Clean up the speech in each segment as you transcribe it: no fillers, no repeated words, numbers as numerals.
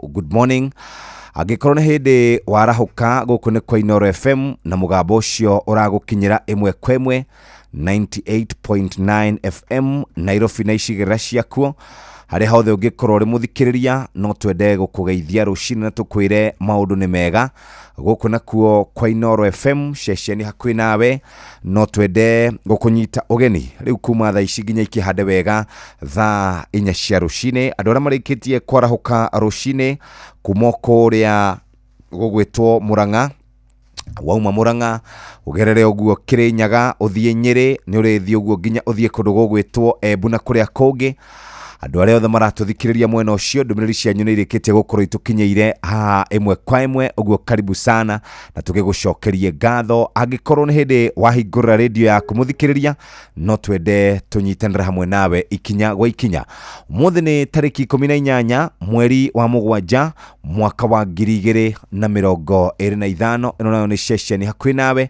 good morning. Agikorwo nĩ hĩndĩ warahuka gũkũ nĩ kwa Inooro FM na mũgambo ũcio ũragũkinyĩra ĩmwe kwa ĩmwe 98.9 FM Nairobi na icigĩrĩra ciakuo. Harĩ hothe ũngĩkorwo ũrĩ mũthikĩrĩria no twende gũkũgeithia rũcinĩ na tũkwĩre maũndũ nĩ mega. Gũkũ nakuo kwa Inooro FM ceceni hakuhĩ nawe no twende gũkũnyita ũgeni rĩu kuma thaa ici nginya ikĩhande wega thaa 4 cia rũcinĩ. Andũ arĩa marĩkĩtie kwarahuka rũcinĩ kuma kũrĩa gũgwĩtwo Murang'a, wauma Murang'a ugerere ũguo Kĩrĩnyaga ũthiĩ Nyĩrĩ, nĩ ũrĩthiĩ ũguo nginya ũthiĩ kũndũ gũgwĩtwo Embu na kũrĩa kũngĩ. Andũ arĩa othe maratũthikĩrĩria mwena ũcio, ndũmĩrĩri cianyu nĩ irĩkĩtie gũkorwo itũkinyĩire haha ĩmwe kwa ĩmwe, ũguo karibu sana na tũgĩgũcokerie ngatho. Angĩkorwo nĩ hĩndĩ wahingũrĩra radio yaku mũthikĩrĩria, no twende tũnyitanĩre hamwe nawe ikinya gwa ikinya. Ũmũthĩ nĩ tarĩki 18 mweri wa Mũgwanja mwaka wa 2025. Ĩno nayo nĩ ceceni hakuhĩ nawe,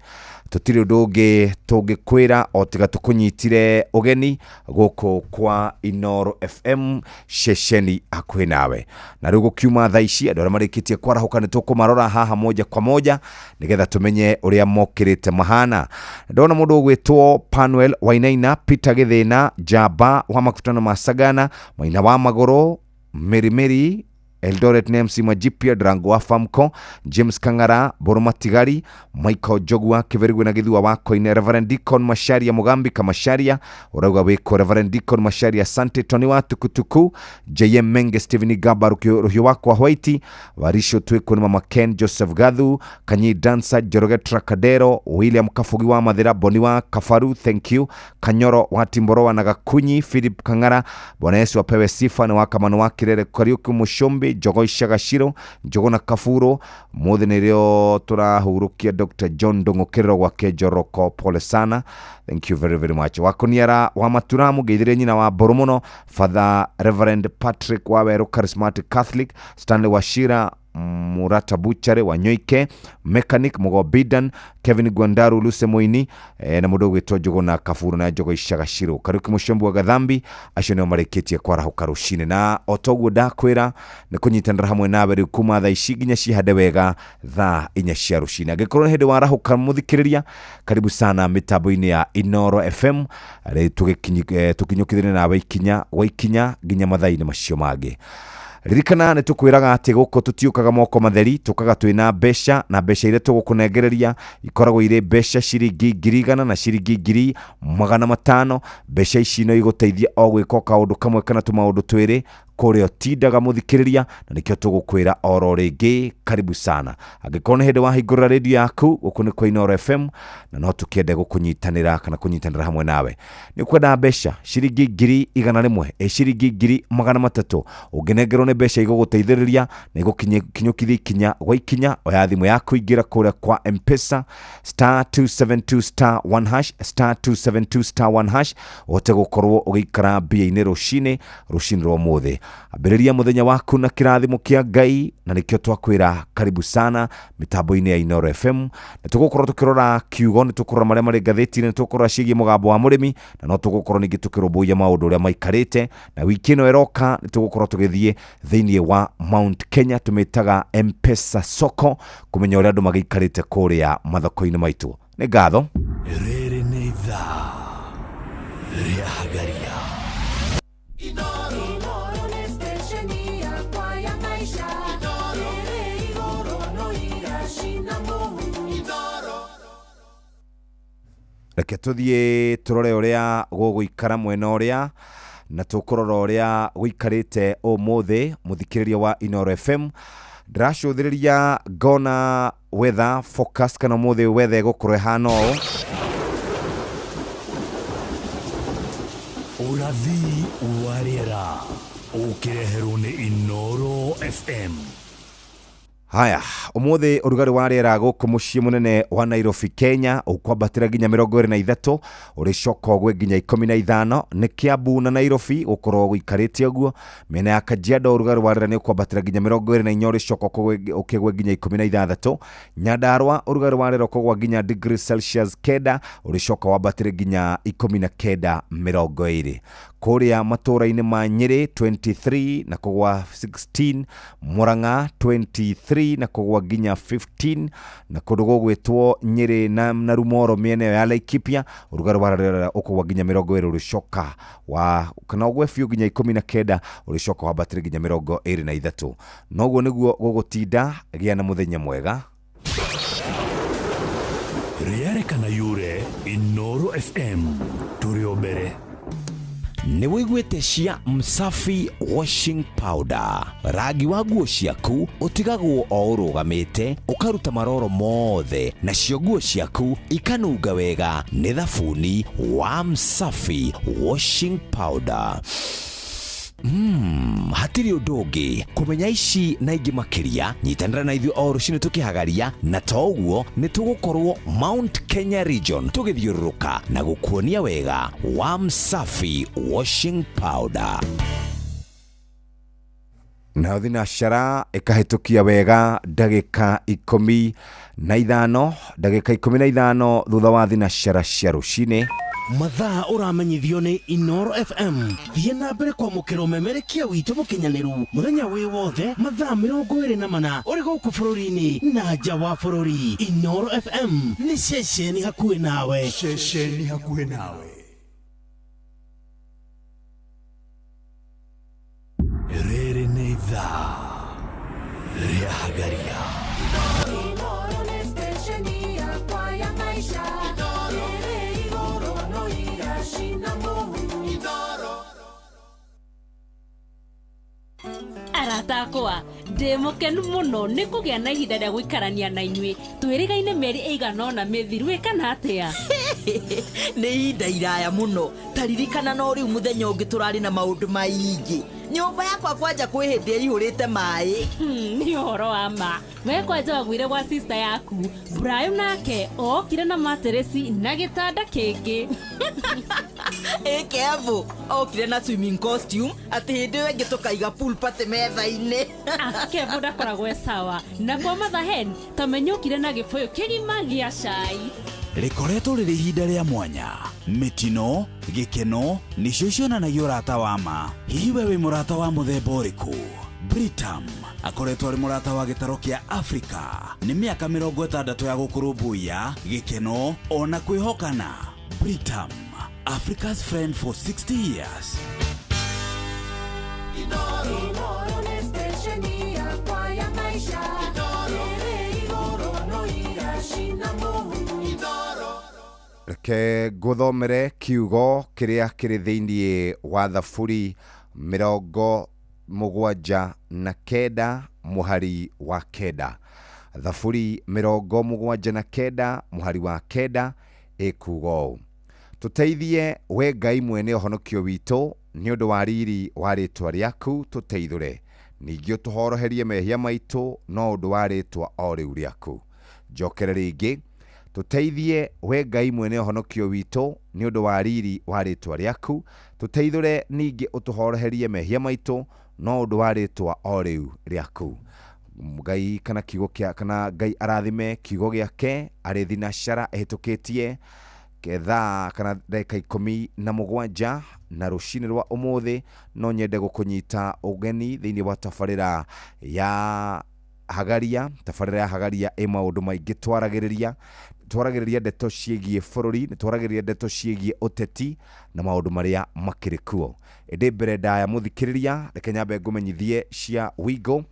tutiri ũndũ ũngĩ tũngĩkwĩra o tiga tũkũnyitire ũgeni gũkũ kwa Inooro FM ceceni hakuhĩ nawe. Na rĩu gũkiuma thaa ici andũ arĩa marĩkĩtie kwarahuka nĩ tũkũmarora haha moja kwa moja nĩgetha tũmenye ũrĩa mokĩrĩte mahana. Ndona mũndũ ũgwĩtwo Panuel Wainaina, Peter Gĩthĩna, Jamba wa Makutano ma Sagana, Maina wa Magũrũ, Meri Eldoret MC Majipia, Drango wa Famco, James Kangara, Boroma Tigari, Michael Jogua, Kiverigwe na Githua wako ine, Reverend Deacon Masharia Mugambi Kamasharia, Urauga weko Reverend Deacon Masharia Sante, Tony wa Tukutuku, JM Menge, Stephen Gaba, Ruhio wako wa Hawaiti, Warisho Tweko na Mama Ken, Joseph Gadhu, Kanyi Dansa, Joroge Tracadero, William Kafugi wa Mathira, Boniwa Kafaru, thank you, Kanyoro wa Timboroa na Gakunyi, Philip Kangara, Bwana Yesu apewe sifa na wakamano wa Kirere Kariuki Mushombe, Jogo Shagashiro, Jogo na Kafuro, mothe nĩrĩo tũrahurukia Dr. John Ndung'ũ wa Kejoroko, pole sana, thank you very much. Wakoniara wa Maturamu, geithire nyina wa Boromono, Father Reverend Patrick Waweru, Charismatic Catholic, Stanley Washira, Murata Buchare wa Nyoike, Mechanic Mugobidan, Kevin Gwandaru, Luce Moini, na mũndũ gwĩtwo Jogo na Kafuru na Jogo Ishagashiro. Kariuki Mushombo wa Gathambi, acio nĩo marĩkĩtie kwarahuka rũcinĩ, na otoguo ndakwĩra nĩ kũnyitanĩra hamwe nawe rĩu kuma thaa ici nginya cihande wega thaa 4 cia rũcinĩ. Angĩkorwo nĩ hĩndĩ warahuka mũthikĩrĩria, karibu sana mitambo-inĩ ya Inooro FM, tũkinyũkithĩrie nawe ikinya gwa ikinya nginya mathaa-inĩ macio mangĩ. Ririkana nĩ tũkwĩraga atĩ gũkũ tũtiũkaga moko matheri, tũkaga twĩna mbeca, na mbeca iria tũgũkũnengereria ikoragwo irĩ mbeca ciringi 100 na ciringi 500. Mbeca ici no igũteithia o gwĩka kaũndũ kamwe kana tũmaũndũ twĩrĩ kũrĩa tindaga mũthikĩrĩria, na nĩkĩo tũgũkwĩra oro rĩngĩ karibu sana. Angĩkorwo nĩ hĩndĩ wahingũrĩra radio yaku, gũkũ nĩ kwa Inooro FM, na no tũkĩende gũkũnyitanĩra kana kũnyitanĩra hamwe nawe. Nĩ kwenda mbeca ciringi 100,000, ciringi 300,000, ũngĩnengerwo nĩ mbeca igũgũteithĩrĩria na igũkinyũkithia ikinya gwa ikinya, oya thimũ yaku ingĩra kũrĩa kwa M-Pesa *272*1#, *272*1#, ũhote gũkorwo ũgĩikara mbia-inĩ rũcinĩ rwa mũthĩ. Ambĩrĩria mũthenya waku na kĩrathimo kĩa Ngai, na nĩkĩo twakwĩra karibu sana mitambo-inĩ ya Inooro FM. Na tũgũkorwo tũkĩrora kiugo, nĩ tũkũrora marĩa marĩ ngathĩti-inĩ, nĩ tũkũrora ciĩgiĩ mũgambo wa mũrĩmi, na no tũgũkorwo ningĩ tũkĩrũmbũiya maũndũ ũrĩa maikarĩte. Na wiki ĩno ĩroka nĩ tũgũkorwo tũgĩthiĩ thĩinĩ wa Mount Kenya, tũmĩtaga M-Pesa Soko, kũmenya ũrĩa andũ magĩikarĩte kũrĩa mathoko-inĩ maitũ. Nĩ ngatho. Rĩrĩ nĩ ithaa rĩa Hagaria. Reke tũthiĩ tũrore ũrĩa gũgũikara mwena ũrĩa, na tũkũrora ũrĩa gũikarĩte ũmũthĩ mũthikĩrĩria wa Inooro FM. Ndĩracũthĩrĩria ngona weather forecast kana ũmũthĩ weather ĩgũkorwo ĩhana ũũ. Ũrathi wa rĩera ũkĩreherwo nĩ Inooro FM. Haya, ũmũthĩ ũrugarĩ wa rĩera gũkũ mũciĩ mũnene wa Nairobi, Kenya, ũkwambatĩra nginya 23, ũrĩcoka ũgwe nginya 15. Nĩ Kiambu na Nairobi ũkorwo gũikarĩte ũguo. Mĩena ya Kajiado ũrugarĩ wa rĩera nĩ ũkwambatĩra nginya 24, ũrĩcoka ũkĩgwe nginya 16. Nyandarua ũrugarĩ wa rĩera ũkũgwa nginya degree Celsius 9, ũrĩcoka wambatĩre nginya 19 20. kuria matura-ini ma Nyeri 23 na kugwa 16, Murang'a 23 na kugwa ginya 15, na kudugo gwetwo Nyeri na Rumoro miene ya Laikipia urugaro bararera ukugwa ginya 20 urishoka wa kana ogwe fiu ginya 19 urishoka wa batiri ginya 23. Noguo niguo gugutinda gia na muthenya mwega. Rĩarĩkana yure Inoro FM turio mbere. Nĩ wĩiguĩte cia Msafi washing powder. Rangi wa nguo ciaku ũtigagwo o ũrũgamĩte, ũkaruta maroro mothe, nacio nguo ciaku ikanunga wega nĩ thabuni wa Msafi washing powder. Hatiri ũndũ kumenya ici na ingĩ makiria, nyitanĩra na ithuĩ o rũciinĩ tukihagaria, na toguo nĩ tũgũkorwo Mount Kenya region tũgĩthiũrũrũka na gũkuonia wega wa Msafi washing powder. Na thinashara ikahĩtũkia wega ndagĩka 15 thutha wa thinashara cia rũciinĩ. Mathaa uramenyithio ni Inoro FM. Thiĩ na mbere kwamũkĩra ũmemerekia witũ mũkinyanĩru mũthenya wĩ wothe, mathaa 24 ũrĩ gũkũ bũrũri-inĩ na nja wa bũrũri. Inoro FM nĩ ceceni hakuhĩ nawe. Ceceni hakuhĩ nawe. Rĩrĩ nĩ ithaa rĩa Hagaria. Aratakwa ndemokenu muno nĩ kũgĩa na ihinda rĩa gũikarania na inyuĩ. Twĩrĩgaine mĩeri ĩigana ũna mĩthiru ĩkana atĩa. Nĩ ihinda iraya muno. Taririkana no rĩu mũthenya ũngĩ tũrarĩ na maũndũ maingĩ. Nyũmba yakwa kwanja kwĩ hĩndĩ ĩihũrĩte maĩ. Nĩ ũhoro wa ma. We kwanja wagwire gwa sister yaku Brian, nake okire na materesi na gĩtanda kĩngĩ. Kevo okire na swimming costume atĩ hĩndĩ ĩyo ĩngĩ tũkaiga pool party metha-inĩ. Kevo ndakoragwo sawa. Na kwa mathahen tamenyũkire na gĩbũyũ kĩgima gĩa cai. Rĩkoretwo rĩrĩ ihinda rĩa mwanya, mĩtino, gĩkeno nĩcio cionanagia ũrata wa ma. Hihi we wĩ mũrata wa mũthemba ũrĩkũ? Britam akoretwo arĩ mũrata wa gĩtaro kĩa Afrika. Nĩ mĩaka 60 ya gũkũrũmbũiya gĩkeno ona kwĩhokana. Britam, Africa's friend for 60 years. Reke ngũthomere kiugo kĩrĩa kĩrĩ thĩinĩ wa Thaburi 79 mũhari wa 9. Thaburi 79 mũhari wa 9 ĩkuuga ũũ: tũteithie we Ngai mwene ũhonokio witũ, nĩ ũndũ wa riri wa rĩĩtwa rĩaku tũteithũre. Ningĩ ũtũhoroherie mehia maitũ no ũndũ wa rĩĩtwa o rĩu rĩaku. Njokere rĩngĩ: tũteithie we Ngai mwene ũhonokio witũ, nĩ ũndũ wa riri wa rĩĩtwa rĩaku tũteithũre. Ningĩ ũtũhoroherie mehia maitũ no ũndũ wa rĩĩtwa o rĩu rĩaku. Ngai kana kiugo kĩa kana Ngai arathime kiugo gĩake arĩ thinashara ehĩtũkĩtie ketha kana ndagĩka 17 na rũciinĩ rwa ũmũthĩ. No nyende gũkũnyita ũgeni thĩinĩ wa tabarĩra ya Hagaria. Tabarĩra ya Hagaria ĩ maũndũ maingĩ twaragĩrĩria ndeto ciĩgiĩ bũrũri, twaragĩrĩria ndeto ciĩgiĩ ũteti na maũndũ marĩa makĩrĩ kuo. Ĩndĩ mbere ndaya mũthikĩrĩria, reke nyambe ngũmenyithie cia Wigo.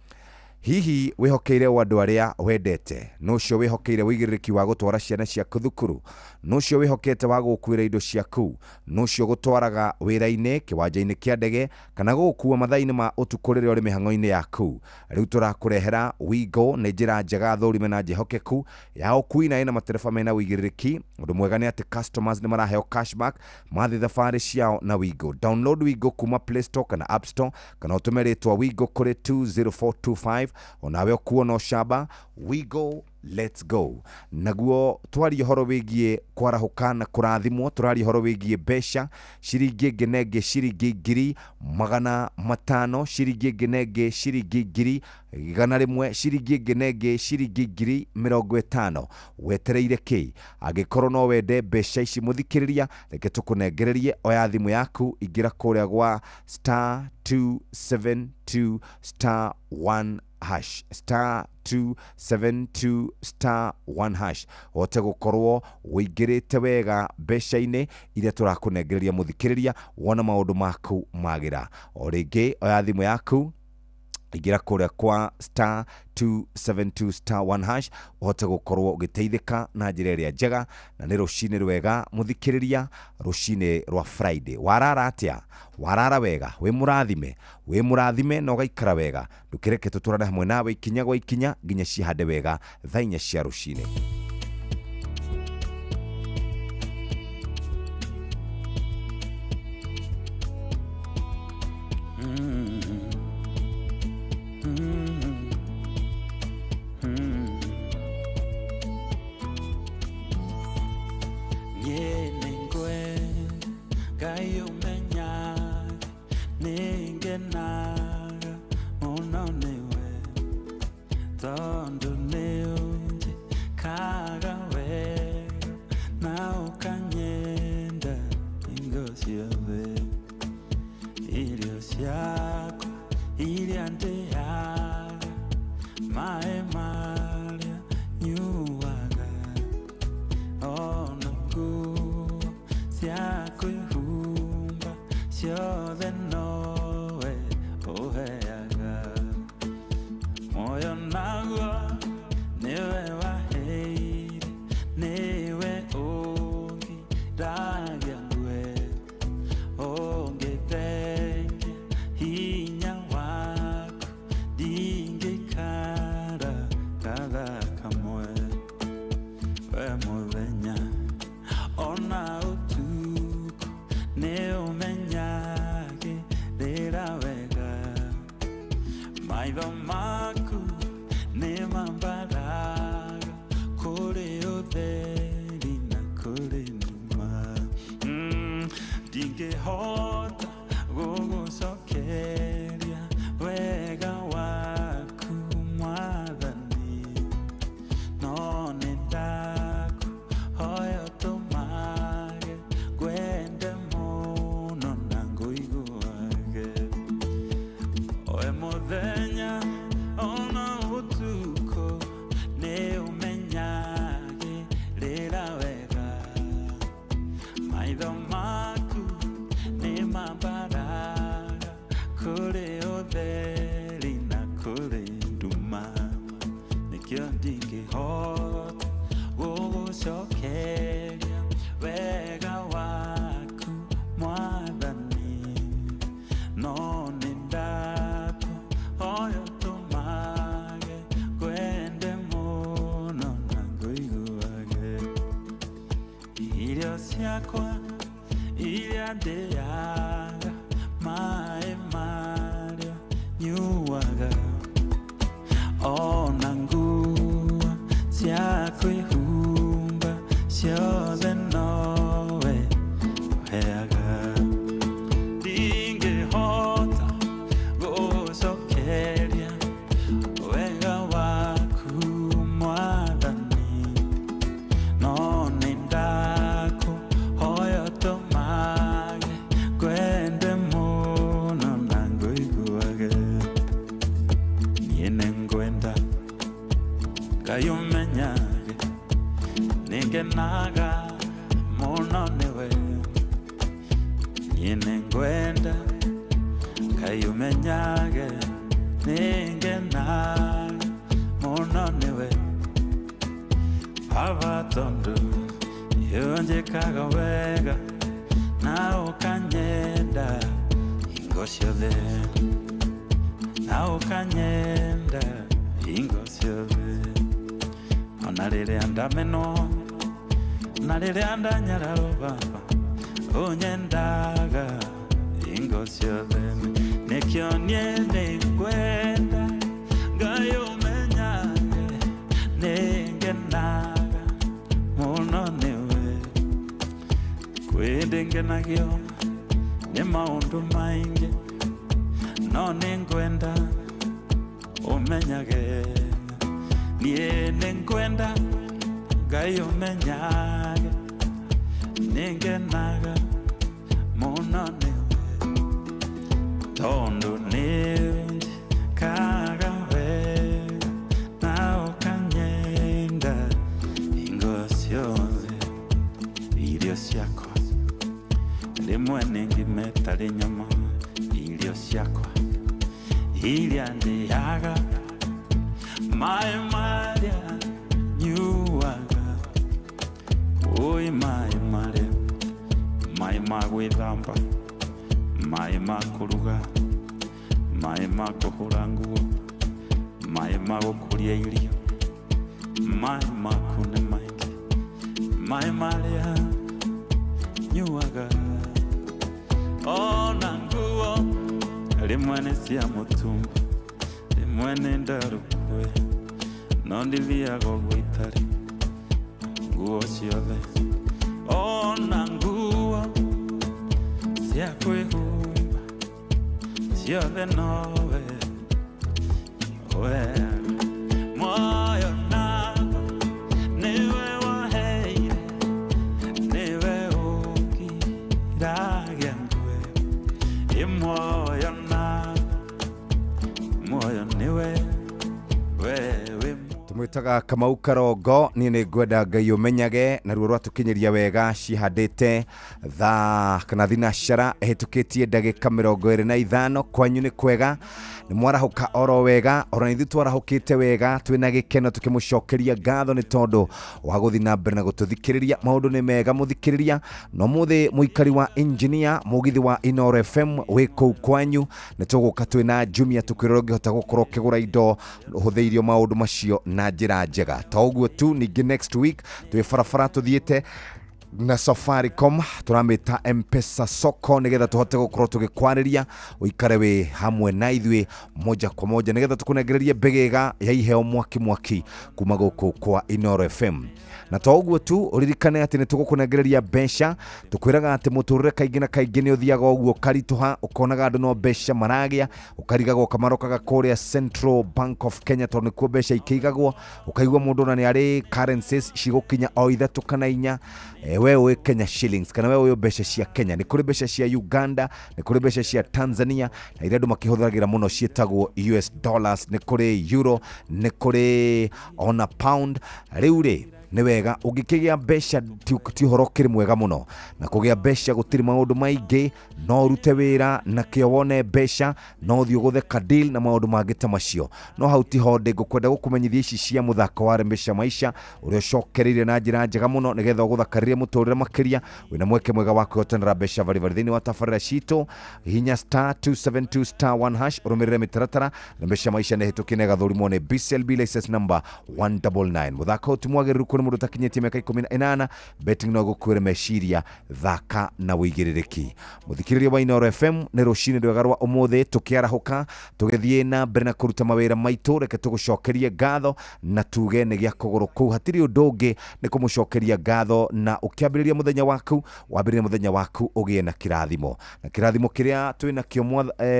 Hihi wĩhokeire andũ arĩa wendete? Nũcio wĩhokeire wĩigĩrĩrĩki wa gũtwara ciana ciaku thukuru? Nũcio wĩhokete wa gũkuĩra indo ciaku? Nũcio gũtwaraga wĩra-inĩ, kĩwanja-inĩ kĩa ndege, kana gũkua mathaa-inĩ ma ũtukũ rĩrĩa ũrĩ mĩhang'o-inĩ yaku? Rĩu tũrakũrehera Wigo. Nĩ njĩra njega thũrime na njĩhokeku ya ũkui na ĩna matereba mena wĩigĩrĩrĩki. Ũndũ mwega nĩ atĩ customers nĩ maraheo cashback mathi thabarĩ ciao na Wigo. Download Wigo kuma Play Store kana App Store, kana ũtũme rĩtwa Wigo kũrĩ 20425. Onawe ũkuo no shaba. Wigo let's go. Naguo twari horo wigie kwarahuka na kurathimwo, turari horo wigie besha, shiringi ngenenge shiringi ngiri magana matano, shiringi ngenenge shiringi ngiri igana rimwe, shiringi ngenenge shiringi ngiri 50. Wetereire ki agikorwo no wende besha ici muthikiriria, reke tukunengererie oya thimu yaku, igira kuria gwa *272 *1 hash *272 *1 ote gukorwo wingirite wega besha-ini iria turakunengereria muthikiriria, wona maundu maku magira. O ringi oya thimu yaku, igira kuria kwa *272 *1 uhote gukorwo ugiteithika na njira iria njega, na ni rucini rwega muthikiriria, rucini rwa Friday. Warara atia? Warara wega, we murathime na ugaikara wega. Ndukireke tuturane hamwe nawe ikinya gwa ikinya nginya cihande wega thaa 4 cia rucini. Nekionye nekwenda ngayo menyage ngenagio nĩ maũndũ maingĩ no nĩngwenda ũmenyage niĩ nĩngwenda Ngai ũmenyage nĩngenaga mũno nĩwe tondũ nĩnjĩkaga wega na ũkanyenda hingo ciothe irio ciakwa rĩmwe nĩngĩmetarĩ nyama irio ciakwa iria ndĩaga maĩ marĩa nyuaga oi maĩ marĩa maĩ ma gwĩthamba maĩ ma kũruga maĩ ma kũhũra nguo maĩ ma gũkũria irio maĩ maku nĩ maingĩ maĩ marĩa nyuaga ona nguo rĩmwe nĩ cia mũtumba rĩmwe nĩ ndarũkwe no ndithiaga ũguo itarĩ nguo ciothe ona nguo cia kwĩhumba ciothe nowe wega moyo nako nĩwe waheire nĩwe ũkiragia ngwe imoyo nako moyo nĩwe wewe tumwitaga Kamau Karongo niĩ nĩngwenda Ngai ũmenyage na ruo rwatũkinyĩria wega cihandĩte thaa kana thinacara ĩhĩtũkĩtie ndagĩka 25 kwanyu nĩ kwega nĩ mwarahũka oro wega oro nĩ twarahũkĩte wega twĩna gĩkeno tũkĩmũcokeria ngatho nĩ tondũ wa gũthiĩ na mbere na gũtũthikĩrĩria maũndũ nĩ mega mũthikĩrĩria no mũthĩ mũikari wa engineer mũgithi wa Inoro FM wĩ kũu kwanyu nĩ tũgũka twĩna Jumia tũkwĩrwo ũngĩhota gũkorwo ũkĩgũra indo ũhũthĩirio maũndũ macio na njĩra njega ta ũguo tu ningĩ next week twĩ barabara tũthiĩte na Safaricom turamita M-Pesa soko nigetha tuhote gukorwo tugikwarĩria uikare we hamwe na ithuĩ moja kwa moja nigetha tukunengererie mbegega ya iheo mwaki kuma gũkũ kwa Inoro FM na to ũguo tu uririkane atĩ nĩ tũgũkunengereria mbeca tukwĩraga atĩ mũtũrĩre kaingĩ na kaingĩ nĩ ũthiaga ũguo karituha ũkonaga andũ no mbeca maragĩa ũkarigagwo kamarokaga kũrĩa Central Bank of Kenya tondũ nĩkuo mbeca ikĩigagwo ũkaigua mũndũ na nĩ arĩ currencies cigũkinya o ithatũ kana inya wewe Kenya shillings kana wewe mbeca cia Kenya nĩ kũrĩ mbeca cia Uganda nĩ kũrĩ mbeca cia Tanzania na iria andũ makĩhũthagĩra mũno ciĩtagwo US dollars nĩ kũrĩ euro nĩ kũrĩ ona pound rĩu rĩ nĩ wega ũngĩkĩgĩa mbeca ti ũhoro kĩrĩ mwega mũno na kũgĩa mbeca gũtirĩ maũndũ maingĩ no ũrute wĩra na kĩo wone mbeca no ũthiĩ ũgũtheka deal na maũndũ mangĩ ta macio no hau ti ho ngũkwenda gũkũmenyithia ici cia mũthako wa Rembesha Maisha ũrĩa ũcokereire na njĩra njega mũno nĩgetha ũgũthakarĩrie mũtũrĩre makĩria wĩna mweke mwega wa kwĩhotanĩra mbeca bari thĩinĩ wa tabarĩra citũ hinya *272*1# ũrũmĩrĩre mĩtaratara Rembesha Maisha nĩ hĩtũkie na gathũrimwo nĩ BCLB license number 199 mũthako ũtimwagĩrĩru kũrĩ mũndũ takinyĩtie mĩaka 18 betting no gũkwĩra meciria thaka na wĩigĩrĩrĩki mũthikĩrĩria wa Inoro FM nĩ rũcinĩ rwega rwa ũmũthĩ tũkĩarahũka tũgĩthiĩ na mbere na kũruta mawĩra maitũ reke tũgũcokerie ngatho na tuge nĩ gĩa kũgũrũ kũu hatirĩ ũndũ ũngĩ nĩ kũmũcokeria ngatho na ũkĩambĩrĩria mũthenya waku wambĩrĩria mũthenya waku ũgĩe na kĩrathimo kĩrĩa twĩna kĩo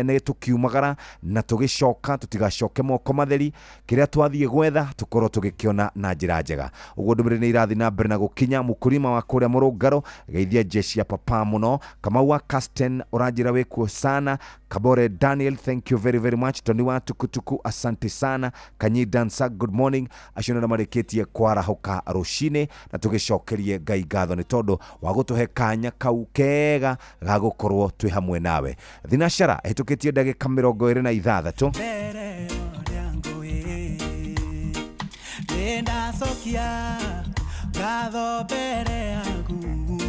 nĩ tũkiumagara na tũgĩcoka tũtigacoke moko matheri kĩrĩa twathiĩ gwetha tũkorwo tũgĩkĩona na njĩra njega ũguo ndũmĩrĩri nĩ irathi na mbere na gũkinya mũkũrima wa kũrĩa Mũrũngaro geithia jeshi ya papa mũno Kamau wa Casten ũranjĩra wĩkuo sana Kabore Daniel thank you very very much Tony wa tukutuku asante sana Kanyi Dansa good morning acio nĩ marĩkĩtie kwarahũka rũcinĩ na tũgĩcokerie Ngai ngatho nĩ tondũ wa gũtũhe kanya kau kega ga gũkorwo twĩ hamwe nawe thinacara hĩtũkĩtie ndagĩka 26 Sokia Gado bere agu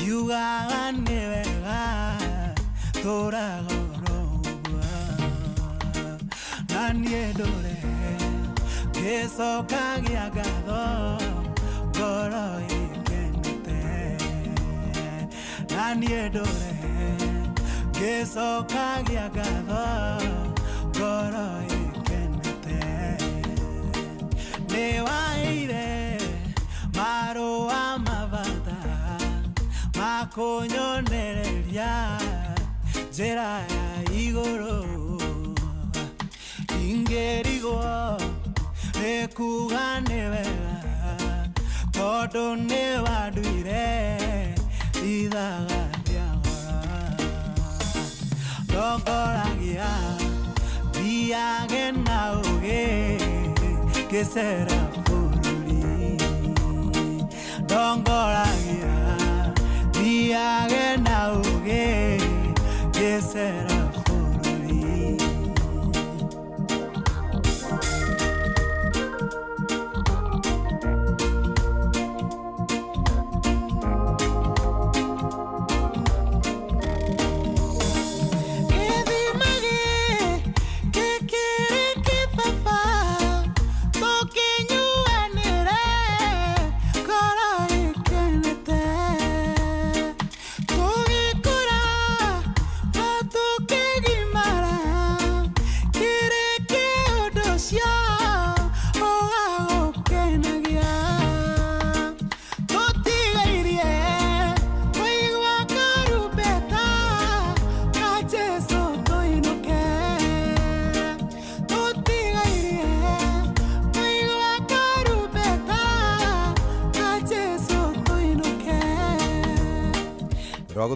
Yuga nevega Tora gorogua Nanie dore Keso kagia gado Goro ikente Nanie dore Keso kagia gado Goro ikente Newaire Maro amavata Makonyo njĩra ya igũrũ ingĩrigwo nĩ kuga nĩ wega tondũ nĩ wanduire ithaga rĩagora ndongoragia thiage na ũgĩ ngĩcera bũrũri ndongoragia thiage na ũgĩ ngĩcera bũrũri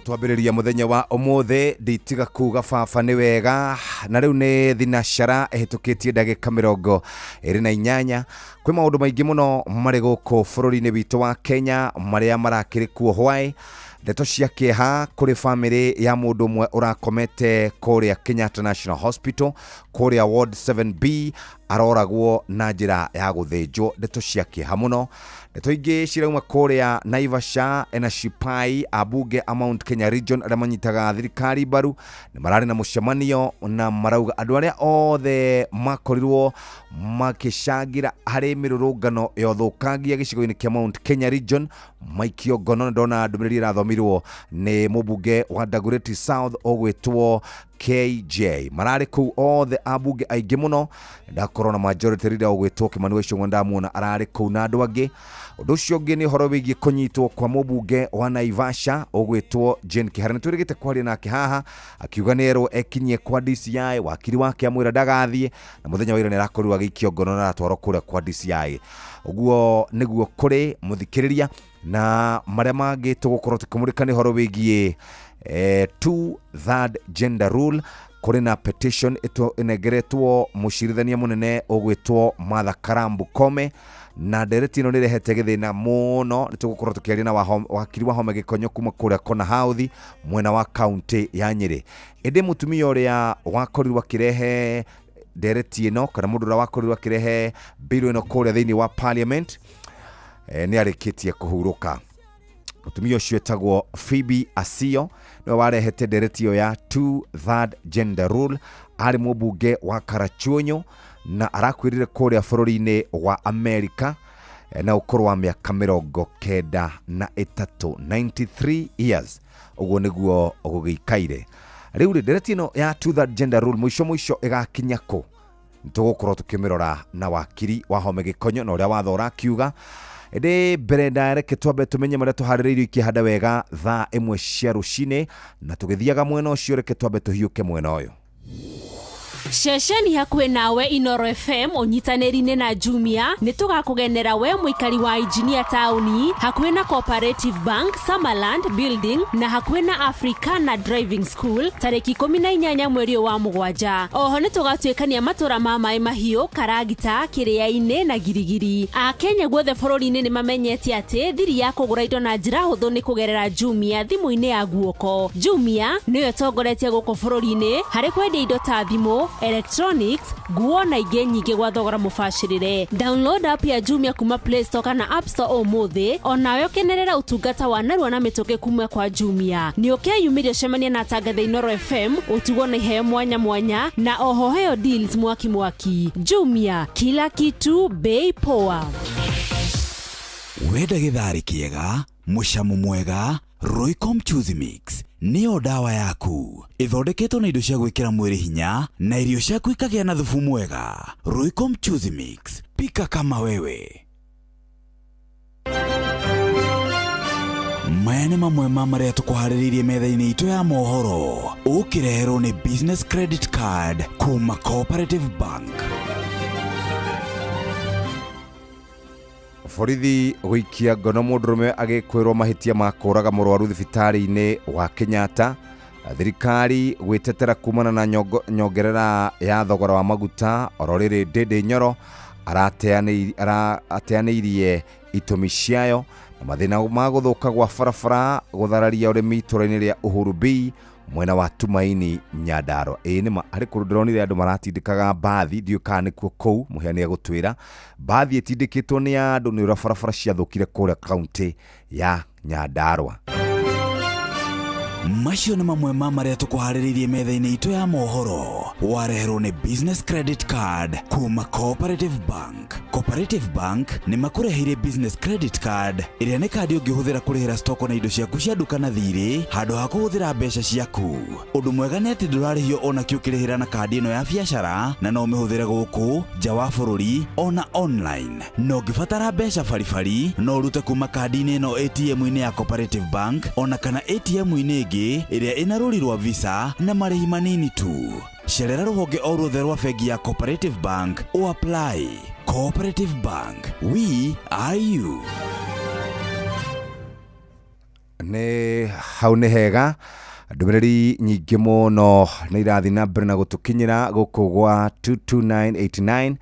Twambĩrĩria mũthenya wa ũmũthĩ nditiga kuga baba nĩ wega na rĩu nĩ thinacara ĩhĩtũkĩtie ndagĩka 28 kwĩ maũndũ maingĩ mũno marĩ gũkũ bũrũri-inĩ witũ wa Kenya marĩa marakĩrĩ kuo hwaĩ ndeto cia kĩeha kũrĩ famĩlĩ ya mũndũ ũmwe ũrakomete kũrĩa Kenyatta National Hospital kũrĩa Ward 7B aroragwo na njĩra ya gũthĩnjwo ndeto cia kĩeha mũno ndeto ingĩ cirauma kũrĩa Naivasha na Shipai abunge a Mount Kenya Region arĩa manyitaga thirikari mbaru nĩ mararĩ na mũcemanio na marauga andũ arĩa othe makorirwo makĩcangĩra harĩ mĩrũrũngano ya ũthũkangia gĩcigo-inĩ kĩa Mount Kenya Region maikio ngono ndona ndũmĩrĩri ĩrathomirwo nĩ mũbunge wa Dagoretti South ũgwĩtwo KJ mararĩ kũu othe abunge aingĩ mũno ndakorwo na majority leader ũgwĩtwo Kimani wa Ichung'wa ndamuona ararĩ kũu na andũ angĩ ũndũ ũcio ũngĩ nĩ ũhoro wĩgiĩ kũnyitwo kwa mũbunge wa Naivasha ũgwĩtwo Jane Kĩhara nĩ twĩrĩgĩte kwaria nake haha akiuga nĩ erwo ekinyie kwa DCI wakiri wake amwĩra ndagathiĩ na mũthenya wa ira nĩ arakorirwo agĩikio ngono na aratwarwo kũrĩa kwa DCI ũguo nĩguo kũrĩ mũthikĩrĩria na marĩa mangĩ tũgũkorwo tũkĩmũrĩka nĩ ũhoro wĩgiĩ 2/3 gender rule kũrĩ na petition ĩnengeretwo mũcirithania mũnene ũgwĩtwo Martha Karambu Kome na ndereti ĩno nĩ rehete gĩthĩna mũno nĩ tũgũkorwo tũkĩaria na wakiri wa Home Gĩkonyo kuma kũrĩa Kona House mwena wa kaunti ya Nyĩrĩ ĩndĩ mũtumia ũrĩa wakorirwo akĩrehe ndereti ĩno kana mũndũ ũrĩa wakorirwo akĩrehe bill ĩno kũrĩa thĩinĩ wa parliament nĩ arĩkĩtie kũhurũka mũtumia ũcio etagwo Phoebe Asio nĩwe warehete ndereti ĩyo ya 2/3 gender rule arĩ mũbunge wa Karachuonyo na arakwĩrire kũrĩa bũrũri-inĩ wa Amerika na ũkũrũ wa mĩaka 93 years ũguo nĩguo ũgũgĩikaire rĩu ndereti ĩno ya 2/3 gender rule mũico ĩgakinya kũ nĩtũgũkorwo tũkĩmĩrora na wakiri wa Home Gĩkonyo na ũrĩa wathora akiuga ĩndĩ mbere ndareke twambe tũmenye marĩa tũharĩrĩirio ikĩhanda wega thaa 1 cia rũcinĩ na tũgĩthiaga mwena ũcio reke twambe tũhiũke mwena ũyũ Ceceni hakuhĩ nawe Inoro FM ũnyitanĩri-inĩ na Jumia nĩ tũgakũgenera we mũikari wa Engineer Town hakuhĩ na Cooperative Bank, Summerland Building na hakuhĩ na Africana Driving School tarĩki 18 mweri wa Mũgwanja. Oho nĩ tũgatuĩkania matũra ma maĩ mahiũ Karagita, Kĩrĩa-inĩ na Girigiri. Akenya guothe bũrũri-inĩ nĩ mamenyete atĩ thiri ya kũgũra indo na njĩra hũthũ nĩ kũgerera Jumia thimũ-inĩ ya guoko. Jumia nĩyo ĩtongoretie gũkũ bũrũri-inĩ harĩ kwendia indo ta thimũ, electronics, nguo na ingĩ nyingĩ gwa thogora mũbacĩrĩre. Download app ya Jumia kuma Play Store kana App Store ũmũthĩ, onawe ũkenerera ũtungata wa narua na mĩtũkĩ kuma kwa Jumia. Nĩ ũkĩyumĩria cemania na atangathe Inoro FM, ũtugwo na iheo mwanya mwanya na oho heo deals mwaki. Jumia, kila kitu bei poa. Wenda gĩtharĩ kĩega, mũcamo mwega, Royco Mchuzi Mix nĩyo dawa yaku. Ithondeketwo na indo cia gwĩkĩra mwĩrĩ hinya na irio ciaku ikagĩa na thubu mwega. Royco Mchuzi Mix, pika kama wewe. maya nĩ mamwe ma marĩa tũkũharĩrĩirie metha-inĩ itũ ya mohoro ũkĩreherwo nĩ business credit card kuma Cooperative Bank. Borithi gũikia ngono mũndũrũme agĩkwĩrwo mahĩtia ma kũraga mũrwaru thibitarĩ-inĩ wa Kenyatta. Thirikari gwĩtetera kumana na nyongerera ya thogora wa maguta. Oro rĩrĩ Ndĩndĩ Nyoro arateanĩirie itũmi ciayo na mathĩna ma gũthũka gwa barabara gũthararia ũrĩmi itũra-inĩ rĩa Uhuru B mwena wa Tumaini Nyandarua. Nĩma harĩ kũndũ ndĩronire andũ maratindĩkaga mbathi, ndiũĩ kana nĩkuo kũu mũheani agũtwĩra. Mbathi ĩtindĩkĩtwo nĩ andũ nĩ ũrĩa barabara ciathũkire kũrĩa kaunti ya Nyandarua. Macio nĩ mamwe ma marĩa tũkũharĩrĩirie metha-inĩ itũ ya mohoro wareherwo nĩ business credit card kuma Cooperative Bank. Cooperative Bank nĩ makũreheire business credit card ĩrĩa nĩ kandi ũngĩhũthĩra kũrĩhĩra stoko na indo ciaku cia nduka na thirĩ handũ ha kũhũthĩra mbeca ciaku. Ũndũ mwega nĩ atĩ ndũrarĩhio ona kĩ ũkĩrĩhĩra na kandi ĩno ya biacara na no ũmĩhũthĩre gũkũ nja wa bũrũri ona online. No ũngĩbatara mbeca baribari no ũrute kuma kandi-inĩ ĩno ATM-inĩ ya Cooperative Bank ona kana ATM-inĩ ĩngĩ ĩrĩa ĩna rũri rwa visa na marĩhi manini tu. Cerera rũhonge o ruothe rwa bengi ya Cooperative Bank o apply. Cooperative Bank, we are you. Nĩ hau nĩ hega ndũmĩrĩri nyingĩ mũno nĩ irathi na mbere na gũtũkinyĩra gũkũ gwa 22989.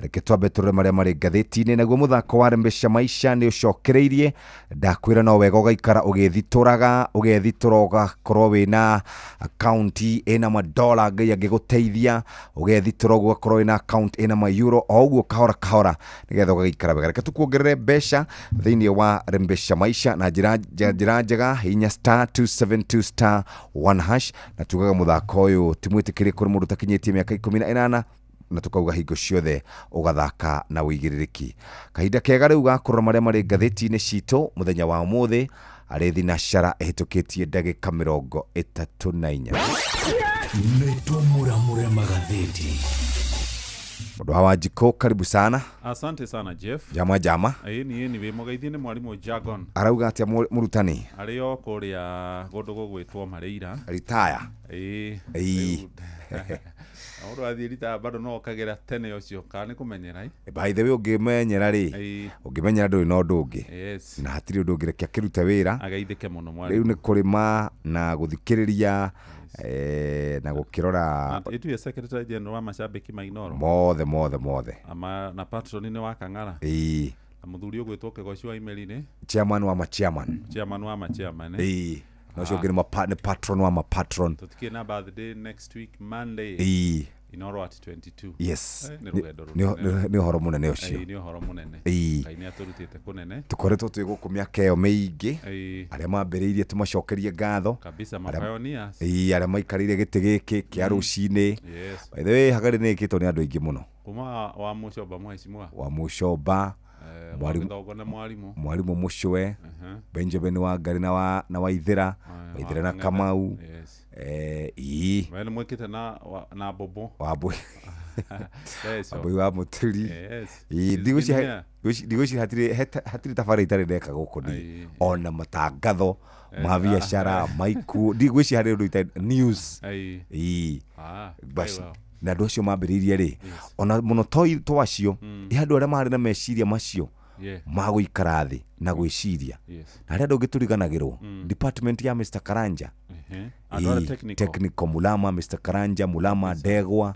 Reke twambe tũrore marĩa marĩ ngathĩti-inĩ. Naguo mũthako wa Rembesha Maisha nĩ ũcokereirie. Ndakwĩra no wega ũgaikara ũgethitũraga ũgakorwo wĩna akaunti ĩna madola Ngai angĩgũteithia, ũgethitũra ũgakorwo wĩna akaunti ĩna mayuro o ũguo kahora kahora nĩgetha ũgaikara wega. Reke tũkuongerere mbeca thĩinĩ wa Rembesha Maisha na njĩra njega. Hinya *272*1# na tugaga mũthako ũyũ ti mwĩtĩkĩrie kũrĩ mũndũ ũtakinyĩtie mĩaka 18 na tukauga hingo ciothe ugathaka na wĩigĩrĩrĩki. Kahinda kega rĩu gakorora marĩa marĩ ngathĩti-inĩ citũ mũthenya wa ũmũthĩ arĩ thinacara ĩhĩtũkĩtie ndagĩka 34. Nĩtũmũramũre magathĩti. Mũndũ wa Wanjikũ, karibu sana. Asante sana Jeff. Jama. Ni wĩ mũgeithie nĩ mwarimũ Jagon. Arauga atĩa mũrutani? Arĩ o kũrĩa gũndũ gũgwĩtwo Marĩira. Retire. Mũndũ athiĩ rita bado no okagĩra tene ũcio kana nĩ kũmenyera. By the way ũngĩmenyera rĩ, ũngĩmenyera ndũrĩ na ũndũ ũngĩ. Na hatirĩ ũndũ ũngĩ reke akĩrute wĩra. Ageithĩke mũno mwarimũ. Rĩu nĩ kũrĩma na gũthikĩrĩria na gũkĩrora. Ĩtuye Secretary General wa Mashabiki ma Inoro. Mothe. Na patron nĩ wa Kang'ara. Na mũthuri ũgwĩtwo Kĩgoci wa email-inĩ. Chairman wa machairman. No cio ngĩrĩ patron wa mapatron. Tũtikie na birthday next week Monday. Inoro at 22. Yes. Nĩ ũhoro mũnene ũcio. Nĩ ũhoro mũnene. Ngai nĩ atũrutĩte kũnene. Tũkoretwo twĩ gũkũ mĩaka ĩyo mĩingĩ. Arĩa mambĩrĩirie tũmacokerie ngatho. Kabisa mapioneers. Arĩa maikarĩire gĩtĩ gĩkĩ kĩa rũcinĩ. By the way hagarĩ nĩ ĩkĩtwo nĩ andũ aingĩ mũno. Kuma wa Mũcomba mheshimiwa. Wa Mũcomba. Mwarimu Mũcwe, Benjamin Wangari na Waithĩra na Kamau. Wena mwĩkĩte na Bobo. Wambui wa Mũturi. Ndigũci hatirĩ tabarĩra itarĩ ndeka gũkũ nĩ ona matangatho ma biacara maiku. Ndigũci harĩ ũndũ itarĩ news. Na andũ acio mambĩrĩirie rĩ ona mũno twacio andũ arĩa marĩ na meciria macio magũikara thĩ na gwĩciria. Na arĩa andũ ũngĩ tũriganagĩrwo department ya Mr. Karanja, technical Mulama, Mr. Karanja, Mulama Ndegwa,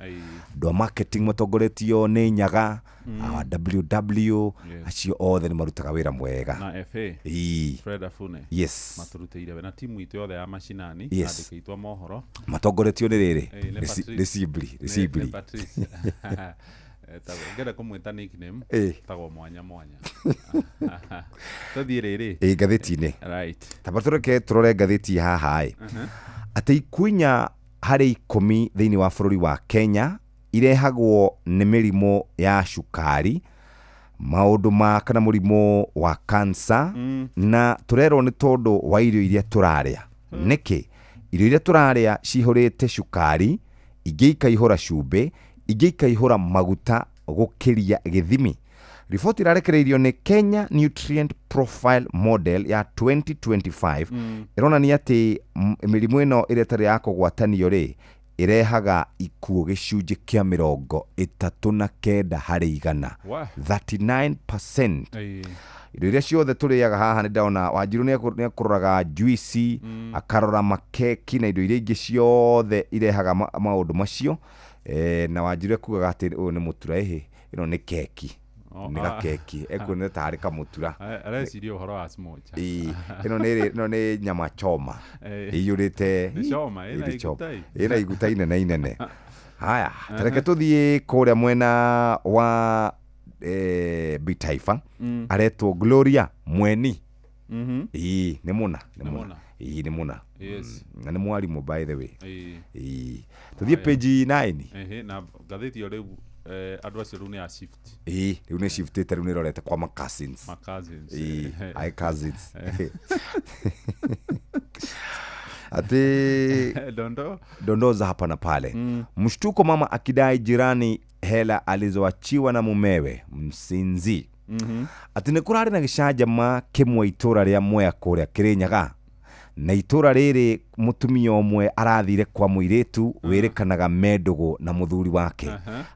andũ a marketing matongoretio nĩ Nyaga, WW, acio othe nĩ marutaga wĩra mwega. Na FA Fred Afune maturutĩire we na timu itũ yothe ya macinani andĩkĩtwo mohoro matongoretio nĩ rĩrĩ Recibri. Ngenda kũmwĩta nickname tagwo mwanya. Tũthiĩ rĩrĩ ngathĩti-inĩ. Tamba tũrore ngathĩti haha atĩ ikunya harĩ 10 thĩinĩ wa bũrũri wa Kenya irehagwo nĩ mĩrimũ ya cukari, maũndũ ma kana mũrimũ wa cancer. Na tũrerwo nĩ tondũ wa irio iria tũrarĩa. Nĩkĩ irio iria tũrarĩa cihũrĩte cukari, ingĩ ikaihũra cumbĩ, ingĩ ikaihũra maguta gũkĩria gĩthimi. riboti irarekereirio ni Kenya Nutrient Profile Model ya 2025 ironania ati mirimu ino iretari ya kugwatanio ri irehaga ikuo gicunji kia 39 harĩ 100. 39%. Indo iria ciothe turiaga haha ni ndaona Wanjiru ni akuroraga juici, akarora makeki na indo iria ingi ciothe irehaga maundu macio. Na Wanjiru akugaga ati ni mutura ino ni keki. Ni keki ekuone tari kamutura areciria uhoro wa smocha ino ni nyama choma iyurite ni choma ina iguta inene. Haya, tareke tuthie kuria mwena wa Bitaifa aretwo Gloria Mweni. Ni muna ni muna. Yes. Na ni mwarimu by the way. Tuthie page 9 na gatheti yo riu andũ acio rĩu nĩ a shift. Rĩu nĩ shiftĩte, rĩu nĩ rorete kwa ma cousins. I cousins. Ati dondoza hapa na pale. Mshtuko mama akidai jirani hela alizoachiwa na mumewe msinzi. Ati nĩ kũrarĩ na gĩcanjama kĩmwe itura rĩa Mwea kũrĩa Kĩrĩnyaga. Na itura rĩrĩ mutumia ũmwe arathire kwa mũirĩtu wĩrĩkanaga Mendugu na mũthuri wake.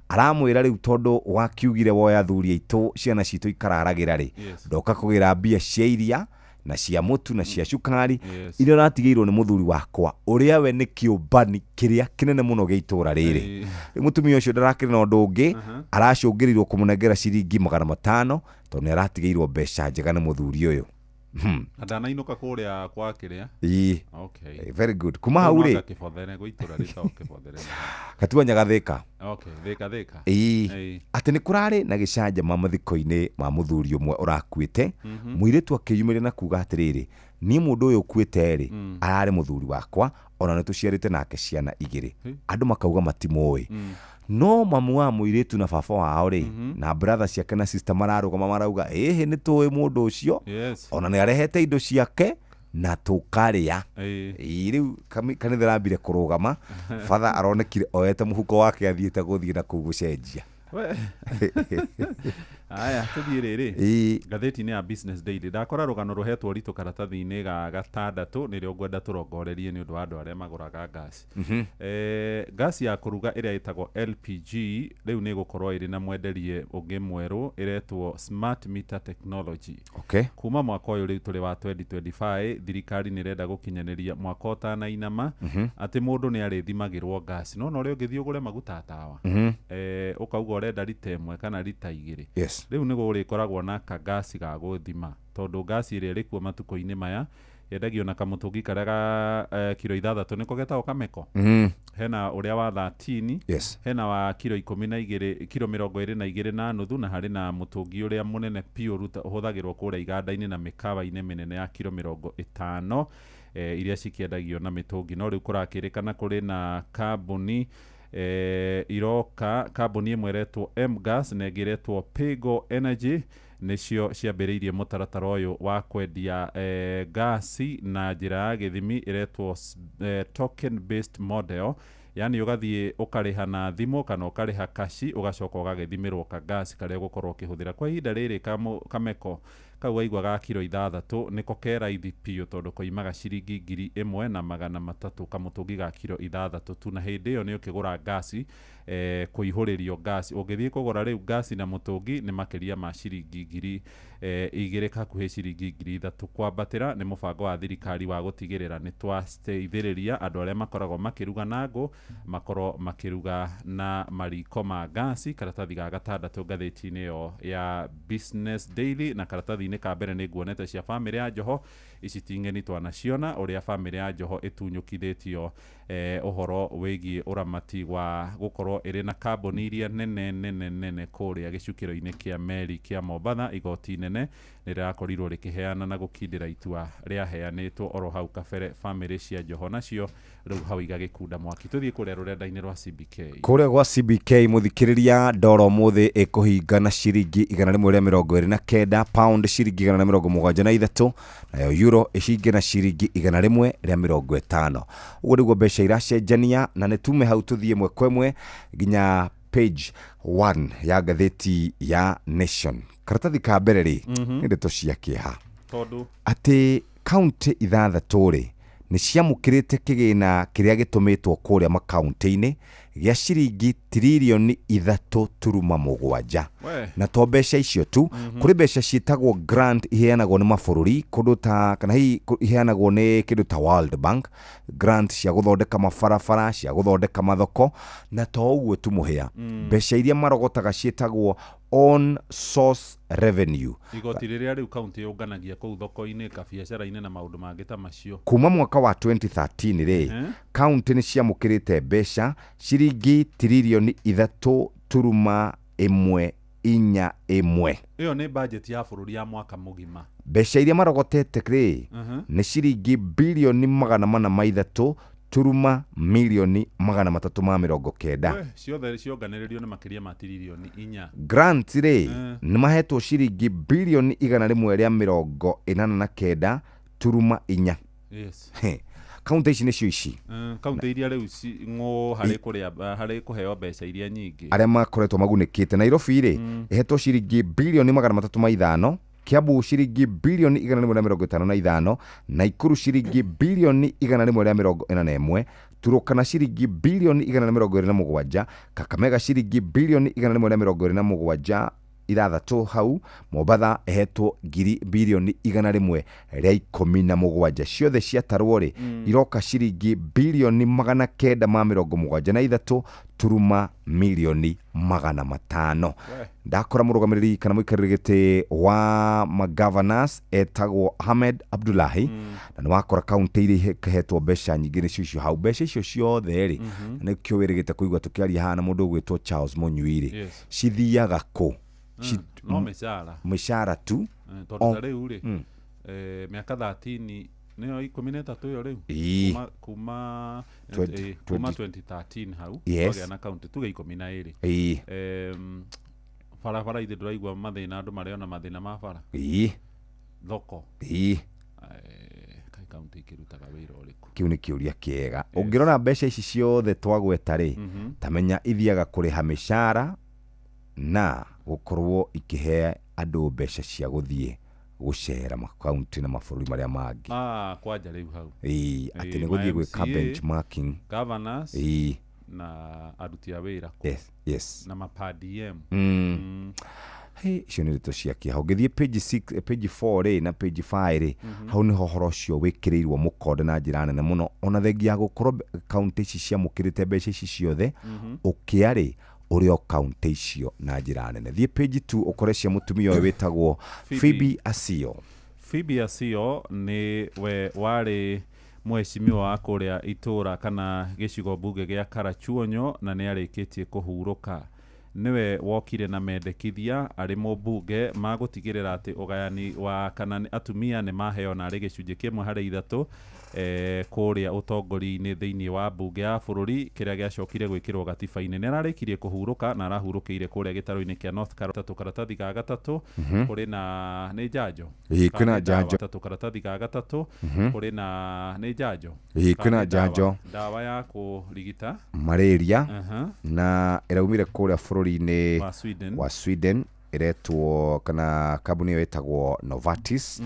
Aramwĩra rĩu tondũ wakiugire woya thuri aitũ ciana citũ ikararagira rĩ, ndoka kũgĩra mbia cia iria na cia mũtu na cia cukari iria ratigĩirwo nĩ mũthuri wakwa ũrĩa we nĩ kĩũmbani kĩrĩa kĩnene mũno gĩa itura rĩrĩ. Mutumia ũcio ndarakĩrĩ na ũndũ ũngĩ, aracũngĩrirwo kũmũnengera ciringi 500 tondũ nĩ aratigĩirwo mbeca njega nĩ mũthuri ũyũ. Ndanainũka kũrĩa kwa kĩrĩa. Okay, very good. Kuma hau rĩ kĩbothere gũitũra rĩtao kĩbothere. Katuanya Gathĩka. Okay, Thĩka. Atĩ nĩ kũrarĩ na gĩcanjama mathiko-inĩ ma mũthuri ũmwe ũrakuĩte. Mũirĩtu akĩyumĩria na kuga atĩrĩrĩ, niĩ mũndũ ũyũ ũkuĩte rĩ ararĩ mũthuri wakwa, ona nĩ tũciarĩte nake ciana 2. Andũ makauga matimũĩ. No mamu wa mũirĩtu na baba wao rĩ na brother ciake na sister mararũgama marauga nĩ tũĩ mũndũ ũcio, ona nĩ arehete indo ciake na tũkarĩa. Rĩu kanitha rambire kũrũgama, father aronekire oete mũhuko wake athiĩte gũthiĩ na kũu gũcenjia. Aya tuthie rĩrĩ gatheti-inĩ ya Business Daily ndakora rũgano rũhetwo ritũ karatathi-inĩ ga 6 nĩrĩo ngwenda tũrongorerie nĩ ũndũ wa andũ arĩa magũraga gas. Gas ya kũruga ĩrĩa ĩtagwo LPG rĩu nĩ gũkorwo ĩrĩ na mwenderie ũngĩ mwerũ ĩretwo Smart Meter Technology. Kuma mwaka ũyũ rĩu tũrĩ wa 2025 thirikari nĩ ĩrenda gũkinyanĩria mwaka ũtanainama atĩ mũndũ nĩ arĩthimagĩrwo gas. No ũrĩa ũngĩthiĩ ũgũre maguta tawa ũkauga ũrenda rita 1 kana rita 2. Rĩu nĩ gũrĩkoragwo na kagasi ga gũthima tondũ gasi ĩrĩa ĩrĩ kuo matukũ-inĩ maya yendagio na kamũtũngi karĩa ga kilo 6 nĩko getagwo Kameko. Hena ũrĩa wa 13, hena wa kilo 12, kilo 22 na nuthu, na harĩ na mũtũngi ũrĩa mũnene piũ ũhũthagĩrwo kũrĩa iganda-inĩ na mĩkawa-inĩ mĩnene ya kilo 50 iria cikĩendagio na mĩtũngi. No rĩu kũrakĩrĩkana kũrĩ na kambuni iroka, kambuni ĩmwe ĩretwo M-Gas na ĩngĩ ĩretwo Pego Energy nĩcio ciambĩrĩirie mũtaratara ũyũ wa kwendia gasi na njĩra ya gĩthimi ĩretwo token based model. Yani ũgathiĩ ũkarĩha na thimũ kana ũkarĩha kashi ũgacoka ũgagĩthimĩrwo ka gas karĩa ũgũkorwo ũkĩhũthĩra. Kwa ihinda rĩrĩ Kameko kau waigua ga kilo 6 niko ke raithi piũ tondũ koimaga ciringi 1,300 kamũtũngi ga kilo 6 tu, na hĩndĩ ĩyo nĩ ũkĩgũra gasi kũihũrĩrio gasi. Ũngĩthiĩ kũgũra rĩu gasi na mũtũngi nĩ makĩria ma ciringi 2,000 hakuhĩ ciringi 3,000. Kwambatĩra nĩ mũbango wa thirikari wa gũtigĩrĩra nĩ twateithĩrĩria andũ arĩa makoragwo makĩruga na ngũ makorwo makĩruga na mariko ma gasi. Karatathi ga 6 ngathĩti-inĩ yo ya Business Daily, na karatathi-inĩ ka mbere nĩ nguonete cia famĩlĩ ya Njoho. Ici ting'eni twanaciona ũrĩa famĩlĩ ya Njoho ĩtunyũkithĩtio ũhoro wĩgiĩ ũramati wa gũkorwo ĩrĩ na kambuni iria nene kũrĩa gĩcukĩro-inĩ kĩa meri kĩa Mombatha. Igoti nene nĩ rĩrakorirwo rĩkĩheana na gũkindĩra itua rĩaheanĩtwo oro hau kabere. Famĩlĩ cia Njoho nacio rĩu hau igagĩkunda mwaki. Tũthiĩ kũrĩa rũrenda-inĩ rwa CBK. Kũrĩa gwa CBK mũthikĩrĩria ndoro mũthĩ ĩkũhinga na ciringi 129, pound ciringi 173, nayo euro ĩcinge na ciringi 150. Ũguo nĩguo mbeca iracenjania, na nĩ tume hau tũthiĩ ĩmwe kwa ĩmwe nginya page 1 ya gatheti ya Nation. Karatathi ka mbere ri nĩ ndeto cia kĩeha atĩ kaunti ithathatũ ri nĩ ciamũkĩrĩte kĩgĩna kĩrĩa gĩtũmĩtwo kũrĩa makaunti-inĩ gĩa ciringi tiririoni 3.7 na to mbeca icio tu kũrĩ mbeca ciĩtagwo grant iheanagwo nĩ mabũrũri kũndũ ta kana hihi iheanagwo nĩ kĩndũ ta World Bank, grant cia gũthondeka mabarabara, cia gũthondeka mathoko, na to ũguo tu mũhĩa mbeca iria marogotaga ciĩtagwo on source revenue. Igoti rĩrĩa rĩu kaunti yũnganagia kũu thoko-inĩ, kabiacara-inĩ na maũndũ mangĩ ta macio. Kuma mwaka wa 2013 rĩ kaunti nĩ ciamũkĩrĩte mbeca ciringi tiririoni 3.11. Iyo nĩ budget ya bũrũri ya mwaka mũgima. Mbeca iria marogotete rĩ nĩ ciringi bilioni 403 turuma milioni 390. Ciothe cionganĩrĩrio nĩ makĩria ma tiririoni 4. Grant rĩ nĩ mahetwo ciringi bilioni 149 turuma 4. Yes. Kaunti ici nĩcio ici. Kaunti iria rĩu harĩ kũheo mbeca iria nyingĩ. Arĩa makoretwo magunĩkĩte. Nairobi rĩ ĩhetwo ciringi bilioni 305. Kiambu ciringi bilioni 155, Naikuru ciringi bilioni 141, Turukana ciringi bilioni 127, Kakamega ciringi bilioni 127 ithathatũ hau, Mombatha ehetwo bilioni 117. Ciothe ciatarwo rĩ iroka ciringi bilioni 973 turuma milioni 500. Ndakora mũrũgamĩrĩri kana mũikarĩri gĩtĩ wa magovernors etagwo Ahmed Abdullahi na nĩ wakora kaunti iria ihetwo mbeca nyingĩ nĩcio icio hau. Mbeca icio ciothe rĩ nĩkĩo wĩrĩgĩte kũigua tũkĩaria haha na mũndũ ũgwĩtwo Charles Mũnyui rĩ cithiaga kũ? No mĩcara tu tondũ rĩu rĩ mĩaka 13 nĩyo 13 yo rĩu kuma 2013 hau tũgĩa na kaunti tuge 12 barabara ithe ndũraigua mathĩna andũ marĩona mathĩna ma bara thoko kaunti ikĩrutaga wĩra ũrĩkũ? Kĩu nĩ kĩũria kĩega. Ũngĩrora mbeca ici ciothe twagweta rĩ tamenya ithiaga kũrĩha mĩcara na gũkorwo ikĩhe andũ mbeca cia gũthiĩ gũcera makaunti na mabũrũri marĩa mangĩ. Kwanja rĩu hau atĩ nĩ gũthiĩ gwĩka benchmarking, governors na aruti a wĩra na ma-PDM. Icio nĩ ndeto cia kĩeha. Ũngĩthiĩ page 4 rĩ na page 5 rĩ hau nĩho ũhoro ũcio wĩkĩrĩirwo mũkonde na njĩra nene mũno. Ona thengia gũkorwo kaunti ici ciamũkĩrĩte mbeca ici ciothe ũkĩarĩ ũrĩo kaunti icio na njĩra nene. Thiĩ page 2 ũkore cia mũtumia ũyũ wĩtagwo Phoebe Asio. Phoebe Asio nĩ we warĩ mwecimiwa wa kũrĩa itũra kana gĩcigo mbunge gĩa Karachuonyo na nĩ arĩkĩtie kũhurũka. Niwe wokire na mendekithia arĩ mũmbunge magũtigĩrĩra atĩ ũgayani wa kana atumia nĩ maheo narĩ gĩcunjĩ kĩmwe harĩ ithatũ kũrĩa ũtongoria-inĩ thĩinĩ wa mbunge ya bũrũri kĩrĩa gĩacokire gwĩkĩrwo gatiba-inĩ. Nĩ ararĩkirie kũhurũka na arahurũkĩire kũrĩa gĩtarũ-inĩ kĩa North Carolina. Karatathi ga gatatũ kũrĩ na nĩ njanjo. Kwĩna njanjo. Karatathi ga gatatũ kũrĩ na nĩ njanjo. Kwĩna njanjo. Ndawa ya kũrigita malaria na ĩraumire kũrĩa bũrũri-inĩ wa Sweden iretwo kana kambuni ĩyo ĩtagwo Novartis.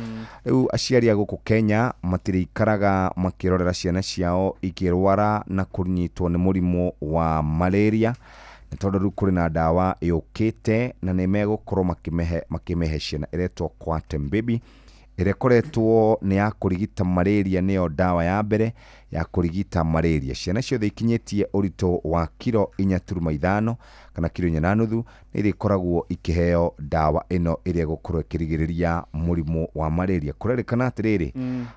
Rĩu aciari a gũkũ Kenya matirĩikaraga makĩrorera ciana ciao ikĩrwara na kũnyitwo nĩ mũrimũ wa malaria, nĩ tondũ rĩu kũrĩ na ndawa yũkĩte na nĩ megũkorwo makĩmehe ciana ĩretwo Quantum Baby ĩrĩa ĩkoretwo nĩ ya kũrigita malaria. Nĩyo ndawa ya mbere ya kũrigita malaria. Ciana ciothe ikinyĩtie ũritũ wa kiro 4.5 kana kiro 4.5 nĩ irĩkoragwo ikĩheo ndawa ĩno ĩrĩa gũkorwo ĩkĩrigĩrĩria mũrimũ wa malaria. Kũrerĩkana atĩrĩrĩ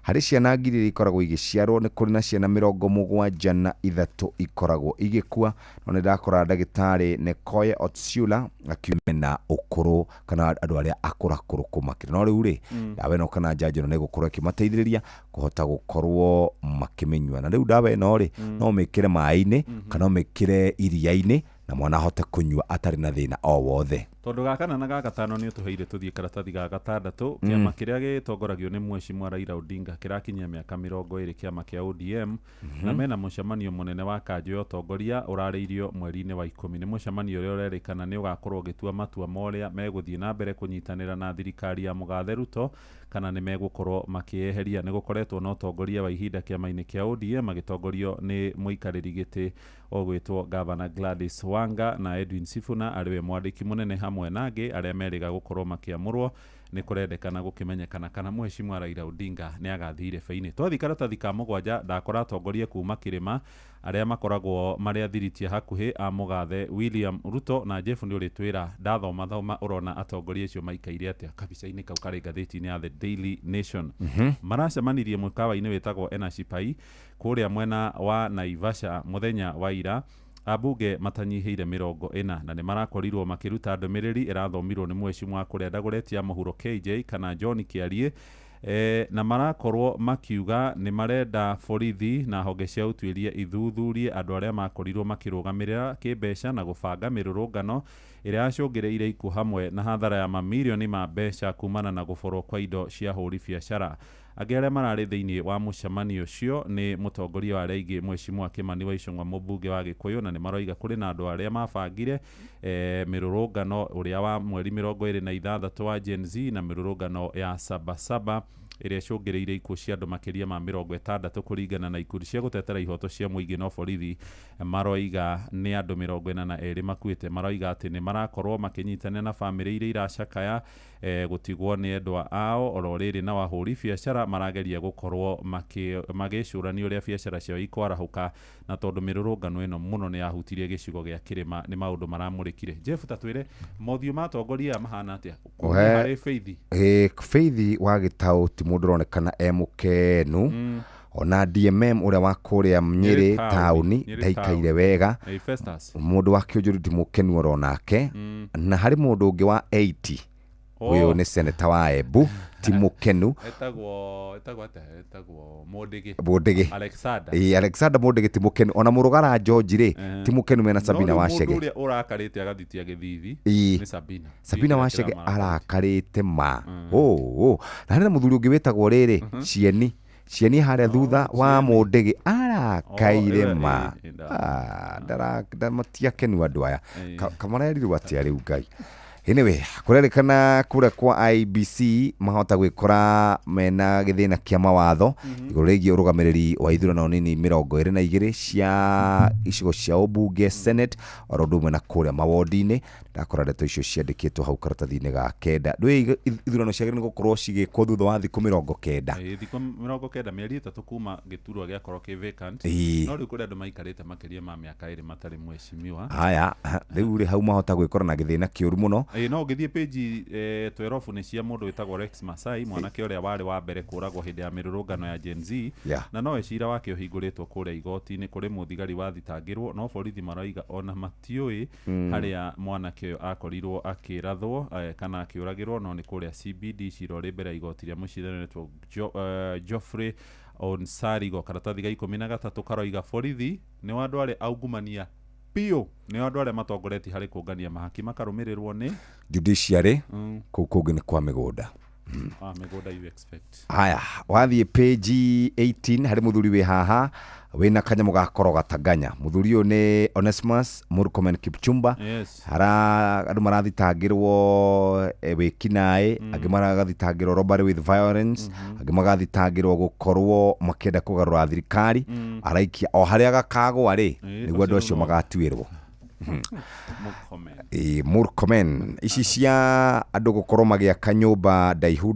harĩ ciana ngiri iria ikoragwo igĩciarwo nĩ kũrĩ na ciana 73 ikoragwo igĩkua. No nĩ ndakora ndagĩtarĩ Nekoye Otsula akiumena ũkũrũ kana andũ arĩa akũrakũrũ kũmakĩra. No rĩu rĩ ndawa ĩno kana njanjo ĩno nĩ gũkorwo ĩkĩmateithĩrĩria kũhota gũkorwo makĩmĩnyua. Na rĩu ndawa ĩno rĩ no mĩkĩre maĩ-inĩ kana mĩkĩre iria-inĩ na mwana ahote kũnyua atarĩ na thĩna o wothe. tondu gakana na gagatano ni utuheire tuthie karatathi ga gatandatũ kiama kiria gitongoragio ni Mheshimiwa Raila Odinga kirakinyia miaka 20 kiama kia ODM na mena mucemanio munene wa kanjo ya utongoria urariirio mweri-ini wa 10 ni mucemanio uria urerikana ni ugakorwo gitua matua moria meguthie na mbere kunyitanira na thirikari ya Mugathe Ruto kana ni megukorwo makieheria ni gukoretwo na utongoria wa ihinda kiama-ini kia ODM agitongorio ni muikariri giti ogwitwo Governor Gladys Wanga na Edwin Sifuna ariwe mwandiki munene hamwe nage aria meriga gukorwo makiamurwo ni kurendekana gukimenyekana kana Mheshimiwa Raila Odinga ni agathire feini twathi karatathi ka mugwanja ndakora atongorie kuma kirima aria makoragwo maria thiritie hakuhi a Mugathe William Ruto na Jeff ni uritwira ndathoma urona atongorie icio maikaire atia kabica-ini kau kari gatheti-ini ya The Daily Nation maracemanirie mukawa-ini witagwo Enashipai kuria mwena wa Naivasha muthenya wa ira abunge matanyiheire 40 na ni marakorirwo makiruta ndomiriri irathomirwo ni Mheshimiwa kurenda guretia muhuro KJ kana John Kiarie na marakorwo makiuga ni marenda borithi na honge cia utwiria ithuthurie andu aria makorirwo makirugamirira kimbeca na gubanga mirurungano iria acungireire iku hamwe na hathara ya mamilioni ma mbeca kumana na guborwo kwa indo cia huri biacara angĩ arĩa mararĩ thĩinĩ wa mũcemanio ũcio nĩ mũtongoria wa arĩa aingĩ Mheshimiwa Kimani wa Ichung'wa mũmbunge wa Gĩkũyũ na nĩ maroiga kũrĩ na andũ arĩa mabangire mĩrũrũngano ũrĩa wa mweri 26 wa Gen Z na mĩrũrũngano ya Sabasaba ĩrĩa icũngĩrĩire ikuũ cia andũ makĩria ma 60 kũringana na ikundi cia gũtetera ihoto cia mũingĩ no borithi maroiga nĩ andũ 42 makuĩte maroiga atĩ nĩ marakorwo makĩnyitana na bamĩrĩ iria iracakaya gutigwo nĩ endwa ao oro rĩrĩ na wahũri biacara marageria gũkorwo magĩcũrania ũrĩa biacara ciao ikwarahũka na tondũ mĩrũrũngano ĩno mũno nĩ yahutirie gĩcigo gĩa Kĩrĩma nĩ maũndũ maramũrĩkire Jeff tatwĩre mothiũ ma atongoria mahana atĩa harĩ Feithi Feithi wa Gĩtaũ ti mũndũ ũronekana mũkenu ona DMM uria wa kuria Nyeri tauni ndaikaire wega mundu wa Kĩũnjũrũ ti mũkenu oronake na hari mundu ungi wa 80 uyu ni senator wa Embu ti mũkenu etagwo Mũndĩgĩ Alexander Mũndĩgĩ ti mũkenu ona Mũrũgara George ri ti mũkenu mena Sabina Wachege uria urakarite agathitia Gĩthithi ni Sabina Wachege arakarite ma na hari muthuri ungi wetagwo riri Cieni haria thutha wa Mũndĩgĩ arakaire ma ndamatia kenu andu aya kamarerirwo atia riu Ngai anyway kurerikana kura kwa IBC mahota gwikora mena githina kia mawatho iguru rĩgiĩ ũrũgamĩrĩri wa ithurano nini 22 cia icigo cia ũmbunge Senate oro ũndũ ũmwe na kũrĩa mawodi-inĩ ndakora ndeto icio ciandĩkĩtwo hau karatathi-inĩ ga kenda ndwĩ ithurano ciagĩrĩirwo gũkorwo cigĩkwo thutha wa thikũ 90 thikũ 90 mĩeri 3 kuma gĩturwa gĩakorwo kĩ vacant no rĩu kũrĩ andũ maikarĩte makĩria ma mĩaka 2 matarĩ mheshimiwa haya rĩu hau mahota gwĩkora na gĩthĩna kĩũru mũno no githie page 12 nĩ cia mũndũ wĩtagwo Rex Masai mwanake ũrĩa warĩ wa mbere kũragwo hĩndĩ ya mĩrũrũngano ya Gen Z na no cira wake ũhingũrĩtwo kũrĩa igoti-inĩ kũrĩ mũthigari wathitangĩrwo no borithi maroiga ona matiũĩ harĩa mwanake ũyũ akorirwo akĩrathwo kana akĩũragĩrwo no nĩ kũrĩa CBD cira ũrĩ mbere ya igoti rĩa mũcirithania wĩtagwo Geoffrey Onsarigo karatathi ga 13 karoiga borithi nĩ andũ arĩa aungumania pio ni andu aria matongoretie hari kungania mahaki makarumirirwo ni judiciary kũu kũngĩ nĩ kwa mĩgũnda mĩgũnda you expect haya wathie page 18 hari muthuri wi haha wina kanyamũ gakoro gatanganya muthuri uyu ni Onesmus Murkomen Kipchumba hara andu marathitangirwo wikinaĩ angĩ marathitangirwo robbery with violence angĩ magathitangirwo gukorwo makenda kugarura thirikari araikia o haria gakagwa ri niguo andu acio magatuĩrwo Murkomen ici cia andu gukorwo magiaka nyumba ndaihu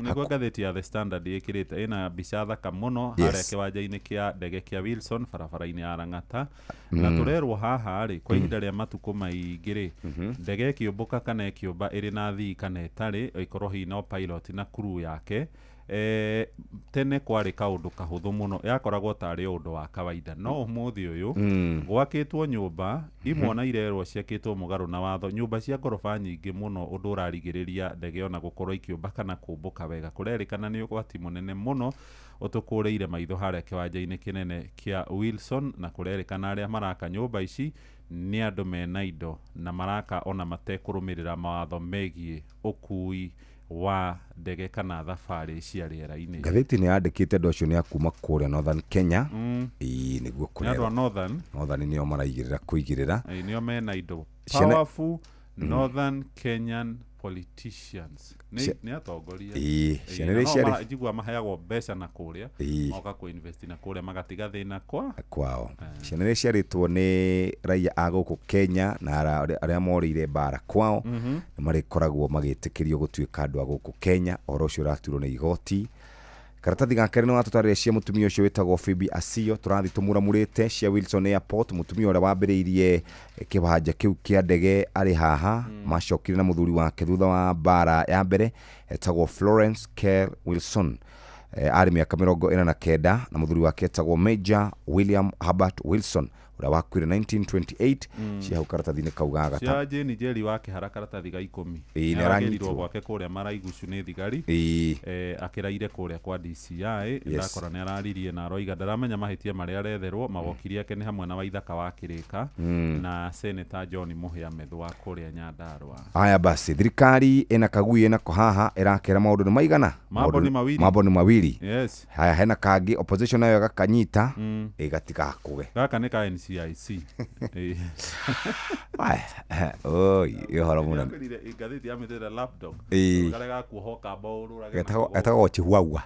niguo gatheti ya The Standard ĩkĩrĩte ina mbica thaka muno haria kiwanja-inĩ kia ndege kia Wilson barabara-inĩ ya Lang'ata na turerwo haha ri kwa ihinda rĩa matuko maingĩ ri ndege ĩkĩũmbũka kana ĩkĩũmba ĩrĩ na thii kana ĩtarĩ ikorwo hihi no pilot na crew yake tene kwarĩ kaũndũ kahũthũ mũno yakoragwo tarĩ ũndũ wa kawaida no ũmũthĩ ũyũ gwakĩtwo nyũmba imwe na irerwo ciakĩtwo mũgarũ na watho nyũmba cia ngoroba nyingĩ mũno ũndũ ũrarigĩrĩria ndege ona gũkorwo ikĩũmba kana kũmbũka wega kũrerĩkana nĩ ũgwati mũnene mũno ũtũkũrĩire maitho harĩa kĩwanja-inĩ kĩnene kia Wilson na kũrerĩkana arĩa maraka nyũmba ici nĩ andũ mena indo na maraka ona matekũrũmĩrĩra mawatho megiĩ ũkui wa ndege kana thabarĩ cia rĩera-inĩ. Ngathĩti nĩ yandĩkĩte andũ acio nĩ akuma kũrĩa Northern Kenya. Nĩguo kũrĩa Northern nĩo maraigĩrĩra kũigĩrĩra. Nĩo mena indo powerful Northern Kenyan politicians. Nĩ atongoria. Ciana njigua maheagwo mbeca na kũrĩa moka kũ-invest na kũrĩa magatiga thĩna kwao. Ciana iria ciarĩtwo nĩ raia a gũkũ Kenya na arĩa morĩire mbara kwao nĩ marĩkoragwo magĩtĩkĩrio gũtuĩka andũ a gũkũ Kenya. Ũhoro ũcio ũraturwo nĩ igoti. Karatathi ga kerĩ nĩ watũtarĩria cia mũtumia ũcio wĩtagwo Phoebe Asio, tũrathi tũmũramũrĩte cia Wilson Airport. Mũtumia ũrĩa wambĩrĩirie kĩwanja kĩu kĩa ndege arĩ haha, macokire na mũthuri wake thutha wa mbara ya mbere, etagwo Florence Kerr Wilson. Arĩ mĩaka 49 na mũthuri wake etagwo Major William Herbert Wilson ũrĩa wakuire 1928. cia hau karatathi-inĩ kauga gata cia Jane Njeri wake hara karatathi ga 10 nĩarangĩrirwo gwake kũrĩa Maraigucu nĩ thigari akĩraire kũrĩa kwa DCI. Ndakora nĩararirie na aroiga ndaramenya mahĩtia marĩa aretherwo. Magokiri yake nĩ hamwe na Waithaka wa Kĩrĩka na Senator John Mũhĩa Methu wa kũrĩa Nyandarua. Haya basi, thirikari ĩna kagui ĩna haha ĩrakĩra maũndũ nĩ maigana. Mambo nĩ mawili. Yes. Haya hena kangĩ opposition nayo gakanyita ĩgatigakũge. Gaka nĩ ka NCIC. Yohoro mũno. Ngathĩti ya mĩtĩra laptop. Garega kuohoka bauru etagwo Chihuahua.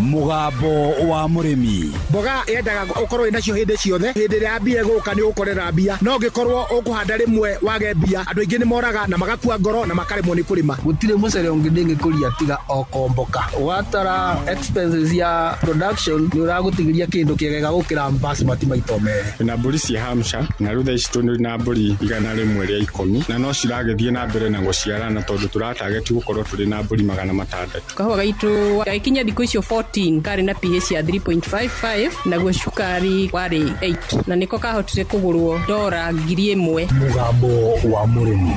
Mugambo wa mũrĩmi. Mboga yendaga ũkorwo inacio hĩndĩ ciothe. Hĩndĩ ĩrĩa mbia gũka nĩ ũkorera mbia. No ngĩkorwo ũkũhanda rĩmwe wage mbia, andũ aingĩ nĩ moraga na magakua ngoro na makaremwo nĩ kũrĩma. Gũtirĩ mũcere ũngĩ ndĩngĩkũria tiga o komboka. Watara expenses ya production nĩ ũragũtigĩria kĩndũ kĩegega gũkĩra basmati maita merĩ. Na mbũri cia Hampshire na rĩu thaa ici tũrĩ na mbũri 110 na no ciragĩthiĩ na mbere na gũciarana tondũ tũratageti gũkorwo tũrĩ na mbũri 600. Kahũa gaitũ gaikinya thikũ icio 14 karĩ na pH ya 3.55 naguo cukari warĩ 8 na nĩko kahotire kũgũrwo $1,000. Mugambo wa mũrĩmi.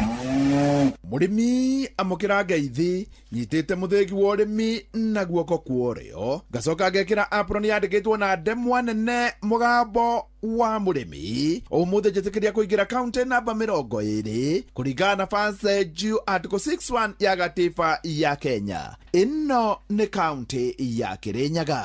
Mũrĩmi amũkĩra ngeithi nyitĩte mũthĩgi wa ũrĩmi na guoko kuorio ngacoka ngekĩra apron yandĩkĩtwo na ndemwa nene Mugambo wa mũrĩmi. Ũmũthĩ njĩtĩkĩria kũingĩra kaunti namba 20 kũringana na fanse juu article 61 ya gatiba ya Kenya. Ĩno nĩ kaunti ya Kĩrĩnyaga.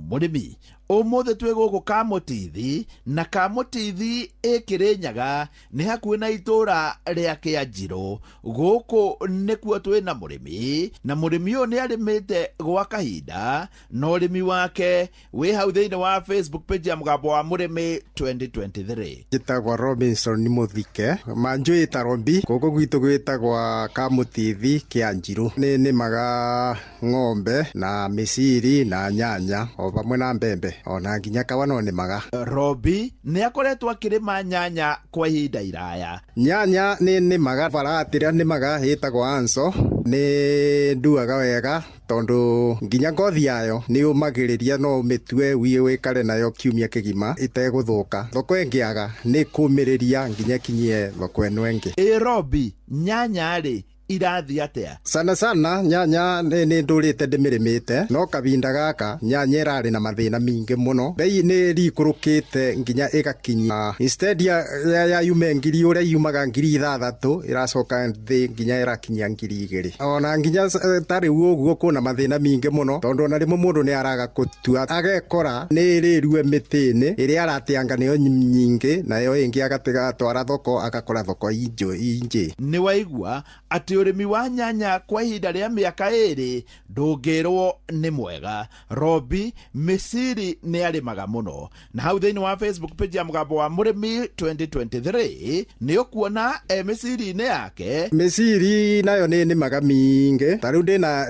Mũrĩmi ũmũthĩ twĩ gũkũ Kamũtithi na Kamũtithi Kĩrĩnyaga nĩ hakuhĩ na itũra rĩa Kĩanjirũ. Gũkũ nĩkuo twĩ na mũrĩmi na mũrĩmi ũyũ nĩ arĩmĩte gwa kahinda na ũrĩmi wake wĩ hau thĩinĩ wa Facebook page ya Mugambo wa mũrĩmi 2023. Njĩtagwo Robinson Mũthike, manjũ ĩta Robi, gũkũ gwitũ gwĩtagwo Kamũtithi Kĩanjirũ. Nĩ nĩmaga ng'ombe na mĩciri na nyanya o hamwe na mbembe ona nginya kawa no nĩmaga. Robi nĩ akoretwo akĩrĩma nyanya kwa ihinda iraya. Nyanya nĩ nĩmaga varatĩrĩa nĩmaga hĩtagwo Anso, nĩ nduaga wega tondu nginya ngothi yayo nĩ umagĩrĩria no ũmĩtue wĩkare nayo kiumia kĩgima itegũthũka. Thoko ĩngĩaga nĩ kũmĩrĩria nginya kinyie thoko ĩno ĩngĩ. Robi, nyanya rĩ irathi atia? Sana nyanya nĩ ndũrĩte ndĩmĩrĩmĩte no kavinda gaka nyanya ĩrarĩ na mathĩna mingĩ mũno. Bei nĩ rikũrũkĩte nginya ĩgakinya instead ya yume ngiri ũrĩa yumaga 6,000 ĩracoka thĩ nginya ĩrakinya 2,000. Ona nginya tarĩ ũguo kuna mathĩna mingĩ mũno tondu ona rĩmwe mũndũ nĩ araga gũtua agekora nĩ rĩrue mĩtĩnĩ ĩrĩa arateanga nĩyo nyingĩ nayo ĩngĩ agatwara thoko agakora thoko injĩ. Nĩ waigua atĩ ũrĩmi wa nyanya kwa ihinda rĩa mĩaka 2 ndũngĩrwo nĩ mwega. Robi mĩciri nĩ arĩmaga mũno na hau thĩinĩ wa Facebook page ya Mugambo wa mũrĩmi 2023 nĩ ũkuona mĩciri-inĩ yake. Mĩciri nayo nĩ nĩmaga mingĩ. Tarĩu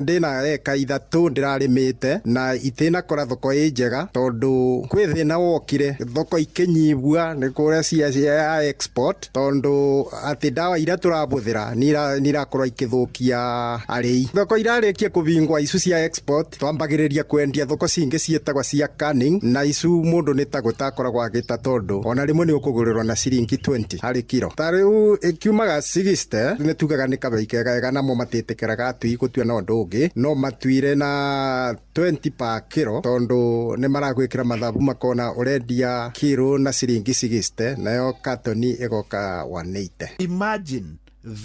ndĩna eka 3 ndĩrarĩmĩte na itinakora thoko ĩ njega tondu kwĩ thĩna wokire thoko ikĩnyibua nĩ kũrĩa cia export tondu atĩ ndawa iria tũrabũthĩra nĩ irakora irakorwo ikithukia arei. Thoko irarikia kubingwa icu cia export twambagiriria kwendia thoko cingi cietagwa cia canning na icu mundu nitagutakoragwo agita tondu ona rimwe ni ukugurirwo na ciringi 20 hari kiro. Tariu ikiumaga 60 ni tugaga ni kabei kega namo matitikiraga atui gutua no ndungi no matuire na 20 pa kiro tondu ni maragwikira mathabu makona urendia kiro na ciringi 60 nayo katoni igoka 180. Imagine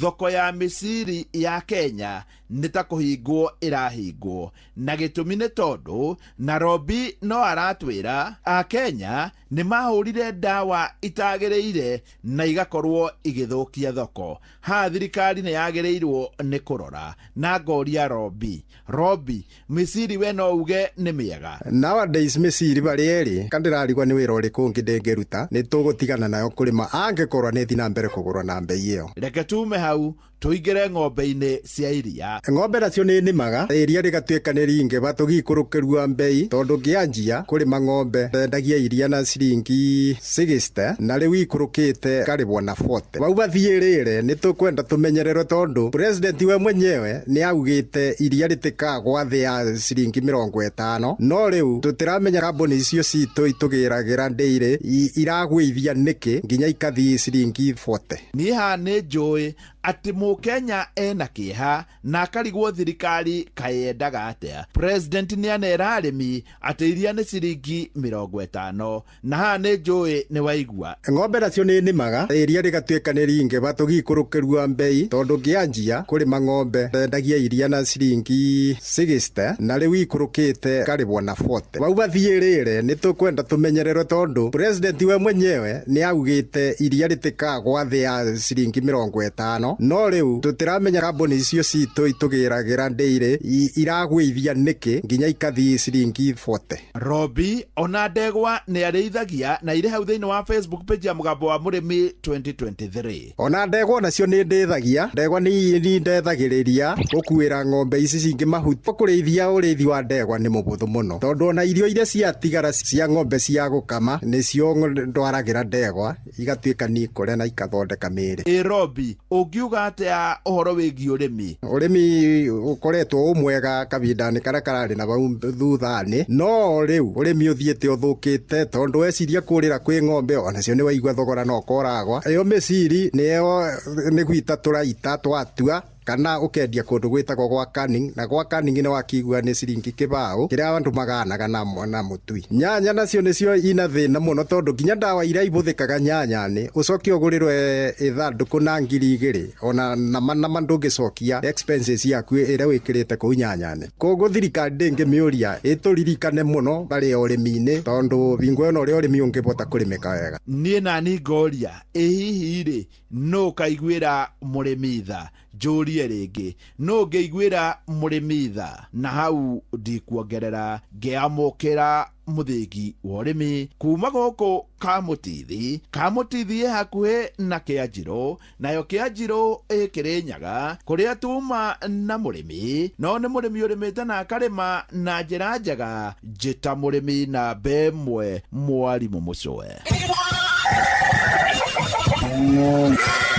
thoko ya misiri ya Kenya nitakuhingwo irahingwo na gitumi ni tondu Nairobi no aratwira a Kenya ni mahurire ndawa itagiriire na igakorwo igithukia thoko. Ha thirikari ni yagirirwo ni kurora na ngoria Robi misiri we no uge ni miega. Nowadays misiri bari eri kandirarigwa ni wira uriku ngidengeruta ni tugutigana nayo kurima angekorwa ni thina mbere kugurwa na mbei iyo. Reke tume hau tuigire ng'ombe-ini cia iria. Ng'ombe nacio ni nimaga iria rigatuika ni ringe batugikurukerua mbei tondu ngianjia kurima ng'ombe ndendagia iria na ciringi 60 na riu ikurukite karibwa na 40. Bau bathiirire ni tukwenda tumenyererwo tondu president we mwenyewe ni augite iria ritikagwa thi ya ciringi 50 no riu tutiramenya kambuni icio citu itugiragira ndeire iragwithia niki nginya ikathi ciringi 40. Ni ha ni njui ati Mukenya ena kieha na akarigwo thirikari kayendaga atia. President ni anera arimi ati iria ni ciringi 50 na ha ni njui ni waigua. Ng'ombe nacio ni nimaga iria rigatuika ni ringe batugikurukerua mbei tondu ngianjia kurima ng'ombe ndendagia iria na ciringi 60 na riu ikurukite karibwa na 40. Bau bathiirire ni tukwenda tumenyererwo tondu president we mwenyewe ni augite iria ritikagwa thi ya ciringi 50 no riu tutiramenya kambuni icio citu itugiragira ndeire iragwithia niki nginya ikathi ciringi 40. Robi ona ndegwa ni areithagia na ire hau thiini wa Facebook page ya Mugambo wa Murimi 2023. Ona ndegwa nacio ni ndethagia ndegwa ni ndethagiriria gukuira ng'ombe ici cingi mahuti. Kurithia urithi wa ndegwa ni mubuthu muno tondu ona irio iria ciatigara cia ng'ombe cia gukama nicio ndwaragira ndegwa igatuika ni kuria na ikathondeka miri. Robi ugiuga atia uhoro wigi urimi ukoretwo umwega kabindani karia karari na bau thuthani no riu urimi uthiete uthukite tondu weciria kurira kwi ng'ombe onacio ni waigua thogora no koragwa iyo misiri ni gwita turaita twatua kana ukendia kundu gwitagwo gwa canning na gwa canning ni wakigua ni ciringi kibao kiria andu maganaga na mutui. Nyanya nacio nicio ina thina muno tondu nginya ndawa iria ibuthikaga nyanya ni ucoki ugurirwe ithanduku na 2,000 ona nama ndungicokia expenses yaku iria wikirite ku nyanya ni. Koguo thirikari ndingi miuria ituririkane muno bari urimi-ini tondu bingo no uri urimi ungibota kurimika wega. Nie na ni ngoria hihi ri no kaiguira murimi tha njurie ringi no ngeiguira murimi tha na hau ndikuongerera ngiamukira muthingi wa urimi kuma guku kamutithi hakuhi na Kianjiro nayo Kianjiro Kirinyaga kuria tuma na murimi no ni murimi urimite na akarima na njira njega njita murimi na bemwe mwarimu mucwe.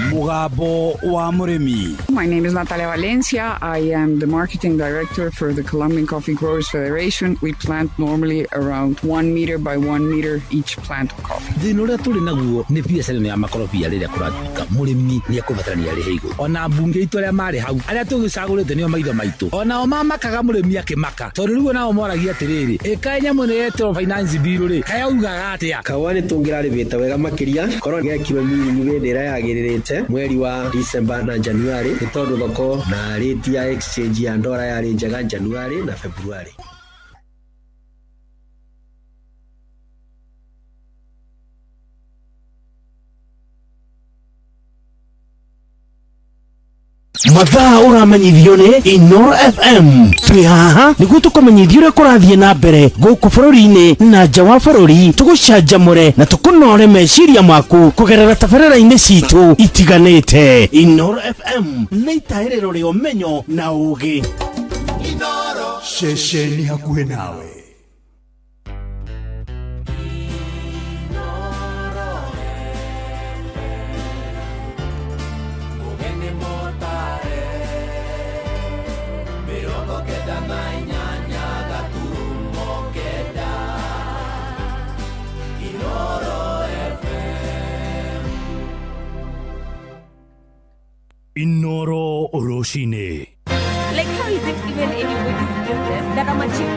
Mugambo wa Murimi. My name is Natalia Valencia. I am the marketing director for the Colombian Coffee Growers Federation. We plant normally around 1 meter by 1 meter each plant of coffee. Thina uria turi naguo ni biacara ya makorobia riria kuratuika murimi ni akubatarania ri higo ona bunge itu aria mari hau aria tugicagurite nio maitho maitu ona o mamakaga murimi akimaka tondu riu nao moragia atiriri ika nyamu ni etro finance bill ri kayaugaga atia kawani tungiraribita wega makiria korwo gekiro ni wendera yagiririte mweri wa December na January ni tondu thoko na rate ya exchange ya ndora yari njega January na February. mathaa uramenyithio ni Inoro FM twi haha niguo tukumenyithia uria kurathie na mbere guku bururi-ini na nja wa bururi tugucanjamure na tukunore meciria maku kugerera tabarĩra-inĩ citu itiganĩte. Inoro FM nĩ itahĩrĩro rĩa ũmenyo na ũũgĩ. Inoro ceceni hakuhĩ nawe. Inoro Oroshine. Like, how is it even anybody's business that I'm a chick?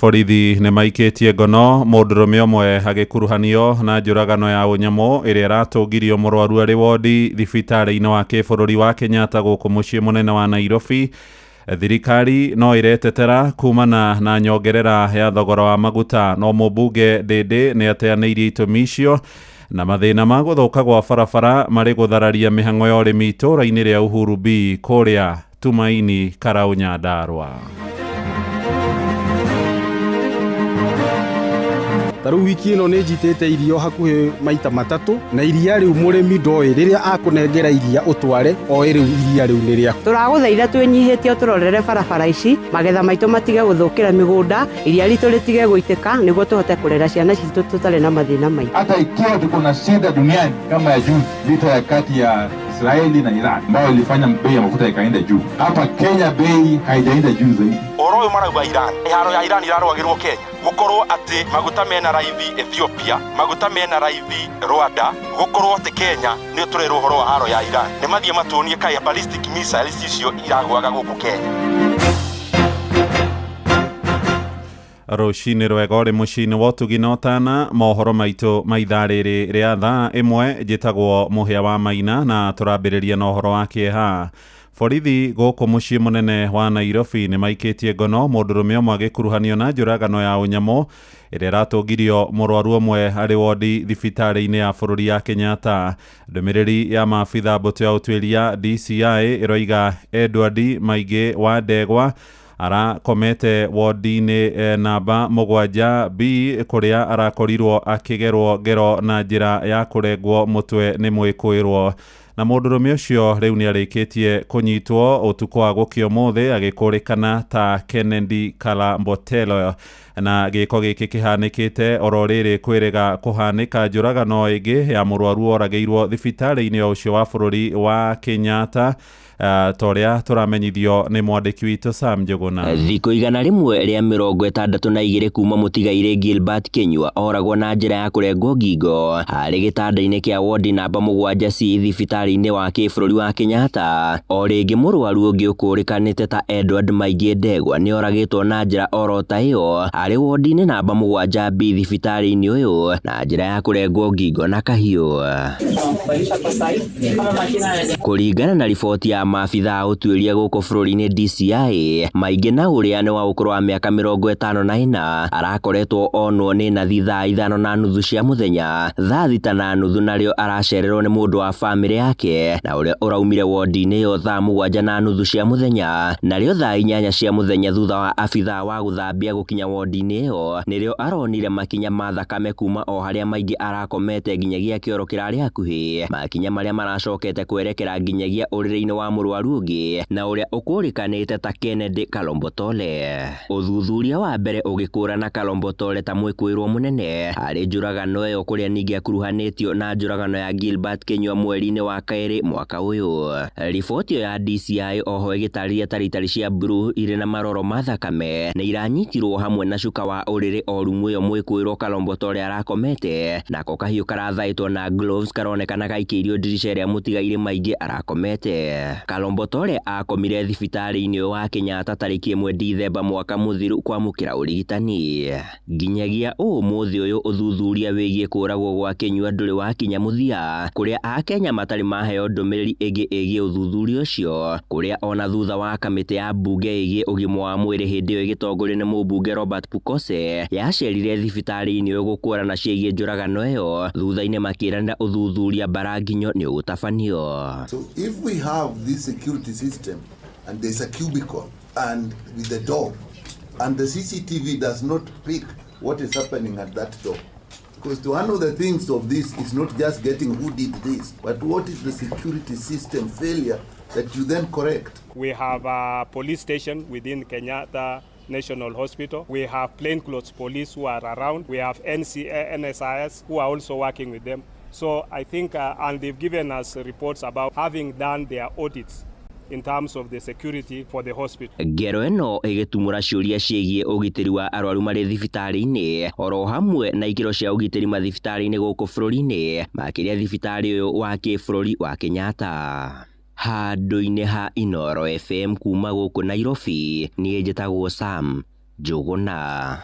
Borithi nĩ maikĩtie ngono mũndũrũme ũmwe agĩkuruhanio na njũragano ya ũnyamũ ĩrĩa ĩratũngirio mũrwaru arĩ wondi thibitarĩ-inĩ wa kĩbũrũri wa Kenyatta gũkũ mũciĩ mũnene wa Nairobi. Thirikari no ĩretetera kumana na nyongerera ya thogora wa maguta, no mũmbunge Ndĩndĩ nĩ ateanĩirie itũmi icio na mathĩna ma gũthũka gwa barabara marĩ gũthararia mĩhang'o ya ũrĩmi itũũra-inĩ rĩa Uhuru B kũrĩa Tumaini Karaũ Nyandarua. Taru wiki ino nĩ njitĩte irio hakuhĩ maita matatũ na iria rĩu mũrĩmi ndoĩ rĩrĩa akũnengera iria ũtware o rĩu iria rĩu nĩ rĩaku. Tũragũthaitha twĩnyihĩtie tũrorere barabara ici, magetha maitũ matige gũthũkĩra mĩgũnda, iria ritũ rĩtige gũitĩka nĩguo tũhote kũrera ciana citũ tũtarĩ na mathĩna maingĩ. Hata ikiwa tuko na shida duniani kama ya juzi vita ya kati ya Israeli na Iran ambayo ilifanya bei ya mafuta ikaenda juu, hapa Kenya bei haijaenda juu zaidi. Oroyo marauga Iran iharo ya Iran irarwagirwo Kenya gukorwo ati maguta mena raithi Ethiopia, maguta mena raithi Rwanda, gukorwo ati Kenya ni turero uhoro wa haro ya Iran ni mathie matuonie kai ballistic missiles icio iragwaga guku Kenya. Rũcinĩ rwega ũrĩ mũciĩ-inĩ wa ũtugina ũtana mohoro maitũ ma ithaa rĩrĩ rĩa thaa ĩmwe njĩtagwo Mũhĩa wa Maina na tũrambĩrĩria na ũhoro wa kĩeha. Borithi gũkũ mũciĩ mũnene wa Nairobi nĩ maikĩtie ngono mũndũrũme ũmwe agĩkuruhanio na njũragano ya ũnyamũ ĩrĩa ĩratũngirio mũrwaru ũmwe arĩ wondi thibitarĩ-inĩ ya bũrũri ya Kenyatta. Ndũmĩrĩri ya maabitha mbũtũ ya ũtuĩria DCI ĩroiga Edward Maingĩ wa Ndegwa arakomete wodi-inĩ namba 7B kũrĩa arakorirwo akĩgerwo ngero na njĩra ya kũrengwo mũtwe nĩ mwĩkũĩrwo. Na mũndũrũme ũcio rĩu nĩ arĩkĩtie kũnyitwo ũtukũ wa gũkĩa ũmũthĩ agĩkũrĩkana ta Kennedy Kalambotelo, na gĩko gĩkĩ kĩhanĩkĩte oro rĩrĩ kwĩrĩga kũhanĩka njũragano ĩngĩ ya mũrwaru oragĩirwo thibitarĩ-inĩ ũcio wa bũrũri wa Kenyatta. Toria turamenyithio nĩ mwandĩki witũ Sam Njuguna. Thikũ igana rĩmwe rĩa 62 kuma mũtigaire Gilbert Kenyua oragwo na njĩra ya kũrengwo ngingo harĩ gĩtanda-inĩ kĩa wodi namba 7C thibitarĩ-inĩ wa kĩbũrũri wa Kenyatta. O rĩngĩ mũrwaru ũngĩ ũkũrĩkanĩte ta Edward Maingĩ Ndegwa nĩ oragĩtwo na njĩra oro ta ĩyo harĩ wodi-inĩ namba 7B thibitarĩ-inĩ ũyũ na njĩra ya kũrengwo ngingo na kahiũ. Kũringana na riboti ya maabitha ũtuĩria gũkũ bũrũri-inĩ DCI, Maingĩ na ũrĩa nĩ wa ũkũrũ wa mĩaka 54 arakoretwo onwo nĩ nathi thaa 5:30 cia mũthenya. Thaa 6:30 narĩo aracererwo nĩ mũndũ wa bamĩrĩ yake na ũrĩa ũraumire wodi-inĩ ĩyo thaa 7:30 cia mũthenya. Narĩo thaa 8 cia mũthenya thutha wa abitha wa gũthambia gũkinya wodi-inĩ ĩyo nĩrĩo aronire makinya ma thakame kuma o harĩa Maingĩ arakomete nginyagia kĩoro kĩrarĩ hakuhĩ, makinya marĩa maracokete kwerekera nginyagia ũrĩrĩ-inĩ wa mũrwaru ũngĩ na ũrĩa ũkũrĩkanĩte ta Kennedy Kalombotole. Ũthuthuria wa mbere ũgĩkũrana Kalombotole ta mwĩkũĩrwo mũnene harĩ njũragano ĩyo, kũrĩa ningĩ akuruhanĩtio na njũragano ya Gilbert Kenyua mweri-inĩ wa Kaĩrĩ mwaka ũyũ. Riboti ĩyo ya DCI oho ĩgĩtarĩria taritari cia blue irĩ na maroro ma thakame nĩ iranyitirwo hamwe na cuka wa ũrĩrĩ o rumu ĩyo mwĩkũĩrwo Kalombotole arakomete, nako kahiũ karathaĩtwo na gloves karonekana gaikĩirio ndirisha rĩa mũtigaire Maingĩ arakomete. Kalombotole akomire thibitarĩ-inĩ wa Kenyatta tarĩki 1 Dithemba mwaka mũthiru kwamũkĩra ũrigitani. Nginyagia ũmũthĩ ũyũ ũthuthuria wĩgiĩ kũragwo gwa Kenyua ndũrĩ wakinya mũthia, kũrĩa Akenya matarĩ maheo ndũmĩrĩri ĩngĩ ĩgiĩ ũthuthuria ũcio, kũrĩa ona thutha wa kamĩtĩ ya mbunge ĩgiĩ ũgima wa mwĩrĩ hĩndĩ ĩyo ĩgĩtongorio nĩ mũmbunge Robert Pukose yacerire thibitarĩ-inĩ ũyũ gũkũrana ciĩgiĩ njũragano ĩyo, thutha-inĩ makĩranĩra ũthuthuria Baranginyo nĩ ũgũtabanio. So if we have this security system and there's a cubicle and with the door and the CCTV does not pick what is happening at that door, because one of the things of this is not just getting who did this, but what is the security system failure that you then correct. We have a police station within Kenyatta National Hospital. We have plainclothes police who are around. We have NSIS who are also working with them. So I think, and they've given us reports about having done their audits in terms of the security for the hospital. Ngero ĩno ĩgĩtumũra ciũria ciĩgiĩ ũgitĩri wa arwaru marĩ thibitarĩ-inĩ oro hamwe na ikĩro cia ũgitĩri mathibitarĩ-inĩ gũkũ bũrũri-inĩ makĩria thibitarĩ ũyũ wa kĩbũrũri wa Kenyatta. Handũ-inĩ ha Inoro FM kuma gũkũ Nairobi, niĩ njĩtagwo Sam Njũgũna.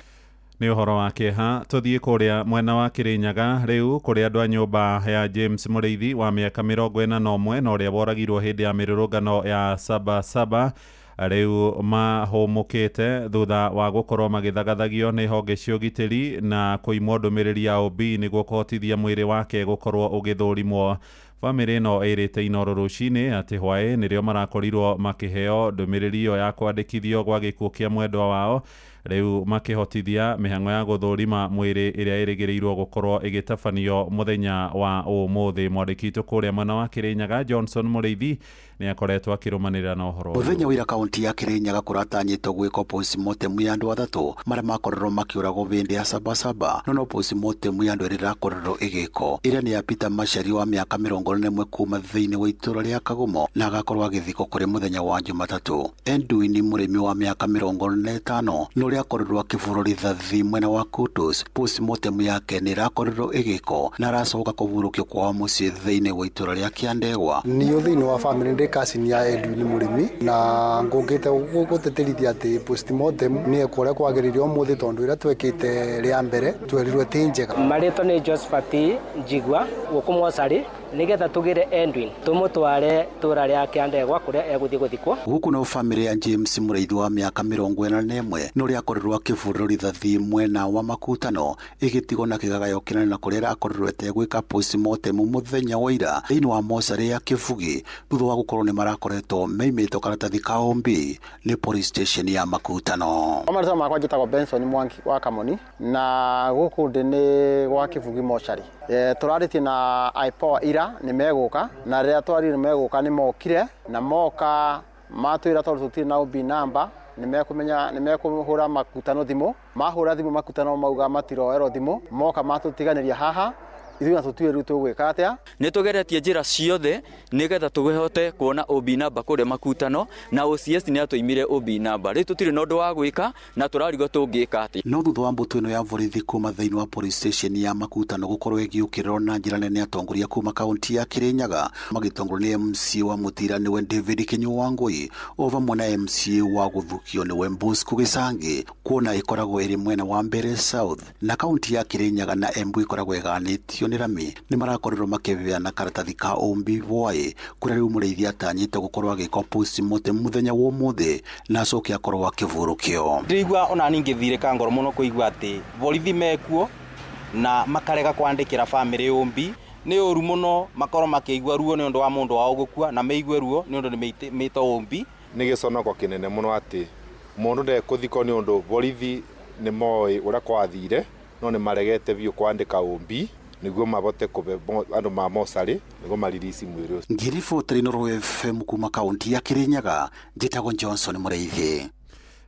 Nĩ ũhoro wa kĩeha tũthiĩ kũrĩa mwena wa Kĩrĩnyaga rĩu kũrĩa andũ a nyũmba ya James Mũrĩithi wa mĩaka 41 na ũrĩa woragirwo hĩndĩ ya mĩrũrũngano ya Sabasaba rĩu mahũmũkĩte thutha wa gũkorwo magĩthagathagio nĩ honge cia ũgitĩri na kũimwo ndũmĩrĩri ya OB nĩguo kũhotithia mwĩrĩ wake gũkorwo ũgĩthũrimwo. Famĩlĩ ĩno ĩrĩte Inoro rũcinĩ atĩ hwaĩ nĩrĩo marakorirwo makĩheo ndũmĩrĩri ĩyo ya kwandĩkithio gwa gĩkuũ kĩa mwendwa wao rĩu makĩhotithia mĩhang'o ya gũthũrima mwĩrĩ ĩrĩa ĩrĩgĩrĩirwo gũkorwo ĩgĩtabanio mũthenya wa ũmũthĩ. Mwandĩki witũ kũrĩa mwena wa Kĩrĩnyaga Johnson Mũrĩithi nĩ akoretwo akĩrũmanĩrĩra na ũhoro mũthenya wĩra kaunti ya Kĩrĩnyaga kũratanyĩtwo gwĩkwo postmortem ya andũ atatũ marĩa makorerwo makĩũragwo hĩndĩ ya Sabasaba no postmortem ya andũ ĩrĩa ĩrakorerwo ĩgĩkwo ĩrĩa nĩ ya Peter Macharia wa mĩaka 41 kuma thĩinĩ wa itũũra rĩa Kagumo na agakorwo agĩthikwo kũrĩ mũthenya wa Jumatatũ. Edwin mũrĩmi wa mĩaka 45 no ũrĩa akorerwo akĩbũrũritha mwena wa Kutus postmortem yake nĩ ĩrakorerwo ĩgĩkwo na aracoka kũhurũkio kwa mũciĩ thĩinĩ wa itũũra rĩa Kĩandegwa. Niĩ thĩinĩ wa family kasini ya Edwin mũrĩmi na ngũngĩte gũtĩtĩrithia atĩ postmortem nĩ ekũrĩa kwagĩrĩire ũmũthĩ tondũ ĩrĩa twekĩte rĩa mbere twerirwo tĩ njega. Marĩtwa nĩ Josephat Njigua gũkũ Mocarĩ nĩgetha tũgĩre Edwin tũmũtware itũũra rĩa Kĩandegwa kũrĩa egũthiĩ gũthikwo. Gũkũ no famĩlĩ ya James Mũrĩithi wa mĩaka 41 no rĩa akorerwo akĩbũrũritha mwena wa Makutano ĩgĩtigwo na kĩgagayo kĩnene na kũrĩa akorerwo etegwĩka postmortem mũthenya wa ira thĩinĩ wa mocarĩ ya Kĩbugi thutha wa gũkorwo nĩ marakoretwo meimĩtwo karatathi ka ombi nĩ police station ya Makutano. Marĩtwa makwa njĩtagwo Benson Mwangi wa Kamoni na gũkũ ndĩ nĩ gwa Kĩbugi mocarĩ. Tũrarĩtie na IPOA ira nĩ megũka na rĩrĩa twarĩ nĩ megũka nĩ mokire na moka matwĩra tondũ tũtirĩ na OB number nĩ mekũhũra Makutano thimũ mahũra thimũ Makutano mauga matiroerwo thimũ moka matũtiganĩria haha ithuĩ tũtuĩre rĩu tũgwĩka atĩa. Nĩ tũgeretie njĩra ciothe nĩgetha tũhote kuona OB number kũrĩa Makutano na OCS nĩ atũimire OB number rĩu tũtirĩ na ũndũ wa gwĩka na tũrarigwo tũngĩka atĩ. No thutha wa mbũtũ ĩno ya borithi kuma thĩinĩ wa police station ya Makutano gũkorwo ĩgĩũkĩrĩrwo na njĩra nene atongoria kuma kaunti ya Kĩrĩnyaga magĩtongorio nĩ MCA wa Mũtira nĩwe David Kĩnyũ Wangũi o vamwe na MCA wa Gũthukio nĩwe Bosco Gĩcangi kuona ĩkoragwo ĩrĩ mwena wa Mbeere South na kaunti ya Kĩrĩnyaga na Embu ĩkoragwo ĩganĩtio nĩ Rami nĩ marakorerwo makĩheana karatathi ka ombi voĩ kũrĩa rĩu Mũrĩithi atanyĩte gũkorwo agĩkwo postmortem mũthenya wa ũmũthĩ na acoke akorwo akĩvũrũkio. Ndĩigua ona niĩ ngĩthirĩka ngoro mũno kũigua atĩ borithi mekuo na makarega kwandĩkĩra famĩlĩ ombi nĩ ũru mũno makorwo makĩigua ruo nĩ ũndũ wa mũndũ wao gũkua na meigue ruo nĩ ũndũ nĩ mĩto ombi. Nĩ gĩconoko kĩnene mũno atĩ mũndũ ndekũthikwo nĩ ũndũ borithi nĩ moĩ ũrĩa kwathire no nĩ maregete biũ kwandĩka ombi nĩguo mabote kũbe andũ ma mocarĩ nĩguo maririsi mwĩrĩ ũcio. Ngĩribotera Inoro FM kuma kaunti ya Kĩrĩnyaga njĩtagwo Johnson Mũrĩithi.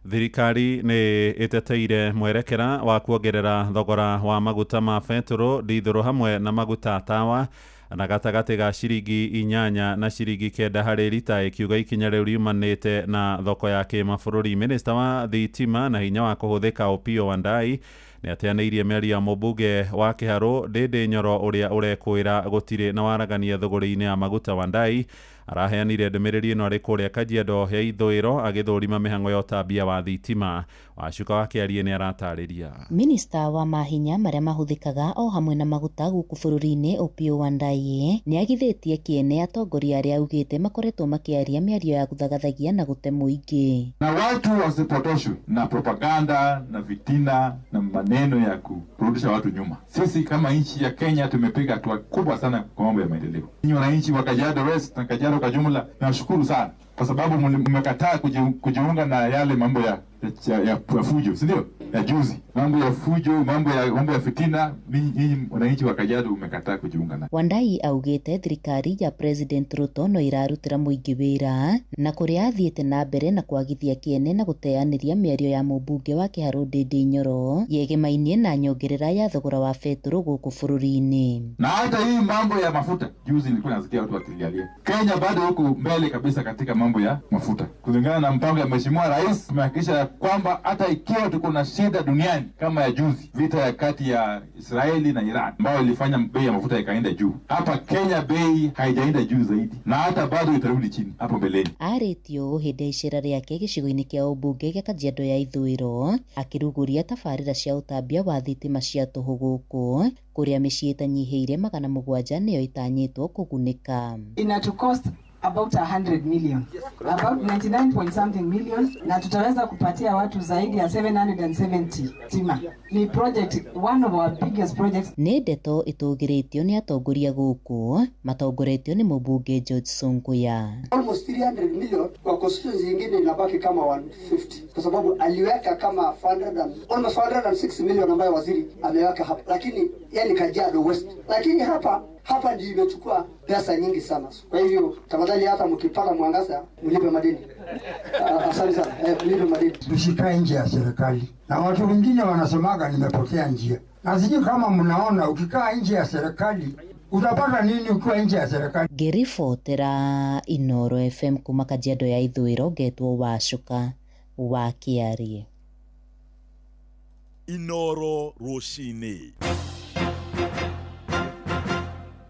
Thirikari nĩ ĩteteire mwerekera wa kuongerera thogora wa maguta ma betũrũ, dithũrũ hamwe na maguta tawa na gatagatĩ ga ciringi 8 na ciringi 9 harĩ lita ikiuga ikinya rĩu riumanĩte na thoko ya kĩmabũrũri. Minista wa thitima na hinya wa kũhũthĩka Opiyo Wandayi nĩ ateanĩirie mĩario ya mũmbunge wa Kĩharũ Ndĩndĩ Nyoro ũrĩa ũrekwĩra gũtirĩ na waragania thũgũrĩ-inĩ ya maguta. Wandayi araheanire ndũmĩrĩri ĩno arĩ kũrĩa Kajiado ya ithũĩro agĩthũrima mĩhang'o ya ũtambia wa thitima. Wacuka wa Kĩarie nĩ aratarĩria. Minista wa mahinya marĩa mahũthĩkaga o hamwe na maguta gũkũ bũrũri-inĩ Opiyo Wandayi nĩ agithĩtie kĩene atongoria arĩa augĩte makoretwo makĩaria mĩario ya gũthagathagia na gũte mũingĩ. Na watu wasipotoshwe na propaganda na vitina na maneno ya kurudisha watu nyuma. Sisi kama nchi ya Kenya tumepiga hatua kubwa sana kwa mambo ya maendeleo. Ninyi wananchi wa Kajiado West na Kajiado kwa jumla nashukuru sana kwa sababu mmekataa kujiunga na yale mambo ya fujo, si ndio? ya juzi, mambo ya fujo, mambo ya fitina, ninyi wananchi wa Kajiado umekataa kujiunga na. Wandai augite thirikari ya President Ruto no irarutira muingi wira na kuria athiite na mbere na kwagithia kiene na guteaniria miario ya mubunge wa Kiharu Ndindi Nyoro yegemainie na nyongerera ya thogora wa beturu guku bururi-ini. Na hata hii mambo ya mafuta, juzi nilikuwa nasikia watu wakilialia, Kenya bado huko mbele kabisa katika mambo ya mafuta. Kulingana na mpango ya Mheshimiwa Rais, tumehakikisha kwamba hata ikiwa tuko na shida duniani kama ya juzi, vita ya kati ya Israeli na Iran ambayo ilifanya bei ya mafuta ikaenda juu, hapa Kenya bei haijaenda juu zaidi na hata bado itarudi chini hapo mbeleni. Aretio hinde icera riake gicigo-ini kia ubunge gia Kajiado ya Ithũĩro akiruguria tabarĩra cia utambia wa thitima cia tũhũ gũkũ kuria mĩciĩ ĩtanyihiire 700 nĩyo itanyĩtwo kũgunĩka. Inatucost about 100 million, about 99 point something million, na tutaweza kupatia watu zaidi ya 770 tima. Ni project, one of our biggest projects. Nĩ ndeto ĩtũgĩrĩtio nĩ atongoria gũkũ matongoretio nĩ mũmbunge George Sonkoya. Almost 300 million kwa constituency nyingine inabaki kama 150 kwa sababu aliweka kama almost 106 million ambayo waziri ameweka hapa, lakini yani Kajiado West, lakini hapa ndio imechukua pesa nyingi sana. Kwa hivyo tafadhali hata mkipata mwangaza mlipe madeni. Asante sana. Mlipe madeni. Tusikae nje ya serikali. Na watu wengine wanasemaga nimepotea njia. Na sijui kama mnaona ukikaa nje ya serikali utapata nini ukiwa nje ya serikali. Ngĩribotera Inoro FM kuma Kajiado ya Ithũĩro ngetwo Wacuka wa Kiarie. Inoro Rucini.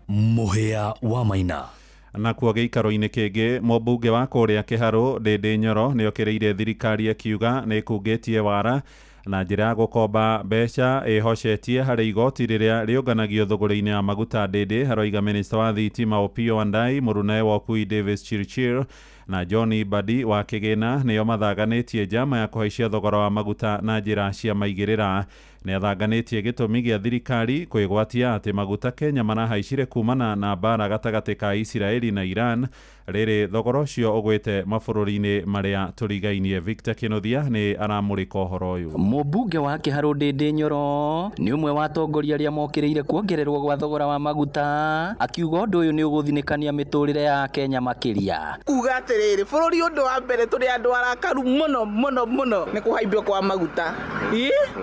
Muhia wa Maina. Na kuo gĩikaro-inĩ kĩngĩ mũmbunge wa kũrĩa Kiharu Ndindi Nyoro nĩ okĩrĩire thirikari akiuga nĩ kungĩtie wara na njĩra ya gũkomba mbeca ĩhocetie harĩ igoti rĩrĩa rĩũnganagio thũgũrĩ-inĩ ya maguta. Ndindi haroiga minista wa thitima Opiyo Wandayi, mũrunawe wa Okui Davis Chirchir na John Badi wa Kĩgĩna nĩo mathaganĩtie njama ya kũhaicia thogora wa maguta na njĩra cia maigĩrĩra. Nĩ athaganĩtie gĩtũmi gĩa thirikari kwĩgwatia atĩ maguta Kenya marahaicire kumana na mbara gatagatĩ ka Isiraeli na Iran, rĩrĩ thogora ũcio ũgwĩte mabũrũri-inĩ marĩa tũrigainie. Victor Kĩnuthia nĩ aramũrĩka ũhoro ũyũ. Mũmbunge wa Kiharu Ndindi Nyoro nĩ ũmwe wa atongoria arĩa mokĩrĩire kuongererwo gwa thogora wa maguta, akiuga ũndũ ũyũ nĩ ũgũthinĩkania mĩtũrĩre ya Kenya makĩria. Uga atĩrĩrĩ, bũrũri ũndũ wa mbere tũrĩ andũ arakaru mũno nĩ kũhaimbio kwa maguta.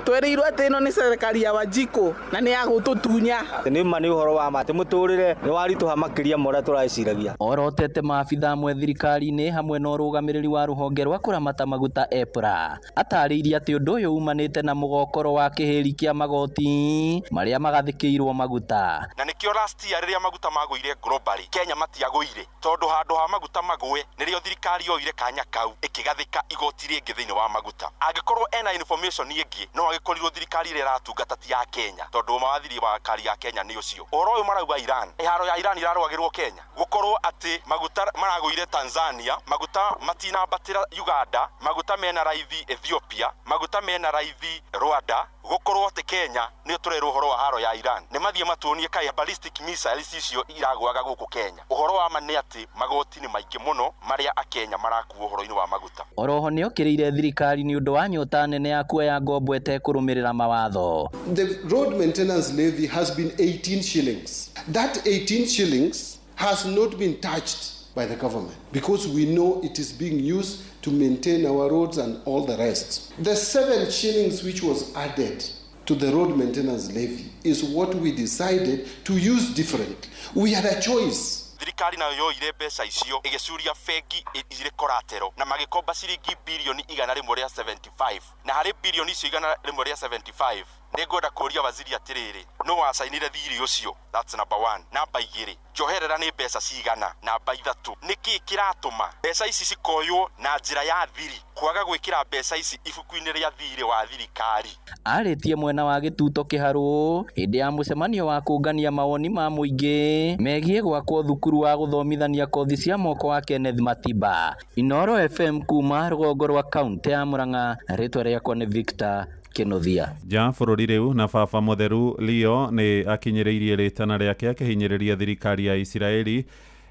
Twerirwo atĩ ĩno nĩ serikali ya Wanjiku na nĩ ya gũtũtunya. Nĩ ma nĩ ũhoro wa ma atĩ mũtũrĩre nĩ waritũha makĩria ma ũrĩa tũreciragia. Orotete maabitha amwe thirikari-inĩ hamwe na ũrũgamĩrĩri wa rũhonge rwa kũramata maguta EPRA atarĩirie atĩ ũndũ ũyũ umanĩte na mũgokoro wa kĩhĩri kĩa magoti marĩa magathĩkĩirwo maguta. Na nĩkĩo last year rĩrĩa maguta magũire globally, Kenya matiagũire tondũ handũ ha maguta magwe nĩrĩo thirikari yoire kanya kau ĩkĩgathĩka igoti rĩngĩ thĩinĩ wa maguta. Angĩkorwo ena information ĩngĩ no agĩkorirwo thirikari ĩrĩa ĩratungata ti ya Kenya tondũ mawathiri wa kari ya Kenya nĩ ũcio. Ũhoro ũyũ marauga Iran, iharo ya Iran irarwagĩrwo Kenya gũkorwo atĩ maguta maragũire Tanzania, maguta matinambatĩra Uganda, maguta mena raithi Ethiopia, maguta mena raithi Rwanda, gũkorwo atĩ Kenya nĩ tũrerwo ũhoro wa haro ya Iran. Nĩ mathiĩ matuonie kai ballistic missiles icio iragwaga gũkũ Kenya. Ũhoro wa ma nĩ atĩ magoti nĩ maingĩ mũno marĩa akenya marakuo ũhoro-inĩ wa maguta. Oroho nĩ okĩrĩire thirikari nĩ ũndũ wa nyota nene ya kuoya ngombo etekũrũmĩrĩra mawatho. The road maintenance levy has been 18 shillings. That 18 shillings has not been touched by the government because we know it is being used to maintain our roads and all the rest. The 7 shillings which was added to the road maintenance levy is what we decided to use differently. We had a choice. Thirikari nayo yoire mbeca icio ĩgĩcuria bengi irĩ koratero na magĩkomba ciringi bilioni 175 na harĩ bilioni icio 175 nĩngwenda kũria waziri atĩrĩrĩ no wacainire thirĩ ũcio. That's number 1. Namba 2, njoherera nĩ mbeca cigana. Namba 3, nĩkĩ kĩratũma mbeca ici cikoywo na njĩra ya thiri kwaga gwĩkĩra mbeca ici ibuku-inĩ rĩa thirĩ wa thirikari. Arĩtie mwena wa Gĩtuto Kiharu hĩndĩ ya mũcemanio wa kũngania mawoni ma mũingĩ megiĩ gwakwo thukuru wa gũthomithania kothi cia moko wa Kenneth Matiba. Inoro FM kuma rũgongo rwa kaunti ya Murang'a, rĩtwa rĩakwa nĩ Victor Kĩnuthia. Ja bũrũri rĩu na baba mũtheru Leo nĩ akinyĩrĩirie rĩtana rĩake akĩhinyĩrĩria thirikari ya Isiraeli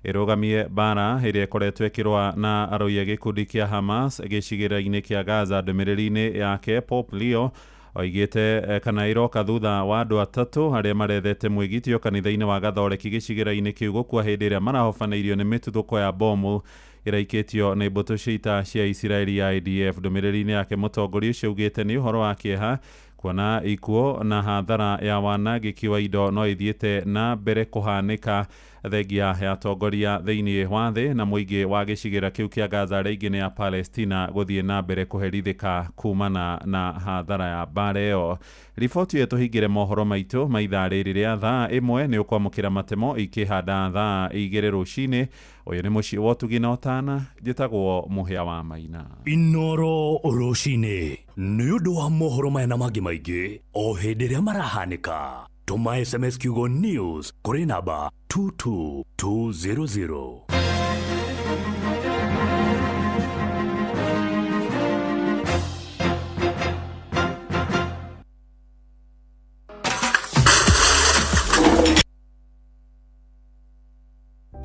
ĩrũgamie bara ĩrĩa ĩkoretwo ĩkĩrũa na arũi a gĩkundi kĩa Hamas gĩcigĩrĩra-inĩ kĩa Gaza. Ndũmĩrĩri-inĩ yake Pope Leo oigĩte kana iroka thutha wa andũ atatũ arĩa marethete mwĩgitio kanitha-inĩ wa Gathoreki gĩcigĩra-inĩ kĩu gũkua hĩndĩ ĩrĩa marahobanĩirio nĩ mĩtuthũko ya bomu ĩraikĩtio nĩ mbũtũ cia ita cia Isiraeli ya ADF. Ndũmĩrĩri-inĩ yake mũtongoria ũcio augĩte nĩ ũhoro wa kĩeha kuona ikuo na hathara ya wanangĩki wa indo no ithiĩte na mbere kũhanĩka thengia ya tongoria thĩinĩ wa thĩ na mũingĩ wa gĩcigĩra kĩu kĩa Gaza rĩngĩ ya Palestina gũthiĩ na mbere kũherithĩka kumana na hathara ya mbara ĩyo. Riboti ĩyo tũhingĩre mohoro maitũ ma ithaa rĩrĩ rĩa thaa ĩmwe nĩ ũkwamũkĩra matemo ikĩhanda thaa 2 rũcinĩ. Ũyũ nĩ mũciĩ wa Ũtugi na Ũtana, njĩtagwo Mũhĩa wa Maina. Inoro rũcinĩ nĩ ũndũ wa mohoro maya na mangĩ maingĩ o hĩndĩ ĩrĩa marahanĩka. Tũma SMS kiugo news kũrĩ namba 22200.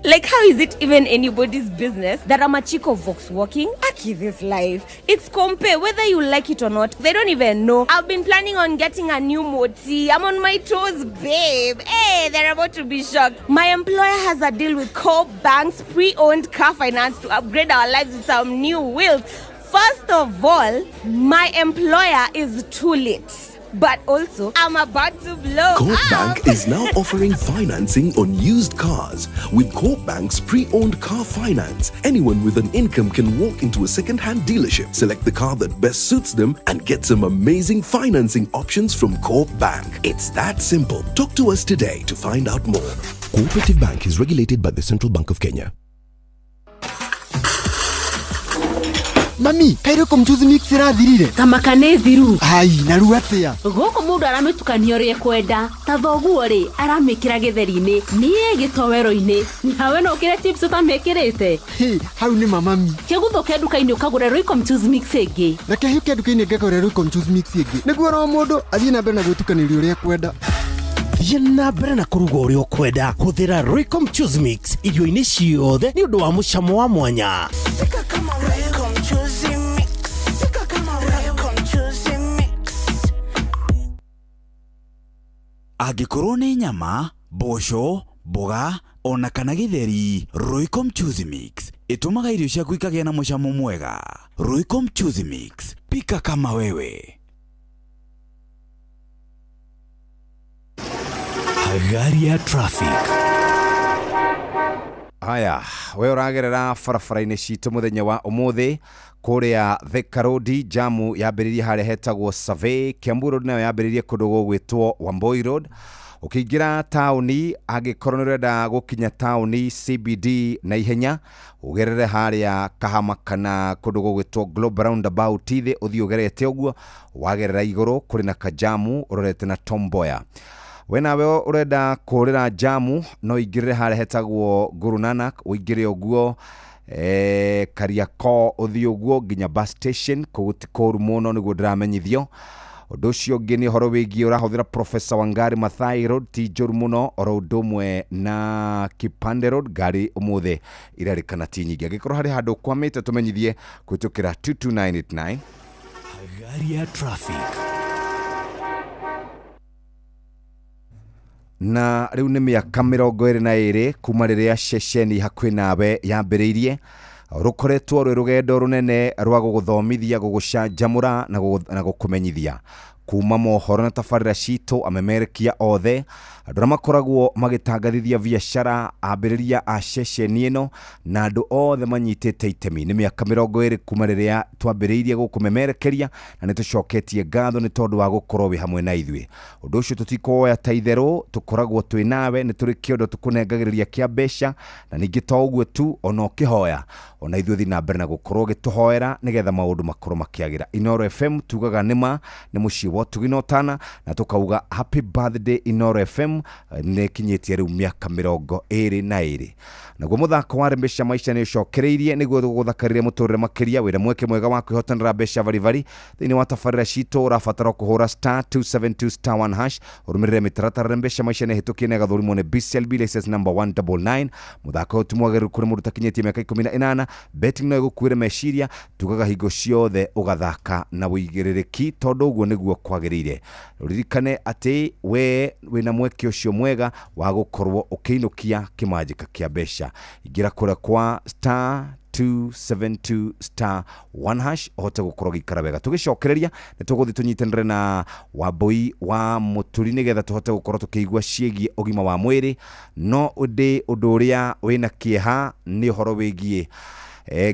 Like, how is it even anybody's business that I'm a chico Vox walking? Aki, this life. It's compare, whether you like it or not. They don't even know. I've been planning on getting a new moti. I'm on my toes, babe. Hey, they're about to be shocked. My employer has a deal with Coop Bank's pre-owned car finance to upgrade our lives with some new wheels. First of all, my employer is too late. But also, I'm about to blow Coop up. Bank is now offering financing on used cars. With Coop Bank's pre-owned car finance, anyone with an income can walk into a second-hand dealership, select the car that best suits them, and get some amazing financing options from Coop Bank. It's that simple. Talk to us today to find out more. Cooperative Bank is regulated by the Central Bank of Kenya. Mami, kairo komchuzi mix irathirire. Tamaka nĩ thiru. Ai, naru atia. Gũkũ mũndũ aramĩtukania ũrĩa kwenda. Ta thoguo rĩ, aramĩkĩra gĩtheri-inĩ. Niĩ gĩtowero-inĩ. Nawe no ũkĩre chips ũtamĩkĩrĩte. Hau nĩ mami. Kĩguthũke nduka-inĩ ũkagũra Royco Mchuzi mix ĩngĩ. Reke hiũke nduka-inĩ ngagũra Royco Mchuzi mix ĩngĩ. Nĩguo no mũndũ athiĩ na mbere na gwĩtukanĩria ũrĩa kwenda. Thiĩ na mbere na kũruga ũrĩa ũkwenda. Hũthĩra Royco Mchuzi mix irio-inĩ ciothe nĩ ũndũ wa mũcamo wa mwanya. Angĩkorwo nĩ nyama, mboco, mboga, ona kana gĩtheri, Royco Mchuzi mix ĩtũmaga irio ciaku ikagĩa na mũcamo mwega. Royco Mchuzi mix, pika kama wewe. Hagari ya traffic. Haya, we ũragerera barabara-inĩ citũ mũthenya wa ũmũthĩ kũrĩa Thika Road, jamu yambĩrĩirie harĩa hetagwo Survey. Kiambu Road nayo yambĩrĩirie kũndũ gũgwĩtwo Wamboi Road. Ũkĩingĩra taũni, angĩkorwo nĩ ũrenda gũkinya taũni CBD na ihenya, ũgerere harĩa Kahama kana kũndũ gũgwĩtwo Global Roundabout thĩ ũthiĩ ũgerete ũguo, wagerera igũrũ kũrĩ na kajamu ũrorete na Tom Mboya. We nawe urenda kũrĩra jamu no ingĩrĩre harĩa hetagwo Guru Nanak, ũingĩre ũguo Kariako ũthiĩ ũguo nginya bus station, kũgũtikũru mũno nĩguo ndĩramenyithio. Ũndũ ũcio ũngĩ nĩ ũhoro wĩgiĩ ũrahũthĩra Professor Wangari Maathai Road, ti njũru mũno, oro ũndũ ũmwe na Kipande Road, ngari ũmũthĩ irerĩkana ti nyingĩ. Angĩkorwo harĩ handũ ũkwamĩte tũmenyithie kũhĩtũkĩra 22989. Hagari ya traffic. Na rĩu nĩ mĩaka 22 kuma rĩrĩa ceceni hakuhĩ nawe yambĩrĩirie. Rũkoretwo rwĩ rũgendo rũnene rwa gũgũthomithia, gũgũcanjamũra na gũkũmenyithia kuma mohoro na tabarĩra citũ amemerekia othe. Andũ makoragwo magĩtangathithia biacara, ambĩrĩria a ceceni ĩno na andũ othe manyitĩte itemi. Nĩ mĩaka 20 kuma rĩrĩa twambĩrĩirie gũkũmemerekeria na nĩtũcoketie ngatho nĩ tondũ wa gũkorwo wĩ hamwe na ithuĩ. Ũndũ ũcio tũtikoya ta itherũ, tũkoragwo twĩ nawe, nĩ tũrĩ kĩondo tũkũnengagĩrĩria kĩa mbeca, na ningĩ to ũguo tu, ona ũkĩhoya ona ithuĩ thiĩ na mbere na gũkorwo gĩtũhoera nĩgetha maũndũ makorwo makĩagĩra. Inoro FM tugaga nĩma nĩ mũciĩ wa Ũtugi na Ũtana, na tũkauga happy birthday Inoro FM, nĩ kinyĩtie rĩu mĩaka 22. Naguo mũthako wa mbeca maisha nĩ ũcokereirie nĩguo gũthakarĩria mũtũrĩre makĩria. Wĩra mweke mwega wa kwĩhotanĩra mbeca barivari thĩinĩ wa tabarĩra citũ, ũrabatara kũhũra star 272 *1#, ũrũmĩrĩre mĩtaratara mbeca maisha nĩ hĩtũkie na gathũrimwo nĩ BCLB license number 199. Mũthako ũtumwagĩrĩru kũrĩ mũndũ takinyĩtie mĩaka 18. Betting no ĩgũkuĩre meciria, tugaga hingo ciothe ũgathaka na wĩigĩrĩrĩki, tondũ ũguo nĩguo kwagĩrĩire. Ririkane atĩ we wĩna mweke ũcio mwega wa gũkorwo ũkĩinũkia kĩmanjĩka kĩa mbeca. Ingĩra kũrĩa kwa *272*1# ũhote gũkorwo gĩikara wega. Tũgĩcokereria nĩ tũgũthiĩ tũnyitanĩre na Wambui wa Mũturi nĩgetha tũhote gũkorwo tũkĩigua ciĩgiĩ ũgima wa mwĩrĩ. No ũndũ ũrĩa wĩna kĩeha nĩ ũhoro wĩgiĩ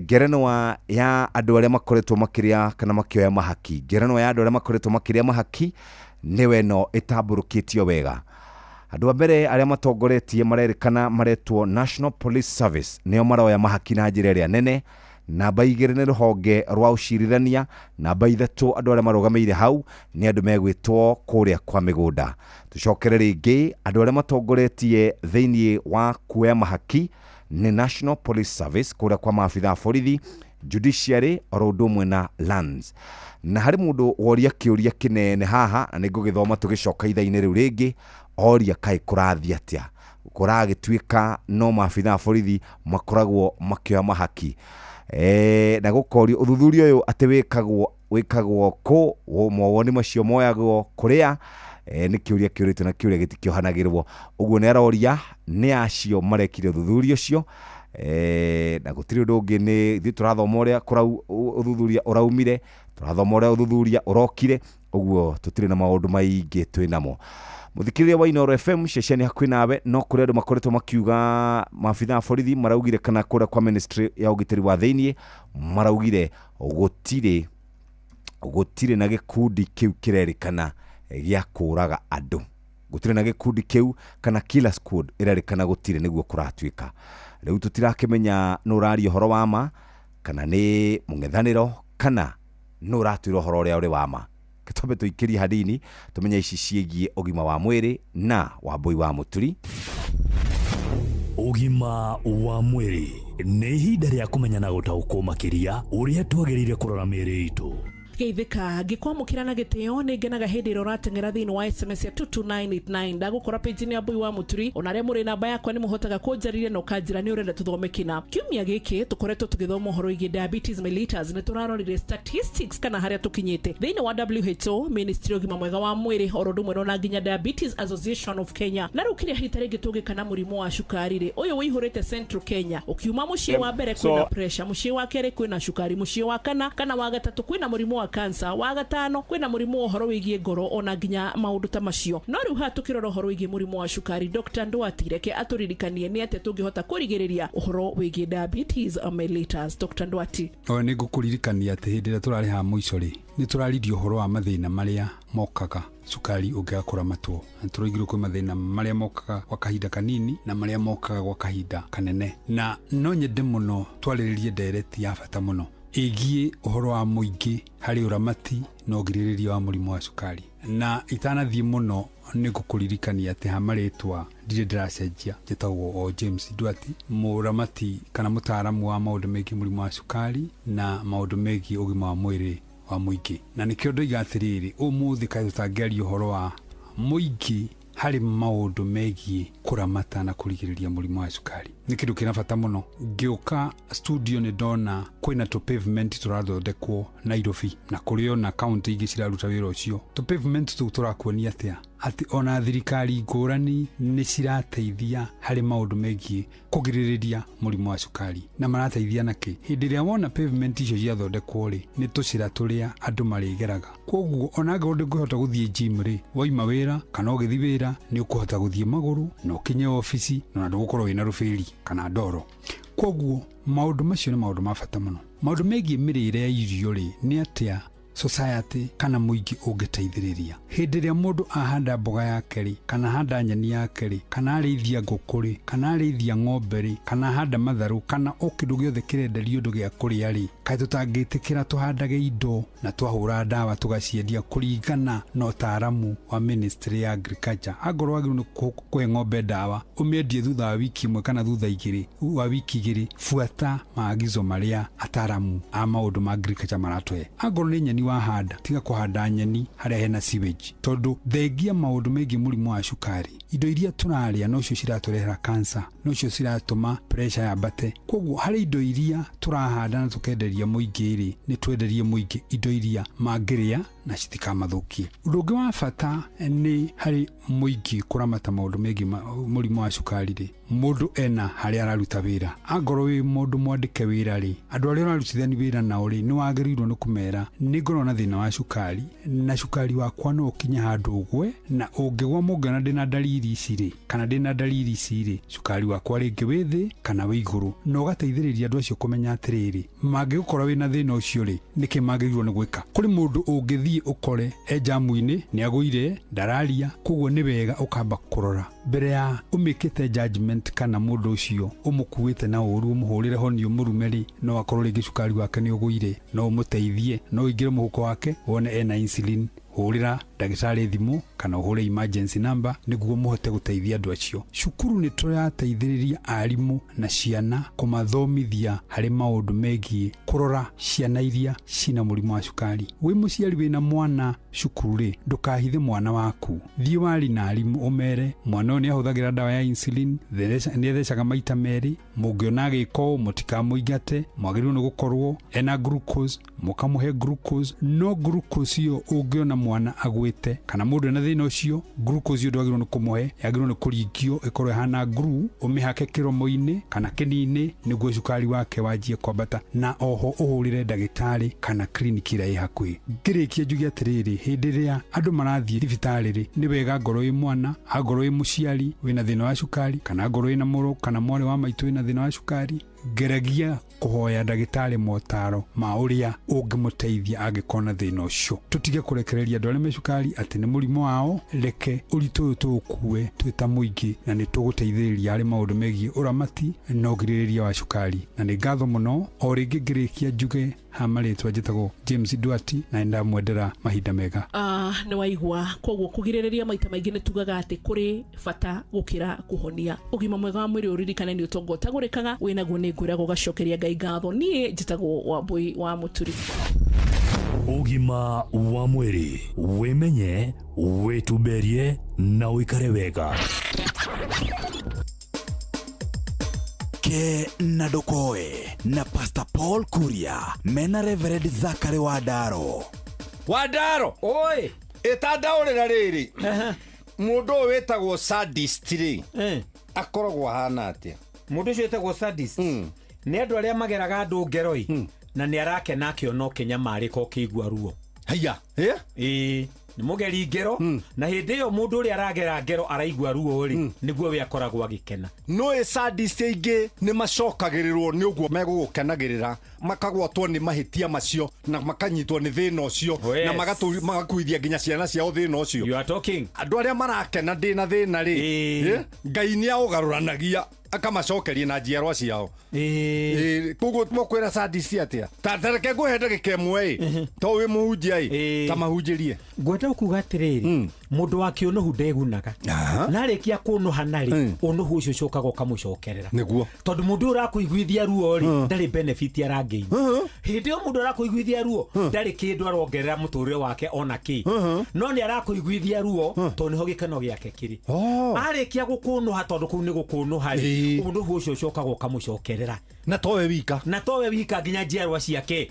ngerenwa ya andũ arĩa makoretwo makĩrĩa kana makĩoya mahaki. Ngerenwa ya andũ arĩa makoretwo makĩrĩa mahaki nĩwe no ĩtambũrũkĩtio wega. Andũ a mbere arĩa matongoretie marerĩkana maretwo National Police Service nĩo maroya mahaki na njĩra ĩrĩa nene. Namba 2 nĩ rũhonge rwa ũcirithania. Namba 3 andũ arĩa marũgamĩire hau nĩ andũ megwĩtwo kũrĩa kwa mĩgũnda. Tũcokere rĩngĩ andũ arĩa matongoretie thĩinĩ wa kuoya mahaki ni National Police Service kũrĩa kwa maabitha borithi, Judiciary oro ũndũ ũmwe na Lands. Na harĩ mũndũ woria kĩũria kĩnene haha na nĩngũgĩthoma tũgĩcoka itha-inĩ rĩu rĩngĩ, oria kaĩ kũrathiĩ atĩa kũragĩtuĩka no maabitha borithi makoragwo makĩoya mahaki. Na gũkorio ũthuthuria ũyũ atĩ wĩkagwo kũ, mawoni macio moyagwo kũrĩa, nĩ kĩũria kĩũrĩtwo na kĩũria gĩtikĩohanagĩrwo. Ũguo nĩ aroria nĩ acio marekire ũthuthuria ũcio, na gũtirĩ ũndũ ũngĩ. Nĩ ithuĩ tũrathoma ũrĩa ũthuthuria ũraumire, tũrathoma ũrĩa ũthuthuria ũrokire, ũguo tũtirĩ na maũndũ maingĩ twĩ namo. Mũthikĩrĩria wa Inooro FM ceceni hakuhĩ nawe, no kũrĩ andũ makoretwo makiuga maabitha borithi maraugire kana kũrĩa kwa ministry ya ũgitĩri wa thĩinĩ maraugire gũtirĩ na gĩkundi kĩu kĩrerĩkana gĩa kũraga andũ. Gũtirĩ na gĩkundi kĩu kana killer squad ĩrerĩkana gũtirĩ nĩguo kũratuĩka. Rĩu tũtirakĩmenya nũ ũraria ũhoro wa ma kana nĩ mũng'ethanĩro kana nũ ũratuĩra ũhoro ũrĩa ũrĩ wa ma. Tũbe tũikĩrie hanini tũmenya ici ciĩgiĩ ũgima wa mwĩrĩ na Wambui wa Mũturi. Ũgima wa mwĩrĩ nĩ ihinda rĩa kũmenya na gũtaũkwo makĩria ũrĩa twagĩrĩire kũrora mĩĩrĩ itũ. Geithĩka ngĩkwamũkĩra na gĩtĩo nĩ ngenaga hĩndĩ ĩrĩa ũrateng'era thĩinĩ wa SMS ya 22989 ndagũkora page-inĩ ya Wambui wa Mũturi. Ona arĩa mũrĩ namba yakwa nĩ mũhotaga kũnjarĩria na ũkanjĩra nĩ ũrenda tũthome kĩna. Kiumia gĩkĩ tũkoretwo tũgĩthoma ũhoro wĩgiĩ diabetes mellitus. Nĩ tũrarorire statistics kana harĩa tũkinyĩte thĩinĩ wa WHO, Ministry ũgima mwega wa mwĩrĩ, oro ũndũ ũmwe na nginya Diabetes Association of Kenya. Na rĩu kĩrĩa rita rĩngĩ tũngĩkana mũrimũ wa cukari rĩ, ũyũ wĩihũrĩte Central Kenya. Ũkiuma mũciĩ wa mbere kwĩna pressure, mũciĩ wa kerĩ kwĩna cukari, mũciĩ wa kana wa gatatũ kwĩna mũrimũ wa cancer, wa gatano kwĩna mũrimũ wa ũhoro wĩgiĩ ngoro ona nginya maũndũ ta macio. No rĩu ha tũkĩrora ũhoro wĩgiĩ mũrimũ wa cukari, Dr. Ndwati reke atũririkanie nĩ atĩa tũngĩhota kũrigĩrĩria ũhoro wĩgiĩ diabetes mellitus. Dr. Ndwati. Nĩ ngũkũririkania atĩ hĩndĩ ĩrĩa tũrarĩ haha mũico-rĩ, nĩ tũraririo ũhoro wa mathĩna marĩa mokaga cukari ũngĩgakũra matwo. Na tũroigirwo kwĩ mathĩna marĩa mokaga gwa kahinda kanini na marĩa mokaga gwa kahinda kanene. Na no nyende mũno twarĩrĩrie ndereti ya bata mũno ĩgiĩ ũhoro wa mũingĩ harĩ ũramati na ũgirĩrĩria wa mũrimũ wa cukari. Na itanathiĩ mũno nĩ ngũkũririkania atĩ hamarĩtwa ndirĩ ndĩracenjia, njĩtagwo o James Ndwati, mũramati kana mũtaaramu wa maũndũ megiĩ mũrimũ wa cukari na maũndũ megiĩ ũgima wa mwĩrĩ wa mũingĩ. Na nĩkĩo ndoiga atĩrĩrĩ, ũmũthĩ kaĩ tũtangĩaria ũhoro wa mũingĩ harĩ maũndũ megiĩ kũramata na kũrigĩrĩria mũrimũ wa cukari. Nĩ kĩndũ kĩna bata mũno. Ngĩũka studio nĩ ndona kwĩna tũ-pavement tũrathondekwo Nairobi na kũrĩ ona kaunti ingĩ ciraruta wĩra ũcio. Tũ-pavement tũu tũrakuonia atĩ ona thirikari ngũrani nĩ cirateithia harĩ maũndũ megiĩ kũgirĩrĩria mũrimũ wa cukari. Na marateithia nakĩ? Hĩndĩ ĩrĩa wona pavement icio ciathondekwo-rĩ, nĩ tũcĩra tũrĩa andũ marĩgeraga. Koguo ona angĩkorwo ndũngĩhota gũthiĩ gym-rĩ, waima wĩra kana ũgĩthiĩ wĩra nĩ ũkũhota gũthiĩ magũrũ na ũkinye ofici na ndũgũkorwo wĩna rũbĩri kana ndoro. Koguo maũndũ macio nĩ maũndũ ma bata mũno. Maũndũ megiĩ mĩrĩre ya irio-rĩ, nĩ atĩa society kana mũingĩ ũngĩteithĩrĩria. Hĩndĩ ĩrĩa mũndũ ahanda mboga yake-rĩ, kana ahanda nyeni yake-rĩ, kana arĩithia ngũkũ-rĩ, kana arĩithia ng'ombe-rĩ, kana ahanda matharũ, kana o kĩndũ gĩothe kĩrenderio ũndũ gĩa kũrĩa-rĩ, kaĩ tũtangĩtĩkĩra tũhandage indo na twahũra ndawa tũgaciendia kũringana na ũtaaramu wa Ministry ya Agriculture. Angorwo wagĩrĩirwo nĩ kũhe ng'ombe ndawa, ũmĩendie thutha wa wiki ĩmwe kana thutha wa wiki igĩrĩ, buata maagizo marĩa ataaramu a maũndũ ma agriculture maratũhe. Angorwo nĩ nyeni wahanda tiga kuhanda nyeni haria hena sewage tondu thengia maundu mengi murimu wa cukari indo iria turaria no cio ciraturehera cancer no cio ciratuma pressure yambate koguo hari indo iria turahanda na tukenderia muingi ri ni twenderie muingi indo iria mangiria na citikamathukie. Undu ungi wa bata ni hari muingi kuramata maundu mengi murimu wa cukari ri mundu ena hari araruta wira angorwo wi mundu mwandike wira ri andu aria ararutithani wira nao ri ni wagirirwo ni kumera ni ngorwo na thina wa cukari na cukari wakwa no kinya handu ugwe na ungigwa mungana ndina dalili ici ri kana ndina dalili ici ri cukari wakwa ringi wi thi kana wi iguru no gateithiriria andu acio kumenya atiriri mangigukora wina thina ucio ri niki magirirwo ni gwika kuri mundu ungithie ukore ejamu-ini ni aguire ndararia koguo ni wega ukamba kurora mbere ya umikite judgment kana mundu ucio umukuite na uru umuhurire honio murumeri no akorwo ringi cukari wake ni uguire no umuteithie no ingire muhuko wake wone ena insulin hurira ndagitari thimu kana uhure emergency number niguo muhote guteithia andu acio. Cukuru ni turateithiriria arimu na ciana kumathomithia hari maundu megie kurora ciana iria cina murimu wa cukari. Wi muciari wina mwana cukuru ri ndukahithe mwana waku thie wari na arimu umere mwana ni ahuthagira dawa ya insulin ni thecaga maita meri mungiona giko mutikamuingate mwagirirwo ni gukorwo ena glucose mukamuhe glucose no glucose yo ungiona mwana agwite kana mundu na thina ucio glucose yo ndwagirwo ni kumuhe yagirwo ni kuringio ikorwe hana glue umihake kiromo-ini kana kinini niguo cukari wake wajie kwambata na oho uhurire ndagitari kana kliniki ira ihakui. Ngirikia njugi atiriri hindi ria andu marathie thibitari ri ni wega ngoro i mwana agoro i muciari wina thina wa cukari kana ngoro ina muru kana mwari wa maitu ina thina wa cukari geragia kuhoya ndagitari motaro ma uria ungimuteithia angikona thina ucio. Tutige kurekereria andu aria me cukari ati ni murimu wao reke uritu tukue twita muingi na ni tuguteithiriria ari maundu megie uramati na ugiririria wa cukari na ni ngatho muno o ringi ngirikia njuge hamaritwa njitagwo James Duati na ndamwendera mahinda mega. Ni waigua koguo kugiririria maita maingi ni tugaga ati kuri bata gukira kuhonia. Ugima mwega wa mwiri uririkane ni utongo utagurikaga winaguo ni ngwirago gacokeria Ngai ngatho nie njitagwo Wambui wa Muturi. Ugima wa mwiri wimenye wituberie na uikare wega ke na dokoe na Pastor Paul Kuria mena Reverend Zachary Wadaro. Oi itadaurira riri mundu wetagwo sadist ri akoragwo hana atia mundu ucio wetagwo sadist ni andu aria mageraga andu ngeroi na ni arakena akiono kinyamariko kigwa ruo haya ni mugeri ngero na hindi yo mundu uri aragera ngero araigwa ruo ri niguo we akoragwo agikena no sadist ingi ni macokagirirwo ni uguo megugukenagirira makagwatwo ni mahitia macio na makanyitwo ni thina ucio na magakuithia nginya ciana ciao thina ucio. You are talking andu aria marakena ndina thina ri Ngai ni augaruranagia akamacokeria na njiarwa ciao koguo tmokwira sadist atia tatareke nguhende gikemwe to wi muhunjia ta mahunjirie ngwenda kuga atiriri mundu wa kionuhu ndegunaga na arikia kunuha nari unuhu ucio cokaga ukamucokerera niguo tondu mundu urakuiguithia ruo ri ndari benefit arageini hindi yo mundu arakuiguithia ruo ndari kindu arongerera muturire wake ona ki no ni arakuiguithia ruo tondu niho gikeno giake kiri arikia gukunuha tondu kuu ni gukunuha ri unuhu ucio cokaga ukamucokerera na towe wika nginya njiarwa ciake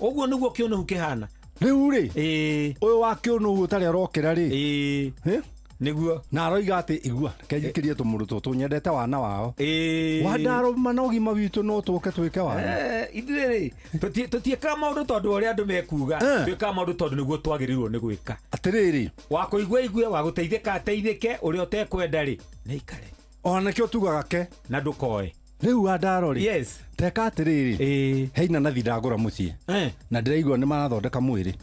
uguo niguo kionuhu kihana riu ri uyu wa kionuhu utari arokera ri niguo na aroiga ati igua kenjikirie tumuruto tunyendete wana wao Wadaro manogima witu no tuke twike wana ithuĩ tutiĩka maũndũ tondu ũrĩa andũ mekuga twĩka maũndũ tondu nĩguo twagĩrĩirwo nĩ gwĩka atiriri wa kũigua igue wa gũteithĩka ateithĩke ũrĩa ũtekwenda rĩ nĩ ikare ona kĩo tugaga ke na ndũkoe riu Wadaro ri yes teka atiriri heina nathi ndagũra mũciĩ na ndĩraigua nĩ marathondeka mwĩrĩ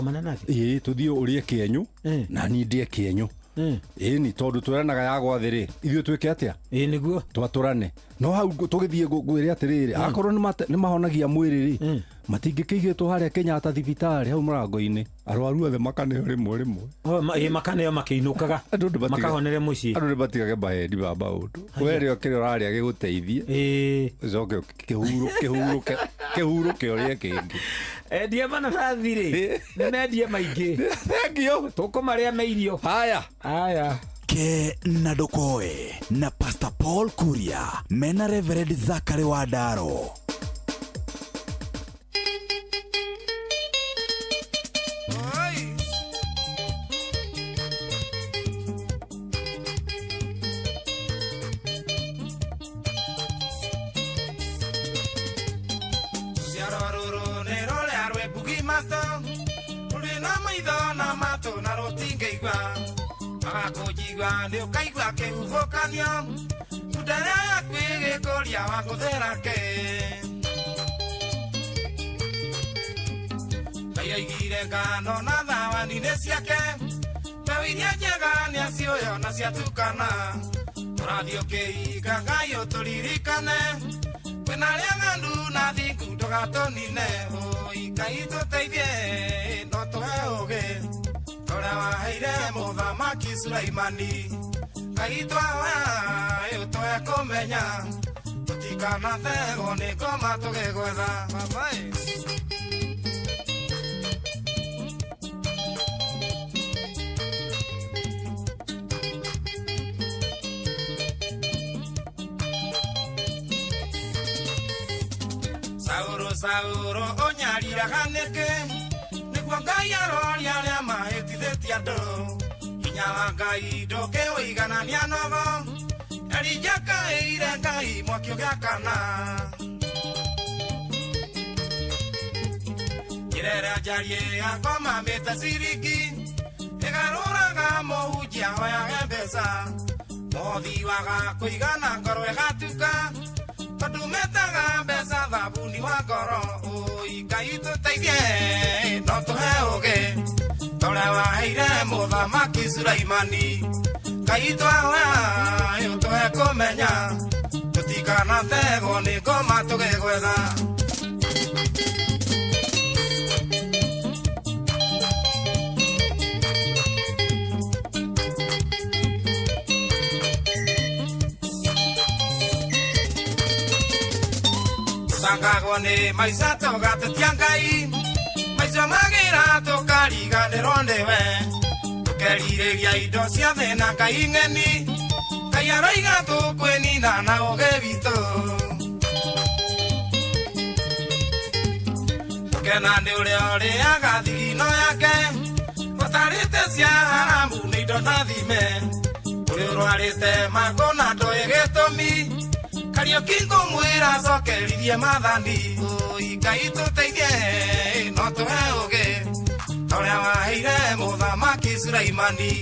mananathi tuthie urie kĩenyu na ni ndie kĩenyu ni tondu turanaga ya gwathiri ithuĩ twĩke atia niguo twaturane no hau tugithie ngwĩre atiriri akorwo ni mahonagia mwĩrĩ ri matingĩkĩigĩtwo harĩa Kenyatta thibitari hau mũrango-inĩ arwaru othe makaneo rimwe makaneo makĩinũkaga makahonere mũciĩ andũ nĩbatigage bahendi ba maũndũ werĩ okĩrĩa ũrarĩa gĩgũteithie ũcoke kĩhurũke ũrĩa kĩngĩ Endia mananathi rĩ nĩ mendia maingĩ. Thank you. Tũkũmarĩa me irio. Haya. Ke na Ndokoe na Pastor Paul Kuria mena Reverend Zachary Wadaro. Kujigwa ndio kaigwa kehuvokanio Tudaya kwege kolia wakuthera ke Kaya igire ngano na thawa nine ciake Tawiria njega ni acioyo na ciatukana Tũrathio kĩiga Ngai ũtũririkane Kwĩna rĩa ng'andu na thingu ndũgatũnine Ngai tũteithie no tũhe ũgĩ Tũrĩa waheire mũthamaki Sulaimani Ngai twahoya tũhe kũmenya Tũtikanathegwo nĩ ngoma tũgĩgwetha Sauro onyariraga nĩkĩ Nĩguo Ngai aroria arĩa mahĩtithĩtie andũ Hinya wa Ngai ndũkĩũiganania nogo Elija kaĩire Ngai mwaki ũgĩakana Njĩra njarie akoma mĩte ciringi Ĩgarũraga mũhunjia hoyage mbeca Mũhothi waga kũigana ngoro ĩgatuka Tondũ metaga mbeca thabuni wa ngoro Ngai tũteithie no tũhe ũgĩ Tũrĩa waheire mũthamaki Sulaimani Ngai twahoya tũhe kũmenya Tũtikanathegwo nĩ ngoma tũgĩgwetha Tũtangagwo nĩ maica tũgatĩtia Ngai Maica magĩra tũkariganĩrwo nĩwe Tũkerirĩria indo ciothe na Ngai ng'eni Ngai aroiga tũkwĩnina na ũgĩ witũ Tũkena nĩ ũrĩa ũrĩaga thigino yake Gũtarĩte cia haramu nĩ indo na thime Ũrĩa ũrwarĩte mako na ndũĩ gĩtũmi Kariũki ngũmwĩra cokerithie mathani Ngai tũteithie no tũhe ũgĩ Tũrĩa waheire mũthamaki Sulaimani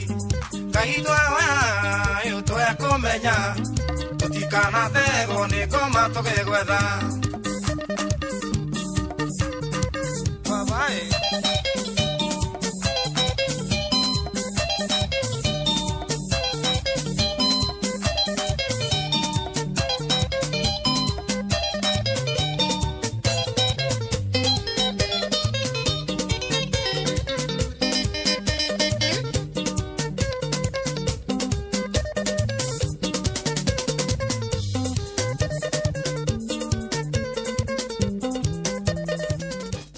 Ngai twahoya tũhe kũmenya Tũtikanathegwo nĩ ngoma tũgĩgwetha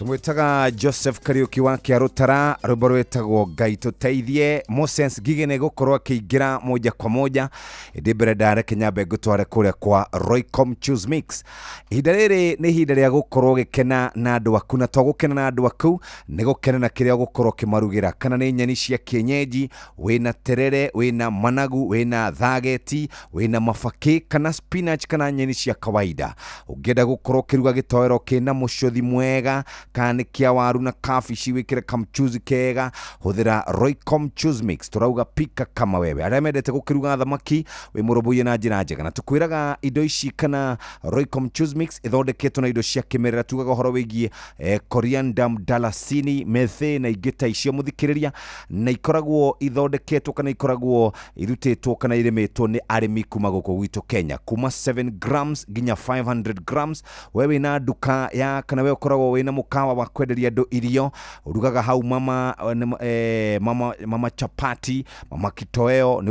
Mwitaga Joseph Kariuki wa Kiarutara rwimbo rwitagwo Ngai tũteithie Moses Ngige nĩ gũkorwo akĩingĩra moja kwa moja ĩndĩ mbere ndareke nyambe ngũtware kũrĩa kwa Roycom Choose Mix. Ihinda rĩrĩ nĩ ihinda rĩa gũkorwo gĩkena na andũ aku na to gũkena na andũ aku nĩ gũkena na kĩrĩa gũkorwo kĩmarugĩra kana nĩ nyeni cia kienyeji wĩna terere wĩna managu wĩna thageti wĩna mabakĩ kana spinach kana nyeni cia kawaida ũngĩenda gũkorwo kĩruga gĩtoero kĩna mũcothi mwega kana kia waru na kabici wĩkĩre kamchuzi kega hũthĩra Roycom Choose Mix tũrauga pika kama wewe arĩa mendete gũkĩruga thamaki wĩ mũrũmbũiye na njĩra njega na tũkwĩraga indo ici kana Roycom Choose Mix ithondeketwo na indo cia kĩmerera tugaga ũhoro wĩgiĩ coriander mdalasini methe na ingĩ ta icio mũthikĩrĩria na ikoragwo ithondeketwo kana ikoragwo irutĩtwo kana irĩmĩtwo nĩ arĩmi kuma gũkũ gwitũ Kenya kuma 7 grams nginya 500 grams wewe na duka ya kana wewe ũkoragwo wĩna mũkawa mũkawa wa kwenderia andũ irio urugaga hau mama chapati mama kitoweo nĩ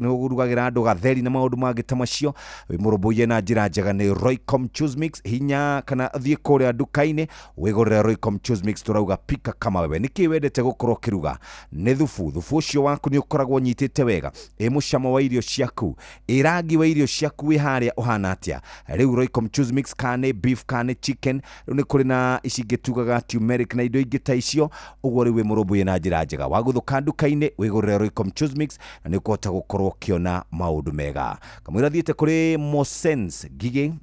urugagĩra andũ gatheri na maũndũ mangĩ ta macio wĩmũrũmbũiye na njĩra njega nĩ Roycom Choose Mix hinya kana thiĩ kũrĩa nduka-inĩ wĩgũrĩre Roycom Choose Mix turauga pika kama wewe nĩkĩ wendete gũkorwo kiruga nĩ thubu ũcio waku nĩ ũkoragwo nyitĩte wega mũcamo wa irio ciaku rangi wa irio ciaku wĩ harĩa ũhana atĩa rĩu Roycom Choose Mix kana beef kana chicken rĩu nĩ kũrĩ na icingĩ tugaga turmeric na indo ingĩ ta icio ũguo rĩu wĩmũrũmbũiye na njĩra njega wagũthũka nduka-inĩ wĩgũrĩre Roycom Choose Mix na nĩ ũkũhota gũkorwo ũkĩona maũndũ mega kamũira thiĩte kũrĩ Mosens Gigi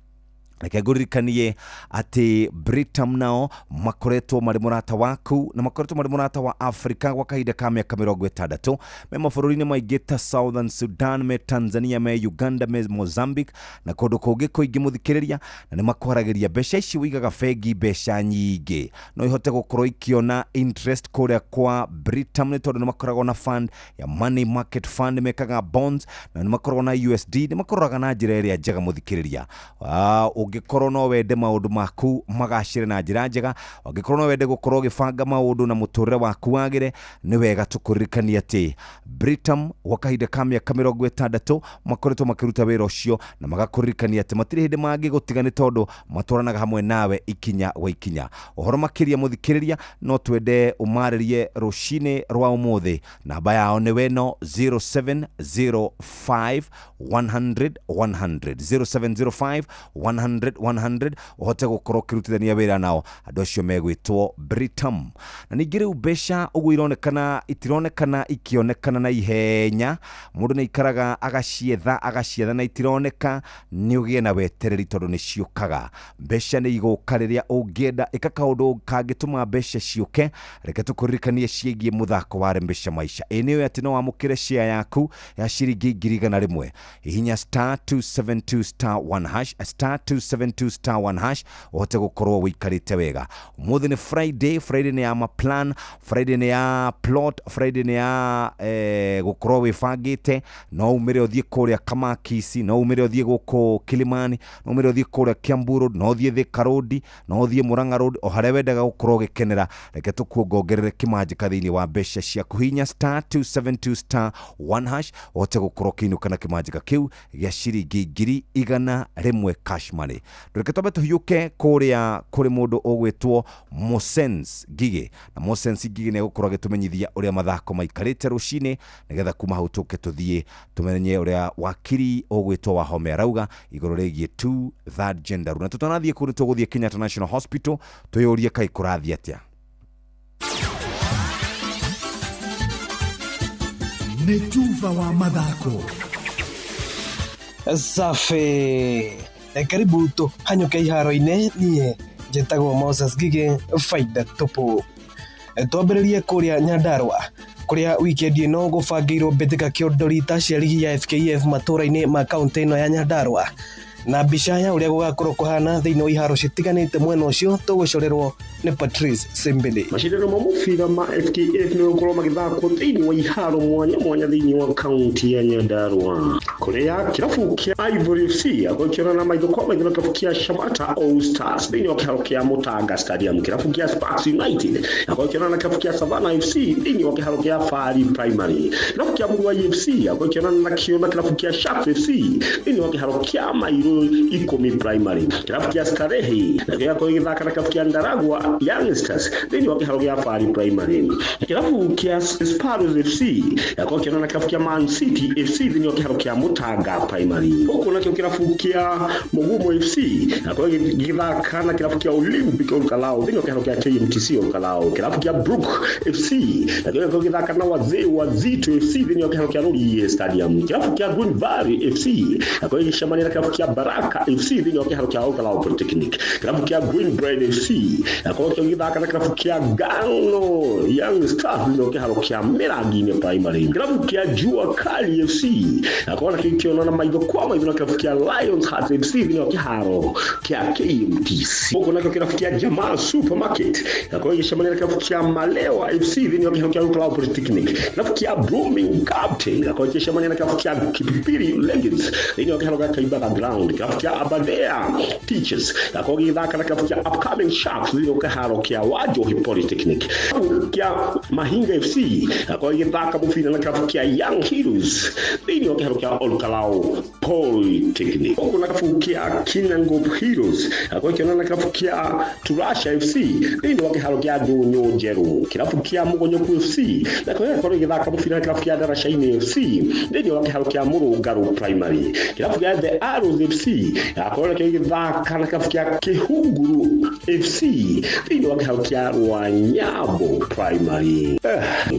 reke ngũririkanie atĩ Britam nao makoretwo marĩ mũrata waku na makoretwo marĩ mũrata wa Afrika gwa kahinda ka mĩaka 60 me mabũrũri-inĩ maingĩ ta Southern Sudan me Tanzania me Uganda me Mozambique na kũndũ kũngĩ kũingĩ mũthikĩrĩria na nĩ makwaragĩria mbeca ici wigaga bengi mbeca nyingĩ no ihote gũkorwo ikiona interest kũrĩa kwa Britam nĩ tondũ nĩ makoragwo na fund ya money market fund mekaga bonds na nĩ makoragwo na USD nĩ makoragwo na njĩra ĩrĩa njega mũthikĩrĩria ũngĩkorwo no wende maũndũ maku magacĩre na njĩra njega ũngĩkorwo no wende gũkorwo ũgĩbanga maũndũ na mũtũrĩre waku wagĩre nĩ wega tũkũririkanie atĩ Britam gwa kahinda ka mĩaka 60 makoretwo makĩruta wĩra ũcio na magakũririkania atĩ matirĩ hĩndĩ mangĩgũtiga nĩ tondũ matwaranaga hamwe nawe ikinya gwa ikinya ũhoro makĩria mũthikĩrĩria no twende ũmarĩrie rũcinĩ rwa ũmũthĩ namba yao nĩ weno 0705 100 100 0705 100 uhote gukorwo kirutithania wira nao andu acio megwitwo Britam na ningĩ rĩu mbeca ũguo ironekana itironekana ikionekana na ihenya mũndũ nĩ ikaraga agacietha na itironeka nĩ ũgĩe na wetereri tondũ nĩ ciũkaga mbeca nĩ igũka rĩrĩa ũngĩenda ĩka kaũndũ kangĩtũma mbeca ciũke reke tũkũririkanie ciĩgiĩ mũthako wa Rembesha Maisha nĩyo atĩ no wamũkĩre share yaku ya ciringi 100 hihinya *272*1# *272*1# uhote gukorwo wikarite wega umuthi ni Friday ni ya plan Friday ni ya plot Friday ni ya gukorwo wifangite no umire uthie kuria Kamakisi no umire uthie guko Kilimani no umire uthie kuria Kiambu Road no uthie Thika Road no uthie Murang'a Road o haria wendaga gukorwo gikenera reke tukuongerere kimanjika thiini wa mbeca cia kuhinya *272*1# uhote gukorwo kinuka na kimanjika kiu gya ciringi 100 cash money reke tobe tuhiuke kuria kuri mundu ogwetwo Mosens Gigi na Mosens Gigi ne gukorwo gitumenyithia uria mathako maikarite rucini nigetha kuma hau tuke tuthie tumenye uria wakiri ogwetwo wa Home arauga iguru rigie to third gender na tutanathie kuri tuguthie Kenyatta National Hospital tuyurie kai kurathia atia Netuva wa mathako safi karibu tu hanyuke iharo-inĩ niĩ njĩtagwo Moses Gigi faida tupu twambĩrĩrie kũrĩa Nyandarua kuria weekend ino gũbangĩirwo mbĩtĩka kĩũndũri ta cia ligi ya FKF matũra-inĩ ma kaunti ino ya Nyandarua na mbica ya uria gugakorwo kuhana thiini wa iharo citiganite mwena ucio tugucorerwo ni Patrice Sembele. Mashindano ma mubira ma FKF ni gukorwo magithakwo thiini wa iharo mwanya thiini wa kaunti ya Nyandarua kuria kirabu kia Ivory FC agokirana na maitho kwa maitho kirabu kia Shamata All Stars thiini wa kiharo kia Mutanga Stadium kirabu kia Sparks United agokirana na kirabu kia Savannah FC thiini wa kiharo kia Fari Primary kirabu kia Mugwa FC agokirana na kirabu kia Shark FC thiini wa kiharo kia Mairu Ikomi Primary kirabu kia Starehe na kirabu githaka na kirabu kia Ndaragwa Youngsters thiini wa kiharo kia Fari Primary kirabu kia Sparrows FC agokirana na kirabu kia Man City FC thiini wa kiharo kia Mutanga Primary huko na kirabu kia Mugumo FC agokirana na kirabu kia Olympic Olkalao thiini wa kiharo kia KMTC Olkalao kirabu kia Brook FC agokirana na wazee wazito FC thiini wa kiharo kia Rori Stadium kirabu kia Green Valley FC agokirana na kirabu kia Baraka FC thiini wa kiharo kia Olkalao Polytechnic kirabu kia Green Bread FC agokirana na kirabu kia Gano Young Stars thiini wa kiharo kia Merangine Primary kirabu kia Jua Kali FC agokirana na maitho kwa maitho na kirabu kia Lions Heart FC thiini wa kiharo kia KMTC huko na kirabu kia Jamaa Supermarket agokirana na kirabu kia Malewa FC thiini wa kiharo kia Olkalao Polytechnic kirabu kia Blooming Captain agokirana na kirabu kia Kipipiri Legends thiini wa kiharo kia Kaibaga Ground Brentford kirabu kia Aberdare Teachers gakorwo gĩthaka na kirabu kia Upcoming Sharks thĩinĩ wa kĩharo kia Wanjohi Polytechnic. Kia Mahinga FC gakorwo gĩthaka mũbira na kirabu kia Young Heroes thĩinĩ wa kĩharo kia Olkalau Polytechnic. Huko na kirabu kia Kinangop Heroes gakorwo gĩkĩonana na kirabu kia Turasha FC thĩinĩ wa kĩharo kia Ndũnyũ Njerũ. Kirabu kia Mũgonyoku FC gakorwo gĩthaka mũbira na kirabu kia Darashaini FC thĩinĩ wa kĩharo kia Mũrũngarũ Primary. Kirabu kia The Arrows FC gakorwo gĩthaka na kirabu kia Kĩhunguru FC thĩinĩ wa kĩharo kia Rwanyambo Primary.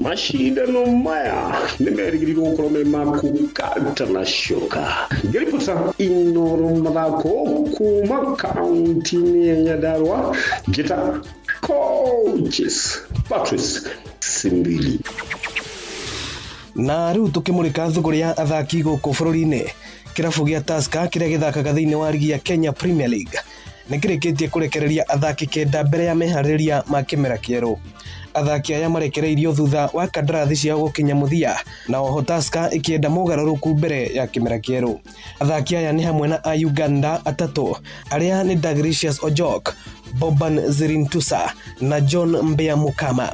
Mashindano maya nĩmerĩgĩrĩirwo gũkorwo me makukata na coka. Ngĩribota Inooro Mathako kuma kaunti-inĩ ya Nyandarua ngĩta Coaches Patrice Simbili. Na rĩu tũkĩmũrĩka thũgũrĩ ya athaki gũkũ bũrũri-inĩ, kĩrabu gĩa Tusker kĩrĩa gĩthakaga thĩinĩ wa ligi ya Kenya Premier League nĩ kĩrĩkĩtie kũrekereria athaki kenda mbere ya meharĩrĩria ma kĩmera kĩerũ. Athaki aya marekereirio thutha wa kandarathi ciao gũkinya mũthia, na oho Tusker ĩkĩenda mogarũrũku mbere ya kĩmera kĩerũ. Athaki aya nĩ hamwe na a Uganda atatũ arĩa nĩ Dagricius Ojok, Boban Zirintusa na John Mbea Mukama.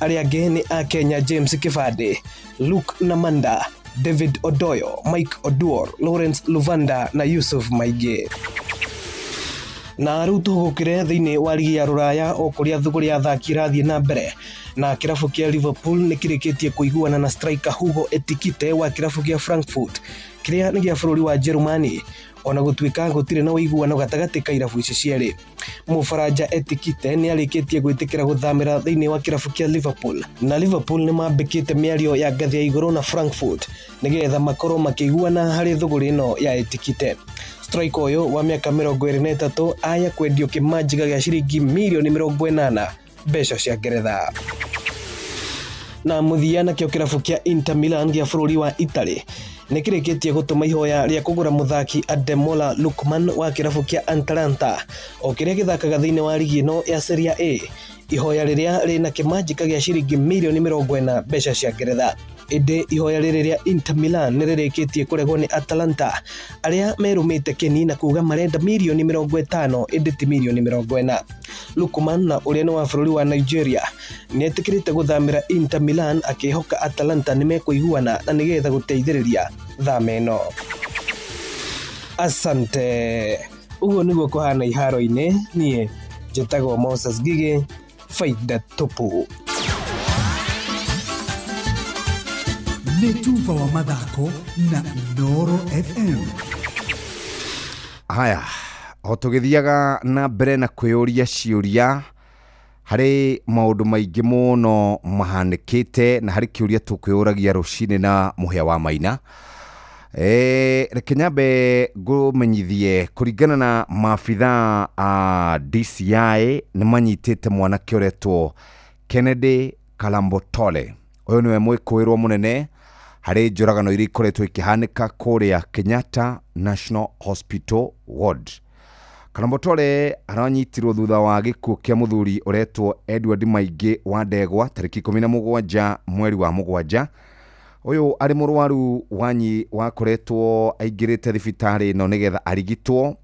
Arĩa angĩ nĩ a Kenya James Kifade, Luke Namanda, David Odoyo, Mike Oduor, Lawrence Luvanda na Yusuf Maige. Na rĩu tũgũkĩre thĩinĩ wa ligi ya Rũraya o kũrĩa thũgũrĩ ya athaki irathiĩ na mbere, na kĩrabu kĩa Liverpool nĩ kĩrĩkĩtie kũiguana na striker Hugo Ekitike wa kĩrabu kĩa Frankfurt kĩrĩa nĩ gĩa bũrũri wa Germany, ona gũtuĩka gũtirĩ na ũiguano gatagatĩ ka irabu ici cierĩ. Mũfaranja Ekitike nĩ arĩkĩtie gwĩtĩkĩra gũthamĩra thĩinĩ wa kĩrabu kĩa Liverpool, na Liverpool nĩ mambĩkĩte mĩario ya ngathĩ ya igũrũ na Frankfurt nĩgetha makorwo makĩiguana harĩ thũgũrĩ ĩno ya Ekitike. Striker ũyũ wa mĩaka 23 aya kwendio kĩmanjĩka gĩa ciringi mirioni 80 mbeca cia Ngeretha. Na mũthia nakĩo kĩrabu kĩa Inter Milan gĩa bũrũri wa Italy nĩ kĩrĩkĩtie gũtũma ihoya rĩa kũgũra mũthaki Ademola Lookman wa kĩrabu kĩa Atalanta o kĩrĩa gĩthakaga thĩinĩ wa ligi ĩno ya Serie A. Ihoya rĩrĩa rĩna kĩmanjĩka gĩa ciringi mirioni 40 mbeca cia Ngeretha. Ĩndĩ ihoya rĩrĩ rĩa Inter Milan nĩ rĩrĩkĩtie kũregwo nĩ Atalanta arĩa merũmĩte keni na kuga marenda mirioni 50 ĩndĩ ti mirioni 40. Lookman na ũrĩa nĩ wa bũrũri wa Nigeria nĩ etĩkĩrĩte gũthamĩra Inter Milan akĩhoka Atalanta nĩ mekũiguana na nĩgetha gũteithĩrĩria thama ĩno. Asante. Ũguo nĩguo kũhana iharo-inĩ. Niĩ njĩtagwo Moses Gigi, Faida Topu. Nĩ Tuva wa mathako na Inooro FM. Haya, o tũgĩthiaga na mbere na kwĩyũria ciũria harĩ maũndũ maingĩ mũno mahanĩkĩte na harĩ kĩũria tũkwĩyũragia rũcinĩ na Mũhĩa wa Maina. Reke nyambe ngũmenyithie kũringana na maabitha a DCI nĩ manyitĩte mwanake ũretwo Kennedy Kalambotole. Ũyũ nĩwe mwĩkũĩrwo mũnene harĩ njũragano iria ikoretwo ikĩhanĩka kũrĩa Kenyatta National Hospital Ward. Kalambotole aranyitirwo thutha wa gĩkuũ kĩa mũthuri ũretwo Edward Maingĩ wa Ndegwa tarĩki 17 mweri wa Mũgwanja. Ũyũ arĩ mũrwaru wakoretwo aingĩrĩte thibitarĩ ĩno nĩgetha arigitwo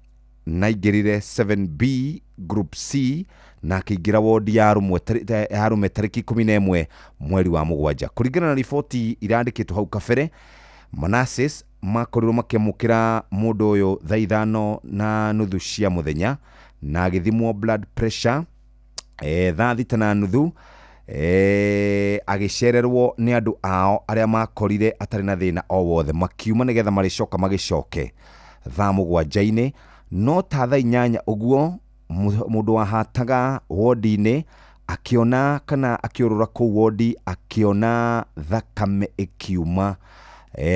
na aingĩrire 7B Group C na akĩingĩra wodi ya arũme tarĩki 11 mweri wa Mũgwanja. Kũringana na riboti irandĩkĩtwo hau kabere, Manassas makorirwo makĩamũkĩra mũndũ ũyũ thaa 5:30 cia mũthenya na agĩthimwo blood pressure thaa 6:30 agĩcererwo nĩ andũ ao arĩa makorire atarĩ na thĩna o wothe, makiuma nĩgetha marĩcoka magĩcoke thaa 7:00, no ta thaa 8 ũguo mũndũ wahataga wodi-inĩ akiona kana akiũrũra kũu wodi akiona thakame ĩkiuma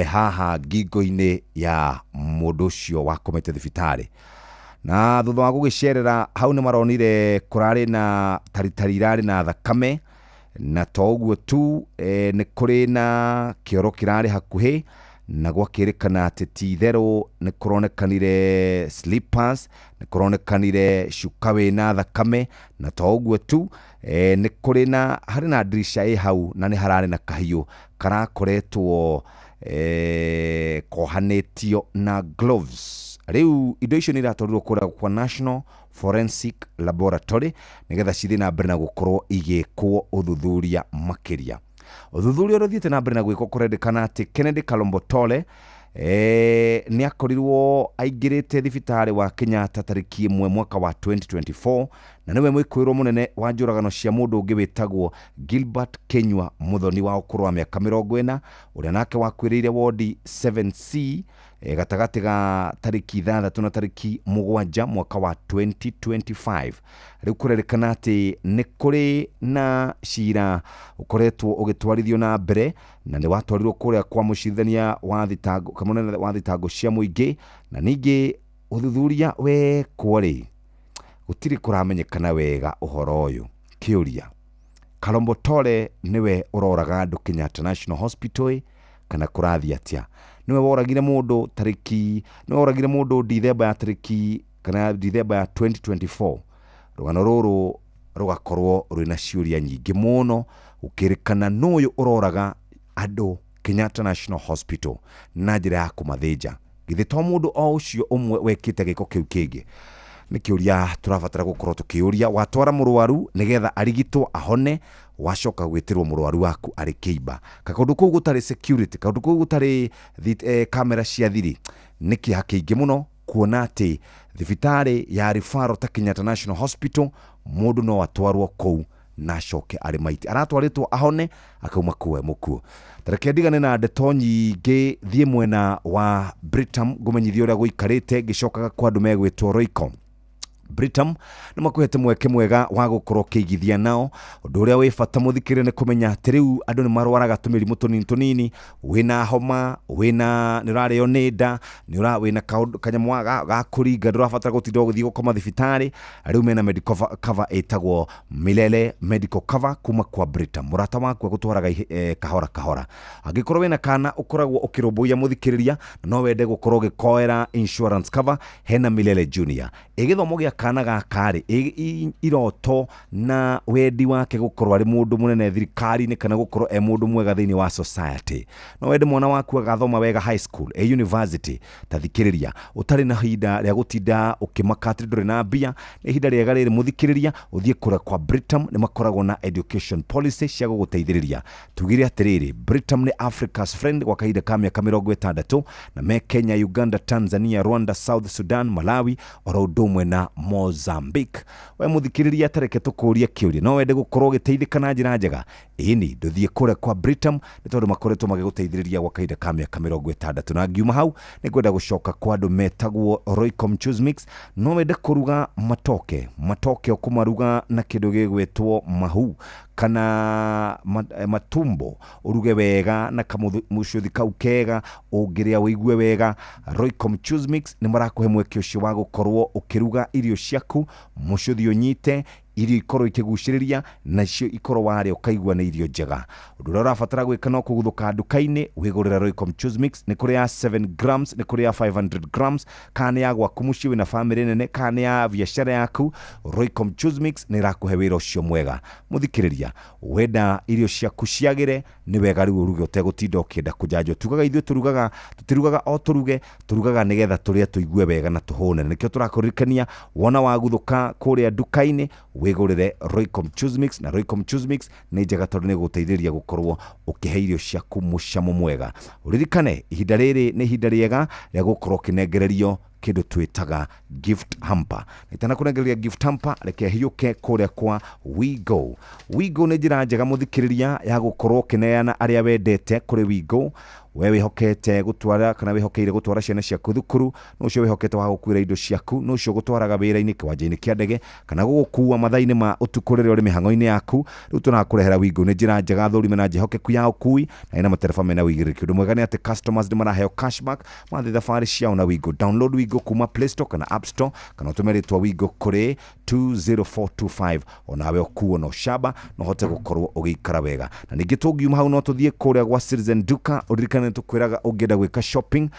haha ngingo-inĩ ya mũndũ ũcio wakomete thibitarĩ. Na thutha wa gũgĩcerera hau nĩ maronire kũrarĩ na taritari irarĩ na thakame, na to ũguo tu nĩ kũrĩ na kĩoro kĩrarĩ hakuhĩ, na gwakĩrĩkana atĩ ti itherũ nĩ kũronekanire slippers, nĩ kũronekanire cuka wĩna thakame, na to ũguo tu nĩ kũrĩ na harĩ na dirisha ĩ hau na nĩ hararĩ na kahiũ karakoretwo kohanĩtio na gloves riu indo icio ni iratwarirwo kuria kwa National Forensic Laboratory nigetha cithi na mbere na gukorwo igikwo uthuthuria makiria. Uthuthuria ruthiite na mbere na gwikwo kurendekana ati Kennedy Kalombotole ni akorirwo aingirite thibitari wa Kenyatta tariki 1 mwaka wa 2024 na niwe mwikwirwo munene wa njuragano cia mundu ungi witagwo Gilbert Kenywa muthoni wa ukuru wa miaka 40 uria nake wakwiriire wodi 7C gatagati ga tariki 6 na tariki 7 mwaka wa 2025. Riu kurerikana ati ni kuri na cira ukoretwo ugitwarithio na mbere na ni watwarirwo kuria kwa mucirithania wa thitango kamunene wa thitango cia muingi na ningi uthuthuria we kwori gutiri kuramenyekana wega uhoro uyu. Kiuria, Kalombotole niwe uroraga andu Kenyatta National Hospital kana kurathi atia? Niwe woragire mundu tariki niwe woragire mundu Dithemba ya tariki kana Dithemba ya 2024. Rugano ruru rugakorwo rwina ciuria nyingi muno ukirikana nuyu uroraga andu Kenyatta National Hospital na njira ya kumathinja. Githi to mundu o ucio umwe wekite giko kiu kingi. Ni kiuria turabatara gukorwo tukiuria watwara murwaru nigetha arigitwo ahone wacoka gwitirwo murwaru waku ari kiiba kakundu kuu gutari security kakundu kuu gutari kamera cia thiri niki hakiingi muno kuona ati thibitari ya referral ta Kenyatta National Hospital mundu no atwarwo kuu na acoke ari maiti aratwaritwo ahone akauma kuwe mukuo. Tareke ndigane na ndeto nyingi thie mwena wa Britam gumenyithio uria guikarite gicokaga kwa andu megwitwo Roycom. Britam ni makuhete mweke mwega wa gukorwo kigithia nao undu uria wi bata muthikire ni kumenya ati riu andu ni marwaraga tumirimu tunini wina homa wina nirareo nida nira wina kanyamu ga kuringa ndurabatara gutinda guthii gukoma thibitari riu mena medical cover etagwo Milele Medical Cover kuma kwa Britam. Murata waku gutwaraga kahora kahora angikorwo wina kana ukoragwo ukirumbuya muthikiriria no wende gukorwo gikoera insurance cover hena Milele Junior igithomo gia kana gakari iroto na wendi wake gukorwo ari mundu munene thirikari ni kana gukorwo mundu mwega thiini wa society. No wende mwana waku agathoma wega high school university tathikiriria utari na hinda ria gutinda ukimakatiri nduri na mbia ni hinda riega riri muthikiriria uthie kura kwa Britam ni makoragwo na education policy cia guguteithiriria. Tugire atiriri Britam ni Africa's friend kwa kahinda ka miaka 60 na me Kenya, Uganda, Tanzania, Rwanda, South Sudan, Malawi oro ndumwe na Mozambique. We muthikiriria tareke tukuria kiuria no wende gukorwo giteithika na njira njega ini nduthie kure kwa Britam ni tondu makoretwo magiguteithiriria kwa kahinda ka miaka 60 na ngiuma hau ni kwenda gucoka kwa andu metagwo Roycom Choose Mix. No wende kuruga matoke okumaruga na kindu gigwetwo mahu kana matumbo uruge wega na kamucuthi kau kega ungiria wigue wega. Roycom Choose Mix ni marakuhe mweke ucio wa gukorwo ukiruga irio ciaku mucuthi unyite irio ikorwo ikiguciriria na cio ikorwo wari ukaigua na irio njega. Undu uria urabatara gwika no kuguthuka nduka-ini wigurira Roycom Choose Mix ni kuri ya 7 grams ni kuri ya 500 grams kana ya gwaku muciĩ wina family nene kana ya biashara yaku. Roycom Choose Mix ni rakuhe wira ucio mwega. Muthikiriria wenda irio ciaku ciagire ni wega riu uruge utegutinda ukienda kujanjwo. Tugaga ithuĩ tutirugaga o turugaga nigetha turia tuigue wega na tuhone. Nikio turakuririkania wona waguthuka kuria nduka-ini wigurire Roycom Choose Mix na Roycom Choose Mix ni njega tondu ni guteithĩrĩria gukorwo ukihe irio ciaku mucamo mwega. Uririkane ihinda riri ni ihinda riega ria gukorwo kinengererio kindu twitaga gift hamper. Nitana kunengereria gift hamper reke hiuke kuria kwa WeGo. WeGo ni njira njega muthikiriria ya gukorwo kineana aria wendete kuri WeGo. We wihokete gutwara kana wihokeire gutwara ciana ciaku thukuru no cio wihokete wa gukwira indo ciaku no cio gutwaraga wira-ini kiwanja-ini kia ndege kana gugukua mathaini ma utukurire uri mihango-ini yaku. Riu tunakurehera WeGo ni njira njega thurime na njihokeku ya ukui na ina matereba mena wigiriki. Undu mwega ni ati customers ni maraheo cashback mathi thabari ciao na WeGo. Download WeGo kuma Play Store kana App Store kana utumeritwa WeGo kuri 20425 onawe okuo no shaba no hote gukorwo ugikara wega. Na ningi tungiuma hau no tuthie kuria gwa Citizen Duka. Uririkane tukwiraga ungenda gwika shopping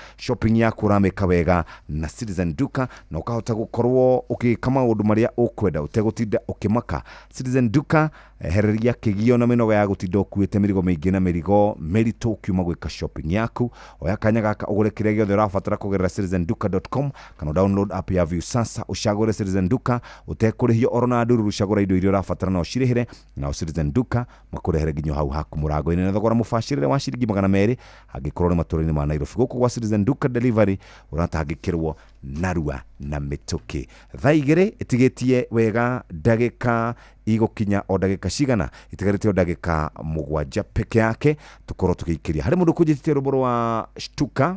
yaku urameka wega na Citizen Duka na ukahota gukorwo ukikama maundu maria ukwenda utegutinda ukimaka. Citizen Duka hereria kĩgio na mĩnoga ya gũtinda ũkuĩte mĩrigo mĩingĩ na mĩrigo mĩritũ ũkiuma gwĩka shopping yaku. Oya kanya gaka ũgũre kĩrĩa gĩothe ũrabatara kũgerera citizenduka.com kana download app ya View sasa ũcagũre Citizen Duka ũtekũrĩhio oro na ndururu ũcagũra indo iria ũrabatara na ũcirĩhĩre na Citizen Duka makũrehere nginya hau haku mũrango-inĩ na thogora mũbacĩrĩre wa ciringi 200 angĩkorwo nĩ matũũra-inĩ ma Nairobi. Gũkũ gwa Citizen Duka delivery ũratangĩkĩrwo narua na mĩtũkĩ. Thaa igĩrĩ ĩtigĩtie wega ndagĩka igũkinya o ndagĩka cigana itigarĩte o ndagĩka 7 peke yake tukorwo tũgĩikĩria harĩ mũndũ kũnjĩtĩte rũboro wa Shtuka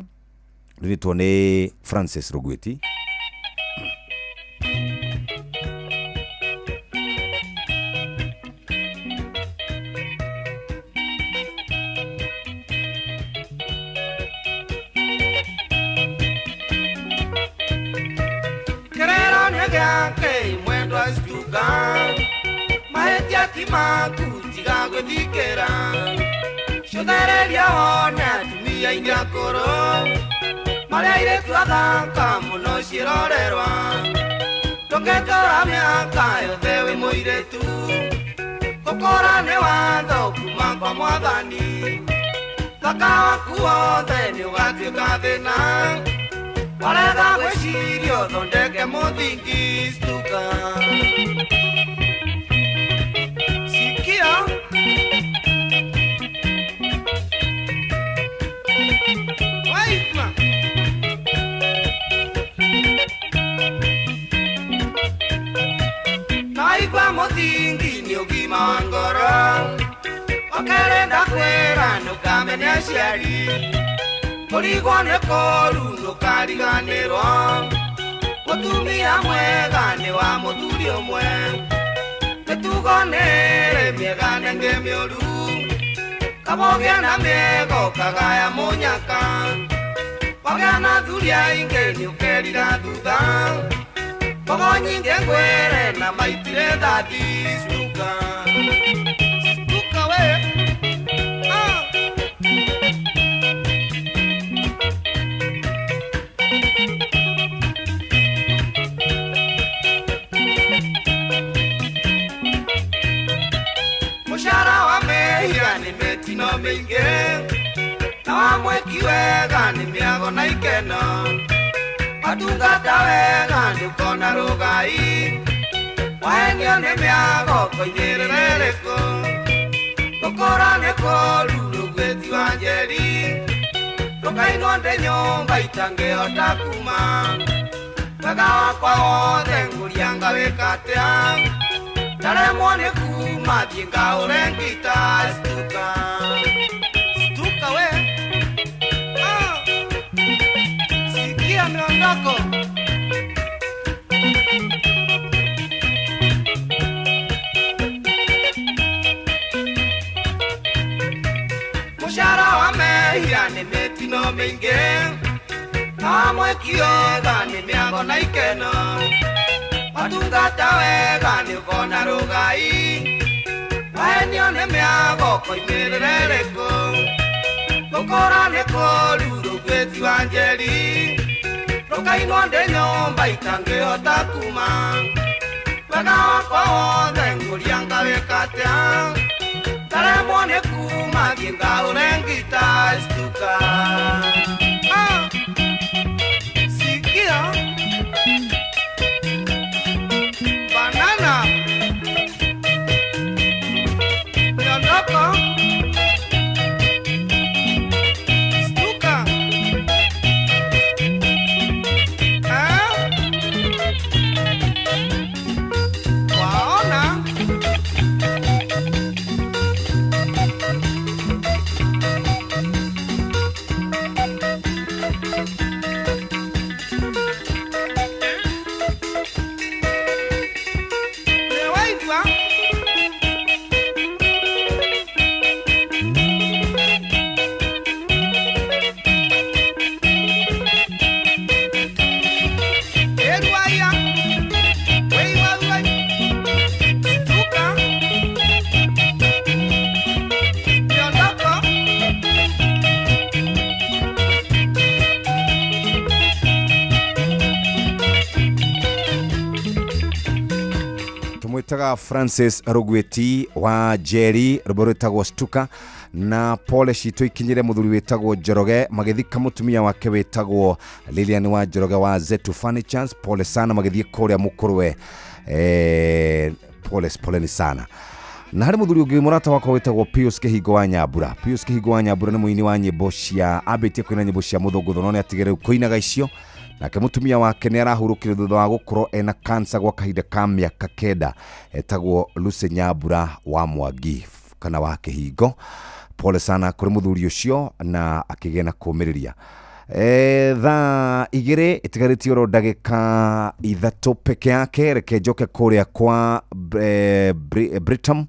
rĩtwo nĩ Francis Rugweti. Mahetia timaku tiga gwĩthikĩra cũthereria wone atumia aingĩ akũrũ marĩa airĩtu athaka mũno cirorerwa ndũngĩtũra mĩaka yothe wĩ mũirĩtu gũkũra nĩ watho kuma kwa Mwathani thaka waku wothe nĩ ũgatuĩka thĩna warega gwĩciria ũthondeke mũthingi Shtuka. Naigua mũthingi nĩ ũgima wa ngoro ũkerenda kwĩra ndũkamene aciari kũrigwo nĩ kũru ndũkariganĩrwo mũtumia mwega nĩ wa mũthuri ũmwe mĩtugo nĩrĩ mĩega na ĩngĩ mĩũru kabogĩa na mĩego kagaya mũnyaka wagĩa na athuri aingĩ nĩ ũkerira thutha mbogo nyingĩ ngwĩre na maitire thathi Shtuka. Shtuka we mũcara wa mehia nĩ mĩtino mĩingĩ na wa mwĩki wega nĩ mĩago na ikeno watungata wega nĩ ũkona rũgai wahenio nĩ mĩago koinĩrĩra ĩrĩkũ gũkũra nĩ kũru Rugweti wa Njeri ndũkainwo ndĩ nyũmba itangĩhota kuma wega wakwa wothe ngũrianga wĩka atĩa ndaremwo nĩ kuma thiĩ ngaũre ngita Shtuka. Shtuka we sikia miondoko mũcara wa mehia nĩ mĩtino mĩingĩ na mwĩki wega nĩ mĩago na ikeno watungata wega nĩ ũkona rũgai wahenio nĩ mĩago koimĩrĩra ĩrĩkũ gũkũra nĩ kũru Rugweti wa Njeri ndũkainwo ndĩ nyũmba itangĩhota kuma wega wakwa wothe ngũrianga wĩka atĩa ndaremwo nĩ kuma thiĩ ngaũre ngita Shtuka. Sikia banana miondoko Shtuka. Waona witaga Francis Rugweti wa Jerry rwimbo rwitagwo Stuka na Pole Shito ikinyire muthuri witagwo Njoroge magithika mutumia wake witagwo Lilian wa Njoroge wa Zetu Furnitures. Pole sana magithie kuria mukurwe pole ni sana. Na hari muthuri ungi murata wako witagwo Pius Kihingo wa Nyambura. Pius Kihingo wa Nyambura ni muini wa nyimbo cia abetie kuina nyimbo cia muthungutho no ni atigere kuinaga icio. Nake mutumia wake ni arahurukire thutha wa gukorwo ena cancer gwa kahinda ka miaka 9 etagwo Lucy Nyambura wa Mwangi kana wa Kihingo. Pole sana kuri muthuri ucio na akigena kumiriria. Thaa igire itigariti oro ndagika 3 peke yake reke njoke kuria kwa Britam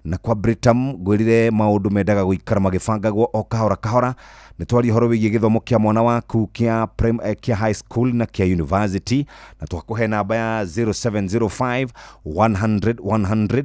na kwa Britam gwirire maundu mendaga guikara magibangagwo o kahora ni twari horo wigie githomo kia mwana waku kia high school na kia university na twakuhe namba ya 0705 100 100.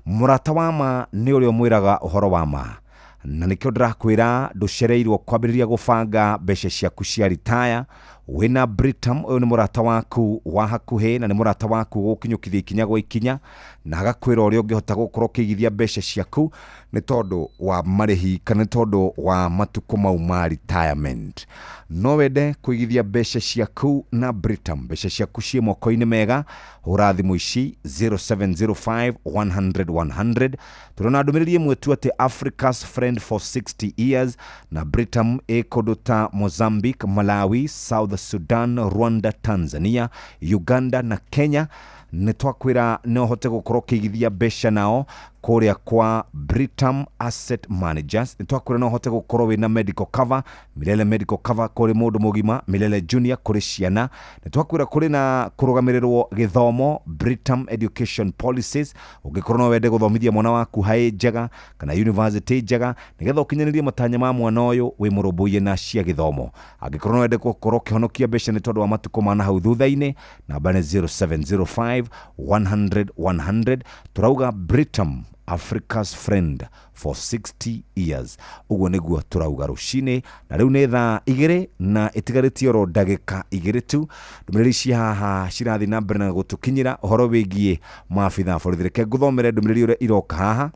Murata wama ni uri omwiraga uhoro wama na nikio ndirakwira nducereirwo kwambiriria gubanga mbeca ciaku cia retire wina Britam. Uyu ni murata waku wa hakuhe na ni murata waku gukinyukithia ikinya gwa ikinya na agakwira uri ungihota gukorwo kigithia mbeca ciaku ni tondu wa marihi kana tondu wa matuko mau ma retirement. No wende kuigithia mbeca ciaku na Britam, mbeca ciaku cie moko-ini mega, hura thimu ici 0705 100 100. Turona ndumiriri mwetu ati Africa's friend for 60 years na Britam ekodota Mozambique, Malawi, South Sudan, Rwanda, Tanzania, Uganda na Kenya. Nitwakwira no hote gukorwo kigithia mbeca nao kuria kwa Britam Asset Managers. Nitwakwira no hote gukorwo wina medical cover, Milele medical cover kuri mundu mugima, Milele junior kuri ciana. Nitwakwira kuri na kurugamirirwo githomo Britam education policies. Ugikorwo no wende guthomithia mwana waku hai njega kana university njega nigetha ukinyanirie matanya ma mwana uyu wi murumbuye na cia githomo. Agikorwo no wende gukorwo kihonokia mbeca ni tondu wa matuko mana hau thutha-ini namba ni 0705 100 100. Turauga Britam Africa's friend for 60 years. Ugo niguo turauga rucine na riu ni thaa 2 na itigariti oro ndagika 2 tu. Ndumiriri cia haha cirathi na mbere na gutukinyira uhoro wigie maabitha borithi. Reke nguthomere ndumiriri uria iroka haha.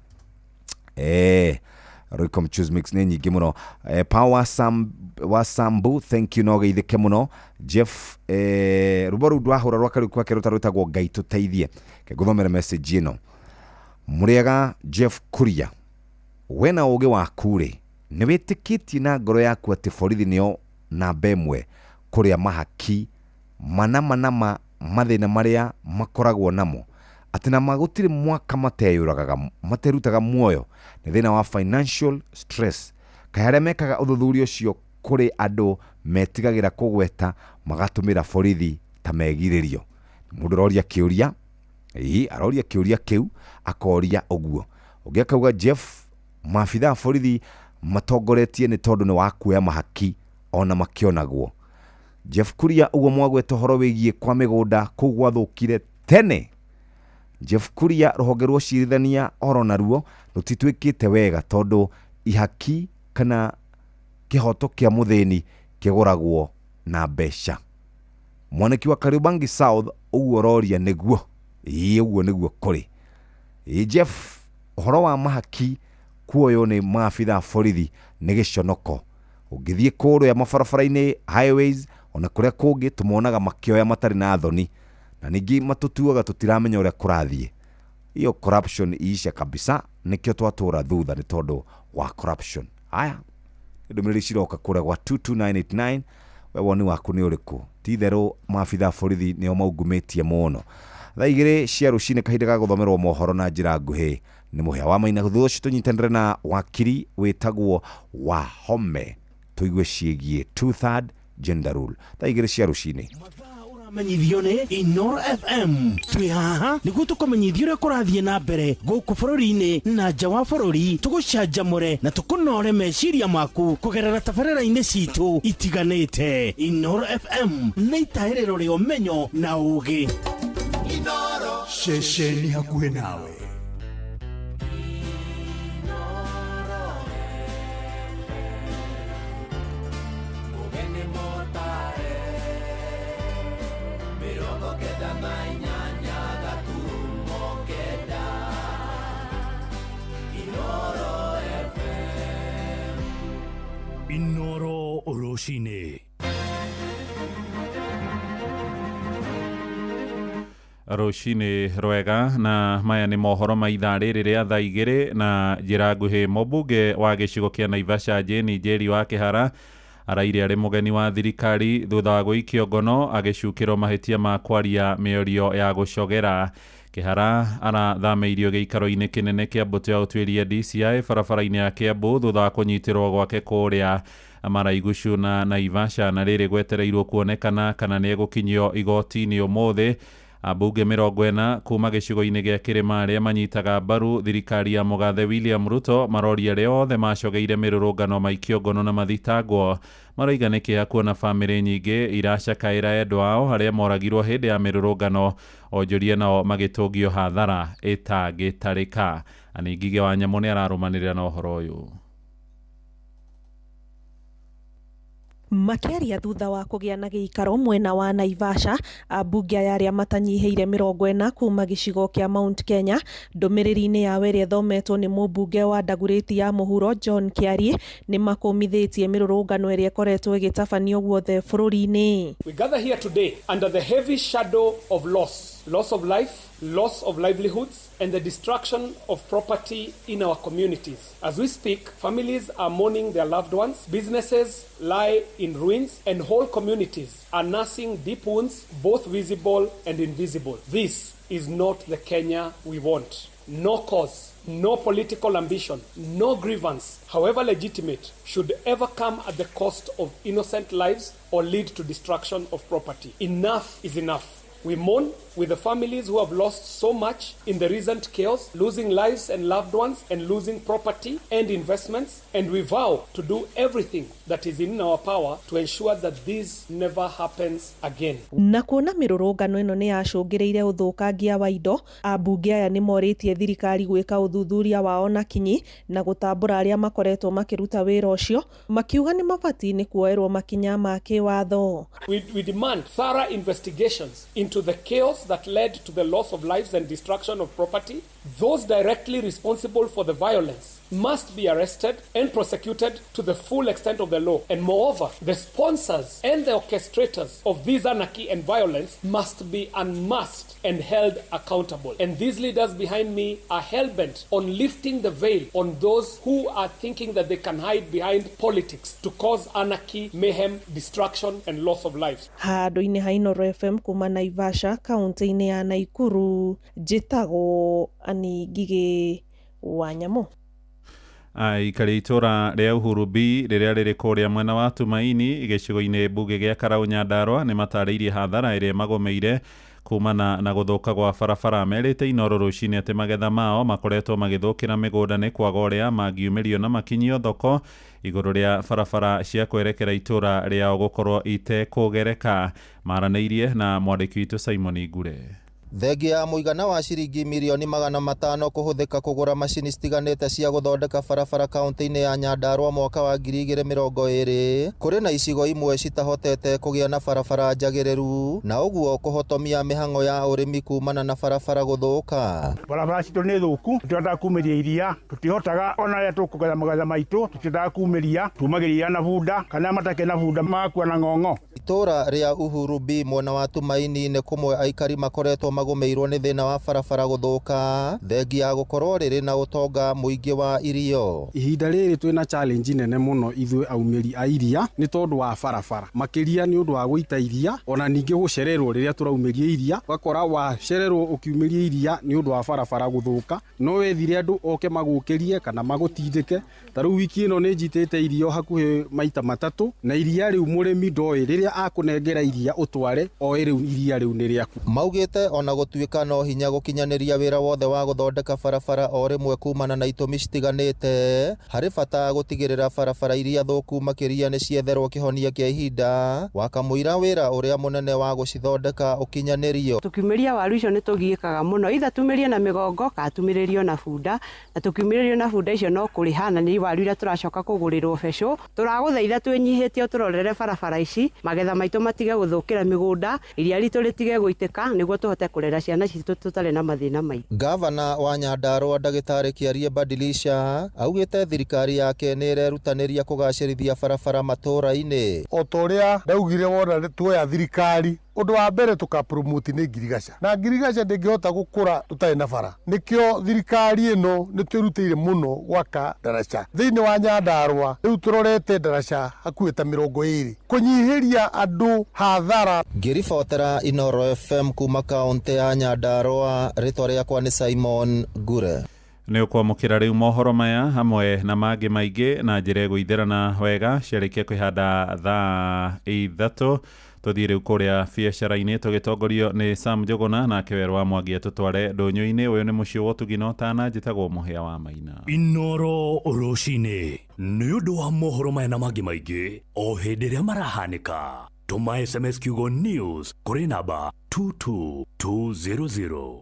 Roicom Choose Mix ni nyingi muno. Power Sambu, thank you no geithike muno. Jeff ruboru ndwahura rwakari kwa keruta rutagwo Ngai tuteithie. Ke nguthomere message ino. Muriega Jeff Kuria, wena uge waku ri ni witikitie na ngoro yaku ati borithi nio namba imwe kuria mahaki manama mathina maria makoragwo namo ati na magutiri mwaka mateyuragaga materutaga muoyo ni thina wa financial stress kayare mekaga uthuthurio cio kuri andu metigagira kugweta magatumira borithi ta megiririo. Mundu roria kiuria aroria kiuria kiu akoria oguo ugiakauga Jeff maabitha borithi matongoretie ni tondu ni wakuoya mahaki ona makionagwo. Jeff Kuria uguo mwagweta horo wigie kwa migunda kugwa thukire tene. Jeff Kuria ruhonge rwa cirithania oro naruo rutitwikite wega tondu ihaki kana kihoto kia muthini kiguragwo na mbeca. Mwaniki wa Kariobangi South uguo roria niguo uguo niguo kuri. Jeff uhoro wa mahaki kuoyo ni maabitha borithi ni giconoko. Ungithie kuru ya mabarabara-ini highways ona kuria kungi tumonaga makioya matari na thoni na ningi matutuaga tutiramenya uria kurathie. Iyo corruption iisha kabisa nikio twatura thutha ni tondu wa corruption. Haya ndumiriri ciroka kuria gwa 22989 we woni waku ni uriku tithero maabitha borithi nio maugumitie muno. Thaigire cia rucine kahinda ga guthomerwo mohoro na njira nguhi ni muhya wa maina thutha ucio tunyitanire na wakiri witagwo Wahome tuigue ciegie 2/3 gender rule. Thaigire cia rucine menyithio ni Inoro FM twi haha niguo tukumenyithio uria kurathie na mbere guku bururi-ini na nja wa bururi tugucanjamure na tukunore meciria maku kugerera tabarĩra-inĩ citu itiganĩte. Inoro FM nĩ itahĩrĩro rĩa ũmenyo na ũũgĩ. Inoro ceceni hakuhĩ nawe. Mirongo kenda na inyanya gaturumo kenda. Rũcinĩ. Rũcinĩ rwega, na maya nĩ mohoro ma ithaa rĩrĩ rĩa thaa igĩrĩ na njĩra nguhĩ. Mũmbunge wa gĩcigo kĩa Naivasha Jane Njeri wa Kĩhara araire arĩ mũgeni wa thirikari thutha wa gũikio ngono agĩcukĩrwo mahĩtia ma kwaria mĩario ya gũcogera. Kĩhara arathamĩirio gĩikaro-inĩ kĩnene kĩa mbũtũ ya ũtuĩria DCI barabara-inĩ ya Kiambu thutha wa kũnyitĩrwo gwake kũrĩa Maraigushu na Naivasha, na rĩrĩ gwetereirwo kuonekana kana nĩ egũkinyio igoti-inĩ ũmũthĩ. Ambunge 40 kuma gĩcigo-inĩ gĩa Kĩrĩma arĩa manyitaga mbaru thirikari ya Mũgathe William Ruto maroria arĩa othe macogeire mĩrũrũngano maikio ngono na mathitangwo. Maroiga nĩ kĩeha kuona bamĩrĩ nyingĩ iracakaĩra endwa ao arĩa moragirwo hĩndĩ ya mĩrũrũngano, onjoria nao magĩtũngio hathara ĩtangĩtarĩka. Ani Ngigĩ wa Nyamũ nĩ ararũmanĩrĩra na ũhoro ũyũ. Makĩaria thutha wa kũgĩa na gĩikaro mwena wa Naivasha, ambunge aya arĩa matanyihĩire 40 kuma gĩcigo kĩa Mount Kenya, ndũmĩrĩri-inĩ ya ĩrĩa thometwo nĩ mũmbunge wa Dagoretti ya mũhuro John Kĩari nĩ makũmithĩtie mĩrũrũngano ĩrĩa ĩkoretwo ĩgĩtabanio guothe bũrũri-inĩ. We gather here today under the heavy shadow of loss of life, loss of livelihoods, and the destruction of property in our communities. As we speak, families are mourning their loved ones, businesses lie in ruins, and whole communities are nursing deep wounds, both visible and invisible. This is not the Kenya we want. No cause, no political ambition, no grievance, however legitimate, should ever come at the cost of innocent lives or lead to destruction of property. Enough is enough. We mourn with the families who have lost so much in the recent chaos, losing lives and loved ones and losing property and investments, and we vow to do everything that is in our power to ensure that this never happens again. Na kuona mĩrũrũngano ĩno nĩ yacũngĩrĩire ũthũkangia wa indo, ambunge aya nĩ morĩtie thirikari gwĩka ũthuthuria wao na kinyi na gũtambũra arĩa makoretwo makĩruta wĩra ũcio, makiuga nĩ mabatiĩ nĩ kuoerwo makinya ma kĩwatho. We demand thorough investigations into the chaos that led to the loss of lives and destruction of property. Those directly responsible for the violence must be arrested and prosecuted to the full extent of the law. And moreover, the sponsors and the orchestrators of this anarchy and violence must be unmasked and held accountable. And these leaders behind me are hell-bent on lifting the veil on those who are thinking that they can hide behind politics to cause anarchy, mayhem, destruction, and loss of lives. Handũ-inĩ ha Inooro FM kuma Naivasha, kaunti-inĩ ya Naikuru, njĩtagwo Ani Ngigĩ wa Nyamũ. Aikari itũra rĩa Uhuru B rĩrĩa rĩrĩ kũrĩa mwena wa Tumaini gĩcigo-inĩ mbunge gĩa Karaũ Nyandarua nĩ matarĩirie hathara ĩrĩa magomeire kumana na gũthũka gwa barabara. Merĩte Inooro rũcinĩ atĩ magetha mao makoretwo magĩthũkĩra mĩgũnda nĩ kwaga ũrĩa mangiumĩrio na makinyio thoko igũrũ rĩa barabara cia kwerekera itũra rĩao gũkorwo itekũgereka. Maranĩirie na mwandĩki witũ Simon Ngure. Thengia ya mũigana wa ciringi mirioni 500 kũhũthĩka kũgũra macini citiganĩte cia gũthondeka barabara kaunti-inĩ ya Nyandarua mwaka wa 2020 kũrĩ na icigo imwe citahotete kũgĩa na barabara njagĩrĩru, na ũguo kũhotomia mĩhang'o ya ũrĩmi kumana na barabara gũthũka. Barabara citũ nĩ thũku, tũtihotaga kumĩria iria, tũtihotaga ona rĩrĩa tũkũgetha magetha maitũ, tũtihotaga kumĩria, tumagĩria na bunda kana matakĩ na bunda magakua na ng'ong'o. Itũra rĩa Uhuru B mwena wa Tumaini nĩ kũmwe aikari makoretwo magomeirwo nĩ thĩna wa barabara gũthũka thengia ya gũkorwo rĩrĩ na ũtonga mũingĩ wa irio. Ihinda rĩrĩ twĩna challenge nene mũno ithuĩ aumĩri a iria nĩ tondũ wa barabara, makĩria nĩ ũndũ wa gũita iria ona ningĩ gũcererwo rĩrĩa tũraumĩria iria, wakora wacererwo ũkiumĩria iria nĩ ũndũ wa barabara gũthũka, no wethire andũ oke magũkĩrie kana magũtindĩke. Ta rĩu wiki ĩno nĩ njitĩte irio hakuhĩ maita 3 na iria rĩu mũrĩmi ndoĩ rĩrĩa akũnengera iria ũtware oĩ rĩu iria rĩu nĩ rĩaku. Maugĩte ona gũtuĩka no hinya gũkinyanĩria wĩra wothe wa gũthondeka barabara o rĩmwe kumana na itũmi citiganĩte, harĩ bata gũtigĩrĩra barabara iria thũku makĩria nĩ cietherwo kĩhonia kĩa ihinda, wakamũira wĩra ũrĩa mũnene wa gũcithondeka ũkinyanĩrio. Tukiumĩria waru icio nĩ tũgiĩkaga mũno, itha tumĩrie na mĩgongo ka tumĩrĩrio na bunda, na tukiumĩrĩrio na bunda icio no kũrĩha na nĩ waru iria tũracoka kũgũrĩrwo becũ. Tũragũthaitha twĩnyihĩtie tũrorere barabara ici, magetha maitũ matige gũthũkĩra mĩgũnda, iria ritũ rĩtige gũitĩka nĩguo tũhote kurera ciana citũ tũtarĩ na mathĩna maingĩ. Gavana wa Nyandarua Ndagĩtarĩ Kĩarie Badilisha augĩte thirikari yake nĩ ĩrerutanĩria kũgacĩrithia barabara matũũra-inĩ. O ta ũrĩa ndaugire wona tuoya thirikari undu wa mbere tukapromote ni ngirigaca na ngirigaca ndingihota gukura tutarĩ na bara. Nikio thirikari ĩno nĩ twĩrutĩire mũno gwaka ndaraca thĩinĩ wa Nyandarua. Rĩu tũrorete ndaraca hakuhĩ ta 20 kũnyihĩria andũ hathara. Ngĩribotera Inooro FM kuma kaunti ya Nyandarua, rĩtwa rĩakwa nĩ Simon Gure. Nĩ ũkwamũkĩra rĩu mohoro maya hamwe na mangĩ maingĩ na njĩra gũitherana wega ciarĩkia kwĩhanda thaa 3. Tũthiĩ rĩu kũrĩa biacara-inĩ tũgĩtongorio nĩ Sam Njogona na Kĩwerũ wa Mwangi tũtware ndũnyũ-inĩ. Ũyũ nĩ mũciĩ wa Ũtugino Tana, njĩtagwo Mũhĩa wa Maina. Inooro rũcinĩ nĩ ũndũ wa mohoro maya na mangĩ maingĩ o hĩndĩ ĩrĩa marahanĩka. Tũma SMS kiugo news kũrĩ namba 22200.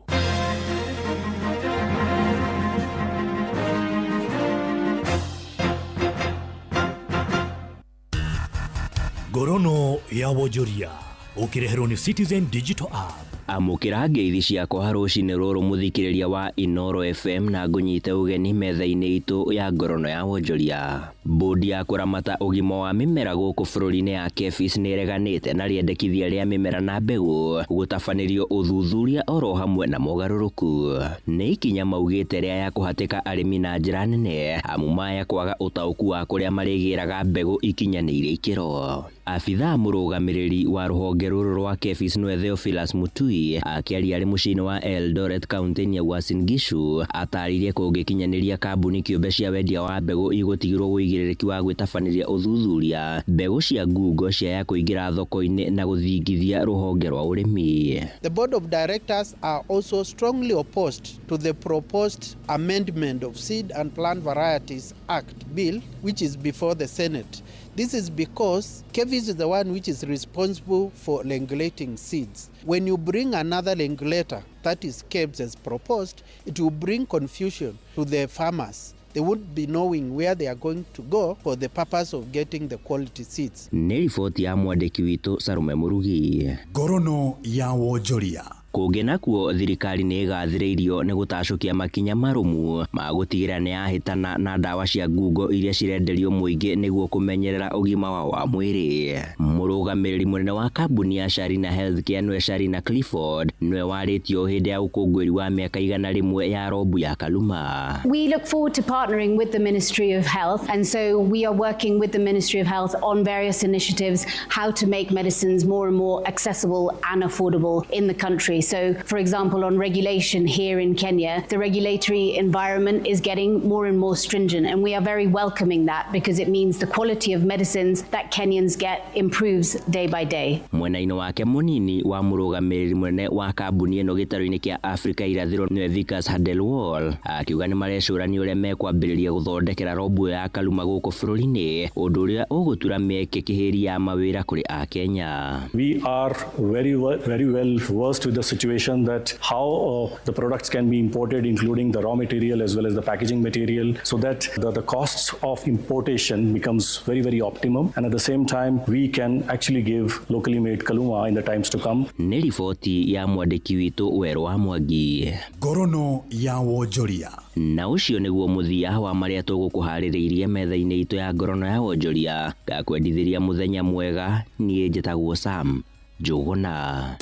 Gorono ya Wonjoria ukireherwo ni Citizen Digital App. Amukira ngeithi ciakwa rũcinĩ rũrũ mũthikĩrĩria wa Inooro FM na ngũnyite ũgeni metha-inĩ itũ ya Gorono ya Wonjoria. Bodi ya kũramata ũgima wa mĩmera gũkũ bũrũri-inĩ ya KEPHIS nĩ ĩreganĩte na rĩendekithia rĩa mĩmera na mbegũ gũtabanĩrio ũthuthuria oro hamwe na mogarũrũku. Nĩ ikinya maugĩte rĩa ya kũhatĩka arĩmi na njĩra nene amu maya kwaga ũtaũku wa kũrĩa marĩgĩraga mbegũ ikinyanĩire ikĩro. Abithaa mũrũgamĩrĩri wa rũhonge rũrũ rwa KEPHIS nĩwe Theophilus Mutui akĩaria arĩ mũciĩ-inĩ wa Eldoret kaunti-inĩ ya Uasin Gishu ataririe kũngĩkinyanĩria kambuni kĩũmbe cia wendia wa mbegũ igũtigirwo wĩigĩrĩrĩki wa gwĩtabanĩria ũthuthuria mbegũ cia ngungo ciaya kũingĩra thoko-inĩ na gũthingithia rũhonge rwa ũrĩmi. The board of directors are also strongly opposed to the proposed amendment of Seed and Plant Varieties Act bill which is before the Senate. This is because KEPHIS is the one which is responsible for regulating seeds. When you bring another regulator, that is KEBS as proposed, it will bring confusion to the farmers. They won't be knowing where they are going to go for the purpose of getting the quality seeds. Nĩ riboti ya mwandĩki witũ Sarume Mũrugi. Gorono ya Wonjoria. Kũngĩ nakuo thirikari nĩ ĩgathĩrĩirio nĩ gũtacũkia makinya marũmu ma gũtigĩrĩra nĩ yahĩtana na ndawa cia ngungo iria cirenderio mũingĩ nĩguo kũmenyerera ũgima wao wa mwĩrĩ. Mũrũgamĩrĩri mũnene wa kambuni ya Sharina Healthcare nĩwe Sharina Clifford nĩwe warĩtio hĩndĩ ya ũkũngũĩri wa mĩaka 100 ya robu ya Kaluma. We look forward to partnering with the Ministry of Health, and so we are working with the Ministry of Health on various initiatives how to make medicines more and more accessible and affordable in the country. So, for example, on regulation here in Kenya, the regulatory environment is getting more and more stringent, and we are very welcoming that because it means the quality of medicines that Kenyans get improves day by day. Mwena-inĩ wake mũnini wa mũrũgamĩrĩri mũnene wa kambuni ĩno gĩtarũ-inĩ kĩa Africa irathĩro nĩwe Vikas Hadelwal akiuga nĩ marecũrania ũrĩa mekwambĩrĩria gũthondekera robu ya Kaluma gũkũ bũrũri-inĩ ũndũ ũrĩa ũgũtura mĩeke kĩhĩri ya mawĩra kũrĩ Akenya. We are very well versed with the situation that how the products can be imported, including the raw material as well as the packaging material, so that the costs of importation becomes very optimum, and at the same time we can actually give locally made Kaluma in the times to come. Nĩ riboti ya mwandĩki witũ Werũ wa Mwangi. Gorono ya Wonjoria. Na ũcio nĩguo mũthia wa marĩa tũgũkũharĩrĩirie metha-inĩ itũ ya Gorono ya Wonjoria. Ngakwendithĩria mũthenya mwega, niĩ njĩtagwo Sam Njogona.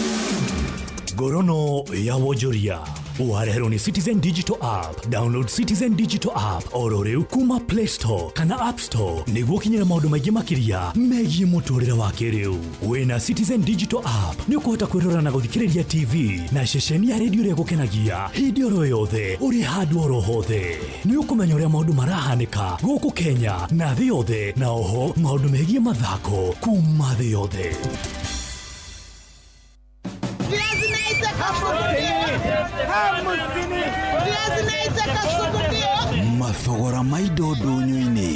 Gorono ya Wonjoria wareherwo ni Citizen Digital App. Download Citizen Digital App oro rĩu kuma Play Store kana App Store nĩguo kinyĩra maũndũ maingĩ makĩria megiĩ mũtũrĩre wa kĩrĩu. Wĩna Citizen Digital App nĩ ũkũhota kwĩrora na gũthikĩrĩria TV na ceceni ya redio ĩrĩa gũkenagia hĩndĩ oro yothe ũrĩ handũ oro hothe. Nĩ ũkũmenya ũrĩa maũndũ marahanĩka gũkũ Kenya na thĩ yothe, na oho maũndũ megiĩ mathako kuma thĩ yothe. Mathogora ma indo ndũnyũ-inĩ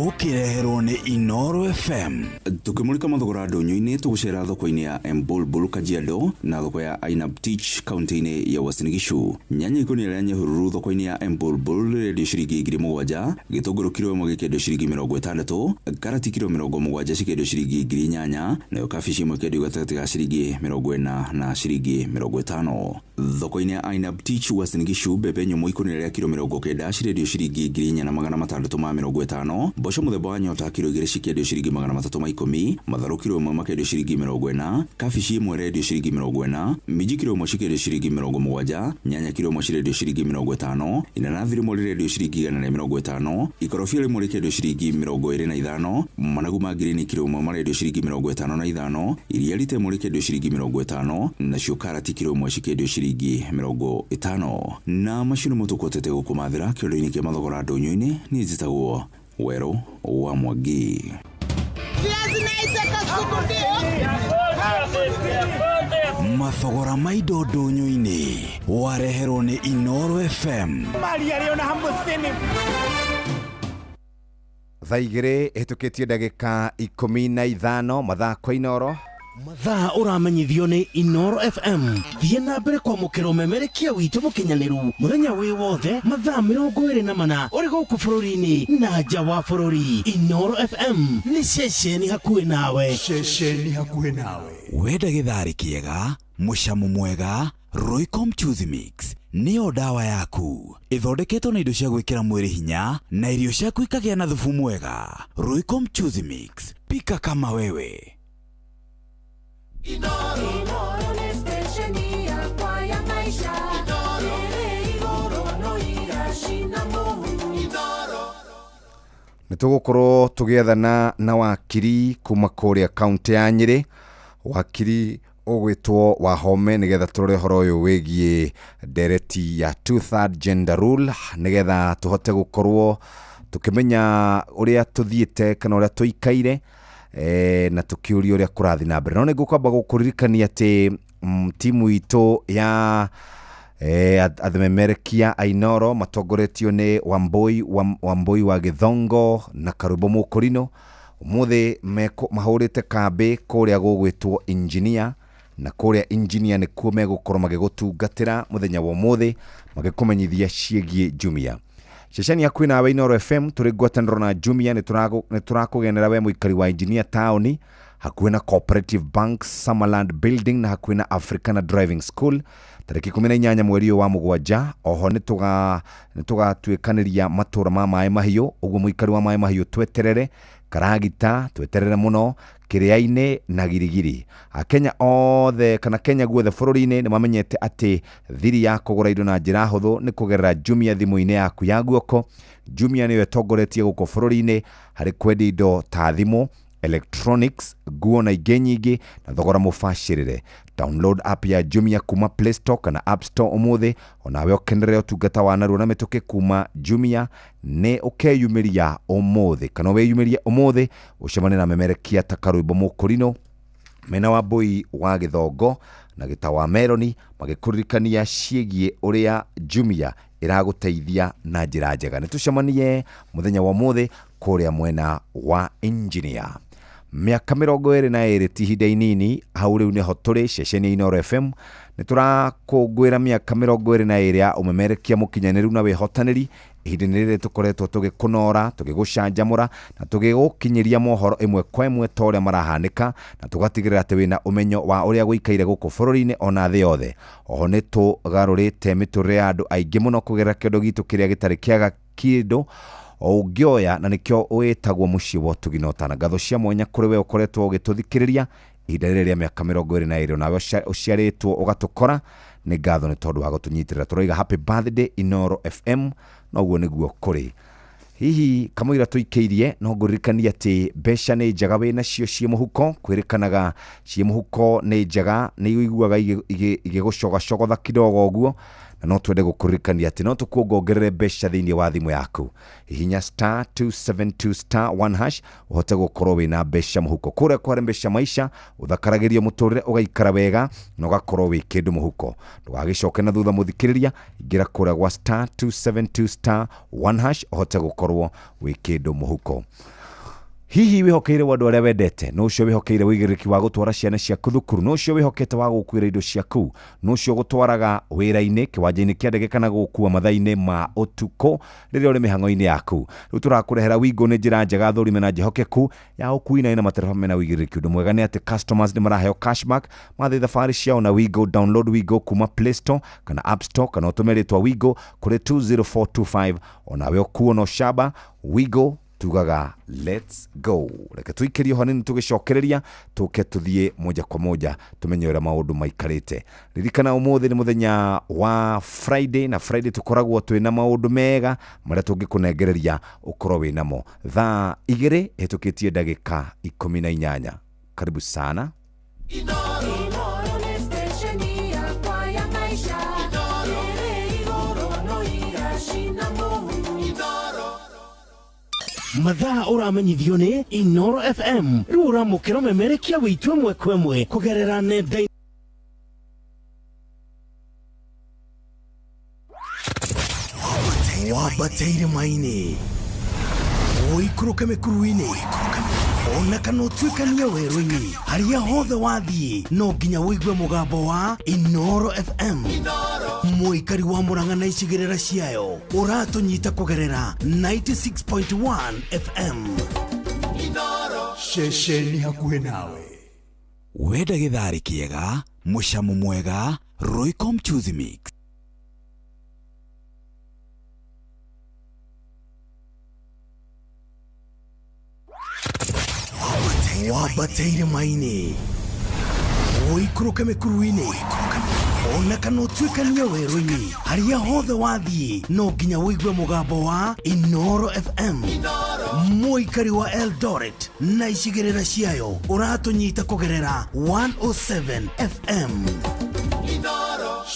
ukireherwo ni Inoro FM. Tukimulika mathogora ndonyo-ini tugucera thoko-ini ya Embulbul Kajiado na thoko ya Ainabtich kaunti-ini ya Uasin Gishu. Nyanya ikoni ria nyahururu thoko-ini ya Embulbul rendio ciringi 7,000, gitunguru kilo 1 gikendio ciringi 60, karati kilo 70 cikendio ciringi 8,000, nayo kabici imwe kendio gatagati ga ciringi 40 na ciringi 50. Thoko-ini ya Ainabtich Uasin Gishu mbembe nyumu ikoni ria kilo 90 cirendio ciringi 4,650, mboco muthemba wa nyota kilo 2 cikendio ciringi 310, matharu kilo 1 makendio ciringi 40, kabici imwe rendio ciringi 40, minji kilo 1 cikendio ciringi 70, nyanya kilo 1 cirendio ciringi 50, inanathi rimwe rirendio ciringi 150, ikorobia rimwe rikendio ciringi 25, managu ma green kilo 1 marendio ciringi 55, iria rita rimwe rikendio ciringi 50, nacio karati kilo 1 cikendio ciringi 50. Na macini mutukotete gukumathira kiro-ini kia mathogora ndonyo-ini ni njitagwo Wero wa Mwangi. Mathogora maido ndonyo-ini wareherwo ni Inoro FM. Thaigire hitukitie ndagika 15 mathako Inoro. Mathaa uramenyithio ni Inoro FM. Thiĩ na mbere kwamũkĩra ũmemerekia witũ mũkinyanĩru mũthenya wĩ wothe mathaa 24 ũrĩ gũkũ bũrũri-inĩ na nja wa bũrũri. Inoro FM nĩ ceceni hakuhĩ nawe. Ceceni hakuhĩ nawe. Wenda gĩtharĩ kĩega, mũcamo mwega, Roycom Choose Mix nĩyo dawa yaku. Ithondeketwo na indo cia gwĩkĩra mwĩrĩ hinya na irio ciaku ikagĩa na thubu mwega. Roycom Choose Mix, pika kama wewe. Inoro ni stesheni yakwa ya maisha. Igoro no igashina muhu. Nitugukorwo tugiethana na wakiri kuma kuria kaunti ya Nyeri. Wakiri ugwitwo Wahome nigetha turore horo uyu wigie ndereti ya 2/3 gender rule nigetha tuhote gukorwo tukimenya uria tuthiite kana uria tuikaire na tukiuria uria kurathi na mbere. No nigukwamba gukuririkania ati timu itu ya athememerekia Ainoro matongoretio ni Wambui wa Githongo na Karubo Mukurino. Umuthi mahurite kambi kuria gugwitwo engineer na kuria engineer ni kuo megukorwo magigutungatira muthenya wa umuthi magikumenyithia ciegie Jumia. Ceceni yaku nawe Inoro FM turi ngwatanĩro na Jumia ni turakugenera we muikari wa engineer town hakuhĩ na Cooperative Bank, Summerland Building na hakuhĩ na Africana Driving School tariki 18 mweri wa Mugwanja. Oho ni tugatuĩkanĩria matura ma maĩ mahiũ, uguo muikari wa maĩ mahiũ tweterere karagita tweterere muno Kĩrĩa-inĩ na Girigiri. Akenya othe kana Kenya guothe bũrũri-inĩ ni mamenyete ati thiri ya kũgũra indo na njĩra hũthũ ni kũgerera Jumia thimũ-inĩ yaku ya guoko. Jumia niyo ĩtongoretie gũkũ bũrũri-inĩ harĩ kwendia indo ta thimũ, electronics, nguo na ingĩ nyingĩ na thogora mũbacĩrĩre. Download app ya Jumia kuma Play Store kana App Store umuthi, onawe ũkenere ũtungata wa narua na mĩtũkĩ kuma Jumia nĩ ũkeyumĩria umuthi kana weyumĩrie umuthi ũcemane na memerekia ta Karubo Mukurino, mena Wambui wa Githongo na Gĩtawa Meroni magĩkũririkania ciĩgie ũrĩa Jumia ĩragũteithia na njĩra njega. Nĩtũcemanie mũthenya wa umuthi kuria mwena wa engineer. Miaka 22 ti ihinda inini hau riu niho turi ceceni Inoro FM niturakungwira miaka 22 ya umemerekia mukinyaniru na wihotaniri. Ihinda-inĩ rĩrĩ tukoretwo tugikunora, tugigucanjamura na tugigukinyiria mohoro imwe kwa imwe ta ũrĩa marahanĩka na tugatigĩrĩra atĩ wĩna ũmenyo wa ũrĩa gũikaire gũkũ bũrũri-inĩ ona thĩ yothe. Oho nĩ tũgarũrĩte mĩtũrĩre ya andũ aingĩ mũno kũgerera kĩondo gitu kĩrĩa gĩtarĩ kĩaga kĩndũ ũngĩoya na nĩkĩo wĩtagwo mũciĩ wa ũtugi na ũtana. Ngatho cia mwanya kũrĩ we ũkoretwo ũgĩtũthikĩrĩria ihinda rĩrĩ rĩa mĩaka 22 nawe ũciarĩtwo ũgatũkora. Nĩ ngatho nĩ tondũ wa gũtũnyitĩrĩra. Tũroiga happy birthday Inoro FM na ũguo nĩguo kũrĩ. Hihi kamũira tũikĩirie no ngũririkania atĩ mbeca nĩ njega wĩna cio ciĩ mũhuko. Kwĩrĩkanaga ciĩ mũhuko nĩ njega, nĩ ũiguaga igĩgũcogacogotha kidogo ũguo na no twende gukuririkania ati no tukuongerere mbeca thiini wa thimu yaku hihinya star 272 star 1 hash uhote gukorwo wina mbeca muhuko kuria kware mbeca maisha uthakaragiria muturire ugaikara wega na ugakorwo wi kindu muhuko ndugagicoke na thutha muthikiriria ingira kuria gwa star 272 star 1 hash uhote gukorwo wi kindu muhuko hihi wihokeire wandu aria wendete no cio wihokeire wigiriki wa gutwara ciana ciaku thukuru no cio wihokete wa gukuira indo ciaku no cio gutwaraga wira-ini kiwanja-ini kia ndege kana gukua mathaa-ini ma utuko riria uri mihango-ini yaku riu turakurehera Wigo ni njira njega thurime na njihokeku ya ukui na matereba mena wigiriki undu mwega ni ati customers ni maraheo cashback mathe thabari ciao na Wigo. Download Wigo kuma Play Store kana App Store kana utume ritwa Wigo kuri 20425 onawe ukuo no shaba Wigo tugaga let's go. Reke tuikirie hanini tugicokereria tuke tuthie moja kwa moja tumenye ura maundu maikarite. Ririkana umuthi ni muthenya wa Friday na Friday tukoragwo twina maundu mega maria tungikunengereria ukorwo winamo thaa 2 hitukitie ndagika 18. Karibu sana. mathaa uramenyithio ni Inoro FM riu uramukira memerekia witwe mwekwemwe kugerera nenda wabateire maini oikuruke mekuruini ona kana utwikania werũ-inĩ harĩa hothe wathiĩ no nginya wĩigue mũgambo wa Inoro FM mũikari wa Murang'a na icigĩrĩra ciayo ũratũnyita kũgerera 96.1 FM ceceni hakuhĩ nawe wenda gĩtharĩ kĩega mũcamo mwega Royco Mchuzi Mix. wabateire maini oikuruke mekuruini ona kana utwikania werũ-inĩ harĩa hothe wathiĩ no nginya wĩigue mũgambo wa Inoro FM mũikari wa Eldoret na icigĩrĩra ciayo ũratũnyita kũgerera 107 FM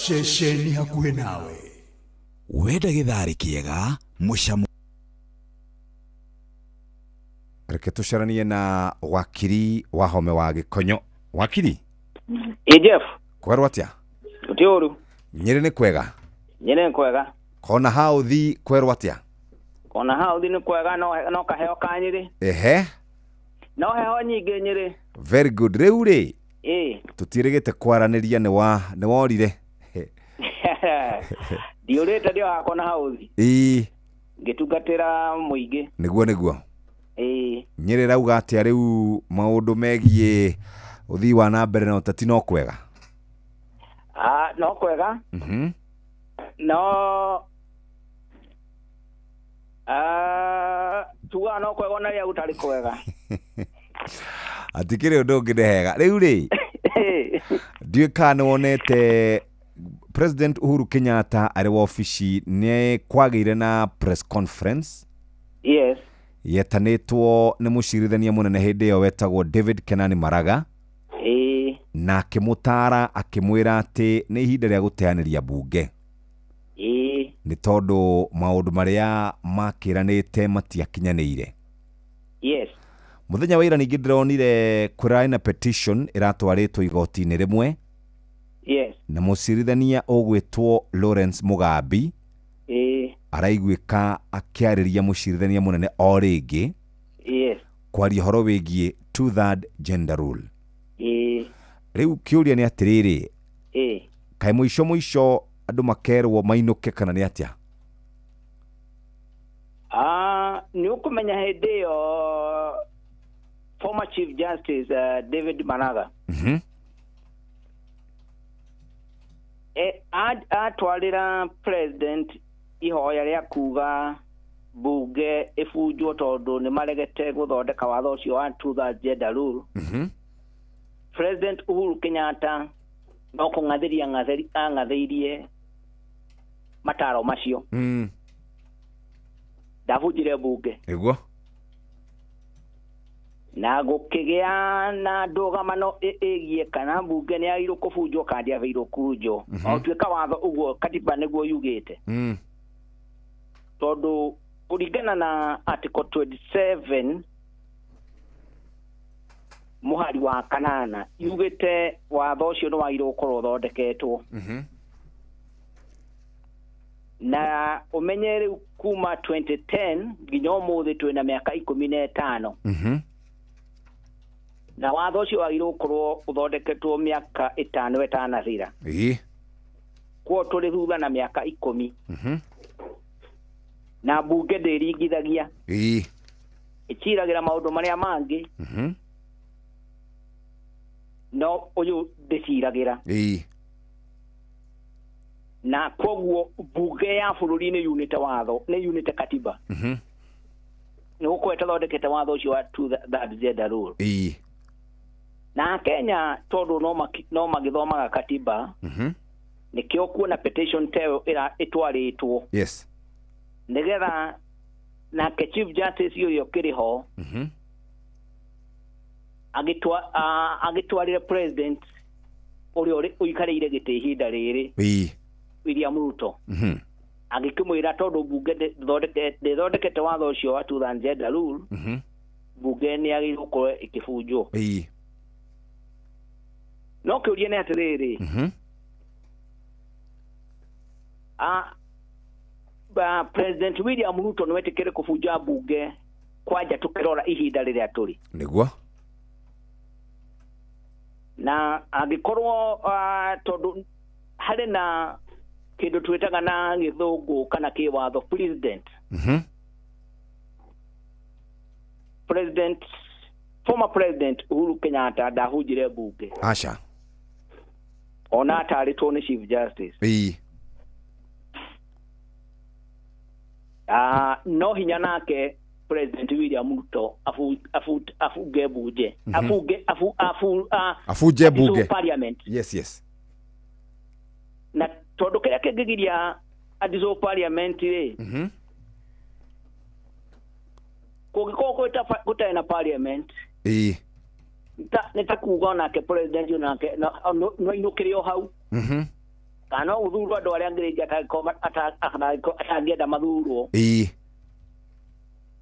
ceceni hakuhĩ nawe wenda gĩtharĩ kĩega mũcamo. Reke tucaranie na wakiri wa home wa Gikonyo. Wakiri Jeff kwerwo atia utiuru Nyeri ni kwega kona hauthi kwerwo atia ni kwega no kaheo ka Nyeri no heho nyingi Nyeri. Very good. Riu ri tutirigite kwaraniria ni worire diurite ndio hakona hauthi ngitungatira muingi niguo Nyeri rauga atia riu maundu megie uthii wa na mbere na utati no kwega no kwega no tuga no kwega na ya utari kwega atikire undu ngidehega riu ri ndiukana wonete President Uhuru Kenyatta ari wa ofici ni kwagire na press conference yetanitwo ni mucirithania munene hindi yo wetagwo David Kenani Maraga na akimutara akimwira ati ni ihinda ria guteaniria bunge ni tondu maundu maria makiranite matiakinyanire muthenya wa ira ningi ndironire kurai na petition iratwaritwo igoti-ini rimwe na mucirithania ugwitwo Lawrence Mugambi araiguika akiariria mucirithania munene o ringi kwaria horo wigie 2/3 gender rule riu kiuria ni atiriri kai muico andu makerwo mainuke kana ni atia ni ukumenya hindi yo former Chief Justice David Maraga atwarira president ihoya ria kuga bunge ifujwo tondu ni maregete guthondeka watho ucio wa 2/3 gender rule. President Uhuru Kenyatta no kungathiria ngathirie mataro macio ndavujire bunge iguo na gukigea na ndugamano igie kana mbunge ni agirwo kubunjwo kandi agirwo kunjwo o twika watho uguo katiba niguo yugite tondu kuringana na article 27 muhari wa kanana yugite watho ucio no wagirwo gukorwo thondeketwo na umenyere kuma 2010 nginya umuthi twina miaka 15 na watho ucio wagirwo gukorwo uthondeketwo miaka 5 itanathira kwa tuli thutha na miaka 10 na bunge ndiringithagia ichiragira maundu maria mangi no uyu ndiciragira na koguo bunge ya bururi ni unite watho ni unite katiba ni gukweta thondekete watho ucio wa that gender rule na Kenya tondu no magithomaga katiba nikio kuona petition teo ira itwaritwo yes nigetha na chief justice yo kiriho agitwarire president uri uikarire gite ihinda riri William Ruto agikimwira tondu bunge thondekete watho ucio wa gender rule bunge ni agirwo ko ikibunjwo no kiuria ni atiriri President William Ruto no wetikire kubunja bunge kwanja tukirora ihinda riria turi niguo na agikorwo tondu hari na kindu twitaga na githungu kana kiwatho president former president Uhuru Kenyatta ndahunjire bunge acha ona ataritwo ni chief justice no hinya nake President William Ruto afunge bunge afunge bunge parliament yes na tondu kiria kingigiria adiso parliament kugiko gutari na parliament nitakuga nake president nake no inukirio hau kana uthurwa ndo aria ngirija atangenda mathurwo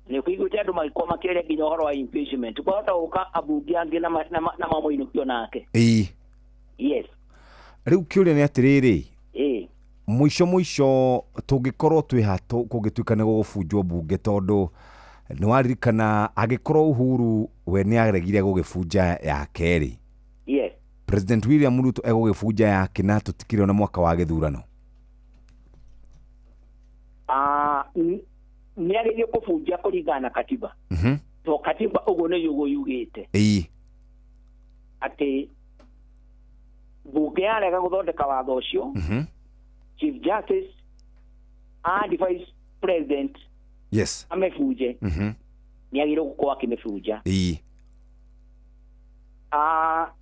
ni kuiguite andu magikoma kiria nginya uhoro wa impeachment kwahota guka abungi angi na mamoinukio nake yes riu kiuria ni atiriri mwisho tungikorwo twi hatu kungituika ni gugubunjwo bunge tondu ni waririkana agikorwo Uhuru we ni aregire gugibunja ya keri yes President William Ruto egugibunja yake na tutikire na mwaka wa githurano ni agerie kubunja kuringana katiba to katiba ugo ne yugo yugite ati bunge arega guthondeka watho ucio chief justice and vice president yes amefuje ni agire gukorwo akimefuja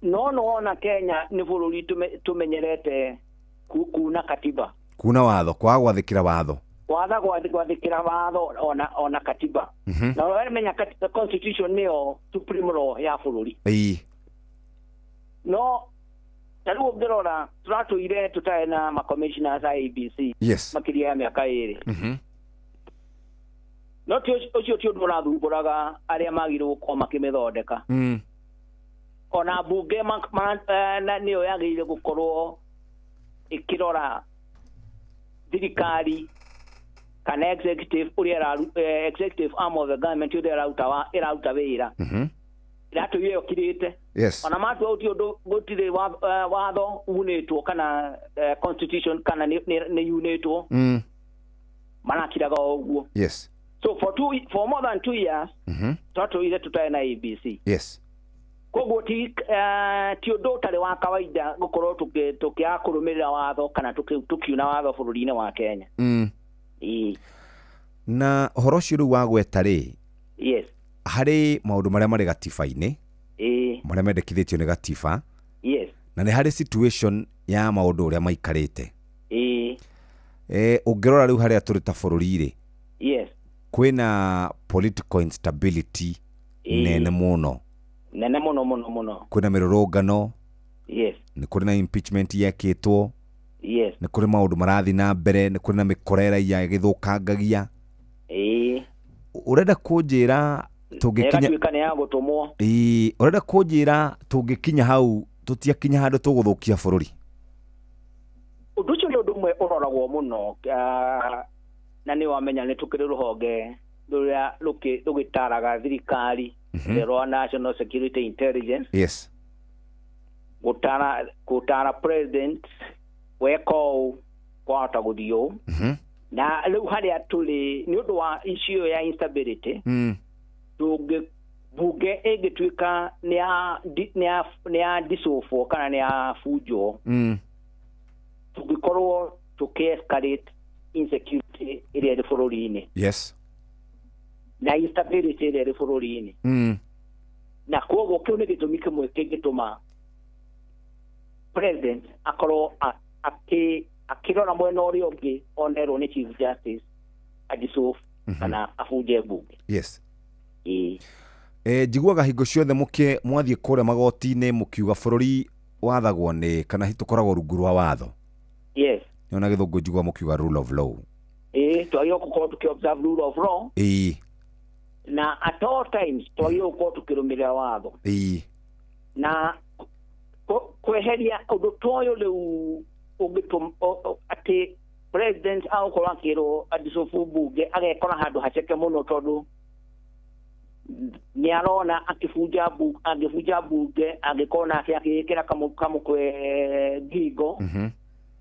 no na Kenya ni bururi tumenyerete kuna katiba kuna watho kwa gwathikira watho gwathikira watho ona katiba na wewe menya katiba constitution niyo supreme law ya bururi no taruo ngirora turatuire tutae na ma commissioners IEBC yes makiria ya miaka iri no ucio tio ndurathuburaga aria magirwo gukorwo makimithondeka ona bunge na niyo yagirire gukorwo ikirora thirikari kana executive executive arm of the government uria irauta wira iratu iyo kirite yes ona matu auti undu gutire watho unetwo kana constitution kana ni unetwo manakiraga uguo yes so for more than 2 years tatu ile tutae na ABC yes koguo ti undu utari wa kawaida gukorwo tukiakurumirira watho kana tukiuna watho bururi-ini wa Kenya na horo ciru wa gwetari yes hari maundu maria mari gatiba-ini maria mendekithitio ni gatiba yes na ni hari situation ya maundu uria maikarite ungirora riu haria turi ta bururi-ri yes kwina political instability nene muno kwina mirurungano yes ni kuri na impeachment yekitwo yes ni kuri maundu marathi na mbere ni kuri na mikorera ya githukangagia urenda kunjira tungikinya urenda kunjira tungikinya hau tutiakinya handu tuguthukia bururi undu ucio ni undu umwe uroragwo muno na ni wamenya ni tukiri ruhonge ruria rugitaraga thirikari rwa National Security Intelligence yes gutara president weko kwata guthio na riu haria tuli ni undu wa issue ya instability bunge igituika ni ya disofo kana ni ya fujo tugikorwo tukiescalate insecurity iria iri bururi-ini yes na instability iria iri bururi-ini na koguo kiu ni gitumi kimwe kingituma president akorwo akirora mwena uria ungi onerwo ni chief justice adisof kana afuje bunge yes njiguaga hingo ciothe mwathie kuria magoti-ini mukiuga bururi wathagwo ni kana hitukoragwo rungu rwa watho yes nyona githungu njigua mukiuga rule of law twagio gukorwo tukiobserve rule of law na at all times twagio gukorwo tukirumira watho na kweheria undu toyo riu ungitum ati president au korwo akirwo adisofu bunge agekora handu haceke muno tondu ni arona akifuja bunge agikona akikira kamukwe gigo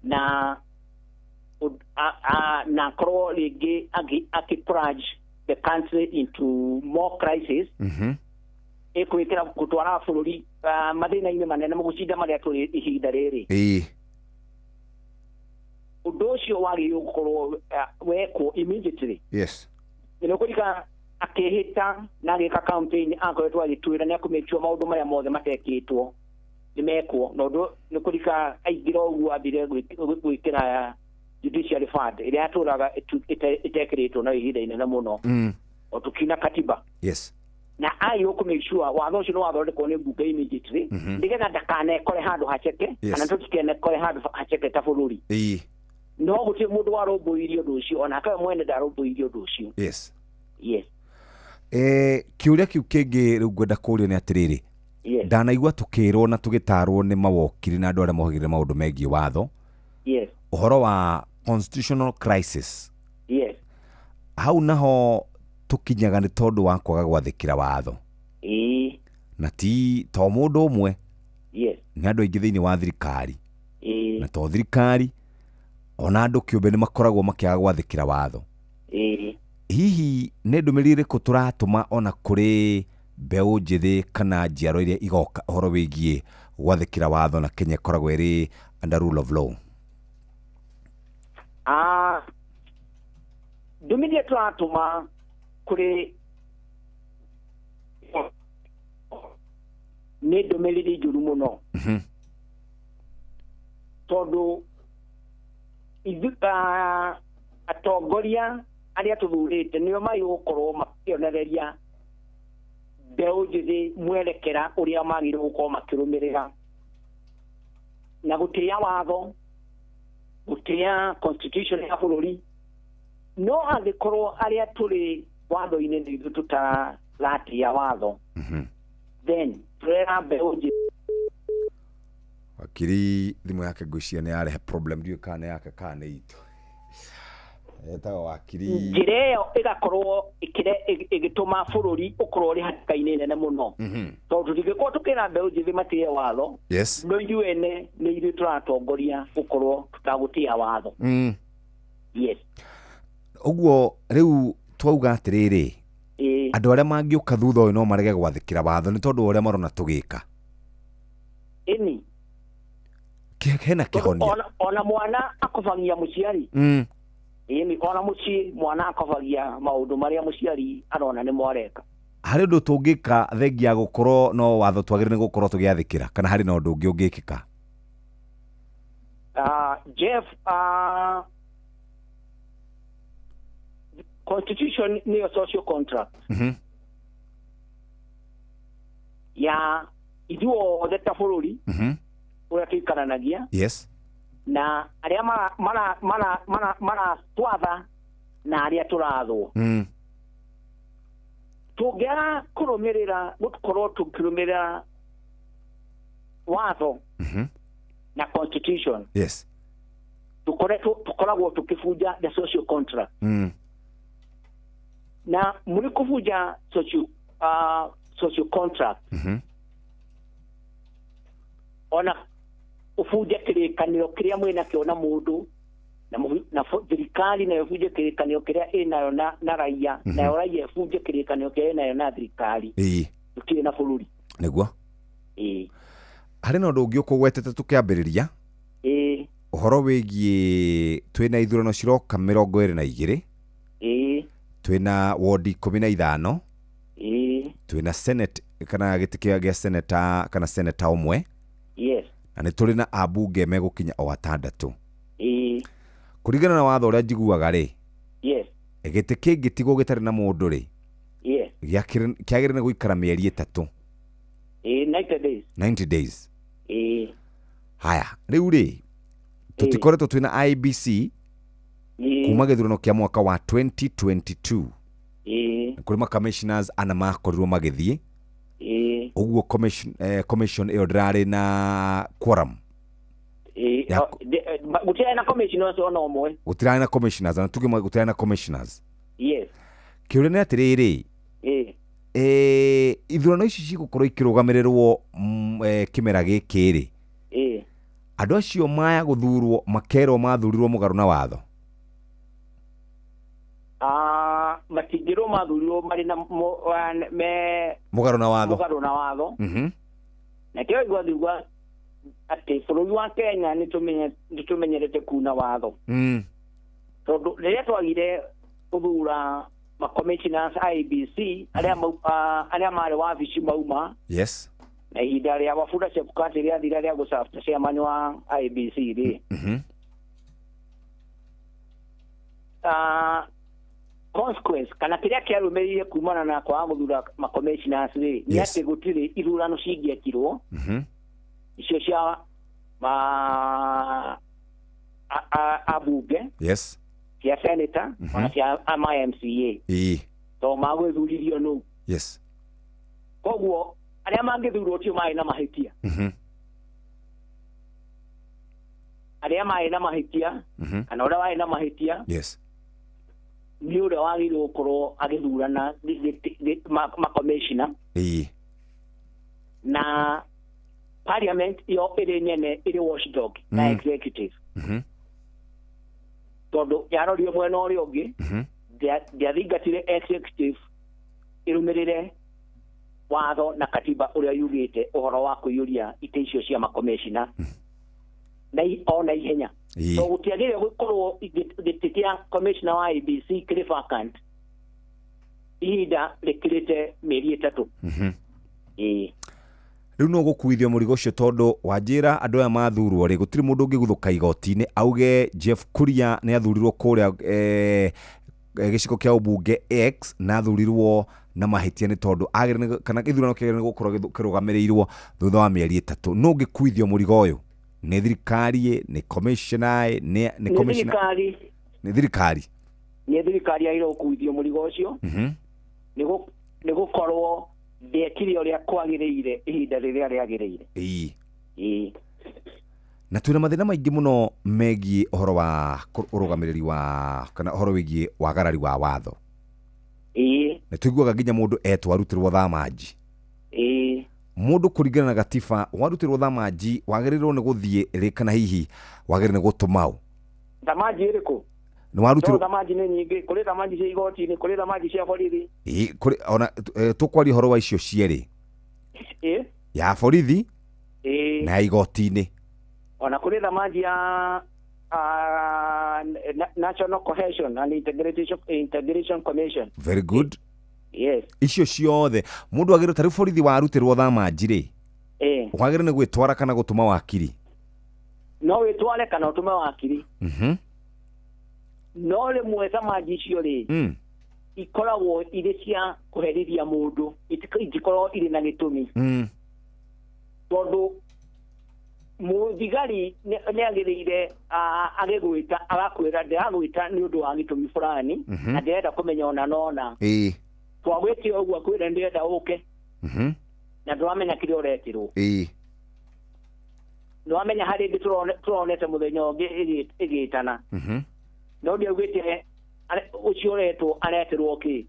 na na korwo ringi akiplunge the country into more crisis ikwikira gutwara bururi mathina-ini manene mugucinda maria turi ihinda riri undu ucio wagiriirwo gukorwo wekwo immediately yes ni kurika akihita na agika campaign akoretwo agitwira ni akumekio maundu maria mothe matekitwo ni mekwo nondu ni kurika aigira uguo ambire gwikira judiciary fund iria aturaga itekiritwo na ihinda inene muno o tukina katiba yes na ayo kumake sure watho ucio no wathondekwo ni bunge immediately ndigetha ndakanekore handu haceke kana tutikenekore handu haceke ta bururi no guti mundu warumbuirio undu ucio ona akawe mwene ndarumbuirio undu ucio yes yes kiuria kiu kingi riu ngwenda kuria ni atiriri ndanaigua tukirwo na tugitarwo ni mawokiri na andu aria mohagire maundu megie watho yes uhoro wa constitutional crisis yes hau naho tukinyaga ni tondu wa kwaga gwathikira watho na ti to mundu umwe yes ni andu aingi thiini wa thirikari na to thirikari ona andu kiumbe ni makoragwo makiaga gwathikira watho hihi nä ndå mä rä rä kå tå ratå ona kå rä mbeå njä kana njiaro iria igoka horo wä giä gwathä ra watho na Kenya ĩkoragwo ĩrĩ under rule of law ndå mä rä tå ratå ma kå rä nä ndå mä rä rä njå ru må no tondå atongoria aria tuthurite nio mai gukorwo makionereria mbeu njithi mwerekera uria magire gukorwo makirumirira na gutia watho gutia constitution ya bururi no angikorwo aria turi watho-ini ni ithu tutaratia watho then turera mbeu njithi wakiri thimu yake ngucia ni yarehe problem ndiyo kana yake kana itu etaga wakiri njire yo igakorwo igituma bururi ukorwo ri hatikaini nene muno tondu ndingikorwo tukira mbeu njithi matie watho yes no yuene ni ithu turatongoria gukorwo tutagutia watho yes uguo riu twauga atiriri andu aria mangiuka thutha uyu no marege gwathikira watho ni tondu uria marona tugika ini hena kihonia ona mwana akofagia muciari ini ona muci mwana akofagia maundu maria muciari arona ni mwareka hari ndu tungika thengia gukorwo no watho twagire ni gukorwo tugiathikira kana hari no ndu ungi ungikika Jeff constitution ni a social contract ya ithuothe ta bũrũri ũrĩa tũikaranagia yes na arĩa maratwatha na arĩa tũrathwo tũngĩaga kũrũmĩrĩra gũkorwo tũkĩrũmĩrĩra watho na constitution yes tukoragwo tukibunja the social contract na muri kuvunja social contract ona ufuje kirikanio kiria mwina kiona mundu na thirikari na ufuje kirikanio kiria inayo na raia na raia ufuje kirikanio kiria inayo na thirikari tukiri na bururi niguo hari no ndungi ukugwetete tukiambiriria uhoro wigie twina ithurano ciroka 22 twina ward 15 twina senate kana gitikia gia senator kana senator umwe yes na ni turi na abunge megukinya o 6 kuringana na watho uria njiguaga ri yes giti kingi tigo gitari na mundu ri yes kiagire na guikara mieri 3 90 days haya riu ri tutikoretwo twina IBC kuma githurano kia mwaka wa 2022 kuri ma commissioners ana makorirwo magithie uguo commission iyo ndirari na quorum gutira na commissioners ona omwe gutira na commissioners na tuge gutira na commissioners yes kiure ni atiriri ithurano ici cigukorwo ikirugamirerwo kimera gikiri andu acio maya guthurwo makerwo mathurirwo mugaru na watho matigiro mathurirwo mari na mugaru na watho na kio igwa ati bũrũri wa Kenya nĩ tũmenyerete kuna watho tondũ rĩrĩa twagire gũthura ma commissioners IBC arĩa marĩ wabici mauma yes na ihinda rĩa Wafula Chebukati rĩa thira rĩa gũcabta chairman wa IBC rĩ consequence kana kĩrĩa kĩarũmĩrĩire kumana na kwa gũthura ma commissioners rĩ nĩ atĩ gũtirĩ ithurano cingĩekirwo icio cia abunge yes cia senator ona cia MCA to magwĩthuririo nũ yes koguo arĩa mangĩthurwo tio marĩ na mahĩtia arĩa marĩ na mahĩtia kana ũrĩa warĩ na mahĩtia yes nĩ ũrĩa wagĩrĩirwo gũkorwo agĩthurana ma-commissioner na parliament yo ĩrĩ nene ĩrĩ watchdog na executive tondũ yarorio mwena ũrĩa ũngĩ ndiathingatire executive ĩrũmĩrĩre watho na katiba ũrĩa yugĩte ũhoro wa kũiyũria itĩ icio cia ma-commissioner na ona ihenya so gũtiagĩrĩire gũkorwo gĩtĩ kĩa commissioner wa IBC kĩrĩ vacant ihinda rĩkĩrĩte mĩeri 3 riu no gukuithio murigo ucio tondu wanjira andu aya mathurwo ri gutiri mundu ungiguthuka igoti-ini auge Jeff Kuria ni athurirwo kuria giciko kia ubunge X na athurirwo na mahitia ni tondu agire kana githurano kigere gukorwo kirugamirirwo thutha wa mieri 3 no ngikuithio murigo uyu ni thirikari ni commissioner ni commissioner ni thirikari airo kuithio murigo ucio ni gukorwo ndekire ũrĩa kwagĩrĩire ihinda rĩrĩa rĩagĩrĩire na twina mathina maingĩ mũno megiĩ ũhoro wa ũrũgamĩrĩri wa kana ũhoro wĩgiĩ wagarari wa watho nĩ tũiguaga nginya mũndũ etwo arutirwo thamanji mũndũ kũringana na gatiba warutirwo thamanji wagĩrĩirwo nĩ gũthiĩ rĩ kana hihi wagĩrĩirwo nĩ gũtũma ũ thamanji ĩrĩkũ ni warutirwo thamanji nĩ nyingĩ kũrĩ thamanji cia igoti-inĩ kũrĩ thamanji cia borithi kũrĩ ona tũkwaria ũhoro wa icio cierĩ ya borithi na ya igoti-inĩ ona kũrĩ thamanji ya National Cohesion and Integration Commission very good yes icio ciothe mũndũ agĩrĩirwo tarĩ borithi warutirwo thamanji rĩ wagĩrĩirwo nĩ gwĩtwara kana gũtũma wakiri no wĩtware kana ũtũme wakiri no rĩmwe thamanji icio rĩ ikoragwo irĩ cia kũherithia mũndũ itikoragwo irĩ na gĩtũmi tondũ mũthigari nĩ agĩrĩire agĩgwĩta agakwĩra ndĩragwĩta nĩ ũndũ wa gĩtũmi fulani na ndĩrenda kũmenya ona nona twagwĩtio ũguo akwĩra ndĩrenda ũke na ndũramenya kĩrĩa ũretirwo ndũramenya harĩ ĩngĩ tũronete mũthenya ũngĩ ĩgĩtana no ndiaugĩte ũcio ũretwo aretirwo kĩ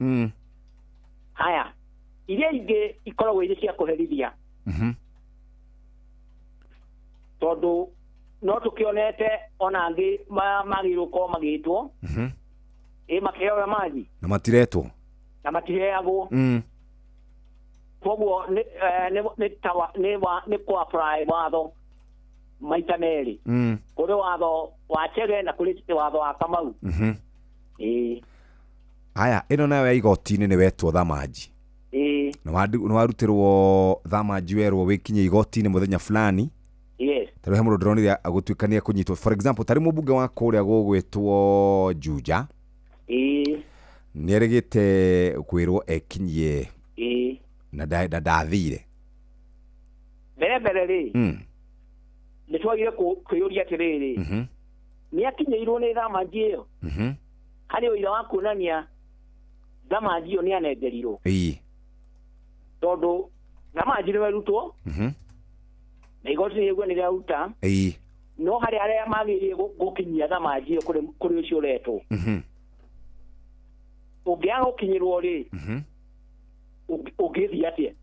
haya iria ingĩ ikoragwo irĩ cia kũherithia tondũ no tũkĩonete ona angĩ magĩrĩirwo gũkorwo magĩtwo makĩheo maji na matiretwo na matiheagwo koguo nĩ kũ-apply watho maita merĩ kũrĩ watho wa Chege na kũrĩ watho wa Kamau aya ĩno nayo ya igoti-inĩ nĩ wetwo Thamaji nĩ warutirwo Thamaji werwo wĩkinye igoti-inĩ mũthenya fulani tarĩ he mũndũ ndĩronire agũtuĩkania kũnyitwo for example tarĩ mũmbunge wa kũrĩa gũgwĩtwo Juja nĩ erĩgĩte kwĩrwo ekinyie na ndathire mbere rĩ nĩ twagire kwĩyũria atĩrĩrĩ nĩ akinyĩirwo nĩ Thamaji ĩyo harĩ ũira wa kuonania Thamaji ĩyo nĩ anengerirwo tondũ Thamaji nĩ werutwo na igoti nĩguo nĩ rĩaruta no harĩ arĩa magĩrĩire gũkinyia Thamaji ĩyo kũrĩ ũcio ũretwo ũngĩaga gũkinyĩrwo rĩ ũngĩthiĩ atĩa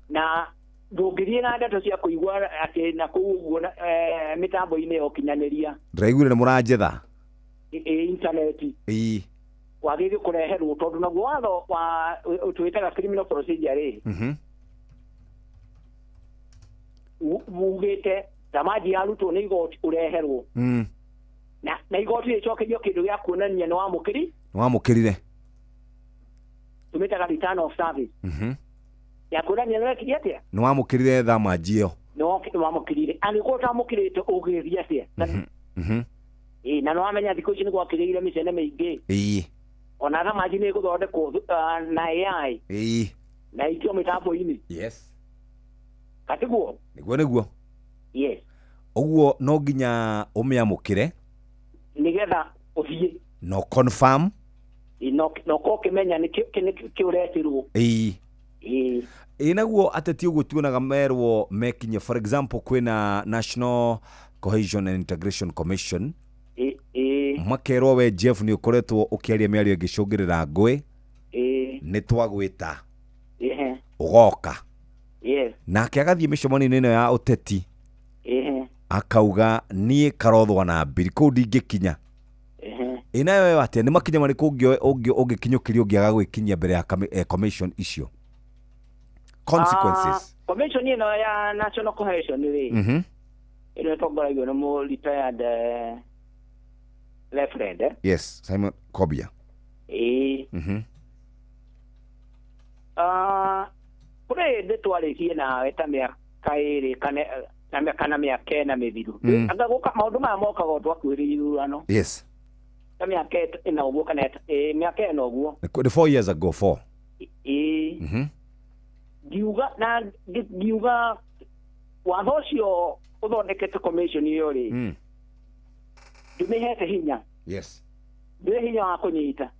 na ndũngĩthiĩ na ndeto cia kũigua atĩ na kũu ũguo mĩtambo-inĩ ya ũkinyanĩria ndĩraiguire nĩ mũranjetha intaneti wagĩrĩire kũreherwo tondũ naguo watho wa twĩtaga criminal procedure rĩ ugĩte Thamaji yarutwo nĩ igoti ũreherwo na igoti rĩcokerio kĩndũ gĩa kuonania nĩ wamũkĩrire tumĩtaga return of service ya kuonania nĩ wekire atĩa nĩ wamũkĩrire Thamaji ĩyo nĩ wamũkĩrire angĩkorwo ũtamũkĩrĩte ũgĩthiĩ atĩa na nĩ wamenya thikũ ici nĩ gwakĩrĩire mĩcene mĩingĩ ona Thamaji nĩ gũthondekwo na AI na ikio mĩtambo-inĩ katiguo nĩguo ũguo no nginya ũmĩamũkĩre nĩgetha ũthiĩ no confirm no kokĩmenya nĩ ũretirwo naguo ateti ũguo tuonaga merwo mekinye for example kwĩna National Cohesion and Integration Commission makerwo we Jeff nĩ ũkoretwo ũkĩaria mĩario ĩngĩcũngĩrĩra ngũĩ nĩ twagwĩta ũgoka nake agathiĩ mĩcemanio-inĩ ĩno ya ũteti akauga niĩ karothwa na mbiri kũu ndingĩkinya nayo atĩa nĩ makinya marĩkũ ũngĩkinyũkĩrio ũngĩaga gwĩkinyia mbere ya commission icio consequences commission ĩno ya National Cohesion rĩ ĩno ĩtongoragio nĩ mũ retired referend Simon Kobia kũrĩ ndĩ twarĩkie nawe ta mĩaka ĩrĩ kana mĩaka ĩna mĩthiru anga gũka maũndũ maya mokaga twakuhĩrĩria ithurano ta mĩaka ĩna ũguo kana mĩaka ĩna ũguo nĩ 4 years ago 4 ngiuga watho ũcio ũthondekete commission ĩyo rĩ ndĩmĩhete hinya ndĩrĩ hinya wa kũnyita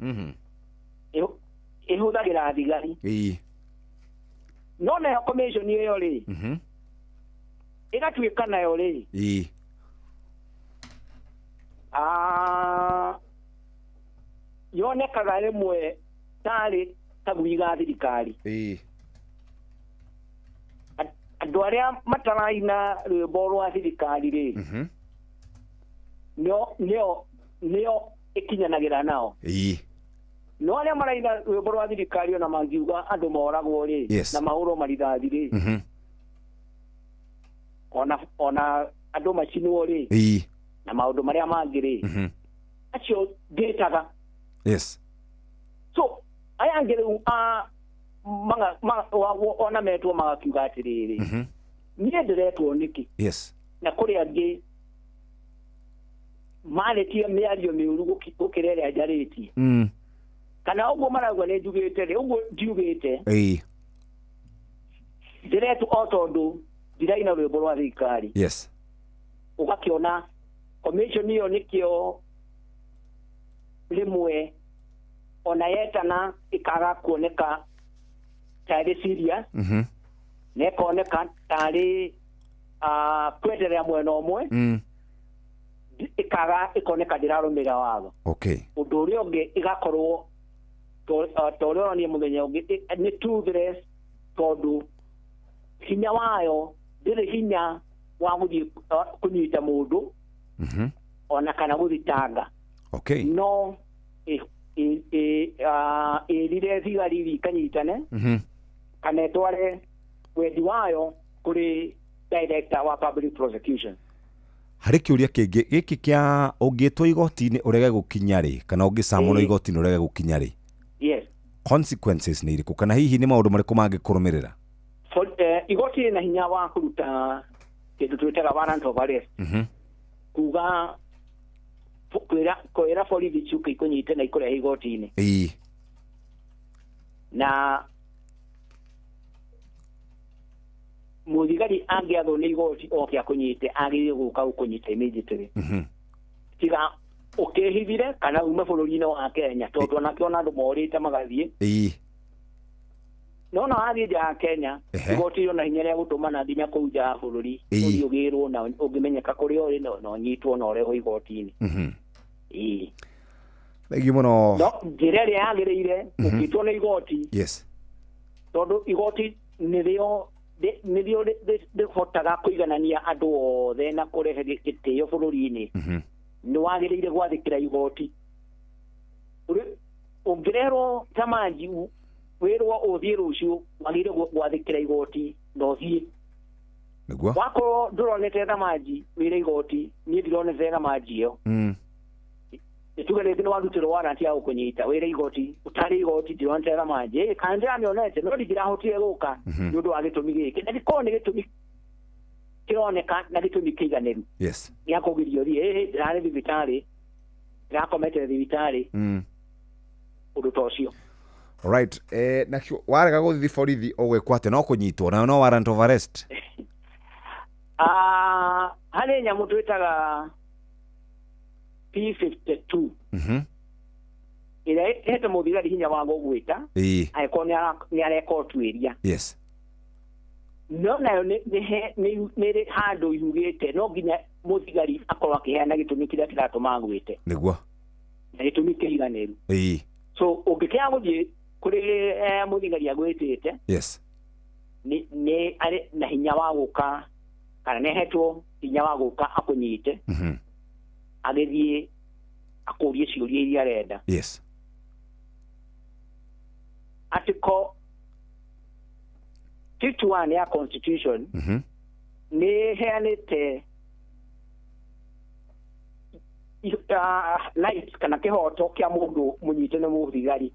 ĩhũthagĩra thigari no nayo commission ĩyo rĩ ĩgatuĩka nayo rĩ yonekaga rĩmwe tarĩ tagui ga thirikari andũ arĩa mataraina rwĩmbo rwa thirikari rĩ nĩo ĩkinyanagĩra nao no arĩa maraina rwĩmbo rwa thirikari ona mangiuga andũ moragwo rĩ na mahũrwo marithathi rĩ ona andũ macinwo rĩ na maũndũ marĩa mangĩ rĩ acio ndĩtaga so aya angĩ rĩu ona metwo magakiuga atĩrĩrĩ niĩ ndĩretwo nĩkĩ na kũrĩ angĩ marĩtie mĩario mĩũru gũkĩra ĩrĩa njarĩtie kana uguo maragwa nä njugä te rä å guo ndiugä te ndiretu o tondå ndiraina rwä mbo rwa thirikari yes å gakä ona commission ä yo nä kä o rä mwe ona yetana ä kaga kuoneka tarä serious na ĩkoneka tarĩ kwenderea mwena ũmwe ĩkoneka ndĩrarũmĩrĩra watho ũndũ ũrĩa ũngĩ ĩgakorwo ta ũrĩa ũronia mũthenya ũngĩ nĩ toothless tondũ hinya wayo ndĩrĩ hinya wa gũthiĩ kũnyita mũndũ ona kana gũthitanga no ĩrire thigari ikanyitane kana ĩtware wendi wayo kuri director wa public prosecution. Harĩ kĩũria kĩngĩ gĩkĩ kĩa ũngĩtwo igoti-inĩ ũrege gũkinya rĩ kana ũngĩcamũrwo igoti-inĩ ũrege gũkinya rĩ yes consequences nĩ irĩkũ kana hihi nĩ maũndũ marĩkũ mangĩkũrũmĩrĩra? Igoti rĩna hinya wa kũruta kĩndũ twĩtaga warrant of arrest kuga kwĩra borithi ciũke ikũnyite na ikũrehe igoti-inĩ na muthigari angĩathwo nĩ igoti oke akũnyite agĩrĩire gũka gũkũnyita immediately tiga ũkĩhithire kana ume bũrũri-inĩ wa Kenya tondũ onake ona andũ morĩte magathiĩ nona wathiĩ nja ya Kenya igoti rĩona hinya rĩa gũtũmana nginya kũu nja ya bũrũri ũthiĩ ũgĩrwo na ũngĩmenyeka kũrĩa ũrĩ na ũnyitwo na ũrehwo igoti-inĩ thengiũ mũno njĩra ĩrĩa yagĩrĩire ũkĩtwo nĩ igoti tondũ igoti nĩrĩo rĩhotaga kũiganania andũ othe na kũrehe gĩtĩo bũrũri-inĩ nĩ wagĩrĩire gwathĩkĩra igoti ũngĩrerwo Tamanji wĩrwo ũthiĩ rũciũ wagĩrĩire gwathĩkĩra igoti na ũthiĩ wakorwo ndũronete Tamanji wĩra igoti niĩ ndironete Tamanji ĩyo tuge rĩngĩ nĩ warutĩrwo warrant ya gũkũnyita wĩra igoti ũtarĩ igoti ndironete Tamanji kana ndĩramĩonete no ndigirahotire gũka nĩ ũndũ wa gĩtũmi gĩkĩ na gĩkorwo nĩ gĩtũmi kĩroneka na gĩtũmi kĩiganĩru gĩa kũgirio thiĩ ndĩrarĩ thibitarĩ ndĩrakomete thibitarĩ ũndũ ta ũcio right nakĩo warega gũthiĩ borithi ũgwĩkwo atĩ no kũnyitwo nayo no warrant of arrest harĩ nyamũ twĩtaga P52 ĩrĩa ĩhete mũthigari hinya wa gũgwĩta angĩkorwo nĩ areka ũtuĩria no nayo nĩ handũ yugĩte no nginya mũthigari akorwo akĩheana gĩtũmi kĩrĩa kĩratũma agwĩte nĩguo na gĩtũmi kĩiganĩru so ũngĩkĩra gũthiĩ kũrĩ mũthigari agwĩtĩte nĩ arĩ na hinya wa gũka kana nĩ ahetwo hinya wa gũka akũnyite agĩthiĩ akũrie ciũria iria arenda article 51 ya constitution nĩ heanĩte rights kana kĩhoto kĩa mũndũ mũnyite nĩ mũthigari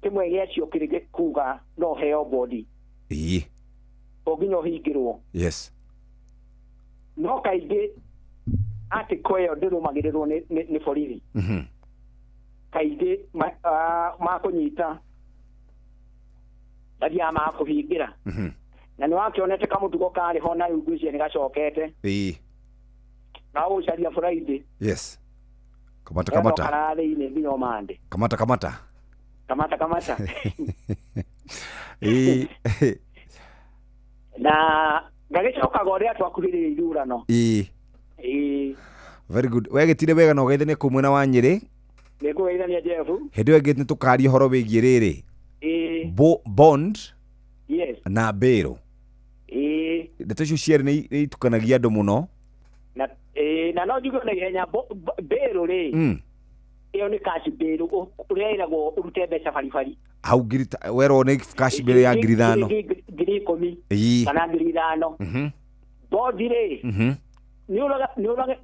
kĩmwe gĩacio kĩrĩ kuga no heo body to nginya ũhingĩrwo no kaingĩ article ĩyo ndĩrũmagĩrĩrwo nĩ borithi kaingĩ makũnyita athiaga makũhingĩra na nĩ wakĩonete kamũtugo karĩ ho na rĩu ngwĩciria nĩ gacokete na gũcaria Friday kamata kararĩ-inĩ nginya ũmande kamata na gagĩcokaga ũrĩa twakuhĩrĩria ithurano very good wegĩtire wega na ũgeithania kũ mwena wa Nyĩrĩ nĩ ngũgeithania Jeff hĩndĩ ĩyo ĩngĩ nĩ tũkaria ũhoro wĩgiĩ rĩrĩ bond na bail ndeto icio cierĩ nĩ itukanagia andũ mũno na no njuge na ihenya bail rĩ ĩyo nĩ cash bail ũrĩa ĩragwo ũrute mbeca baribari hau werwo nĩ cash bail ya 5,000 10,000 kana 5,000 bond rĩ nĩ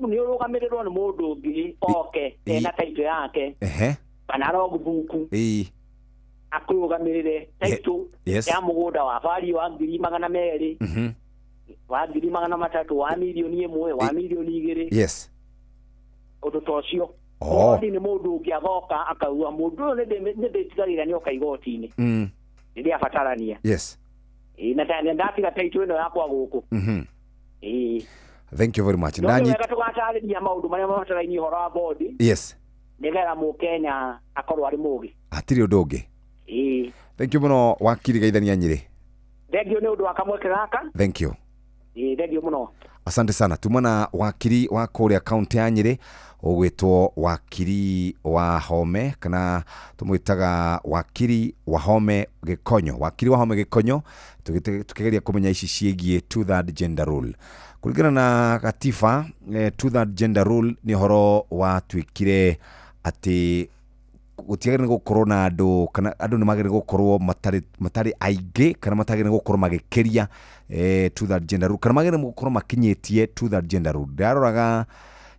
ũrũgamĩrĩrwo nĩ mũndũ ũngĩ oke ena taito yake kana logbook akũrũgamĩrĩre taito ya mũgũnda wa bari wa 200,000 wa 300,000 wa 1,000,000 wa 1,200,000 ũndũ ta ũcio Bodi nĩ mũndũ ũngĩ agoka akauga mũndũ ũyũ nĩ ndĩtigagĩra nĩ oka igoti-inĩ rĩrĩa abatarania. Yes. Na ndatiga taitũ ĩno yakwa gũkũ. Thank you very much. Nĩ wega tũgatarĩria maũndũ marĩa mabatarainie ũhoro wa bodi. Yes. Nĩgetha Mũkenya akorwo arĩ mũũgĩ. Hatirĩ ũndũ ũngĩ. Thank you mũno wakiri Gaithania Nyĩrĩ. Thank you nĩ ũndũ wa kamweke gaka. Thank you. Thank you mũno. Asante sana. Tumana wakiri wa kũrĩa kaunti ya Nyĩrĩ ũgwĩtwo wakiri wa Home kana tũmwĩtaga wakiri wa Home Gĩkonyo. Wakiri wa Home Gĩkonyo tukĩgeria kũmenya ici ciĩgiĩ 2/3 gender rule. Kũringana na katiba 2/3 gender rule nĩ ũhoro watuĩkire atĩ gũtiagĩrĩire gũkorwo na andũ kana andũ nĩ magĩrĩire gũkorwo matarĩ aingĩ kana matagĩrĩire gũkorwo magĩkĩria 2/3 gender rule kana magĩrĩire gũkorwo makinyĩtie 2/3 gender rule. Ndaroraga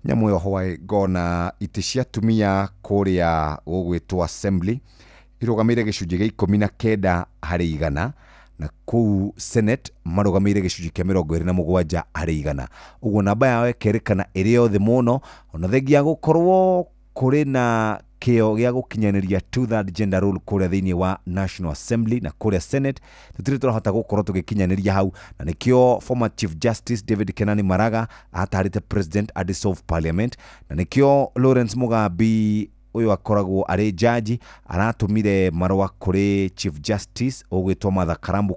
nyamũ ĩyo hwaĩ ngona itĩ cia atumia kũrĩa gũgwĩtwo assembly irũgamĩire gĩcunjĩ gĩa 19 harĩ 100 na kũu Senate marũgamĩire gĩcunjĩ kĩa 27 harĩ 100. Ũguo namba yao ĩkerĩkana ĩrĩ yothe mũno ona thengia gũkorwo kũrĩ na kĩo gĩa gũkinyanĩria 2/3 gender rule kũrĩa thĩinĩ wa National Assembly na kũrĩa Senate tũtirĩ tũrahota gũkorwo tũgĩkinyanĩria hau, na nĩkĩo former Chief Justice David Kenani Maraga atarĩte President a dissolve Parliament, na nĩkĩo Lawrence Mugambi ũyũ akoragwo arĩ jaji aratũmire marũa kũrĩ Chief Justice ũgwĩtwo Martha Karambu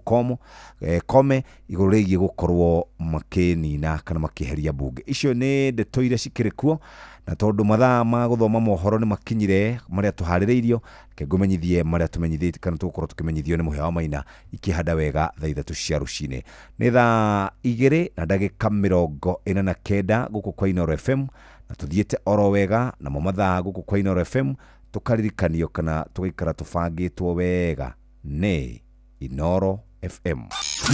Kome igũrũ rĩgiĩ gũkorwo makĩnina kana makĩeheria bunge. Icio nĩ ndeto iria cikĩrĩ kuo, na tondũ mathaa ma gũthoma mohoro nĩ makinyire marĩa tũharĩrĩirio kengũmenyithie marĩa tũmenyithĩtie kana tũgũkorwo tũkĩmenyithio nĩ Mũhĩa wa Maina ikĩhanda wega thaa 3 cia rũcinĩ. Nĩ thaa 2:49 gũkũ kwa Inooro FM na tuthiĩte oro wega na mathaa gũkũ kwa Inooro FM tũkaririkanio kana tũgaikara tũbangĩtwo wega nĩ Inooro FM.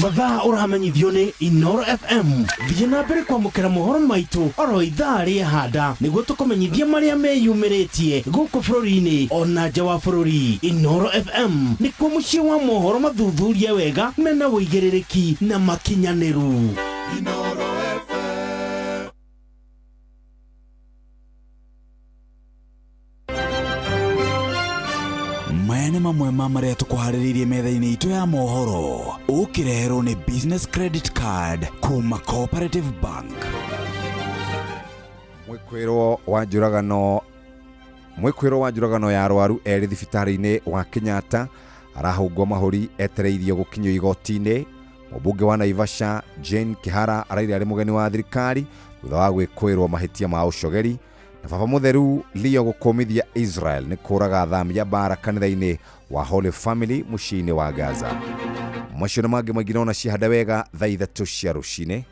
Mathaa ũramenyithio nĩ Inooro FM. Thiĩ na mbere kwamũkĩra mohoro maitũ oro ithaa rĩahanda nĩguo tũkũmenyithia marĩa meyumĩrĩtie gũkũ bũrũri-inĩ ona nja wa bũrũri. Inooro FM nĩkuo mũciĩ wa mohoro mathuthurie wega mena wũigĩrĩrĩki na makinyanĩru. Inooro FM. Maya nĩ mamwe ma marĩa tũkũharĩrĩirie metha-inĩ itũ ya mohoro. Ũkĩreherwo nĩ business credit card kuma Cooperative Bank. Mwĩkwĩrwo wa njũragano ya arwaru erĩ thibitarĩ-inĩ wa Kenyatta arahũngwo mahũri etereirio gũkinyio igoti-inĩ. Mũmbunge wa Naivasha Jane Kihara araire arĩ mũgeni wa thirikari thutha wa gwĩkũĩrwo mahĩtia ma ũcogeri. Na baba mũtheru Leo gũkũmithia Israel nĩ kũraga thamia bara kanitha-inĩ wa Holy Family mũciĩ-inĩ wa Gaza. Macio nĩ mangĩ maingĩ na ciahanda wega thaa 3 cia rũcinĩ.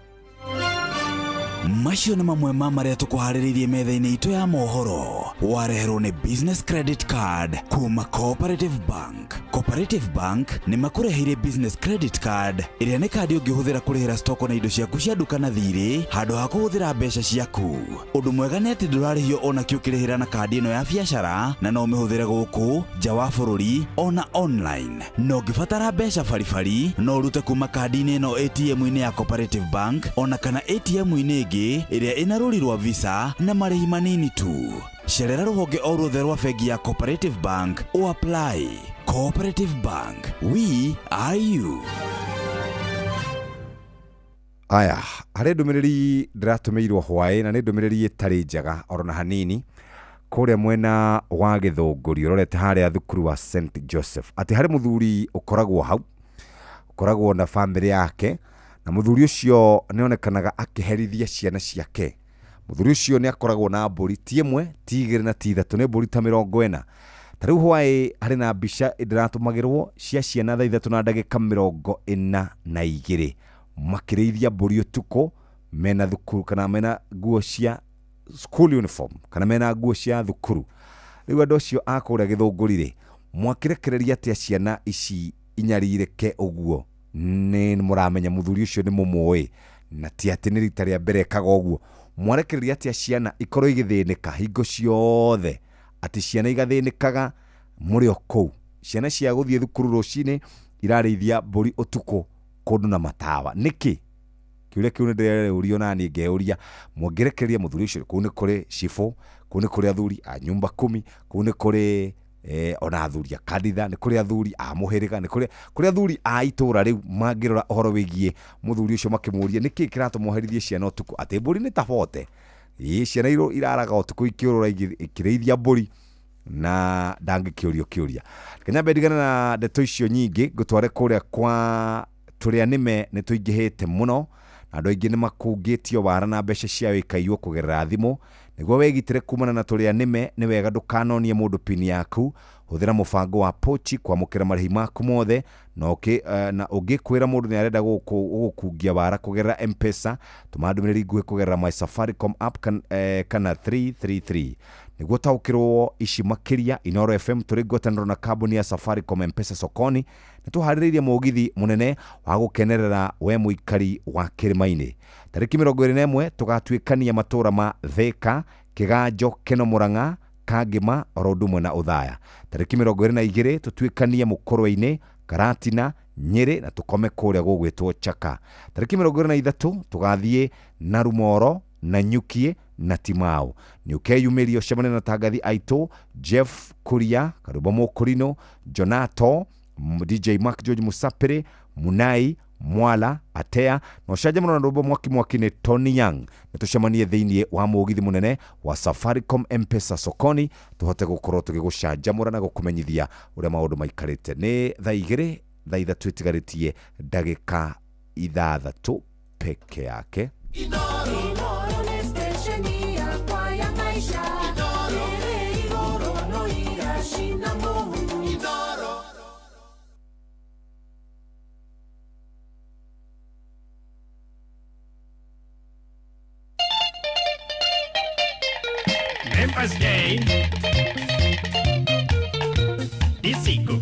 Macio nĩ mamwe ma marĩa tũkũharĩrĩirie metha-inĩ itũ ya mohoro. Wareherwo nĩ business credit card kuma Cooperative Bank. Cooperative Bank nĩ makũreheire business credit card ĩrĩa nĩ kandi ũngĩhũthĩra kũrĩhĩra stoko na indo ciaku cia nduka na thirĩ handũ ha kũhũthĩra mbeca ciaku. Ũndũ mwega nĩ atĩ ndũrarĩhio ona kĩ ũkĩrĩhĩra na kandi ĩno ya biacara na no ũmĩhũthĩre gũkũ nja wa bũrũri ona online. No ũngĩbatara mbeca baribari no ũrute kuma kandi-inĩ ĩno ATM-inĩ ya Cooperative Bank ona kana ATM-inĩ ĩngĩ ĩrĩa ĩna rũri rwa Visa na marĩhi manini tu. Cerera rũhonge o ruothe rwa bengi ya Cooperative Bank o apply. Cooperative Bank, we are you. Aya, harĩ ndũmĩrĩri ndĩratũmĩirwo hwaĩ na nĩ ndũmĩrĩri ĩtarĩ njega oro na hanini kũrĩa mwena wa Gĩthũngũri ũrorete harĩa thukuru wa St Joseph atĩ harĩ mũthuri ũkoragwo hau, ũkoragwo na famĩlĩ yake, na mũthuri ũcio nĩonekanaga akĩherithia ciana ciake. Mũthuri ũcio nĩ akoragwo na mbũri ti ĩmwe ti igĩrĩ na ti ithatũ, nĩ mbũri ta 40. Ta rĩu hwaĩ harĩ na mbica ndĩratũmagĩrwo cia ciana thaa 3:42 makĩrĩithia mbũri ũtukũ mena thukuru kana mena nguo cia school uniform kana mena nguo cia thukuru. Rĩu andũ acio akũrĩa Gĩthũngũri-rĩ mwakĩrekereria atĩa ciana ici inyarirĩke ũguo? Nĩ mũramenya mũthuri ũcio nĩ mũmũĩ na ti atĩ nĩ rita rĩa mbere ekaga ũguo. Mwarekereria atĩa ciana ikorwo igĩthĩnĩka hingo ciothe, atĩ ciana igathĩnĩkaga mũrĩ o kũu? Ciana cia gũthiĩ thukuru rũcinĩ irarĩithia mbũri ũtukũ kũndũ na matawa nĩkĩ? kiuria kiu ndireurio nani ngeuria mwongerekeria muthuri ucio kuu ni kuri shifo kuu ni kuri athuri a nyumba 10 kuu ni kuri ona athuri a kanitha ni kuri athuri a muhiriga ni kuri athuri a itura riu mangirora uhoro wigie muthuri ucio makimuria niki kiratumwoherithie ciana utuku ati mburi ni tabote ciana iro iraraga utuku ikiurura ikireithia mburi na ndangikiurio kiuria Kenya bendigana na ndeto icio nyingi gutware kuria kwa turia nime ni tuingihite muno na andu aingi ni makungitio bara na mbeca ciao ikaiyo kugerera thimu niguo wegitire kumana na turia nime ni wega ndukanonie mundu pini yaku huthira mubango wa pochi kwamukira marĩhi maku mothe na ungikwira mundu ni arenda gukungia bara kugerera M-Pesa tumandumiriri nguhi kugerera My Safaricom app kana 333 niguo taukirwo ici makiria Inoro FM turi ngwataniro na kambuni ya Safaricom M-Pesa sokoni nituhaririirie mugithi munene wa gukenerera we muikari wa Kirimaini tariki 21 tugatuikania matura ma Thika Kiganjo Keno Murang'a Kangima Rodumwe na Uthaya tariki 22 tutuikania Mukorwe-ini Karatina Nyeri na tukome kuria gugwitwo Chaka tariki 23 tugathie na Rumoro na Nyukie na Timau ni ukeyumirio cemane na tangathi aito Jeff Kuria Karubo Mokorino Jonato DJ Mark George Musapere Munai Mwala Atea no shajamano na robo mwaki ni Tony Young netucemanie thiini wa mugithi munene wa Safaricom M-Pesa sokoni tuhote gukorwo tugigucanjamura na gukumenyithia uria maundu maikarite ni thaa 2 thaa 3 twitigarĩtie ndagĩka 6 peke yake Inoro ni stesheni yakwa ya maisha. Ere igoro no igashina Mungu. Members Day Disico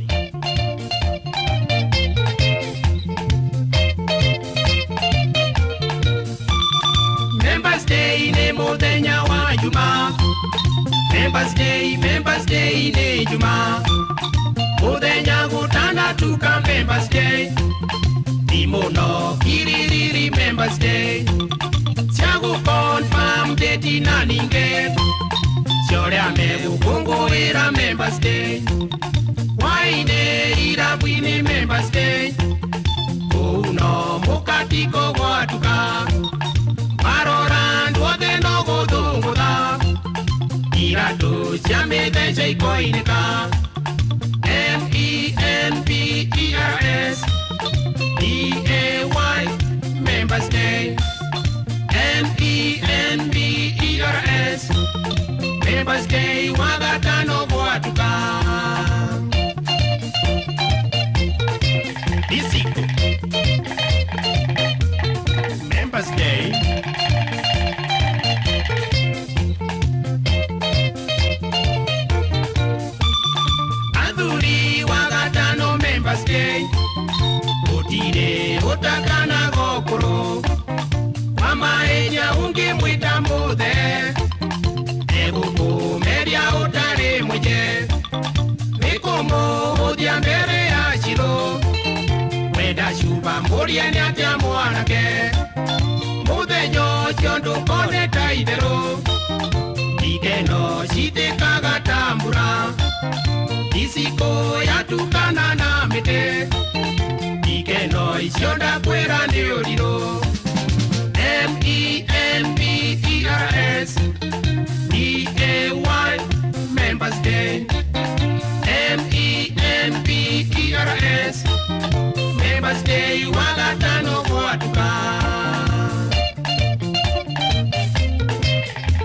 Members Day ni muthenya wa Juma Members Day ni Juma muthenya gutandatu ka Members Day ni muno kiririri Members Day Siagu confirm date na ninge Siore ame ukungu ira Members Day Waine ira bwini Members Day Uno mukatiko watuka Marorandu ode no godunguda Ira tu siame denche ikoinika MEMPERS DAY Members Day MEMPERS Members Day wagatano gwatuka Disico Members Day Adhuri wagatano Members Day Utire utakana gokoro Mama eja ungi mwita muthe Eguku meria utare mweje Nikomo udia mbere ya shiro Weda shuba mburia ni atia mwanake Muthe nyo siondu kone taidero Ikeno shite kagatambura Isiko yatukana na mete Ikeno isionda kwera neoriro MEMPERS DAY Members Day MEMPERS Members Day wagatano gwatuka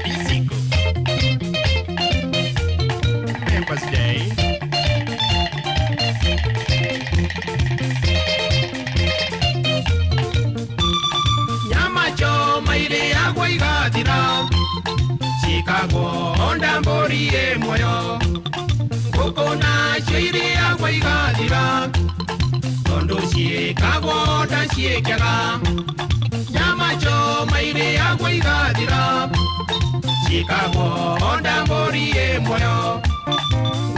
Disico Members Day Nyama choma ile yagwa igatira Chicago onda mbori moyo Koko na shiri yagwa igatira Tondo Chicago onda chiekyaga Nyama choma ile yagwa igatira Chicago onda mbori moyo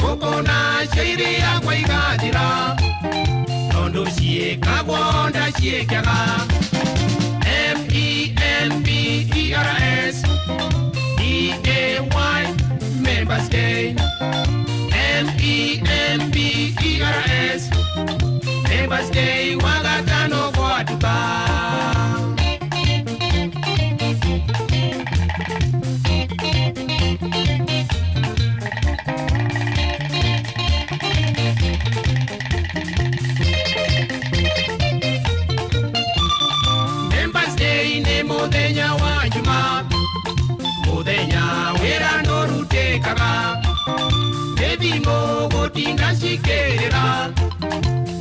Koko na shiri yagwa igatira Tondo Chicago onda chiekyaga muthenya wa juma muthenya wira ndorutekaga ethimo gutinda cikirira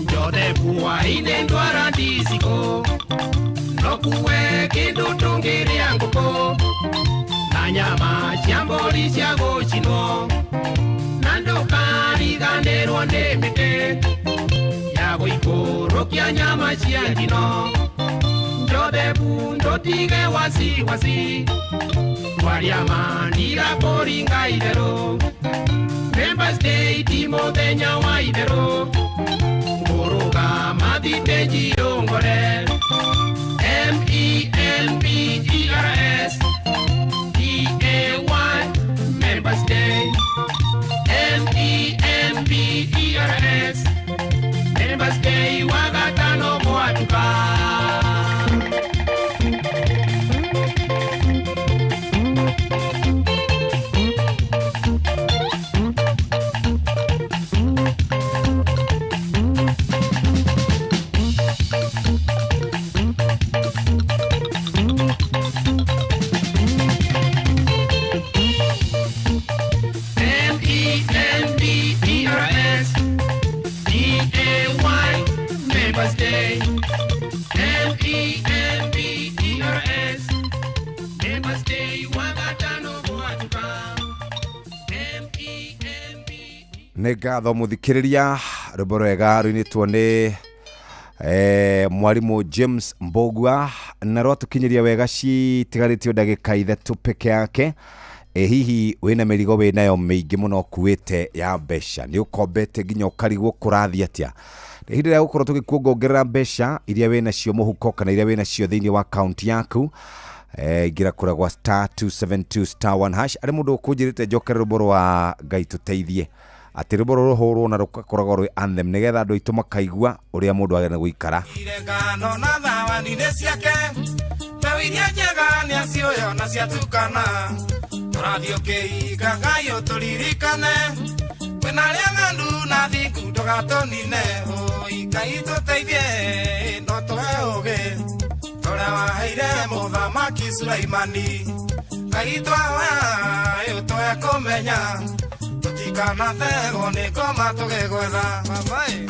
njothe bua-ine ndwara ndiciko nokuwe kindu tungiria nguku na nyama cia mburi cia gucinwo na ndukariganirwo ni miti ya guikurukia nyama cia njino njothe bu ndutige wasiwasi twaria mandira kuringa itheru Members Day ti muthenya wa itheru nguruga mathiteji yongore MEMBERS DA1 Members Day MEMBERS Members Day wagatano mwatuka nĩ ngatho mũthikĩrĩria rwĩmbo rwega rũinĩtwo nĩ mwarimũ James Mbogua na rwatũkinyĩria wega citigarĩtio ndagĩka ithatũ peke yake. Hihi wĩna mĩrigo wĩnayo mĩingĩ mũno kuĩte ya mbeca nĩ ũkombete nginya ũkarigwo kũrathiĩ atĩa. Nĩ hĩndĩ ya gũkorwo tũgĩkuongerera mbeca iria wĩnacio mũhuko kana iria wĩnacio thĩinĩ wa account yaku. Ingira kura gwa *272*1# arĩ mũndũ ũkũnjĩrĩte njokere rwĩmbo rwa Ngai tũteithie atĩ rwĩmbo rũhũrwo na rũkoragwo rwĩ anthem nĩgetha andũ aitũ makaigua ũrĩa mũndũ agenda gũikara. Irekano na thawani-inĩ ciake mbeũ iria njega nĩacioyo na ciatukana tũrathiĩ ũkĩhinga Ngai ũtũririkane kwĩna arĩa ng'andu na thingu ndũgatũnine Ngai tũteithie no tũhe ũgĩ ũrĩa waheire mũthamaki Sulaimani Ngai twahoya tũhe kũmenya tũtikana thego nĩ ngoma tũgĩgwetha babaĩ.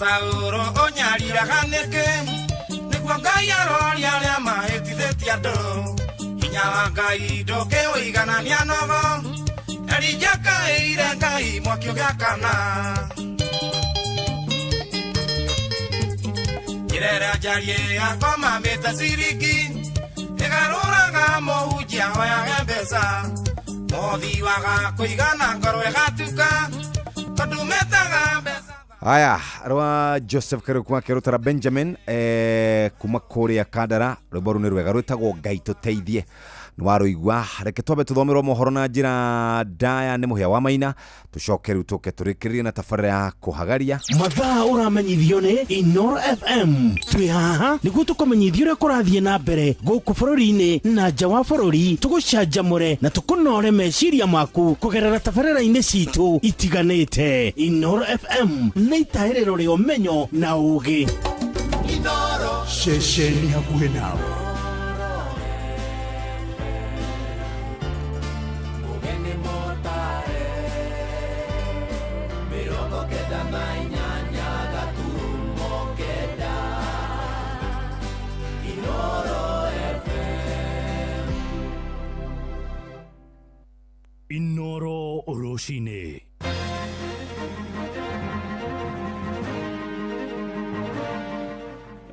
Sauro onyariraga nĩkĩ nĩguo Ngai aroria arĩa mahĩtithĩtie andũ hinya wa Ngai ndũkĩũiganania nogo Elija kaĩire Ngai mwaki ũgĩakana njĩra njarie yakoma mĩte ciringi ĩgarũraga mũhunjia hoyage mbeca mũhothi waga kũigana ngoro ĩgatuka tondũ metaga mbeca. Haya, rwa Joseph Karukwa Kerutara Benjamin kuma kũrĩa Kandara rwĩmbo rũu nĩ rwega rwĩtagwo Ngai tũteithie nĩwarũigua. Reke twambe tũthomerwo mohoro na njĩra ndaya nĩ mũhĩa wa Maina tũcoke rĩu tũke tũrĩkĩrĩrie na tabarĩra ya kũhagaria mathaa ũramenyithio nĩ Inoro FM. Twĩ haha nĩguo tũkũmenyithia ũrĩa kũrathiĩ na mbere gũkũ bũrũri-inĩ na nja wa bũrũri, tũgũcanjamũre na tũkũnore meciria maku kũgerera tabarĩra-inĩ citũ itiganĩte. Inoro FM nĩ itaĩrĩro rĩa ũmenyo na ũũgĩ. Inoro ceceni hakuhĩ nawe. Inoro Oroshine.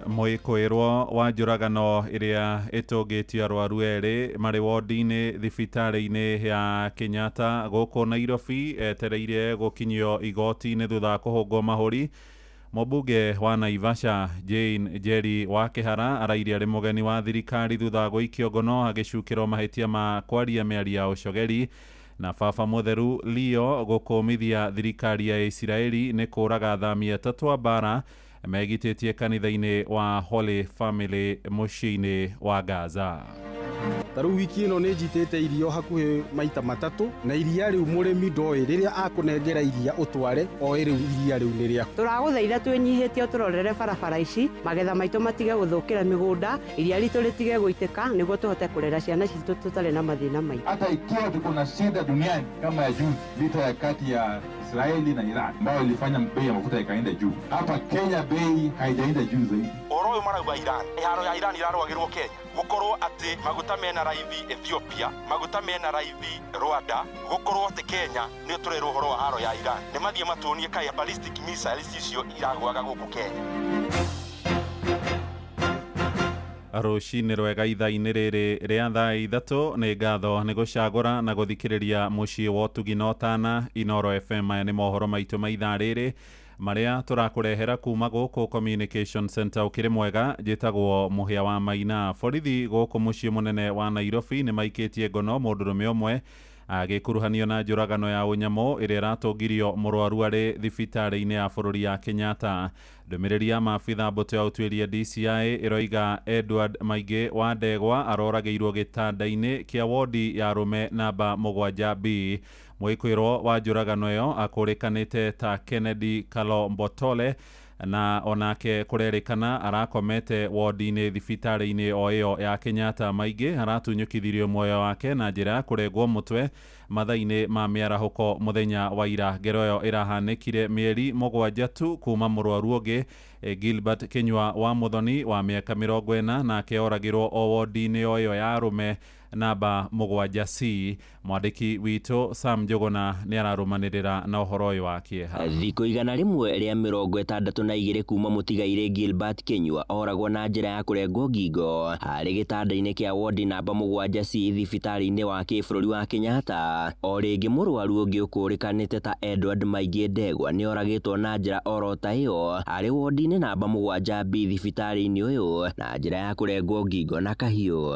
Mwĩkũĩrwo wa njũragano ĩrĩa ĩtũngĩtie arwaru erĩ marĩ wodi-inĩ thibitarĩ-inĩ ya Kenyatta gũkũ Nairobi etereire gũkinyio igoti-inĩ thutha wa kũhũngwo mahũri. Mũmbunge wa Naivasha Jane Njeri wa Kĩhara araire arĩ mũgeni wa thirikari thutha wa gũikio ngono agĩcukĩrwo mahĩtia ma kwaria mĩario ya ũcogeri. Na baba mũtheru Leo gũkũmithia thirikari ya Isiraeli nĩ kũraga athami atatũ a mbara megitĩtie kanitha-inĩ wa Holy Family mũciĩ-inĩ wa Gaza. taru wiki ino nĩ njitĩte irio hakuhĩ maita matatũ na iria rĩu mũrĩmi ndoĩ rĩrĩa akũnengera iria ũtware oĩ rĩu iria rĩu nĩ rĩaku. Tũragũthaitha twĩnyihĩtie ũtũrorere barabara ici, magetha maitũ matige gũthũkĩra mĩgũnda, iria ritũ rĩtige gũitĩka nĩguo tũhote kũrera ciana citũ tutarĩ na mathĩna maingĩ. Hata ikiwa tuko na shida duniani kama ya juzi vita ya kati ya Israeli na Iran ambayo ilifanya bei ya mafuta ikaenda juu, hapa Kenya bei haijaenda juu zaidi. Oro marauga Iran iharo ya Iran irarwagirwo Kenya gukorwo ati maguta mena raithi Ethiopia, maguta mena raithi Rwanda, gukorwo ati Kenya ni turero horo wa haro ya Iran ni mathie matuonie kai ballistic missiles icio iragwaga guku Kenya. Rũcinĩ rwega ithaa-inĩ rĩrĩ rĩa thaa ithatũ nĩ ngatho nĩ gũcagũra na gũthikĩrĩria mũciĩ wa ũtugi na ũtana Inooro FM. Aya nĩ mohoro maitũ ma ithaa rĩrĩ marĩa tũrakũrehera kuma gũkũ Communication Center ũkĩrĩ mwega. Njĩtagwo Mũhĩa wa Maina. Borithi gũkũ mũciĩ mũnene wa Nairobi nĩ maikĩtie ngono mũndũrũme ũmwe agĩkuruhanio na njũragano ya ũnyamũ ĩrĩa ĩratungirio mũrwaru arĩ thibitarĩ-inĩ ya bũrũri ya Kenyatta. Ndũmĩrĩri ya maabitha mbũtũ ya ũtuĩria DCI ĩroiga Edward Maingĩ wa Ndegwa aroragĩirwo gĩtanda-inĩ kĩa wodi ya arũme namba 7B. Mwĩkũĩrwo wa njũragano ĩyo akũrĩkanĩte ta Kennedy Kalombotole na onake kũrerĩkana arakomete wodi-inĩ thibitarĩ-inĩ o ĩyo ya Kenyatta. Maingĩ aratunyũkithirio muoyo wake na njĩra ya kũrengwo mũtwe mathaa-inĩ ma mĩarahũko mũthenya wa ira. Ngero ĩyo ĩrahanĩkire mĩeri 7 tu kuma mũrwaru ũngĩ Gilbert Kinyua wa Muthoni wa mĩaka 40 nake oragĩrwo o wodi-inĩ o ĩyo ya arũme namba 7C. Mwandĩki witũ Sam Njuguna nĩ ararũmanĩrĩra na ũhoro ũyũ wa kĩeha. Thikũ igana rĩmwe rĩa 62 kuma mũtigaire Gilbert Kinyua oragwo na njĩra ya kũrengwo ngingo harĩ gĩtanda-inĩ kĩa wodi namba 7C thibitarĩ-inĩ wa kĩbũrũri wa Kenyatta. O rĩngĩ mũrwaru ũngĩ ũkũrĩkanĩte ta Edward Maingĩ Ndegwa nĩ oragĩtwo na njĩra oro ta ĩyo harĩ wodi-inĩ namba 7B thibitarĩ-inĩ ũyũ na njĩra ya kũrengwo ngingo na kahiũ.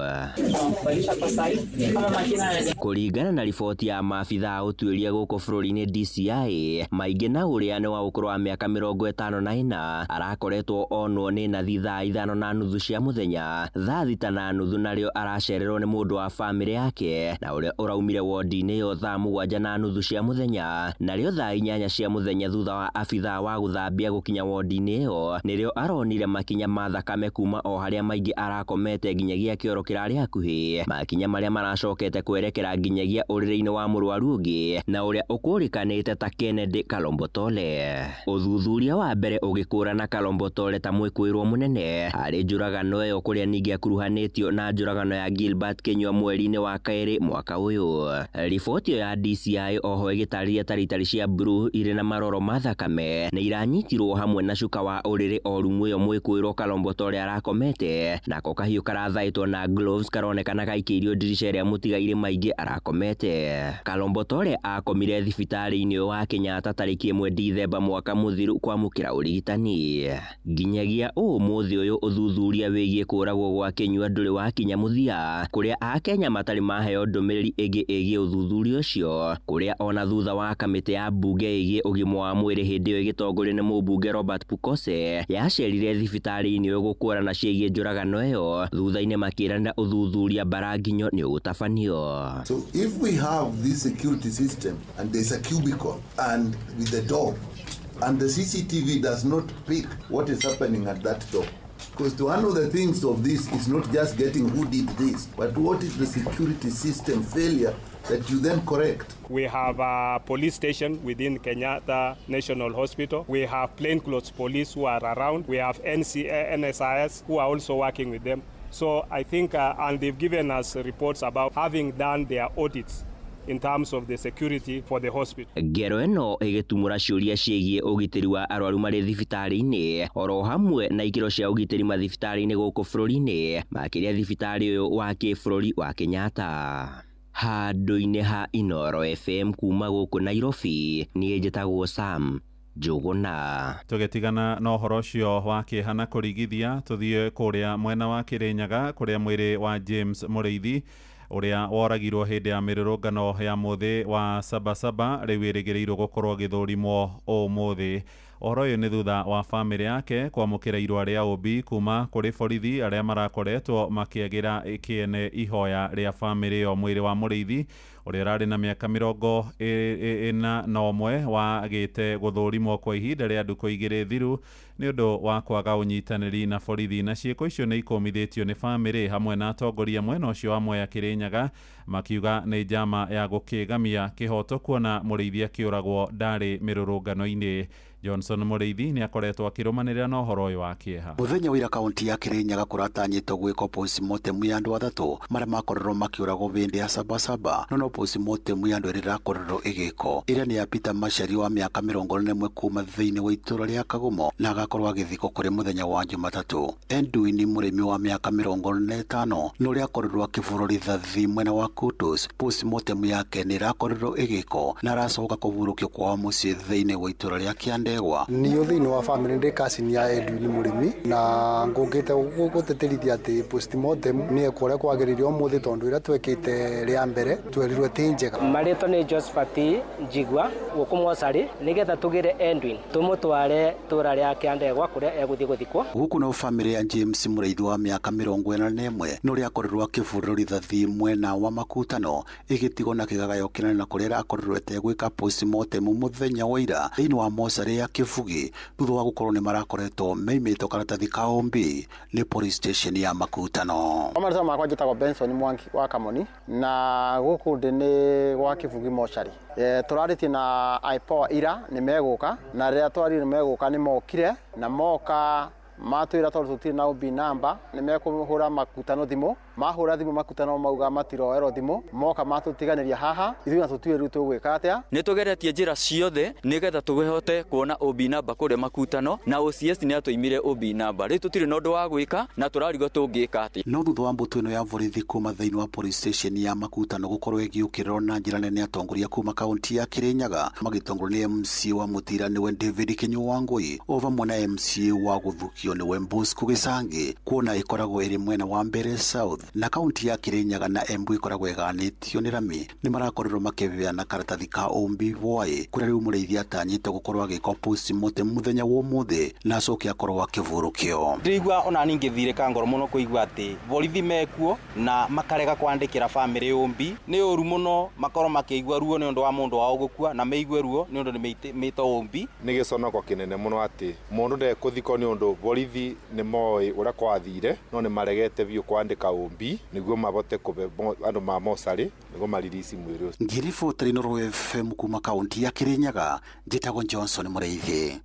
Kũringana na riboti ya maabitha a ũtuĩria gũkũ bũrũri-inĩ DCI, Maingĩ na ũrĩa nĩ wa ũkũrũ wa mĩaka 54 arakoretwo onwo nĩ nathi thaa 5:30 cia mũthenya. Thaa 6:30 narĩo aracererwo nĩ mũndũ wa bamĩrĩ yake na ũrĩa ũraumire wodi-inĩ ĩyo thaa 7:30 cia mũthenya. Narĩo thaa 8 cia mũthenya thutha wa abitha wa gũthambia gũkinya wodi-inĩ ĩyo nĩrĩo aronire makinya ma thakame kuma o harĩa Maingĩ arakomete nginyagia kĩoro kĩrarĩ hakuhĩ, makinya marĩa maracokete kwerekera nginyagia ũrĩrĩ-inĩ wa mũrwaru ũngĩ na ũrĩa ũkũrĩkanĩte ta Kennedy Kalombotole. Ũthuthuria wa mbere ũgĩkũrana Kalombotole ta mwĩkũĩrwo mũnene harĩ njũragano ĩyo, kũrĩa ningĩ akuruhanĩtio na njũragano ya Gilbert Kinyua mweri-inĩ wa Kaĩrĩ mwaka ũyũ. Riboti ĩyo ya DCI oho ĩgĩtarĩria taritari cia blue irĩ na maroro ma thakame nĩ iranyitirwo hamwe na cuka wa ũrĩrĩ o rumu ĩyo mwĩkũĩrwo Kalombotole arakomete, nako kahiũ karathaĩtwo na gloves karonekana gaikĩirio ndirisha ĩrĩa mũtigaire Maingĩ arakomete. Kalombotole akomire thibitarĩ-inĩ wa Kenyatta tarĩki 1 Dithemba mwaka mũthiru kwamũkĩra ũrigitani. Nginyagia ũmũthĩ ũyũ ũthuthuria wĩgiĩ kũragwo gwa Kinyua ndũrĩ wakinya mũthia, kũrĩa Akenya matarĩ maheo ndũmĩrĩri ĩngĩ ĩgiĩ ũthuthuria ũcio, kũrĩa ona thutha wa kamĩtĩ ya mbunge ĩgiĩ ũgima wa mwĩrĩ hĩndĩ ĩyo ĩgĩtongorio nĩ mũmbunge Robert Pukose yacerire thibitarĩ-inĩ ũyũ gũkũrana ciĩgiĩ njũragano ĩyo, thutha-inĩ makĩranĩra ũthuthuria Baranginyo nĩ ũgũtabanio. So if we have this security system and there's a cubicle and with the door and the CCTV does not pick what is happening at that door, because one of the things of this is not just getting who did this, but what is the security system failure that you then correct. We have a police station within Kenyatta National Hospital. We have plainclothes police who are around. We have NSIS who are also working with them. So I think, and they've given us reports about having done their audits in terms of the security for the hospital. Ngero ĩno ĩgĩtumũra ciũria ciĩgiĩ ũgitĩri wa arwaru marĩ thibitarĩ-inĩ, oro hamwe na ikĩro cia ũgitĩri mathibitarĩ-inĩ gũkũ bũrũri-inĩ, makĩria thibitarĩ ũyũ wa kĩbũrũri wa Kenyatta. Handũ-inĩ ha Inooro FM kuma gũkũ Nairobi, niĩ njĩtagwo Sam Njuguna. Tũgĩtigana na ũhoro ũcio wa kĩeha na kũrigithia, tũthiĩ kũrĩa mwena wa Kĩrĩnyaga kũrĩa mwĩrĩ wa James Mũrĩithi ũrĩa woragirwo hĩndĩ ya mĩrũrũngano ya mũthĩ wa Sabasaba rĩu ĩrĩgĩrĩirwo gũkorwo gĩthũrimwo ũmũthĩ. Ohoro ũyũ nĩ thutha wa famĩlĩ yake kwamũkĩra irũa rĩa ũmbi kuma kũrĩ borithi arĩa marakoretwo makĩagĩra kĩene ihoya rĩa famĩlĩ ĩyo. Mwĩrĩ wa mũrĩithi ũrĩa ũrarĩ na mĩaka 41 wagĩte gũthũrimwo kwa ihinda rĩa ndukũ 2 thiru nĩ ũndũ wa kwaga ũnyitanĩri na borithi, na ciĩko icio nĩ ikomithĩtio nĩ famĩlĩ hamwe na atongoria mwena ũcio wa Mwea Kĩrĩnyaga, makiuga nĩ njama ya gũkĩgamia kĩhoto kuona mũrĩithi akĩũragwo ndarĩ mĩrũrũngano-inĩ. Johnson Mũrĩithi nĩ akoretwo akĩrũmanĩrĩra na ũhoro ũyũ wa kĩeha. Mũthenya wa ira kaunti ya Kĩrĩnyaga kũratanyĩtwo gwĩkwo postmortem ya andũ atatũ marĩa makorirwo makĩũragwo hĩndĩ ya Sabasaba, no postmortem ya andũ erĩ ĩrakorirwo ĩgĩkwo, ĩrĩa nĩ ya Peter Macharia wa mĩaka 41 kuma thĩinĩ wa itũũra rĩa Kagumo na agakorwo agĩthikwo kũrĩ mũthenya wa Jumatatũ. Edwin nĩ mũrĩmi wa mĩaka 45 no ũrĩa akorirwo akĩbũrwo rithathi mwena wa Kutus. Postmortem yake nĩ ĩrakorirwo ĩgĩkwo na aracoka kũhurũkio kwao mũciĩ thĩinĩ wa itũũra rĩa Kĩandegwa. Niĩ thĩinĩ wa family ndĩ cousin ya Edwin mũrĩmi na ngũngĩte gũtĩtĩrithia atĩ postmortem nĩ ekũrĩa kwagĩrĩire ũmũthĩ tondũ ĩrĩa twekĩte rĩa mbere twerirwo tĩ njega. Marĩtwa nĩ Josephat Njigua gũkũ mocarĩ nĩgetha tũgĩre Edwin tũmũtware itũũra rĩa Kĩandegwa kũrĩa egũthiĩ gũthikwo. Gũkũ no family ya James Mũrĩithi wa mĩaka 41 no ũrĩa akorirwo akĩbũrwo rithathi mwena wa Makutano ĩgĩtigwo na kĩgagayo kĩnene na kũrĩa akorirwo etegwĩka postmortem mũthenya wa ira thĩinĩ wa mocarĩ ya Kĩbugi thutha wa gũkorwo nĩ marakoretwo meimĩtwo karatathi ka ũmbi nĩ police station ya Makutano. Amarĩtwa makwa njĩtagwo Benson Mwangi wa Kamoni na gũkũ ndĩ nĩ gwa Kĩbugi mocarĩ. Tũrarĩtie na IPOA ira nĩ megũka na rĩrĩa twarire nĩ megũka nĩ mokire na moka matwĩra tondũ tũtirĩ na ũmbi namba nĩ mekũhũra Makutano thimũ, mahũra thimũ Makutano mauga matiroerwo thimũ, moka matũtiganĩria haha ithuĩ na tũtiũĩ rĩu tũgwĩka atĩa. Nĩ tũgeretie njĩra ciothe nĩgetha tũhote kuona ũmbi namba kũrĩa Makutano na OCS nĩ atũimire ũmbi namba, rĩu tũtirĩ na ũndũ wa gwĩka na tũrarigwo tũngĩka atĩ. No thutha wa mbũtũ ĩno ya borithi kuma thĩinĩ wa police station ya Makutano gũkorwo ĩgĩũkĩrĩrwo na njĩra nene atongoria kuma kaunti ya Kĩrĩnyaga magĩtongorio nĩ MCA wa Mũtira nĩwe David Kĩnyũ Wangũi o vamwe na MCA wa Gũthukio nĩwe Bosco Gĩcangi, kuona ĩkoragwo ĩrĩ mwena wa Mbeere South na kaunti ya Kĩrĩnyaga na Embu ĩkoragwo ĩganĩtio nĩ Rami nĩ marakorirwo makĩheana karatathi ka ũmbi voĩ kũrĩa rĩu mũrĩithi atanyĩte gũkorwo agĩka postmortem mũthenya wa ũmũthĩ na acoke akorwo akĩvũrũkio. Ndĩigua ona niĩ ngĩthirĩka ngoro mũno kũigua atĩ borithi mekuo na makarega kwandĩkĩra famĩlĩ ũmbi. Nĩ ũru mũno makorwo makĩigua ruo nĩ ũndũ wa mũndũ wao gũkua na meigue ruo nĩ ũndũ nĩ mĩto ũmbi. Nĩ gĩconoko kĩnene mũno atĩ mũndũ ndekũthikwo nĩ ũndũ borithi nĩ moĩ ũrĩa kwathire no nĩ maregete biũ kwandĩka ũmbi nĩguo mabote kũbe andũ ma mocarĩ nĩguo maririci mwĩrĩ ũcio. Ngĩribotera Noro FM kuma kaunti ya Kĩrĩnyaga njĩtagwo Johnson Mũrĩithi.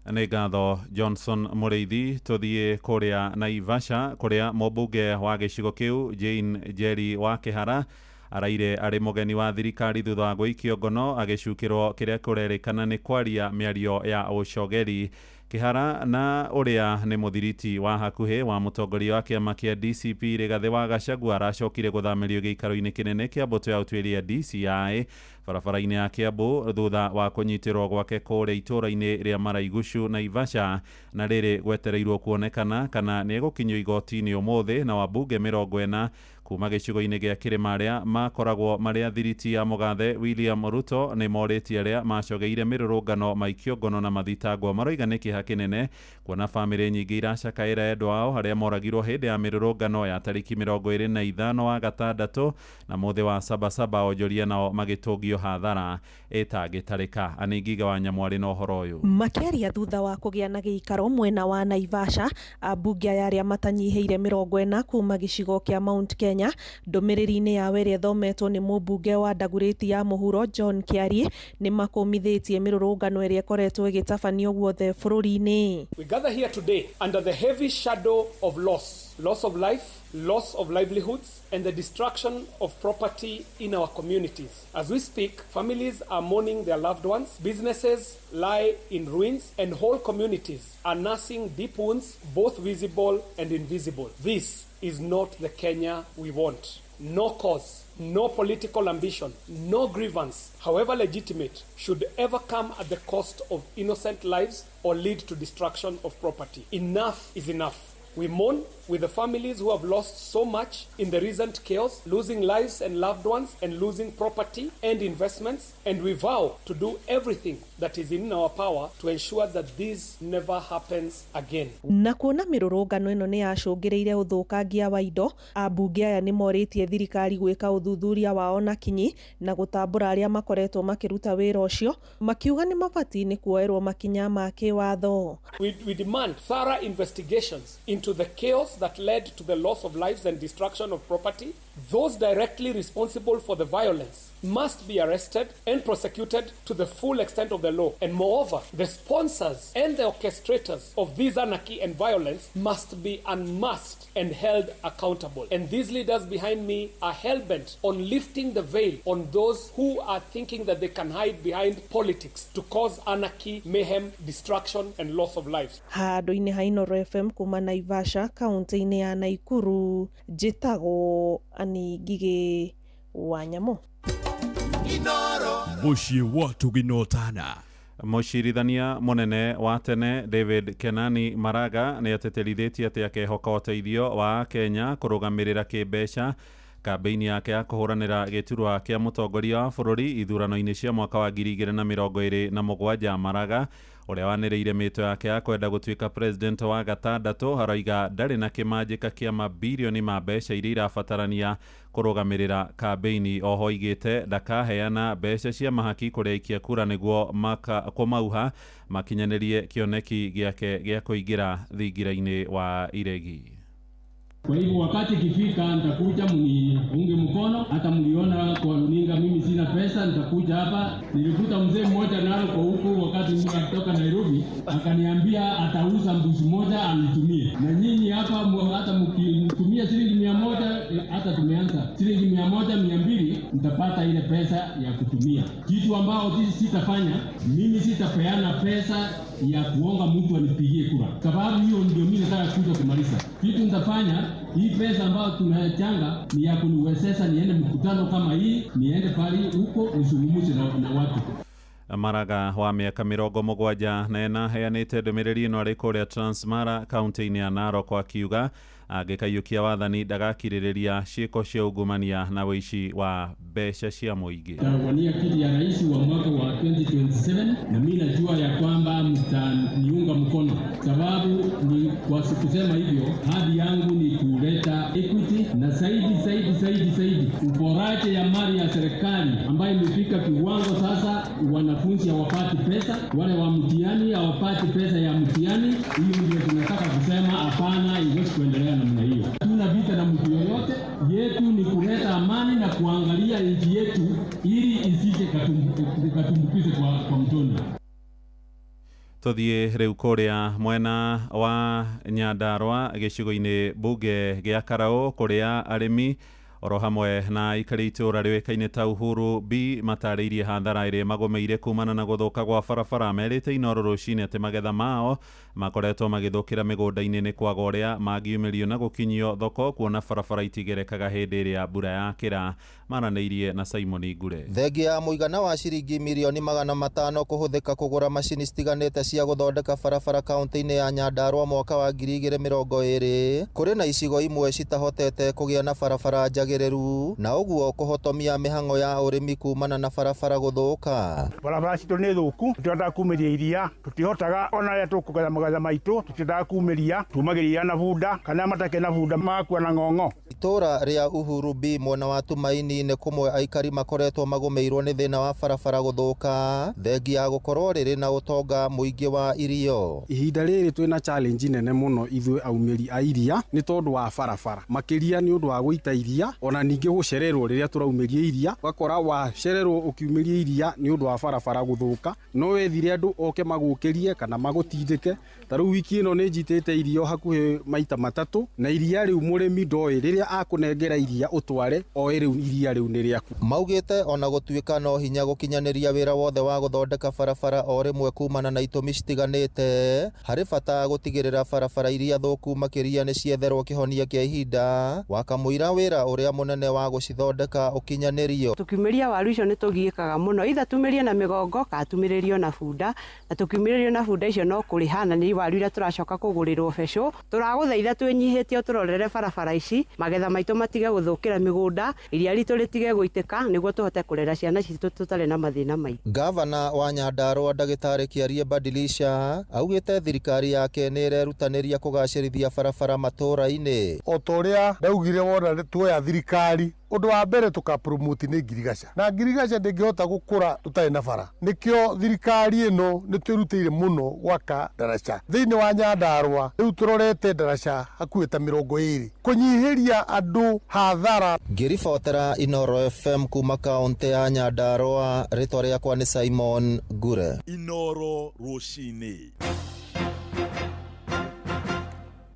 Nĩ ngatho Johnson Mũrĩithi. Tũthiĩ kũrĩa Naivasha kũrĩa mũmbunge wa gĩcigo kĩu Jane Njeri wa Kĩhara araire arĩ mũgeni wa thirikari thutha wa gũikio ngono agĩcukĩrwo kĩrĩa kũrerĩkana nĩ kwaria mĩario ya ũcogeri. Kĩhara na ũrĩa nĩ mũthiriti wa hakuhĩ wa mũtongoria wa kĩama kĩa DCP Rigathĩ wa Gachagua aracokire gũthamĩrio gĩikaro-inĩ kĩnene kĩa mbũtũ ya ũtuĩria DCI barabara-inĩ ya Kiambu thutha wa kũnyitĩrwo gwake kũrĩa itũũra-inĩ rĩa Maraigushu Naivasha, na rĩrĩ gwetereirwo kuonekana kana nĩ egũkinyio igoti-inĩ ũmũthĩ na wabunge 40 kuma gĩcigo-inĩ gĩa kĩrĩma arĩa makoragwo marĩ athiriti ya mũgathe William Ruto nĩ morĩtie arĩa macogeire mĩrũrũngano maikio ngono na mathitangwo. Maroiga nĩ kĩeha kĩnene kuona famĩlĩ nyingĩ iracakaĩra endwa ao harĩa moragirwo hĩndĩ ya mĩrũrũngano ya tarĩki 25 wa gatandatũ na mũthĩ wa Sabasaba, onjoria nao magĩtũngio hathara ĩtangĩtarĩka. Anĩngiga wa Nyamwari na ũhoro ũyũ. Makĩaria thutha wa kũgĩa na gĩikaro mwena wa Naivasha, ambunge arĩa matanyihĩire 40 kuma gĩcigo kĩa Mount Kenya, ndũmĩrĩri-inĩ yawe ĩrĩa thometwo nĩ mũmbunge wa Ndagũrĩti ya mũhuro John Kiari nĩ makũmithĩtie mĩrũrũngano ĩrĩa ĩkoretwo ĩgĩtabanio guothe bũrũri-inĩ. We gather here today under the heavy shadow of loss of life, loss of livelihoods, and the destruction of property in our communities. As we speak, families are mourning their loved ones, businesses lie in ruins, and whole communities are nursing deep wounds, both visible and invisible. This is not the Kenya we want. No cause, no political ambition, no grievance, however legitimate, should ever come at the cost of innocent lives or lead to destruction of property. Enough is enough. We mourn with the families who have lost so much in the recent chaos, losing lives and loved ones and losing property and investments, and we vow to do everything that is in our power to ensure that this never happens again. Na kuona mirurungano ino ni yacungireire uthukangia wa indo, ambunge aya ni moritie thirikari gwika uthuthuria wao na kinyi na gutambura aria makoretwo makiruta wira ucio, makiuga ni mabati ni kuoerwo makinya ma kiwatho. We demand thorough investigations into the chaos that led to the loss of lives and destruction of property. Those directly responsible for the violence must be arrested and prosecuted to the full extent of the law. And moreover, the sponsors and the orchestrators of this anarchy and violence must be unmasked and held accountable. And these leaders behind me are hell-bent on lifting the veil on those who are thinking that they can hide behind politics to cause anarchy, mayhem, destruction, and loss of lives. Handu-ini ha Inoro FM kuma Naivasha, kaunti-ini ya Naikuru, njĩtagwo Ani Ngigĩ Wanyamũ. Muciĩ wa tũginotana. Mũcirithania munene wa tene David Kenani Maraga nĩ ateterithitie atĩ akehoka ũteithio wa Kenya kũrũgamĩrĩra kĩmbeca kambeini yake ya kũhũranĩra gĩturwa kĩa mũtongoria wa bũrũri ithurano-inĩ cia mwaka wa 2027. Maraga ũrĩa wanĩrĩire mĩto yake ya kwenda gũtuĩka president wa gatandatũ haroiga ndarĩ na kĩmanjĩka kĩa mabilioni ma mbeca iria irabatarania kũrũgamĩrĩra kambeini. Oho igĩte ndakaheana mbeca cia mahaki kũrĩkia kura nĩguo kũmauha makinyanĩrie kĩoneki gĩake gĩa kũingĩra thingira-inĩ wa iregi. Kwa hivyo wakati ikifika nitakuja mniunge mkono, hata mliona kwa runinga mimi sina pesa, nitakuja hapa. Nilikuta mzee mmoja nalo kwa huko wakati mimi kutoka Nairobi, akaniambia atauza mbuzi moja anitumie. Na nyinyi hapa hata mkitumia shilingi 100, hata tumeanza shilingi 100, 200 mtapata ile pesa ya kutumia. Kitu ambao sisi sitafanya, mimi sitapeana pesa ya kuonga mtu anipigie kura. Sababu hiyo ndio mimi nataka kuja kumaliza. Kitu nitafanya, hii pesa ambayo tunachanga ni ya kuniwezesha niende mkutano kama hii, niende pale huko nisungumuze na watu. Maraga wa mĩaka 74 heanĩte ndũmĩrĩri ĩno arĩ kũrĩa Transmara kaunti-inĩ ya Narok akiuga angĩkaiyũkia wathani ndagakirĩrĩria ciĩko cia ungumania na wĩici wa mbeca cia mũingĩ. Tawania kiti ya rais wa mwaka wa 2027 na mimi najua ya kwamba mtaniunga mkono, sababu ni kwa kusema hivyo hadi yangu ni kuleta equity na zaidi uporaji ya mali ya serikali ambayo imefika kiwango sasa wanafunzi hawapati pesa, wale wa mtihani hawapati pesa ya mtihani. Hiyo ndio tunataka kusema hapana, haiwezi kuendelea namna hiyo. Tuna vita na mtu yoyote, yetu ni kuleta amani na kuangalia nchi yetu ili isije katumbukize kwa mtoni. Tuthiĩ rĩu kũrĩa mwena wa Nyandarua gĩcigo-inĩ bunge gĩa Karaũ kũrĩa arĩmi oro hamwe na aikari itũra rĩũĩkaine ta Uhuru B matarĩirie hathara ĩrĩa magũmĩire kumana na gũthũka gwa barabara. Merĩte Inoro rũcinĩ atĩ magetha mao makoretwo magĩthũkĩra mĩgũnda-inĩ nĩ kwaga ũrĩa mangiumĩrio na gũkinyio thoko kuona barabara itigerekaga hĩndĩ ĩrĩa mbura yakĩra. Maranĩirie na Simon Ngure. Thengia ya mũigana wa ciringi milioni 500 kũhũthĩka kũgũra macini citiganĩte cia gũthondeka barabara kaunti-inĩ ya Nyandarua mwaka wa 2020 kũrĩ na icigo imwe citahotete kũgĩa na barabara njagĩrĩru na ũguo kũhotomia mĩhang'o ya ũrĩmi kumana na barabara gũthũka. Barabara citũ nĩ thũku, tũtihotaga kumĩria iria, tũtihotaga ona rĩrĩa tũkũgetha magetha maitũ, tũtihotaga kumĩria, tumagĩria na bunda kana matakĩ na bunda magakua na ng'ong'o. Itũra rĩa Uhuru B mwena wa Tumaini nĩ kũmwe aikari makoretwo magũmĩirwo nĩ thĩna wa barabara gũthũka thengia ya gũkorwo rĩrĩ na ũtonga mũingĩ wa irio. Ihinda rĩrĩ twĩna challenge nene mũno ithuĩ aumĩri a iria nĩ tondũ wa barabara, makĩria nĩ ũndũ wa gũita iria ona ningĩ gũcererwo rĩrĩa tũraumĩria iria, wakora wacererwo ũkiumĩria iria nĩ ũndũ wa barabara gũthũka, no wethire andũ oke magũkĩrie kana magũtindĩke. Ta rĩu wiki ĩno nĩ njitĩte irio hakuhĩ maita 3 na iria rĩu mũrĩmi ndoĩ rĩrĩa akũnengera iria ũtware oĩ rĩu iria rĩu nĩ rĩaku. Maugĩte ona gũtuĩka no hinya gũkinyanĩria wĩra wothe wa gũthondeka barabara o rĩmwe kumana na itũmi citiganĩte, harĩ bata gũtigĩrĩra barabara iria thũku makĩria nĩ cietherwo kĩhonia kĩa ihinda, wakamũira wĩra ũrĩa uria munene wa gucithondeka ukinyanirio. Tukiumiria waru icio nitugiikaga muno itha tumirie na migongo ka tumiririo na bunda na tukiumiririo na bunda icio no kurihana ni waru ira turacoka kugurirwo besho turaguthaitha twinyihitie turorere barabara ici magetha maitu matige guthukira migunda iria ritu ritige guitika niguo tuhote kurera ciana citu tutare na mathina mai. Gavana wa Nyandarua Ndagitari Kiarie Badilisha augite thirikari yake ni irerutaniria kugacirithia barabara matura-ini. Otoria ndaugire wona tuoya thirikari undu wa mbere tukapromote ni ngirigaca na ngirigaca ndingihota gukura tutari na bara nikio thirikari ino nitwirutire muno gwaka daraca thiini wa Nyandarua riu turorete daraca hakuhi ta 20 kunyihiria andu hathara. Ngiribotera Inoro FM kuma kaunti ya Nyandarua, ritwa riakwa ni Simon Gure. Inoro Rushini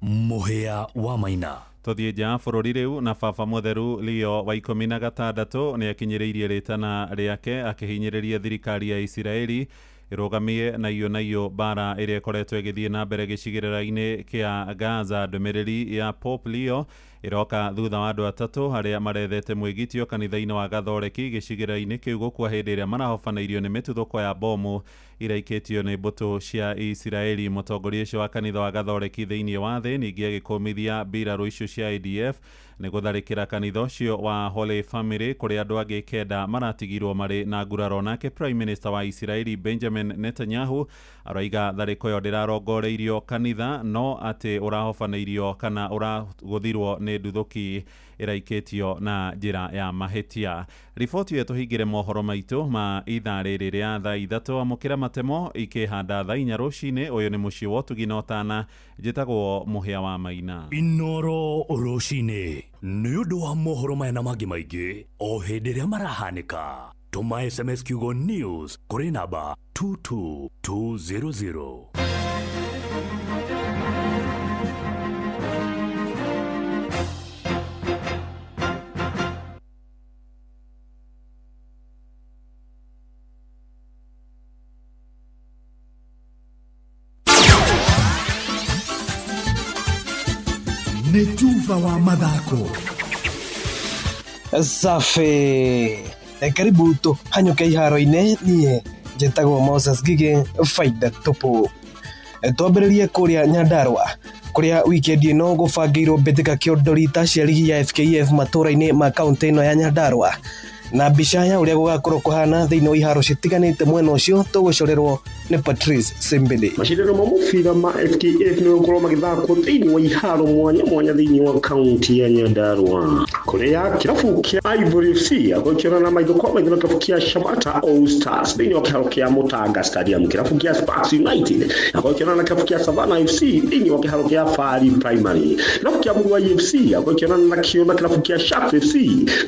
Muhia wa Maina. Tuthie nja bururi riu na baba mutheru Leo wa 16 ni akinyiriirie ritana riake akihinyiriria thirikari ya Israeli irugamie nayo bara iria ikoretwo igithie na mbere gicigirira-ini kia Gaza. Ndumiriri ya Pope Leo iroka thutha wa andu atatu haria marethete mwigitio kanitha-ini wa Gathoreki gicigirira-ini kiu gukua hindi iria marahobanairio ni mituthuko ya bomu iraikitio ni mbutu cia Israeli. Mutongoria ucio wa kanitha wa Gathoreki thiini wa thi ningi agikumithia mbirarũ icio cia ADF ni gutharikira kanitha ucio wa Holy Family kuria andu angi kenda maratigirwo mari na nguraro. Nake Prime Minister wa Israeli Benjamin Netanyahu araiga thariko yo ndirarongoreirio kanitha no ati urahobanairio kana uraguthirwo ni nduthuki iraikitio na njira ya mahitia. Riboti yetu hingire mohoro maitu ma ithaa riri ria thaa 3 amukira matemo ikihanda thaa 4 rucini. Uyu ni mucii wa Tuginotana, njitagwo Muhia wa Maina. Inoro Rushini ni undu wa mohoro maya na mangi maingi o hindi ria marahanika. Tuma SMS kiugo news kuri namba 22200. Nĩ Tuva wa mathako. Safi. Karibu tu hanyuke iharo-inĩ niĩ njĩtagwo Moses Ngigĩ Faida Tupu. Twambĩrĩrie kũrĩa Nyandarua kuria weekend ino gũbangĩirwo mbĩtĩka kĩondoritha cia ligi ya FKF matũra-inĩ ma kaunti ino ya Nyandarua na mbica ya uria gugakorwo kuhana thiini wa iharo citiganite mwena ucio tugucorerwo ni Patrice Sembele. Mashindano ma mubira ma FKF ni gukorwo magithakwo thiini wa iharo mwanya thiini wa kaunti ya Nyandarua. Kuria kirabu kia Ivory FC agokirana na maitho kwa maitho kirabu kia Shabata All Stars thiini wa kiharo kia Mutanga Stadium. Kirabu kia Sparks United agokirana na kirabu kia Savannah FC thiini wa kiharo kia Fari Primary. Kirabu kia Murwa FC agokirana na kirabu kia Sharks FC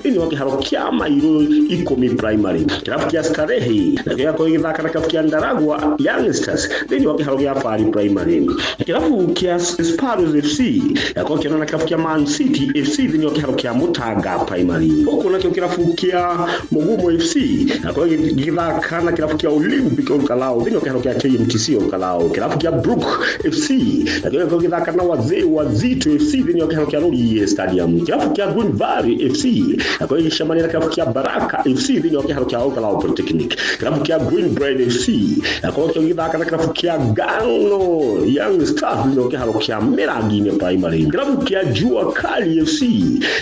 thiini wa kiharo kia Mairo Ikomi Primary. Kirabu kia Starehe na kirabu igithaka na kirabu kia Ndaragwa Youngsters thiini wa kiharo kia Fari Primary. Kirabu kia Sparrows FC agokirana na kirabu kia Man City FC thiini wa kiharo kia Mutanga Primary. Huko na kirabu kia Mugumo FC agithaka na kirabu kia Olympic Olkalao thiini wa kiharo kia KMTC Olkalao. Kirabu kia Brook FC agithaka na wazee wa Zito FC thiini wa kiharo kia Rori Stadium. Kirabu kia Green Valley FC agishambania na kirabu kia Baraka FC thiini wa kiharo kia Olkalao Polytechnic. Kirabu kia Green Bread FC agithaka na kirabu kia Gano Young Stars thiini wa kiharo kia Meragine Primary. Kirabu kia Jua Kali FC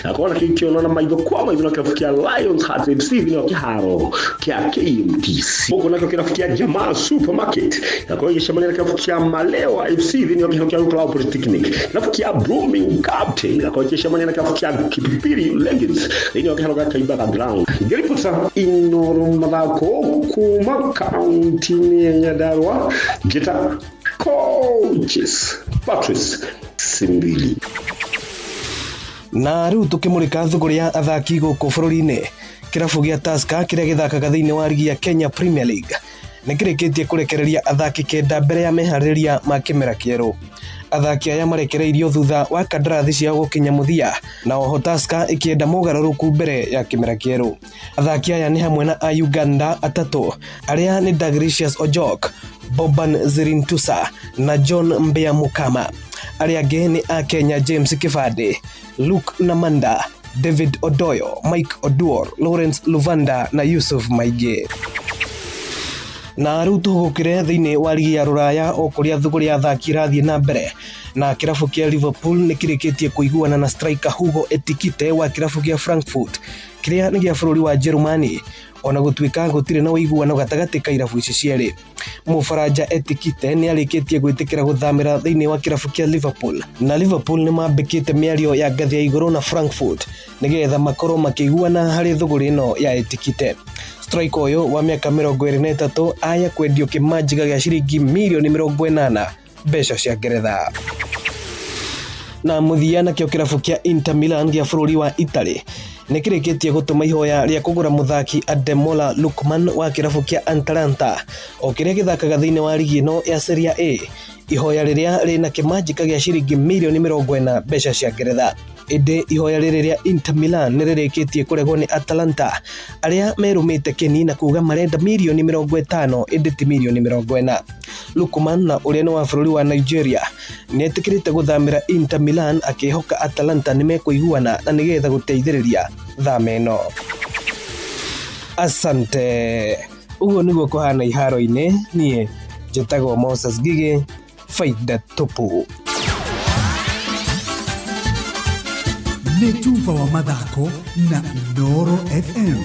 akona kikiona na maitho kwa maitho na kirabu kia Lions Heart FC thiini wa kiharo kia KMTC. Huko na kirabu kia Jamaa Supermarket agishambania na kirabu kia Malewa FC thiini wa kiharo kia Olkalao Polytechnic. Kirabu kia Blooming Captain agishambania na kirabu kia Kipipiri Legends thiini wa kiharo kia Kaibaga Ground. Ngeripota Inoro mathako kuma kaunti ya Nyandarua Gita Coaches Patrice Simbili. Na riu tukimurika thuguri ya athaki guku bururi-ini kirabu gia Tusker kiria githakaga thiini wa ligi ya Kenya Premier League nikirikitie kurekereria athaki kenda mbere ya meharĩrĩria ma kimera kieru. Athaki aya marekereirio thutha wa kandarathi cia gukinya muthia na oho Tusker ikienda mugaruruku mbere ya kimera kieru. Athaki aya ni hamwe na Uganda atatu aria ni Dagricius Ojok, Boban Zirintusa na John Mbea Mukama. Aria angi ni a Kenya James Kifade, Luke Namanda, David Odoyo, Mike Oduor, Lawrence Luvanda na Yusuf Maige. Na rĩu tũgũkĩre thĩinĩ wa ligi ya Rũraya o kũrĩa thũgũrĩ ya athaki ĩrathiĩ na mbere, na kĩrabu kĩa Liverpool nĩ kĩrĩkĩtie kũiguana na striker Hugo Ekitike wa kĩrabu kĩa Frankfurt kĩrĩa nĩ gĩa bũrũri wa Germany, ona gũtuĩka gũtirĩ na ũiguano gatagatĩ ka irabu ici cierĩ. Mũfaranja Ekitike nĩ arĩkĩtie gwĩtĩkĩra gũthamĩra thĩinĩ wa kĩrabu kĩa Liverpool, na Liverpool nĩ mambĩkĩte mĩario ya ngathĩ ya igũrũ na Frankfurt nĩgetha makorwo makĩiguana harĩ thũgũrĩ ĩno ya Ekitike. Striker ũyũ wa mĩaka 23 aya kwendio kĩmanjĩka gĩa ciringi mirioni 80 mbeca cia Ngeretha. Na mũthia nakĩo kĩrabu kĩa Inter Milan gĩa bũrũri wa Italy nĩ kĩrĩkĩtie gũtũma ihoya rĩa kũgũra mũthaki Ademola Lookman wa kĩrabu kĩa Atalanta o kĩrĩa gĩthakaga thĩinĩ wa ligi ĩno ya Serie A, ihoya rĩrĩa rĩna kĩmanjĩka gĩa ciringi mirioni 40 mbeca cia Ngeretha. Ĩndĩ ihoya rĩrĩ rĩa Inter Milan nĩ rĩrĩkĩtie kũregwo nĩ Atalanta arĩa merũmĩte kĩni na kuga marenda mirioni 50 ĩndĩ ti mirioni 40. Lookman na ũrĩa nĩ wa bũrũri wa Nigeria nĩ etĩkĩrĩte gũthamĩra Inter Milan akĩhoka Atalanta nĩ mekũiguana na nĩgetha gũteithĩrĩria thama ĩno. Asante. Ũguo nĩguo kũhana iharo-inĩ, niĩ njĩtagwo Moses Gigi, Faida Tupu. Nĩ Tuva wa mathako na Inooro FM.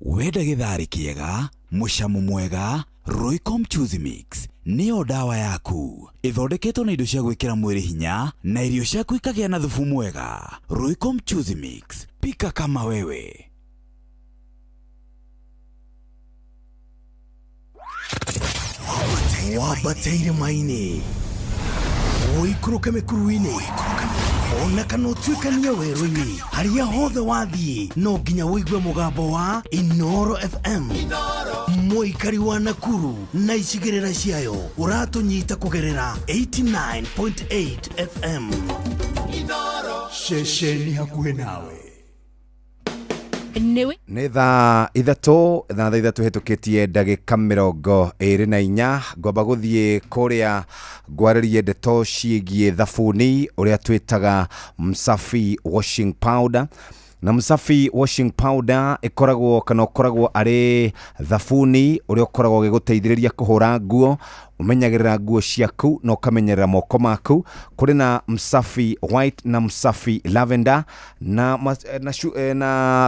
Wenda gĩtharĩ kĩega, mũcamo mwega, Royco Mchuzi Mix nĩyo dawa yaku. Ithondeketwo na indo cia gwĩkĩra mwĩrĩ hinya na irio ciaku ikagĩa na thubu mwega. Royco Mchuzi Mix, pika kama wewe. Wabateire maini oikũrũke mĩkuru-inĩ ona kana ũtuĩkanie werũ-inĩ harĩa hothe wathiĩ no nginya wĩigue mũgambo wa Inooro FM. Mũikari wa Nakuru na icigĩrĩra ciayo ũratũnyita kũgerera 89.8 FM. Ceceni hakuhĩ nawe. Nĩ thaa ithatũ hetũkĩtie ndagĩka 24 ngomba gũthiĩ kũrĩa ngwarĩrie ndeto ciĩgiĩ thabuni ũrĩa twĩtaga Msafi washing powder. Na Msafi washing powder ũkoragwo arĩ thabuni ũrĩa ũkoragwo ũgĩgũteithĩrĩria kũhũra nguo, umenyagĩrĩra nguo ciaku na ũkamenyerera moko maku. Kũrĩ na Msafi white na Msafi lavender na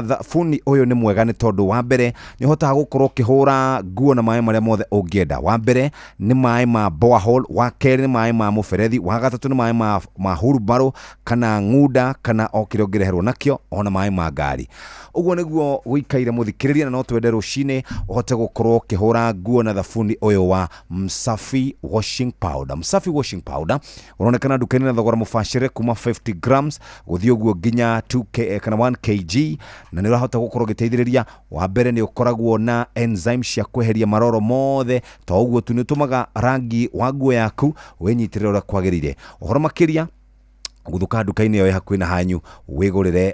thabuni ũyũ nĩ mwega nĩ tondũ wa mbere nĩ ũhotaga gũkorwo ũkĩhũra nguo na maĩ marĩa mothe ũngĩenda. Wa mbere nĩ maĩ ma borehole, wa kerĩ nĩ maĩ ma mũberethi, wa gatatũ nĩ maĩ ma hurumbarũ kana ng'unda kana o kĩrĩa ũngĩreherwo nakĩo, ona maĩ ma ngari. Ũguo nĩguo gũikaire mũthikĩrĩria, na no twende rũcinĩ ũhote gũkorwo ũkĩhũra nguo na thabuni ũyũ wa Msafi washing powder. Msafi washing powder unaonekana dukani na thogora mũbacĩrĩre kuma 50 grams gũthiĩ ũguo nginya 2 kana 1 kg, na nĩ ũrahota gũkorwo ũgĩteithĩrĩria. Wa mbere nĩ ũkoragwo na enzyme cia kweheria maroro mothe, to ũguo tu nĩ ũtũmaga rangi wa nguo yaku wĩnyitĩrĩre ũrĩa kwagĩrĩire. Ũhoro makĩria gũthuka nduka-inĩ ĩyo hakuhĩ na hanyu wĩgũrĩre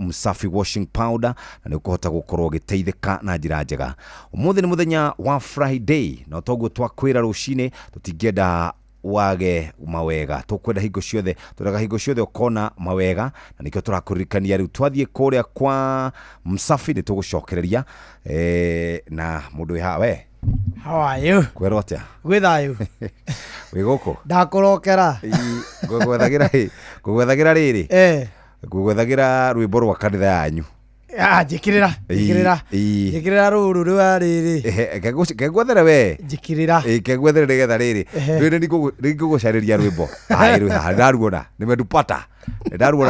Msafi washing powder na nĩ ũkũhota gũkorwo ũgĩteithĩka na njĩra njega. Ũmũthĩ nĩ mũthenya wa Friday, na toguo twakwĩra rũcinĩ tũtingĩenda wage mawega, tũkwenda hingo ciothe tũraga hingo ciothe ũkona mawega, na nĩkĩo tũrakũririkania rĩu twathiĩ kũrĩa kwa Msafi nĩ tũgũcokereria na mũndũ wĩ haha. We how are you? Kwero atia? Gwĩthayũ. Wĩ gũkũ? Ndakũrokera. Ngũgwethagira rĩrĩ. Ngũgwethagira rwĩmbo rwa kanitha yanyu. Njĩkĩrĩra rũrũ rwa rĩrĩ. Kegwethere we. Njĩkĩrĩra. Kegwethere nĩgetha rĩrĩ. Nĩngũgũcarĩria rwĩmbo. Rwĩ haha ndaruona. Nimedupata.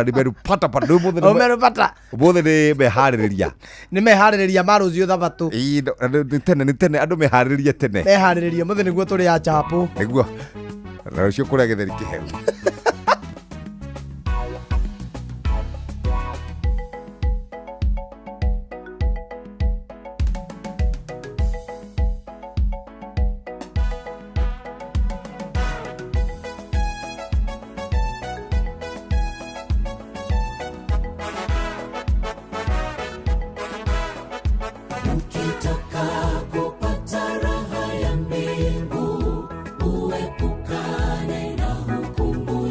Nimedupata. Ũmũthĩ nĩ meharĩrĩria. Nĩ meharĩrĩria ma rũciũ Thabatũ. Nĩ tene andũ meharĩrĩria tene. Meharĩrĩria mũthĩ nĩguo tũrĩ ya chapo. Nĩguo. Rũciũ kũrĩa gĩtheri kĩheu. Uepukane na hukumu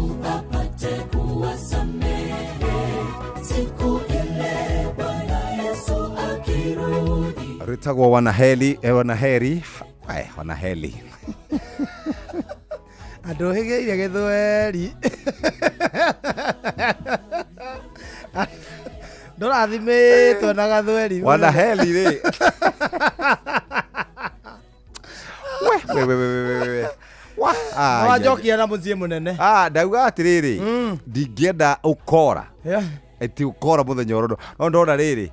Yesu apate kuwasamehe siku ile Bwana Yesu akirudi. Ritagwo wanaheli Andå hä gä ire gä thweri ndå rathimä two na gathweri wanaheli rä wanjokia na må ciä må nene ndauga atä rä rä ndingäenda å kora ati ukora muthenya orono no ndona riri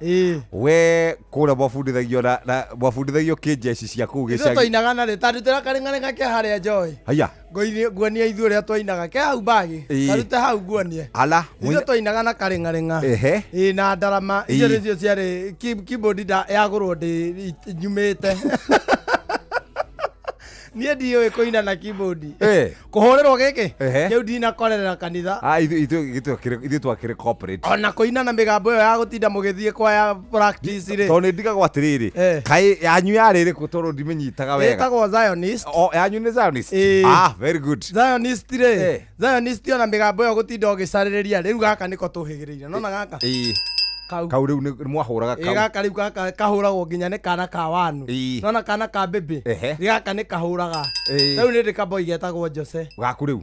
we kura mwabundithagio kinjeci cia kuu gicagi twainagana ri tandutira karing'aring'a ke haria njoi haya nguonia ithuĩ ũrĩa twainaga ke hau bagi tarute hau nguonie ala ithuĩ twainagana karing'aring'a na ndarama icio nĩcio ciarĩ keyboard yagũrwo nyumĩte niĩ ndiũĩ kũina na keyboard kũhũrĩrwo gĩkĩ kĩu ndinakorerera kanitha ithuĩ twakĩrĩ corporate ona kũina na mĩgambo ĩyo ya gũtinda mũgĩthiĩ kwaya practice rĩ tondũ nĩndigagwo atĩrĩrĩ kaĩ yanyu yarĩ ĩrĩkũ tondũ ndimenyitaga wega ĩtagwo Zionist yanyu nĩ Zionist very good Zionist rĩ Zionist ona mĩgambo ĩyo gũtinda ũgĩcarĩrĩria rĩu gaka nĩko tũhĩgĩrĩire nona gaka kau rĩu nĩ mwahũraga kau gaka rĩu gaka kahũragwo nginya nĩ kana ka wanu nona kana ka mbĩmbĩ gaka nĩ kahũraga rĩu nĩ ndĩkamboi getagwo Jose gaku rĩu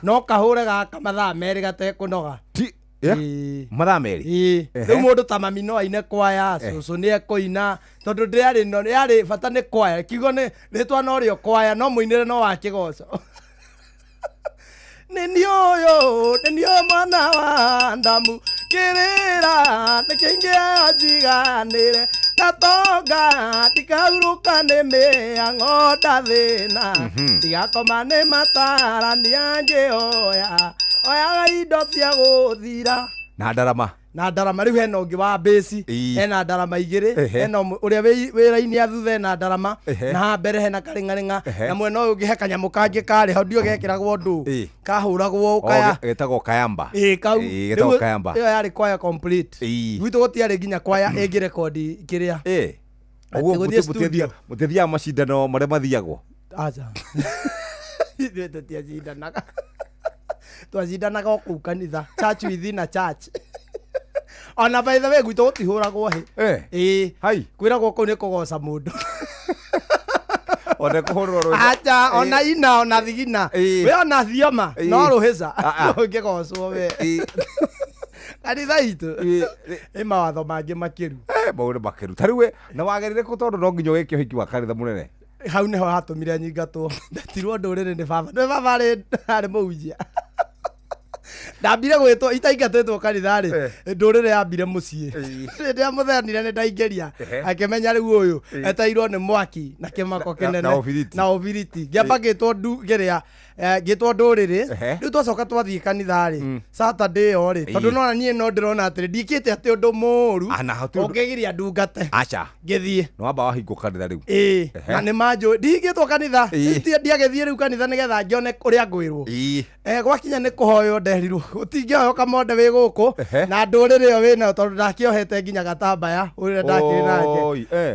no kahũre gaka mathaa merĩ gatekũnoga mathaa merĩ rĩu mũndũ ta mami no aine kwaya cũcũ nĩ ekũina tondũ ndĩarĩ bata nĩ kwaya kiugo nĩ rĩtwa no rĩo kwaya no mũinĩre no wa kĩgoco nĩ ũyũ mwana wa ndamu kirira nikingia jiganire tatonga tikauruka ni miango ndathina tigakoma ni matara nianje oya indo cia guthira na ndarama rĩu hena ũngĩ wa base hena ndarama igĩrĩ hena ũrĩa wĩra-inĩ athutha hena ndarama na ha mbere hena karing'aring'a na mwena ũyũ ũngĩ he kanyamũ kangĩ karĩ ho ndio gekĩragwo ndũ kahũragwo kaya getagwo kayamba kau getagwo kayamba ĩyo yarĩ kwaya complete gwitũ gũtiarĩ nginya kwaya ĩngĩrekondi kĩrĩa ũguo mũtĩthiaga macindano marĩa mathiagwo aca ithuĩ tũtiacindanaga twacindanaga o kũu kanitha church within a church ona by the way gwitũ gũtihũragwo kwĩragwo kũu nĩ kũgoca mũndũ acha ona ina ona thigina we ona thioma no rũhĩca ũngĩgocwo we kanitha itũ ĩ mawatho mangĩ makĩru maũndũ makĩru ta rĩu na wagerire kũ tondũ no nginya wĩke ũhiki wa kanitha mũnene hau nĩho hatũmire nyingatwo ndatirwo ndũrĩrĩ nĩ baba arĩ mũhunjia ndambire gwĩtwo itaingatĩtwo kanitha-rĩ ndũrĩrĩ yambire mũciĩ rĩrĩa mũthenire nĩ ndaingĩria akĩmenya rĩu ũyũ eteirwo nĩ mwaki na kĩmako kĩnene na obiriti ngĩamba ngĩtwo ndũrĩrĩ rĩu twacoka twathiĩ kanitha-rĩ Saturday ĩyo-rĩ tondũ nona niĩ no ndĩrona atĩrĩ ndikĩte atĩ ũndũ mũũru ũngĩgiria ndungate ngĩthiĩ nĩwamba wahingwo kanitha rĩu na nĩ manjũĩ ndingĩtwo kanitha ndiagĩthiĩ rĩu kanitha nĩgetha ngĩone ũrĩa ngwĩrwo gwakinya nĩ kũhoywo nderirwo gũtingĩhoywo kamonde wĩ gũkũ na ndũrĩrĩ ĩyo wĩnayo tondũ ndakĩohete nginya gatambaya ũrĩa ndakĩrĩ nake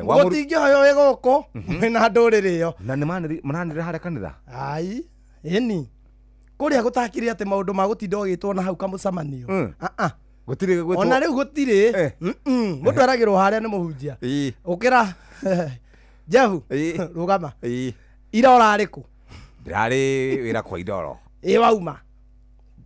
gũtingĩhoywo wĩ gũkũ wĩna ndũrĩrĩ ĩyo na nĩ mananĩrĩra harĩa kanitha ĩni kũrĩa gũtakĩrĩ atĩ maũndũ ma gũtinda ũgĩtwo na hau kamũcamanio ona rĩu gũtirĩ mũndũ aragĩrwo harĩa nĩ mũhunjia ũkĩra Jehu rũgama ira ũrarĩ kũ ndĩrarĩ wĩra kwa Indoro wauma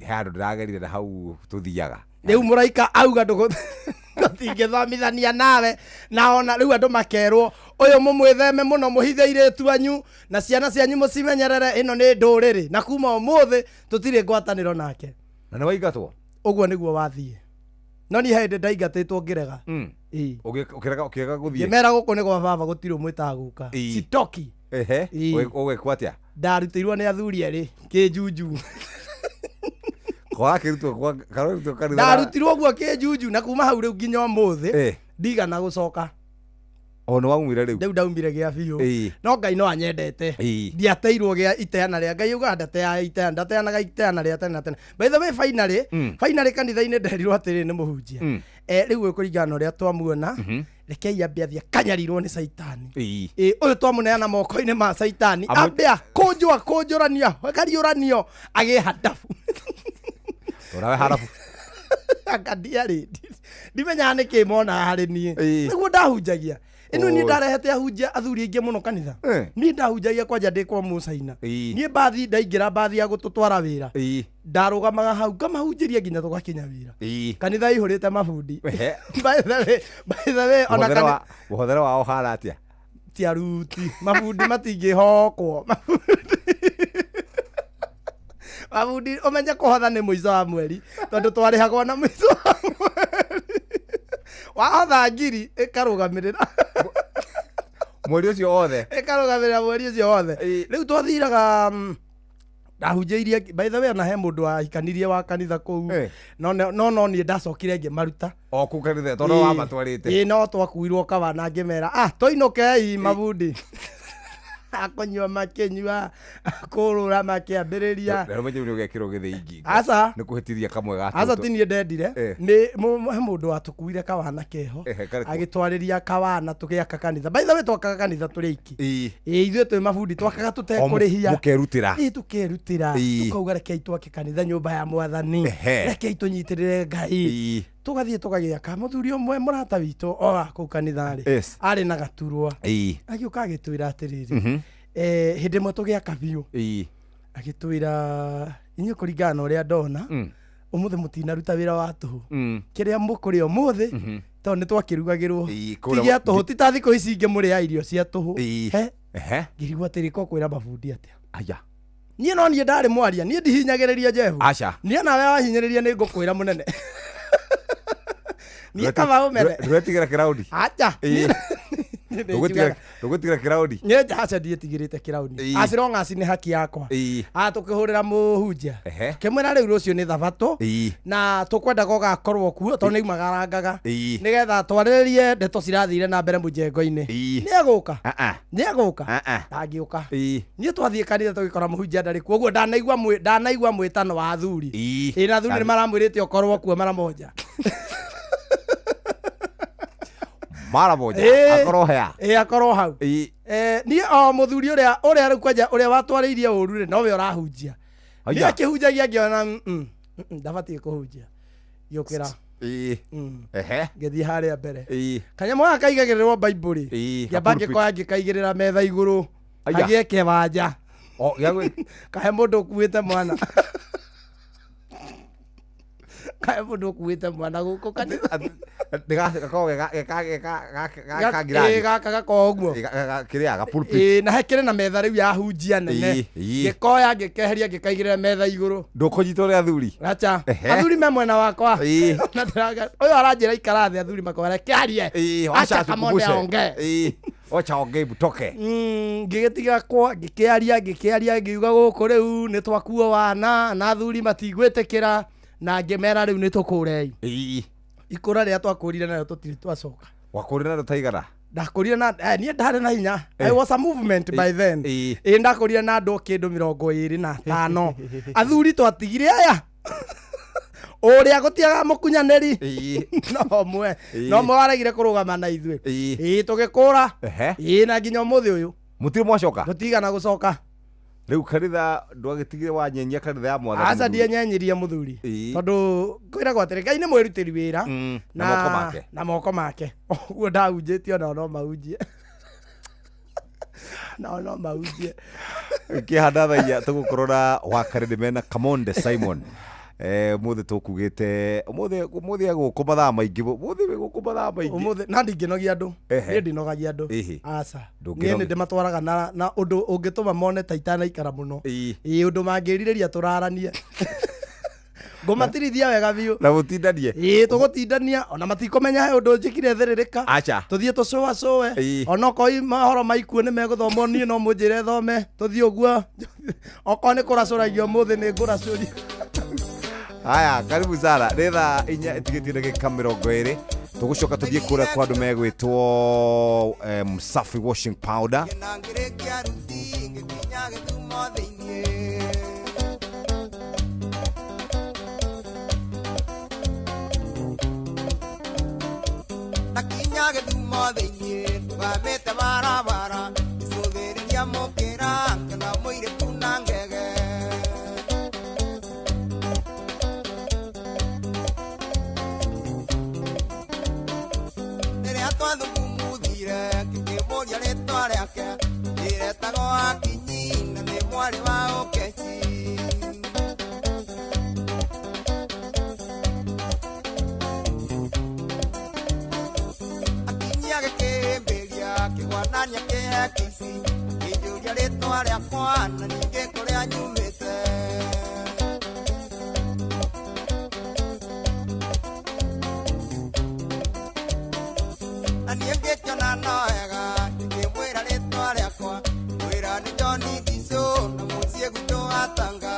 handũ ndĩragerire na hau tũthiaga rĩu mũraika auga tũtingĩthomithania nawe na ona rĩu andũ makerwo ũyũ mũmwĩtheme mũno mũhithe airĩtu anyu na ciana cianyu mũcimenyerere ĩno nĩ ndũrĩrĩ na kuma ũmũthĩ tũtirĩ ngwatanĩro nake na nĩ waingatwo ũguo nĩguo wathiĩ no niĩ hĩndĩ ndaingatĩtwo ngĩrega ũkĩrega gũthiĩ ngĩmera gũkũ nĩ gwa baba gũtirĩ ũmwĩtaga gũka citoki ũgĩkwo atĩa ndarutĩirwo nĩ athuri erĩ kĩnjuju ndarutirwo guo kĩnjuju na kuma hau rĩu nginya ũmũthĩ ndigana gũcoka Ono waumire riu. Ndeu ndaumire gĩa biũ. No Ngai no anyendete. Ndiateirwo gĩa iteana rĩa Ngai uga ndateaga iteana ndateanaga iteana rĩa tene na tene. By the way finally kanitha-inĩ nderirwo atĩrĩ nĩ mũhunjia. Rĩu kũringana na ũrĩa twamuona rekei ambe athia kanyarirwo nĩ Saitani. Ũyũ twamuneana moko-inĩ ma Saitani ambia kũnjũrania kariũranio agĩ hadafu. Ũrawe hadafu. Akandiarĩ ndimenyaga nĩkĩ mona harĩ niĩ nĩguo ndahunjagia ĩno niĩ ndarehete ahunjia athuri aingĩ mũno kanitha niĩ ndahunjagia kwanja ndĩ kwa Mũcaina niĩ mbathi ndaingĩra mbathi ya gũtũtwara wĩra ndarũgamaga hau ngamahunjĩria nginya tũgakinya wĩra kanitha ihũrĩte mabundi by the way ona mũhothere wao hana atĩa ti aruti mabundi matingĩhokwo mabundi ũmenye kũhotha nĩ mũico wa mweri tondũ twarĩhagwo na mũico wa mweri wahotha ngiri ĩkarũgamĩrĩra mweri ũcio wothe ĩkarũgamĩrĩra mweri ũcio wothe rĩu twathiraga ndahunjĩirie by the way na he mũndũ wahikanirie wa kanitha kũu no niĩ ndacokire ngĩmaruta o kũu kanitha tondũ wa matwarĩte no twakuirwo kawana ngĩmera tũinũkei mabundi akonywa makĩnyua kũrũra makĩambĩrĩria rero mwenye ũgekĩrwo gĩthĩingi aca nĩ kũhĩtithia kamwe gatũ aca ti niĩ ndendire nĩ mũndũ watukuire kawana keho agĩtwarĩria kawana tũgĩaka kanitha by the way twakaga kanitha tũrĩ iki ithuĩ twĩ mabundi twakaga tũtekũrĩhia mũkerutĩra tũkerutĩra tũkauga rekei twake kanitha nyũmba ya Mwathani rekei tũnyitĩrĩre Ngai tũgathiĩ tũgagĩaka mũthuri ũmwe mũrata witũ kũu kanitha-rĩ arĩ na gaturwa agĩũka agĩtwĩra atĩrĩrĩ hĩndĩ ĩmwe tũgĩaka biũ agĩtwĩra inyuĩ kũringana na ũrĩa ndona ũmũthĩ mũtinaruta wĩra wa tũhũ kĩrĩa mũkũrĩa ũmũthĩ tondũ nĩ twakĩrugagĩrwo ti gĩa tũhũ ti ta thikũ ici ingĩ mũrĩa irio cia tũhũ ngĩrigwo atĩrĩ ko kwĩra mabundi atĩa niĩ no niĩ ndarĩ mwaria niĩ ndihinyagĩrĩria Jehu niĩ nawe wahinyĩrĩria nĩ ngũkwĩra mũnene niĩ kama ũmere ndũretigĩra kĩraũndi acha ndũgũtigĩra kĩraũndi niĩ aca ndiĩtigĩrĩte kĩraũndi acirong'aci nĩ haki yakwa tũkĩhũrĩra mũhunjia kĩmwĩra rĩu rũciũ nĩ thabatũ na tũkwendaga ũgakorwo kuo tondũ nĩimagarangaga nĩgetha twarĩrĩrie ndeto cirathire na mbere mũjengo-inĩ nĩegũka ndangĩũka niĩ twathiĩ kanitha tũgĩkora mũhunjia ndarĩ kuo ũguo ndanaigua mwĩtano wa athuri na athuri nĩ maramwĩrĩte ũkorwo kuo mara moja mara moja akorwo hea akorwo hau niĩ mũthuri ũrĩa rĩu kwanja ũrĩa watwarĩirie ũru-rĩ nowe ũrahunjia niĩ akĩhunjagia ngĩona ndabatiĩ kũhunjia gĩũkĩra ngĩthiĩ harĩa mbere kanyamũ gaka kaigagĩrĩrwo Bible-rĩ ngĩamba ngĩkoya ngĩkaigĩrĩra metha igũrũ agĩe kĩwanja kahe mũndũ ũkuĩte mwana kahe mũndũ ũkuĩte mwana gũkũ kanitha gaka gakorwo ũguo na hekĩrĩ na metha rĩu ya hunjia nene ngĩkoya ngĩkeheria ngĩkaigĩrĩra metha igũrũ ndũkũnyita ũrĩa athuri acha athuri me mwena wakwa ũyũ aranjĩra ikara thĩ athuri makwara kĩarie acha kamonde aongee ocha ongei butoke ngĩgĩtiga kwa ngĩkĩaria ngiuga gũkũ rĩu nĩ twakuo wana na athuri matigwĩtĩkĩra na ngĩmera rĩu nĩ tũkũrei ikũra rĩa twakũrire nayo tũtirĩ twacoka wakũrire nayo taigana ndakũrire na niĩ ndarĩ na hinya I was a movement by then ndakũrire na andũ kĩndũ 25 athuri twatigire aya ũrĩa gũtiaga mũkunyanĩri no mwaregire kũrũgama na ithuĩ tũgĩkũra na nginya ũmũthĩ ũyũ mũtirĩ mwacoka tũtigana gũcoka rĩu kanitha ndwagĩtigire wanyenyia kanitha ya Mwathani aca ndienyenyirie mũthuri tondũ kwĩragwo atĩrĩ Ngai nĩ mwĩrutĩri wĩra na moko make ũguo ndahunjĩtio nao no mahunjie no mahunjie kĩhanda thaia tũgũkorwo na wakarĩndĩ mena Kamonde Simon mũthĩ tũkugĩte mũthĩ gũkũ mathaa maingĩ mũthĩ na ndingĩnogia andũ niĩ ndinogagia andũ aca niĩ nĩ ndĩmatwaraga na ũndũ ũngĩtũma mone ta itanaikara mũno ũndũ mangĩrirĩria tũraranie ngũmatirithia wega biũ na mũtindanie tũgũtindania ona matikũmenya he ũndũ njĩkire thĩrĩrĩka tũthiĩ tũcũacũe ona okorwo mahoro maikuo nĩ megũthomwo niĩ no mũnjĩre thome tũthiĩ ũguo okorwo nĩ kũracũragio mũthĩ nĩ ngũracũria haya karibu sana nĩ thaa 4 ĩtigĩtie ndagĩka 20 tugucoka tuthie kuria kwa andu megwitwo Msafi washing powder nakinya githumo thiini tugamite barabara icũthĩrĩria mũkĩra kana mũirĩtu na ngege rĩrĩa twathugumuthire ngĩkĩmũria rĩtwa rĩake rĩretagwo Akinyi na nĩ mwarĩ wa Ũkeci. Kĩgwanania kĩhekici kĩnjũria rĩtwa rĩakwa na ningĩ kũrĩa nyumĩte na niĩ ngĩkĩona no wega ngĩmwĩra rĩtwa rĩakwa mwĩra nĩ John Ndichũ na mũciĩ gwitũ Gatanga.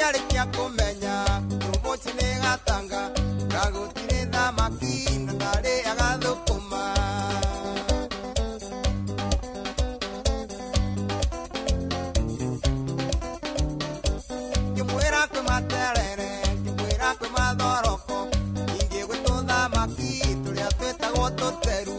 Arĩkia kũmenya mũciĩ nĩ Gatanga na gũtirĩ thamaki na ndarĩaga thũkũma. Ngĩmwĩra kwĩ materere, ngĩmwĩra kwĩ mathoroko, ningĩ gwĩtwo thamaki tũrĩa twĩtagwo tũteru.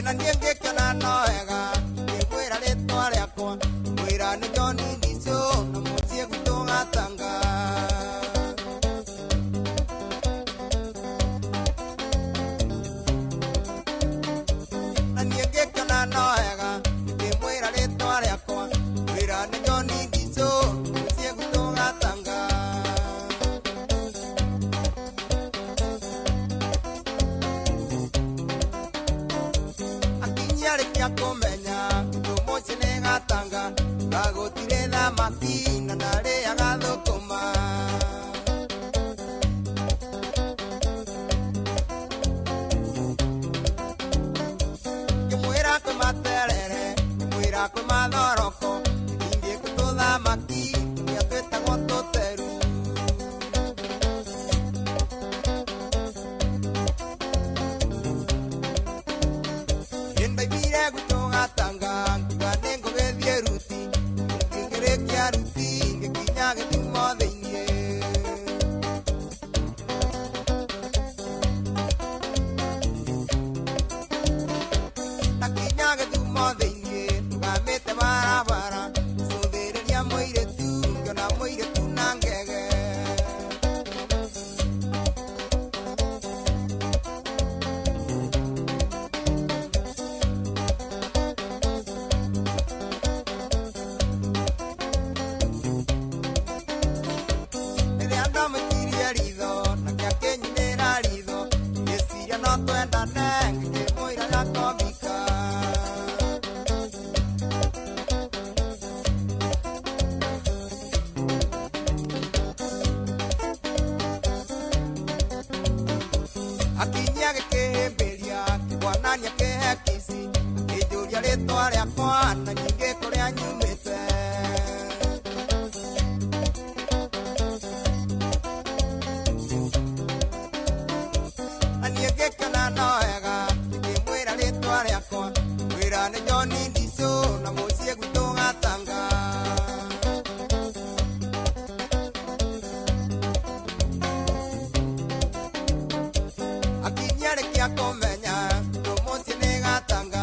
Na niĩ ngĩkĩona no wega ngĩmwĩra rĩtwa rĩakwa mwĩra nĩ John Ndichũ na mũciĩ gwitũ Gatanga. Na niĩ ngĩkĩona no wega ngĩmwĩra rĩtwa rĩakwa mwĩra nĩ John Ndichũ na mũciĩ gwitũ Gatanga. Arĩkia kũmenya mũciĩ nĩ Gatanga na gũtirĩ thamaki na ndarĩaga thũkũma. Ngĩmwĩra kwĩ materere, ngĩmwĩra kwĩ mathoroko, ningĩ gwĩtwo thamaki tũrĩa twĩtagwo tũteru. Ndaimire gwitũ Gatanga ngiuga nĩ ngũgĩthiĩ Ruti, ngĩrĩkia Ruti ngĩkinya Gĩthumo thĩiniĩ. Ndakinya Gĩthumo thĩiniĩ tũgamĩte barabara icũthĩrĩria mũirĩtu ngĩona mũirĩtu na ngege. Akinyi agĩkĩhĩmbĩria kĩgwanania kĩhekici akĩnjũria rĩtwa rĩakwa na ningĩ kũrĩa nyumĩte. Na niĩ ngĩkĩona no wega ngĩmwĩra rĩtwa rĩakwa mwĩra nĩ John Ndichũ na mũciĩ gwitũ Gatanga. Akinyi arĩkia kũmenya mũciĩ nĩ Gatanga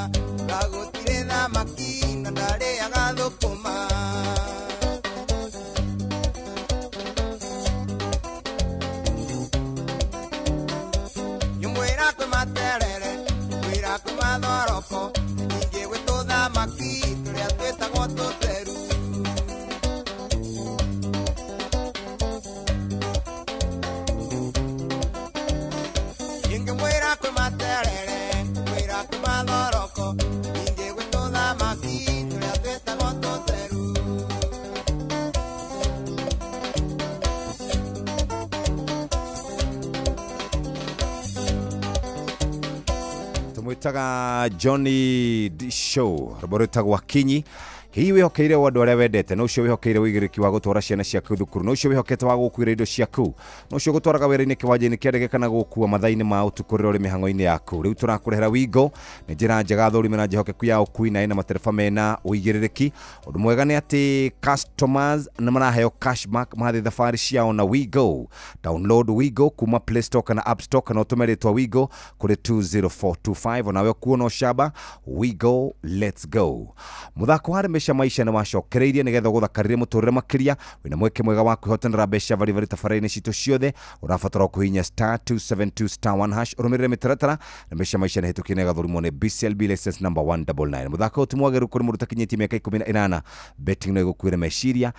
na gũtirĩ thamaki na ndarĩaga thũkũma. Ngĩmwĩra kwĩ materere, ngĩmwĩra kwĩ mathoroko, ningĩ gwĩtwo thamaki tũrĩa twĩtagwo tũteru. Ngĩmwĩra kwĩ materere, ngĩmwĩra kwĩ mathoroko, ningĩ gwĩtwo thamaki tũrĩa twĩtagwo tũteru. mwitaga Johnny D Show roborotagwo Akinyi hihi wihokeire wandu aria wendete no cio wihokeire wigiriki wa gutwara ciana ciaku thukuru no cio wihokete wa gukuira indo ciaku no cio gutwaraga wira-ini kiwanja-ini kia ndege kana gukua mathaini ma utukurira uri mihango-ini yaku riu turakurehera Wigo ni njira njega thuri mena njihokeku ya ukui na ina matereba mena uigiririki undu mwega ni ati customers na maraheo cashback mathi thafari ciao na Wigo. Download Wigo kuma Play Store kana App Store kana utumeretwa Wigo kuri 20425 onawe kuona shaba Wigo, let's go. Muthako hari maisha na wacokereirie nigetha guthakarire muturire makiria wina mweke mwega wa kwihotanira mbeca vari tafaraini cito ciothe urafatara kuhinya *272*1# urumirire mitaratara na maisha na hituki nega thurimo ni BCLB license number 199 muthako utumwageru kuri muruta kinyiti miaka 18 betting no igukwire meciria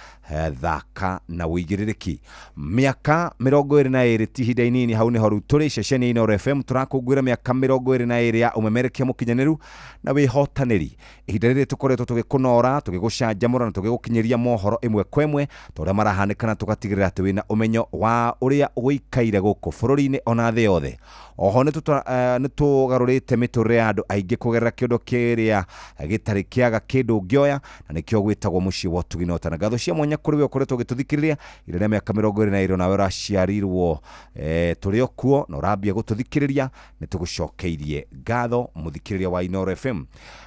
thaka na wigiririki miaka 22 tihida inini hau ni horu turi ceceni ino FM turakugwira miaka 22 ya umemerekia mukinyaneru na wihotaniri ihinda riri tukoretwo tugikunora tugigucanjamura na tugigukinyiria mohoro imwe kwemwe toria marahanikana tugatigirira ati wina umenyo wa uria uikaire guku bururi-ini ona thi yothe. Oho ni tugarurite miturire ya andu aingi kugerera kindu kiria gitari kiaga kindu ngioya na nikio gwitagwo mucii wa tugina otana gatho cia mwanya kuri we ukoretwo gituthikiriria iria miaka 22 nawe uraciarirwo turi okuo na urambia gututhikiriria ni tugucokeirie ngatho muthikiriria wa Inooro FM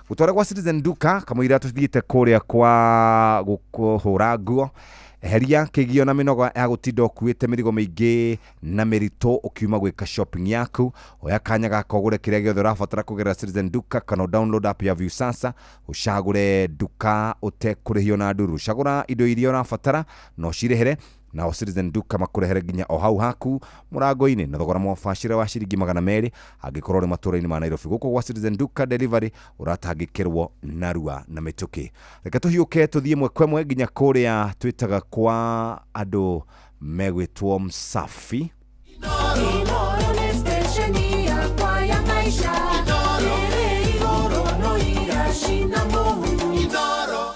gutwara kwa Citizen Duka kamwira tuthiite kuria kwa gukuhura nguo heria kigio na minogo ya gutinda ukuite mirigo mingi na mirito ukiuma gwika shopping yaku oya kanya gako gure kiria giothe urabatara kugerera Citizen Duka kana download app ya Viusasa ucagure duka utekurihio na nduru cagura indo iria urabatara no cirehere na Citizen Duka makurehere ginya o hau haku murango-ini na thogora mwafashira wa ciringi 200 angikorwo ri matura-ini ma Nairobi guko gwa Citizen Duka delivery uratangikirwo narua na mituki. Reka tuhiuke tuthie mwekwe ginya kuria twitaga kwa andu megwitwo Msafi. Inooro ni station ya kwa ya maisha Inooro no irashina mungu Inooro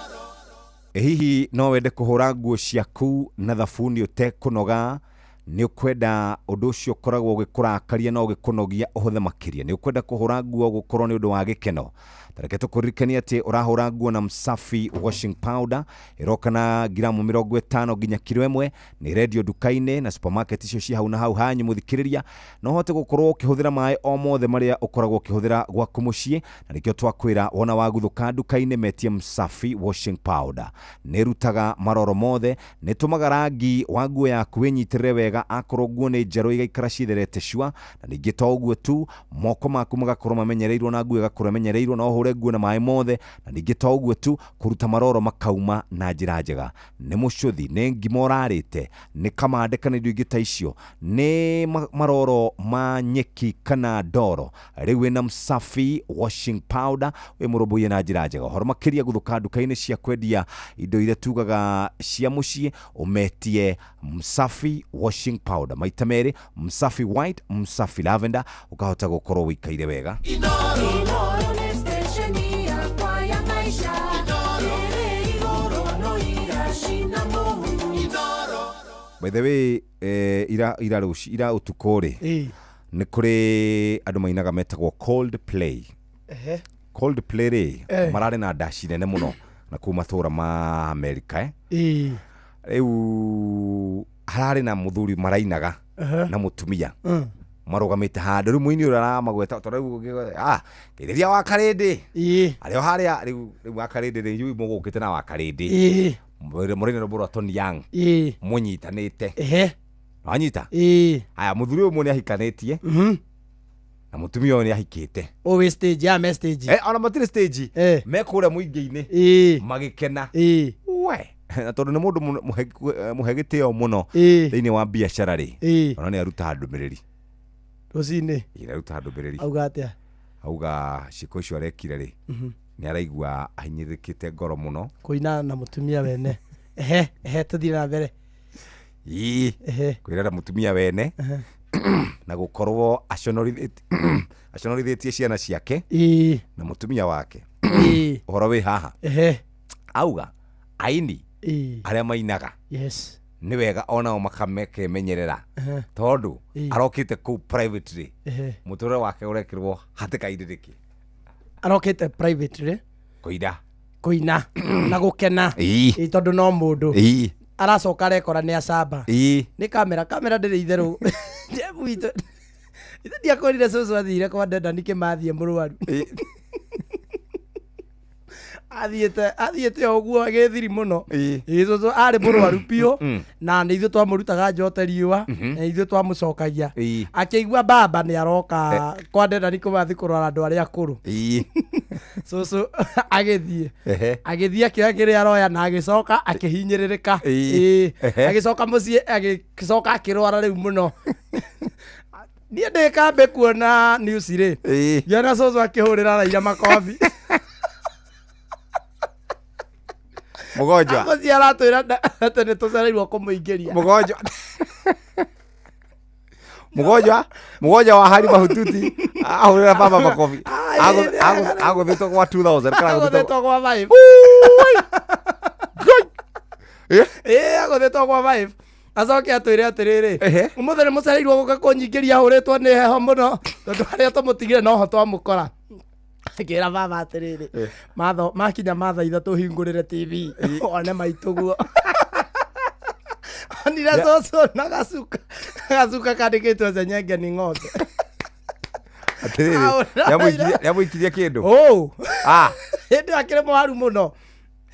hihi no wende kuhura nguo ciaku na thabuni utekunoga ni ukwenda undu ucio koragwo ugikurakaria no ugikunogia uhuthe makiria ni ukwenda kuhura nguo gukorwo ni undu wa gikeno tareke tukuririkania ati urahura nguo na Msafi washing powder iroka na gramu 50 ginya kilo 1 ni radio duka-ini na supermarket icio ci hau na hau hanyu muthikiriria no hote gukorwo ukihuthira mai o mothe maria ukoragwo ukihuthira gwaku mucii na nikio twakwira wona waguthuka duka-ini metie Msafi washing powder ni rutaga maroro mothe ni tumaga rangi wa nguo yaku winyitirire wega akorwo nguo ni njeru igaikara citherete shua na ningi to uguo tu moko maku magakorwo mamenyereirwo na nguo igakorwo menyereirwo no hure nguo na mai mothe na ningi to uguo tu kuruta maroro makauma na njira njega ni mucuthi ni ngima urarite ni kamande kana indo ingi ta icio ni maroro ma nyeki kana ndoro riu wina Msafi washing powder we murubuye na njira njega horo makiria guthuka duka-ini cia kwendia indo iria tugaga cia mucii umetie Msafi washing powder maita meri Msafi white Msafi lavender ukahota gukorwo wikaire wega. Inooro ni station ya kwa ya maisha Inooro no irashina mungu Inooro by the way ira utukuri ni kuri andu mainaga metagwo cold play cold play ri marari na dashi nene muno na kuma tura ma America riu harari na muthuri marainaga na mutumia marugamite handu riu muini urara magweta toriu kiriria wa karindi ario haria riu wa karindi riu mugukite na wa karindi murine roboro Tony Young munyitanite anyita aya muthuri uyu ni ahikanitie na mutumia uyu ni ahikite we stage ya message ona matire stage mekure muingi-ini magikena we na tondu ni mundu muhegiteo muno thiini wa biashara ri ona ni aruta ndumiriri rucini aruta ndumiriri auga atia auga ciko icio arekire ri ni araigua ahinyirikite ngoro muno kuina na mutumia wene tuthie na mbere kwirera mutumia wene na gukorwo aconorithetie ciana ciake na mutumia wake uhoro wi haha auga aini aria mainaga nĩ wega onao makamekemenyerera tondũ arokĩte kũu privately mũtũrĩre wake ũrekĩrwo hatĩka-inĩ nĩkĩ arokĩte privately kũina na gũkena tondũ no mũndũ aracoka arekora nĩ acamba nĩ kamera ndĩrĩ itherũ Jebu itũ ndiakorire cũcũ athire kwa Dedan Kimathi mũrwaru athiĩte ũguo agĩthiri mũno cũcũ arĩ mũrwaru biũ na nĩ ithuĩ twamũrutaga njote riũa na ithuĩ twamũcokagia akĩigua baba nĩ aroka kwa Dedan Kimathi kũrora andũ arĩa akũrũ cũcũ agĩthiĩ akĩoya kĩrĩa aroya na agĩcoka akĩhinyĩrĩrĩka agĩcoka mũciĩ agĩcoka akĩrwara rĩu mũno niĩ ndĩkambe kuona news rĩ ngĩona cũcũ akĩhũrĩra Raila makobi mũgonjwa mũciĩ aratwĩra atĩ nĩ tũcereirwo kũmũingĩria mũgonjwa wa Halima Hututi ahũrĩra baba makobi agũthĩtwo kwa 2000 kana agũthĩtwo kwa 5 agũthĩtwo kwa 5 acoke atwĩre atĩrĩrĩ ũmũthĩ nĩ mũcereirwo gũka kũnyingĩria ahũrĩtwo nĩ heho mũno tondũ harĩa tũmũtigire noho twamũkora akĩra baba atĩrĩrĩ makinya mathaitha tũhingũrĩre TV one maitũguo onire cũcũ na gacuka kandĩkĩtwo Senyenge nĩ ng'ombe atĩrĩrĩ nĩamũikirie kĩndũ hĩndĩ akĩrĩ mũharu mũno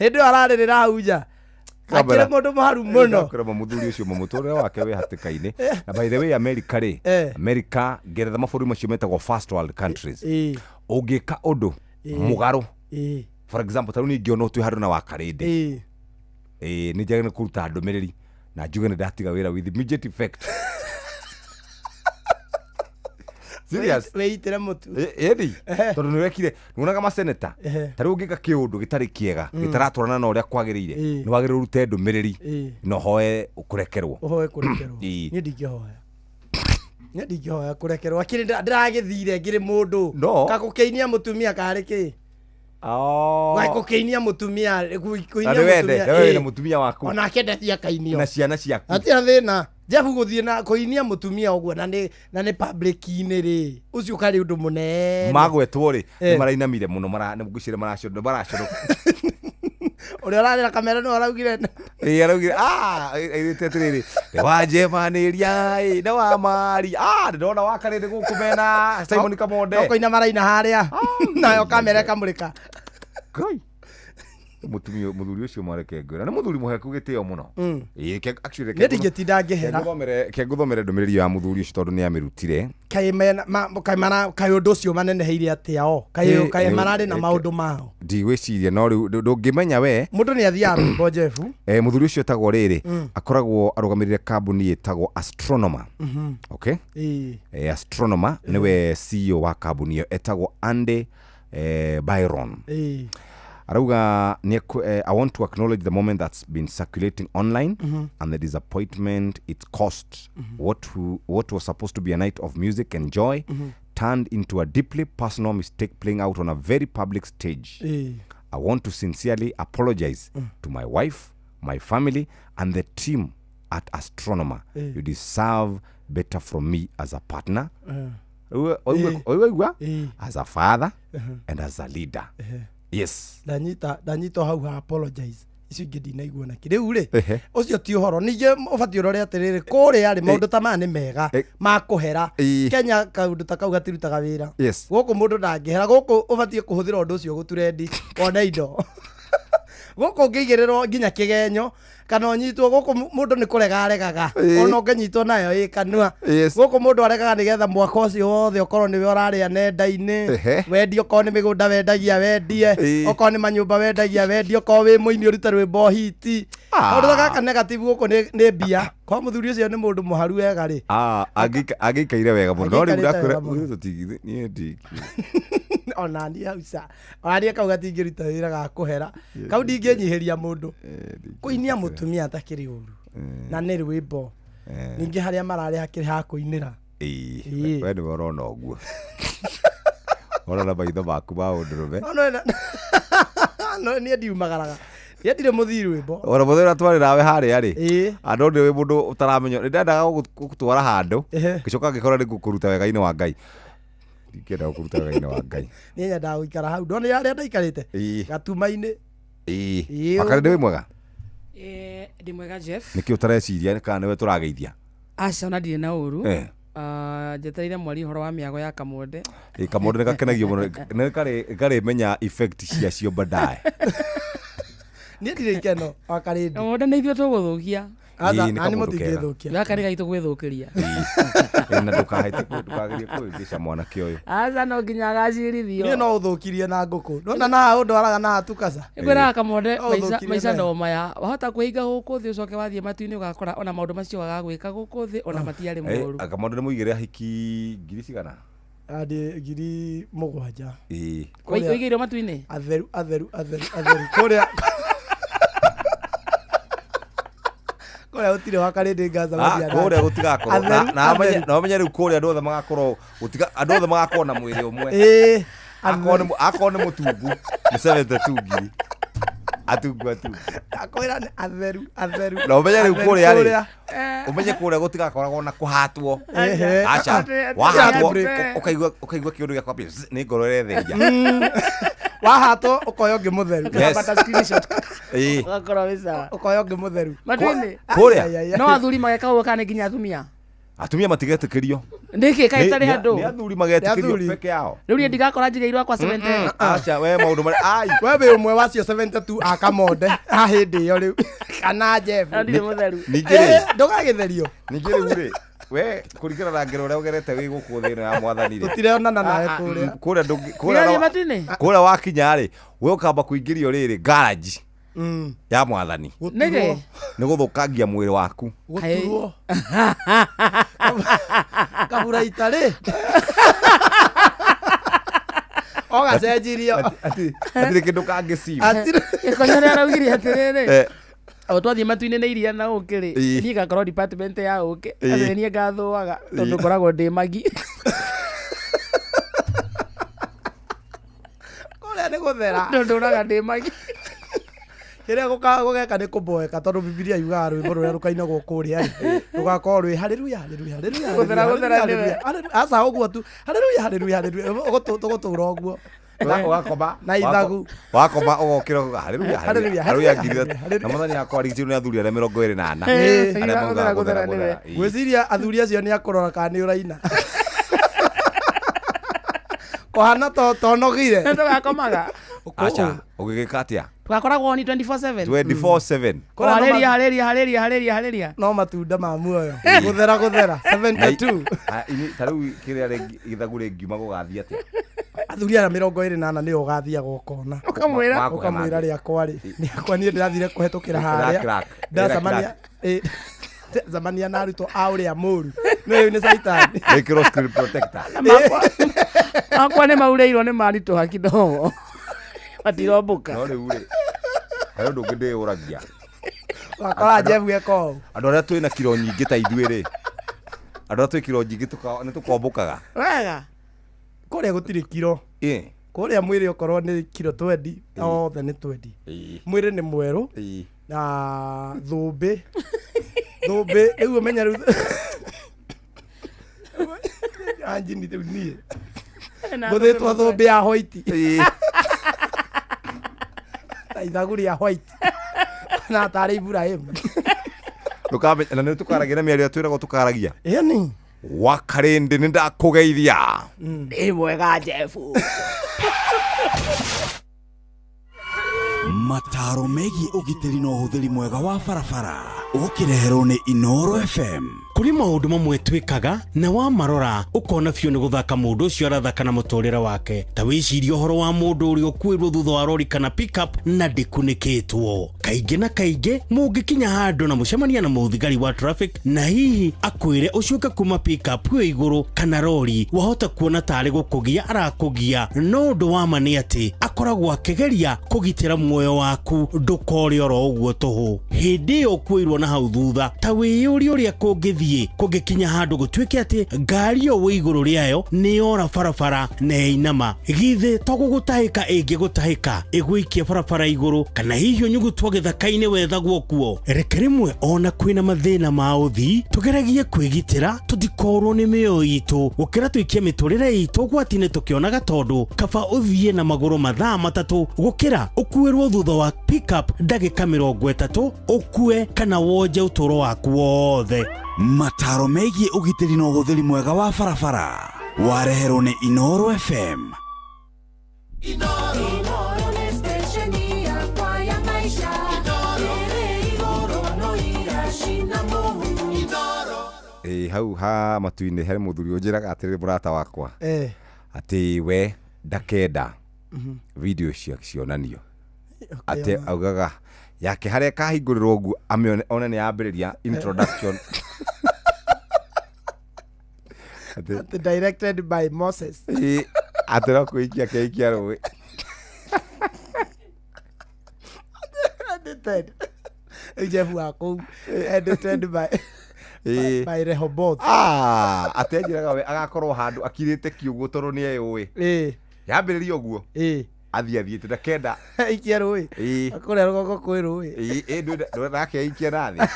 hĩndĩ ararĩrĩra hau nja akĩrĩ mũndũ mũharu mũno mũthuri ũcio mũtũrĩre wake wĩ hatĩka-inĩ na by the way America rĩ America Ngeretha mabũrũri macio metagwo first world countries ũngĩka ũndũ mũgarũ for example tarĩu niĩ ngĩona ũtue handũ na wakarĩndĩ nĩ njagĩrĩire kũruta ndũmĩrĩri na njuge nĩ ndatiga wĩra with immediate effect serious wĩitĩre mũtu ĩndĩ tondũ nĩ wekire nĩwonaga maseneta tarĩu ũngĩka kĩũndũ gĩtarĩ kĩega gĩtaratwarana na ũrĩa kwagĩrĩire nĩ wagĩrĩire ũrute ndũmĩrĩri na ũhoe kũrekerwo niĩ ndingĩhoya kũrekerwo akĩrĩ ndĩragĩthire ngĩrĩ mũndũ gakũkĩinia mũtumia karĩ kĩ gakũkĩinia mũtumia kũinia mũtumia waku onake ndetia kainio na ciana ciaku atia thĩna Jebu gũthiĩ na kũinia mũtumia ũguo na nĩ public-inĩ rĩ ũcio karĩ ũndũ mũnene magwetwo rĩ nĩ marainamire mũno ngwĩciria maracũrũka ũrĩa ũrarĩra kamera nĩ araugire araugire airĩte atĩrĩrĩ nĩwanjemanĩria nĩ wa mari ndĩrona wakarĩte gũkũ mena Simon Kamonde nokoina maraina harĩa nayo kamera ĩkamũrĩka mũthuri ũcio mwareke ngwĩra nĩ mũthuri mũheku gĩtĩo mũno ndingĩtinda ngĩhera ngũthomere ndũmĩrĩri ya mũthuri ũcio tondũ nĩ amĩrutire kaĩ ũndũ ũcio maneneheire atĩa o kaĩ mararĩ na maũndũ mao ndigwĩciria no rĩu ndũngĩmenya we mũndũ nĩ athiaga rwĩmbo Jebu mũthuri ũcio etagwo rĩrĩ akoragwo arũgamĩrĩire kambuni ĩtagwo Astronomer okay Astronomer nĩwe CEO wa kambuni ĩyo etagwo Andy Byron arauga I want to acknowledge the moment that's been circulating online and the disappointment it caused. What was supposed to be a night of music and joy turned into a deeply personal mistake playing out on a very public stage. I want to sincerely apologize to my wife, my family, and the team at Astronomer. You deserve better from me as a partner, as a father, and as a leader. Yes. Ndanyita hau ha apologize icio ingĩ ndinaigua na kĩrĩu rĩ ũcio ti ũhoro ningĩ ũbatiĩ ũrore atĩrĩrĩ kũrĩa rĩ maũndũ ta maya nĩ mega ma kũhera Kenya kaũndũ ta kau gatirutaga wĩra gũkũ mũndũ ndangĩhera gũkũ ũbatiĩ kũhũthĩra ũndũ ũcio gũturendi one indo gũkũ ngĩigĩrĩrwo nginya kĩgenyo kana ũnyitwo gũkũ mũndũ nĩ kũrega aregaga ona ũngĩnyitwo nayo ĩkanua gũkũ mũndũ aregaga nĩgetha mwaka ũcio wothe ũkorwo nĩwe ũrarĩa nenda-inĩ wendia okorwo nĩ mĩgũnda wendagia wendie okorwo nĩ manyũmba wendagia wendie okorwo wĩ mũini ũrute rwĩmbo hiti kaũndũ gaka negative gũkũ nĩ mbia kwa mũthuri ũcio nĩ mũndũ mũharu wega rĩ agĩikaire wega mũno no rĩu ndakwĩra niĩ ndiki ona niĩ hauca onaniĩ kau gatingĩruta wĩra ga kũhera kau ndingĩnyihĩria mũndũ kũinia mũtumia atakĩrĩ ũru na nĩ rwĩmbo ningĩ harĩa mararĩ hakĩrĩ ha kũinĩra we nĩwe ũrona ũguo ũrona maitho maku ma ũndũrũme no niĩ ndiumagaraga Yetire muthiri wimbo. Ora muthira twari nawe hari ari. Ando ndi mundu utaramenyo. Ndendaga gutwara handu. Gicoka ngikora ni gukuruta wega-ini wa Ngai. Ndikenda gukuruta wega-ini wa Ngai. Ni nyenda guikara hau. Ndone yari ndaikarite. Gatuma-ini. Akare ndi mwega. Ndi mwega Jeff. Niki utareciria kana niwe turageithia. Aca ona ndirĩ na ũru. Njetereire mwari horo wa mĩago ya Kamonde. Kamonde nĩ gakenagio mũno, nĩ karĩ menya effect ciacio baadaye. Niĩ ndirĩ ikeno akarĩndi. Kamonde nĩ ithuĩ tũgũthũkia. Ani mũtingĩthũkia. Gaka nĩ gaitũ gwĩthũkĩria. Na ndũkagerie kũingĩca mwanake ũyũ. Aca no nginya agacirithio. Niĩ no ũthũkirie na ngũkũ. Nona na ũndwaraga na tukaca. Ngwĩraga Kamonde maica no maya. Wahota kwĩhinga gũkũ thĩ ũcoke wathiĩ matu-inĩ ũgakora ona maũndũ macio wagagwĩka gũkũ thĩ ona matiarĩ mũũru. Kamonde nĩ mũigĩre ahiki ngiri cigana? Andi ngiri 7. Ũigĩirwo matu-inĩ? Atheru. Kũrĩa Kore utire wakarinde ngaza mathia. Kore gutigakorwo na amenye riu kore andu othe magakorwo andu othe magakorwo na mwiri umwe. Akorwo ni mutungu ni 72 ngiri. Atungu. Akwira ni atheru. Na umenye riu kore ari. Umenye kore gutigakoragwo na kuhatwo. Acha. Wahatwo ukaigua kiundu gya kwambia ni ngoro iretheria. Wahatwo ukoyo ngimutheru. Bata screenshot. Gakora wisa. Ukoyo ngimutheru. Matwini. Kuria. No athuri mageka kana nginya atumia. Atumia matigetekerio. Ndiki kai tari handu. Ni athuri magetekerio peke yao. Riu ndigakora njigeirwa kwa 70. Acha we maundu mari ai. Wewe umwe wacio 72 Akamonde. Ha hindi yo riu. Kana Jeff. Ndire mutheru. Ningire. Ndugagitherio. Ningire ure. We kurikira na ngero uria ugerete wi guku thina ya mwathani ri. Tutireonana nawe kuria wakinya ri we ukamba kuingirio riri garage ya mwathani ni guthukangia mwiri waku guturwo kabura itari oga sejirio atire kindu kangiciu ikonyere araugiri atiriri abo twathie matu-inĩ nĩ iria na ũkĩ rĩ niĩ ngakorwo department ya ũkĩ atĩ niĩ ngathũaga tondũ ngoragwo ndĩ magi kũrĩa nĩ gũthera ndũraga ndĩ magi kĩrĩa gũgeka nĩ kũmboeka tondũ Bibilia yugaga rwĩmbo rũrĩa rũkainagwo kũrĩa rĩ rũgakorwo rwĩ haleluya aca ũguo tu haleluya tũgũtũra ũguo wakoma na ithagu wakoma ugokira haleluya ngiri na mwathani akwa rigiciro ni athuri 24 aria mauga guthera gwiciria athuri acio ni akorora kana ni uraina kohana tonogire ndogakomaga acha ugigika atia tugakoragwo ni 24/7 haleluya no matunda ma muoyo guthera 72 tariu kiria githagu ringiuma gugathia atia athuri ara 28 ni ugathia gokona ukamwira ria kwari ni akwa ni ndirathire kuhetukira haria ndacamania zamania naruto auria muru ni saitani ikiro screen protector akwa ni maureirwo ni marito hakidogo atirombuka no riu ri ayo ndunginde uragia wakora Jeff geko andu aria twina kiro nyingi ta ithuĩ ri andu aria twi kiro nyingi ni tukombukaga wega kuria gutiri kiro kuria mwiri ukorwo ni kiro 20 othe ni 20 mwiri ni mweru na thumbi riu menya riu anji ni ni guthitwo thumbi ya white ithagu ya white na tari Ibrahim tukambe na ni tukaragia na miario twiragwo tukaragia yani wakarindi ni ndakugeithia ni mwega Jeff mataro megi ugiteri no huthiri mwega wa barabara ukireherwo ni Inoro FM kuri maundu mamwe twikaga na wa marora ukona biu ni guthaka mundu ucio arathaka na muturire wake ta wicirie uhoro wa mundu uri ukuirwo thutha wa lori kana pickup na ndikunikitwo kaingi na kaingi mungikinya handu na mucemania na muthigari wa traffic na hihi akwire ucuke kuma pickup yo iguru kana lori wahota kuona tari gukugia arakugia no undu wa mani ati akoragwo akigeria kugitira muoyo waku ndukore oro uguo tuhu hindi yo kwirwo na hau thutha ta wĩyũria ũrĩa kũngĩthiĩ kũngĩkinya handũ gũtuĩke atĩ ngari o wĩ igũrũ rĩayo nĩyora barabara na ĩinama githĩ to gũgũtahĩka ĩngĩgũtahĩka ĩgũikia barabara igũrũ kana hihi ũnyugutwo gĩthaka-inĩ wethagwo kuo reke rĩmwe ona kwĩna mathĩna ma ũthii tũgeragie kwĩgitĩra tũtikorwo nĩ mĩoyo itũ gũkĩra tũikie mĩtũrĩre itũ ũgwati-inĩ tũkĩonaga tondũ kaba ũthiĩ na magũrũ mathaa matatũ gũkĩra ũkuĩrwo thutha wa pickup ndagĩka 30 ũkue kana wonje ũtũũro waku wothe. Mataro megiĩ ũgitĩri na ũhũthĩri mwega wa barabara wareherwo nĩ Inoro FM. Inoro nĩ station yakwa ya maisha. Ĩrĩ igũrũ no igacina mũhu. Inoro. Hau ha matu-inĩ he mũthuri ũnjĩraga atĩrĩ mũrata wakwa atĩ we ndakenda video cionanio atĩ augaga yake harĩa kahingũrĩrwo ũguo one nĩ yambĩrĩria introduction directed by Moses atĩ no kũikia keikia rũĩ Jeff wako edited by Rehoboth atenjiraga we agakorwo handu akirite kiugo toro ni eyũĩ yambĩrĩria ũguo athiĩ ndakenda ikia rũĩ akũrĩa rũgongo kwĩ rũĩ ndũrake ikia nathĩ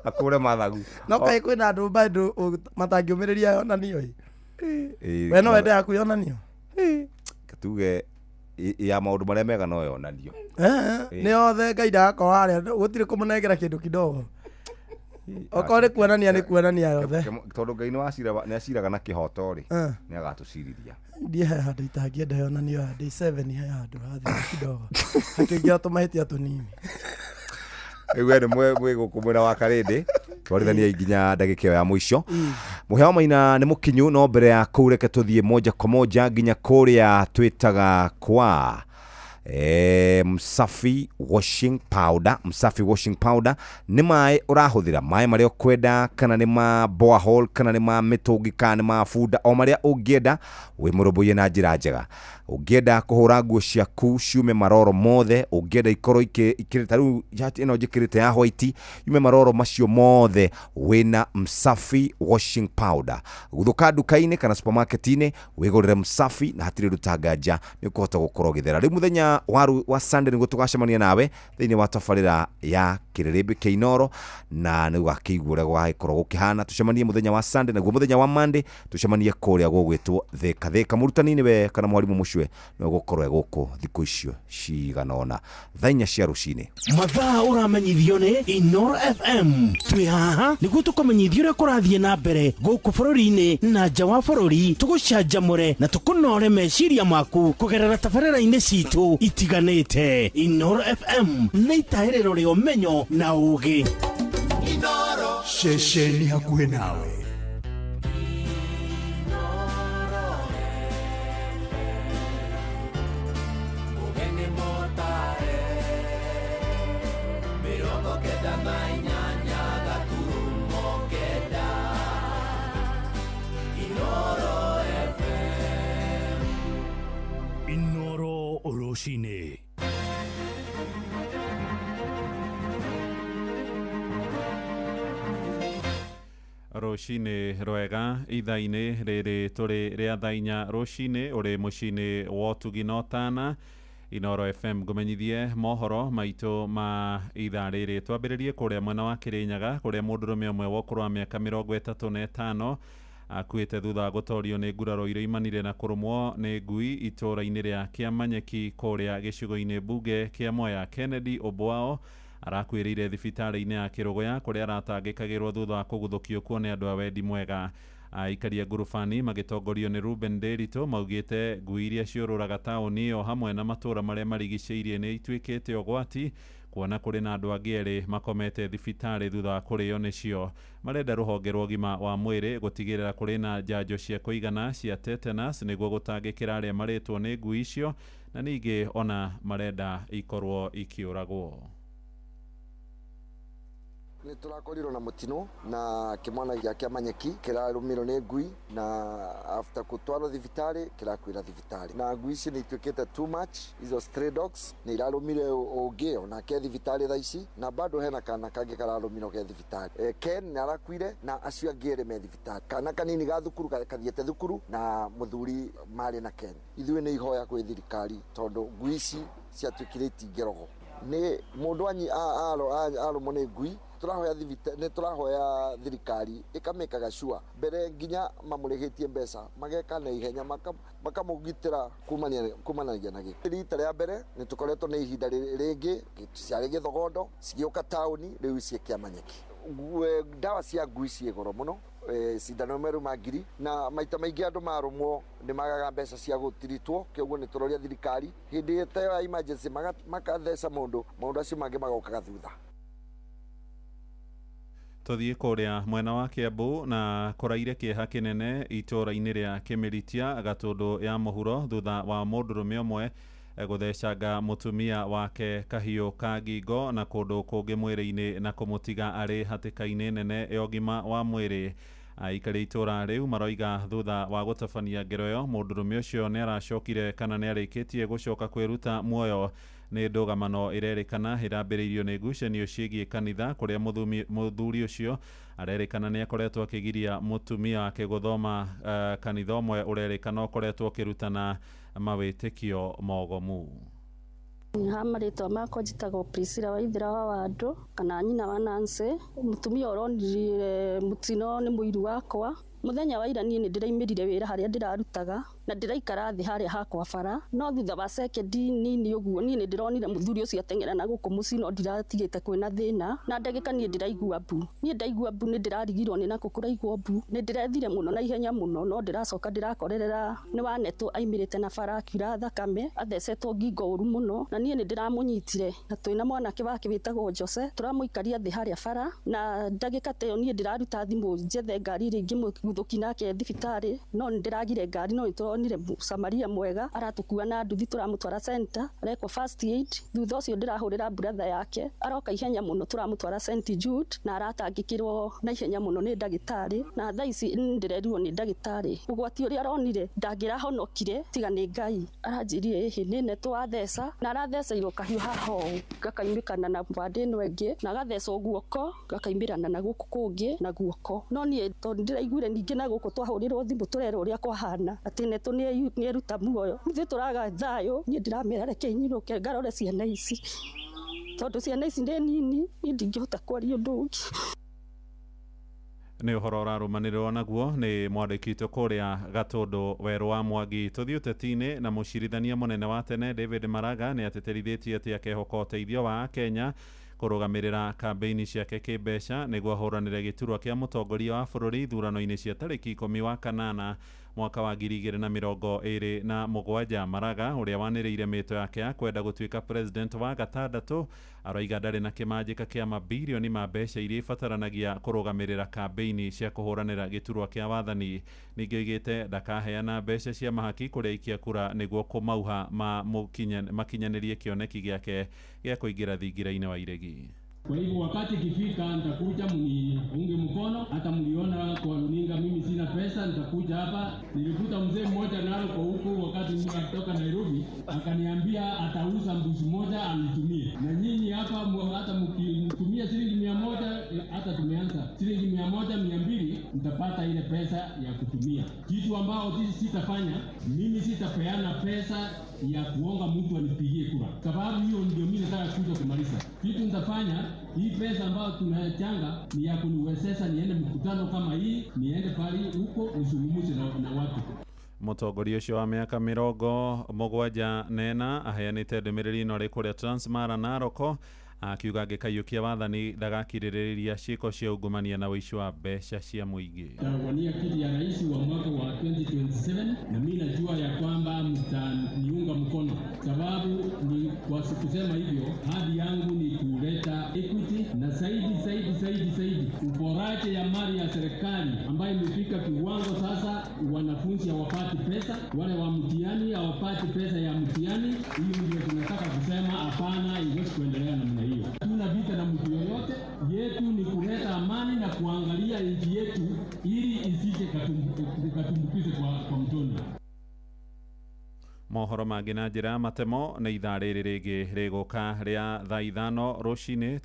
akũre mathagu no kaĩ kwĩna andũ bado matangĩũmĩrĩria yonanio we no wende yaku yonanio tuge ya maũndũ marĩa mega no yonanio nĩ othe Ngai ndagakorwo harĩa gũtirĩ kũmũnengera kĩndũ kidogo okorwo kuonania nĩ kuonania yothe tondũ Ngai nĩ aciraga na kĩhoto rĩ nĩ agatũcirithia ndiye handũ itangĩenda yonanio ya day 7 he handũ hathi kidogo akĩingĩra tũmahĩtia tũnini we nĩ mwĩ gũkũ mwena wa Karĩndĩ twarithania nginya ndagĩka ya mũico Mũheo Maina nĩ mũkinyu no mbere ya kũu reke tũthiĩ moja kwa moja nginya kũrĩa twĩtaga kwa Msafi washing powder. Msafi washing powder nĩ maĩ ũrahũthĩra maĩ marĩa ũkwenda kana nĩ ma borehole kana nĩ ma mĩtũngi kana nĩ ma bunda o marĩa ũngĩenda wĩ mũrũmbũiye na njĩra njega. Ũngĩenda kũhũra nguo ciaku ciume maroro mothe ũngĩenda ikorwo ikĩrĩta rĩu ĩno njĩkĩrĩte ya white yume maroro macio mothe wĩna Msafi washing powder. Gũthũka nduka-inĩ kana supermarket-inĩ wĩgũrĩre Msafi na hatirĩ rũtanganja nĩ ũkũhota gũkorwo gĩthera. Rĩu mũthenya wa Sunday nĩguo tũgacemania nawe thĩinĩ wa tabarĩra ya Kĩrĩrĩmbĩ kĩa Inoro na nĩ ũgakĩigua ũrĩa gwagĩkorwo gũkĩhana. Tũcemanie mũthenya wa Sunday naguo mũthenya wa Monday tũcemanie kũrĩa gũgwĩtwo Thĩka. Mũrutani nĩwe kana mwarimũ mũcwe no gũkorwo gũkũ thikũ icio ciganona thaa 4 cia rũcinĩ. Mathaa ũramenyithio nĩ Inoro FM. Twĩ haha nĩguo tũkũmenyithia ũrĩa kũrathiĩ na mbere gũkũ bũrũri-inĩ na nja wa bũrũri, tũgũcanjamũre na tũkũnore meciria maku kũgerera tabarĩra-inĩ citũ itiganĩte. Inoro FM nĩ itahĩrĩro rĩa ũmenyo na ũũgĩ. Inoro ceceni hakuhĩ nawe. Inoro Oroshine. Rũcinĩ rwega ithaa-inĩ rĩrĩ tũrĩ rĩa thaa 4 rũcinĩ ũrĩ mũciĩ-inĩ wa ũtugi na ũtana Inoro FM ngũmenyithie mohoro maitũ ma ithaa rĩrĩ. Twambĩrĩrie kũrĩa mwena wa Kĩrĩnyaga kũrĩa mũndũrũme ũmwe wa ũkũrũ wa mĩaka 35 akuĩte thutha wa gũtorio nĩ nguraro iria imanire na kũrũmwo nĩ ngui itũũra-inĩ rĩa Kĩamanyeki kũrĩa gĩcigo-inĩ mbunge kĩa Mwea. Kennedy Obwao arakuĩrĩire thibitarĩ-inĩ ya Kĩrũgũya kũrĩa aratangĩkagĩrwo thutha wa kũguthũkio kuo nĩ andũ a wendi mwega. Aikaria ngurubani magĩtongorio nĩ Ruben Nderitu maugĩte ngui iria ciũrũraga taũni ĩyo hamwe na matũũra marĩa marigicĩirie nĩ ituĩkĩte ũgwati kuona kũrĩ na andũ angĩ erĩ makomete thibitarĩ thutha wa kũrĩo nĩcio. Marenda rũhonge rwa ũgima wa mwĩrĩ gũtigĩrĩra kũrĩ na njanjo cia kũigana cia tetanus nĩguo gũtangĩkĩra arĩa marĩtwo nĩ ngui icio na ningĩ ona marenda ikorwo ikĩũragwo. nä tå rakorirwo na må tino na kä mwana gä ake manyeki kä rarå mä rwo nä ngui na after gå twarwo thibitarä kä rakuä ra thibitarä na ngui ici nä ituä kä te too much izo stray dogs nä irarå mire å ngä onake thibitarä tha ici na bado hena kana kangä kararå mire ge thibitarä Ken nä arakuire na acio angä erä me thibitarä kana kanini ga thukuru kathiäte thukuru na må thuri marä na Ken ithuä nä ihoya kwä thirikari tondå ngui ici ciatuä kä rä tingerogo nä må ndå arå nä ngui nä tå rahoya thirikari ikamekaga cua mbere nginya mamå rä gä tie mbeca mageka na ihenya makamå gitä ra kumanagia na gä rita rä a mbere nä tå koretwo nä ihinda rä ngä ciarä gä thogondo cigä å ka taåni rä u ciä manyeki ndawa cia ngui ciä goro må no cindano meru magiri na maita maingĩ andũ marũmwo nĩ magaga mbeca cia gũtiritwo kĩoguo nĩ tũroria thirikari hĩndĩ ĩyo ya emergency makatheca maũndũ acio mangĩ magokaga thutha. Tuthiĩ kũrĩa mwena wa Kiambu na kũraire kĩeha kĩnene itũũra-inĩ rĩa Kĩmĩritia Gatũndũ ya mũhuro thutha wa mũndũrũme ũmwe gũthecanga mũtumia wake kahiũ ka ngingo na kũndũ kũngĩ mwĩrĩ-inĩ na kũmũtiga arĩ hatĩka-inĩ nene ya ũgima wa mwĩrĩ. Aikari itũũra rĩu maroiga thutha wa gũtabania ngero ĩyo mũndũrũme ũcio nĩ aracokire kana nĩ arĩkĩtie gũcoka kwĩruta muoyo nĩ ndũgamano ĩrerĩkana ĩrambĩrĩirio nĩ ngucanio ciĩgiĩ kanitha kũrĩa mũthuri ũcio arerĩkana nĩ akoretwo akĩgiria mũtumia wake gũthoma kanitha ũmwe ũrerĩkana ũkoretwo ũkĩrutana mawĩtĩkio mogomu. Marĩtwa makwa njĩtagwo Priscilla Waithĩra wa Wandũ kana nyina wa Nancy. Mũtumia ũronire mũtino nĩ mũiru wakwa. Muthenya wa ira niĩ nĩ ndĩraimĩrire wĩra harĩa ndĩrarutaga na ndĩraikara thĩ harĩa hakwa bara no thutha wa sekendi nini ũguo niĩ nĩ ndĩronire mũthuri ũcio ateng'erana gũkũ mũciĩ no ndiratigĩte kwĩna thĩna na ndagĩka niĩ ndĩraigua mbu. Niĩ ndaigua mbu nĩ ndĩrarigirwo nĩ nakũ kũraigwo mbu nĩ ndĩrethire mũno na ihenya mũno no ndĩracoka ndĩrakorerera nĩ wanetwo aimĩrĩte na bara akiura thakame athecetwo ngingo ũru mũno na niĩ nĩ ndĩramũnyitire na twĩna mwanake wake wĩtagwo Jose tũramũikaria thĩ harĩa bara na ndagĩka ta ĩyo niĩ ndĩraruta thimũ njethe ngari ĩrĩa ingĩmũthũki nake thibitarĩ no nĩ ndĩragire ngari no nĩtũronire Samaria mwega aratukua na nduthi tũramũtwara center arekwo first aid thutha ũcio ndĩrahũrĩra brother yake aroka ihenya mũno tũramũtwara St Jude na aratangĩkĩrwo na ihenya mũno nĩ ndagĩtarĩ na thaa ici ndĩrerirwo nĩ ndagĩtarĩ ũgwati ũrĩa aronire ndangĩrahonokire tiga nĩ Ngai aranjĩrire ĩhĩ nĩ netwo atheca na aratheceirwo kahiũ haha ũũ gakaimĩkana na mbande ĩno ĩngĩ na agathecwo guoko gakaimĩrana na gũkũ kũngĩ na guoko no niĩ tondũ ndĩraiguire ningĩ na gũkũ twahũrĩrwo thimũ tũrerwo ũrĩa kwahana atĩ netwo nĩ eruta muoyo ithuĩ tũraga thayũ niĩ ndĩramera reke inyuruke ngarore ciana ici tondũ ciana ici nĩ nini niĩ ndingĩhota kwaria ũndũ ũngĩ. Nĩ ũhoro ũrarũmanĩrĩrwo naguo nĩ mwandĩki witũ kũrĩa Gatũndũ Werũ wa Mwangi. Tũthiĩ ũteti-inĩ na mũcirithania mũnene wa tene David Maraga nĩ atĩtĩrithĩtie atĩ akehoka ũteithio wa Kenya kũrũgamĩrĩra kambeini ciake kĩmbeca nĩguo ahũranĩre gĩturwa kĩa mũtongoria wa bũrũri ithurano-inĩ cia tarĩki 10 wa kanana mwaka wa 2027. Maraga ũrĩa wanĩrĩire mĩto yake ya kwenda gũtuĩka president wa gatandatũ aroiga ndarĩ na kĩmanjĩka kĩa mabilioni ma mbeca iria ibataranagia kũrũgamĩrĩra kambeini cia kũhũranĩra gĩturwa kĩa wathani. Ningĩ oigĩte ndakaheana mbeca cia mahaki kũrĩa aikia kura nĩguo kũmauha makinyanĩrie kĩoneki gĩake gĩa kũingĩra thingira-inĩ wa iregi. Kwa hivyo wakati ikifika nitakuja mniunge mkono, hata mliona kwa runinga mimi sina pesa, nitakuja hapa. Nilikuta mzee mmoja nalo kwa huku wakati mimi natoka Nairobi, akaniambia atauza mbuzi moja anitumie. Na nyinyi hapa hata mkitumia shilingi 100, hata tumeanza shilingi 100, 200 mtapata ile pesa ya kutumia. Kitu ambao sisi sitafanya, mimi sitapeana pesa ya kuonga mtu anipigie kura. Sababu hiyo ndio mimi nataka kuja kumaliza. Kitu nitafanya hii pesa ambayo tunachanga ni ya kuniwezesha niende mkutano kama hii, niende pale huko nisungumuze na watu. Mũtongoria ũcio wa mĩaka 74 aheanĩte ndũmĩrĩri ĩno rĩ kũrĩa Transmara Narok akiuga angĩkaiyũkia wathani ndagakirĩrĩria ciĩko cia ungumania na ũici wa mbeca cia mũingĩ. Tawania kiti ya rais wa mwaka wa 2027 na mimi najua ya kwamba mtaniunga mkono, sababu ni kwa kusema hivyo hadi yangu ni kuleta equity na zaidi uporaji ya mali ya serikali ambayo imefika kiwango sasa wanafunzi hawapati pesa, wale wa mtihani hawapati pesa ya mtihani. Hiyo ndio tunataka kusema hapana, iwezi kuendelea namna hiyo. Tuna vita na mtu yoyote, yetu ni kuangalia nchi yetu ili isije katumbukize kwa mtoni. Mohoro mangĩ na njĩra matemo nĩ ithaa rĩrĩ rĩngĩ rĩgũka rĩa thaa 5 rũcinĩ.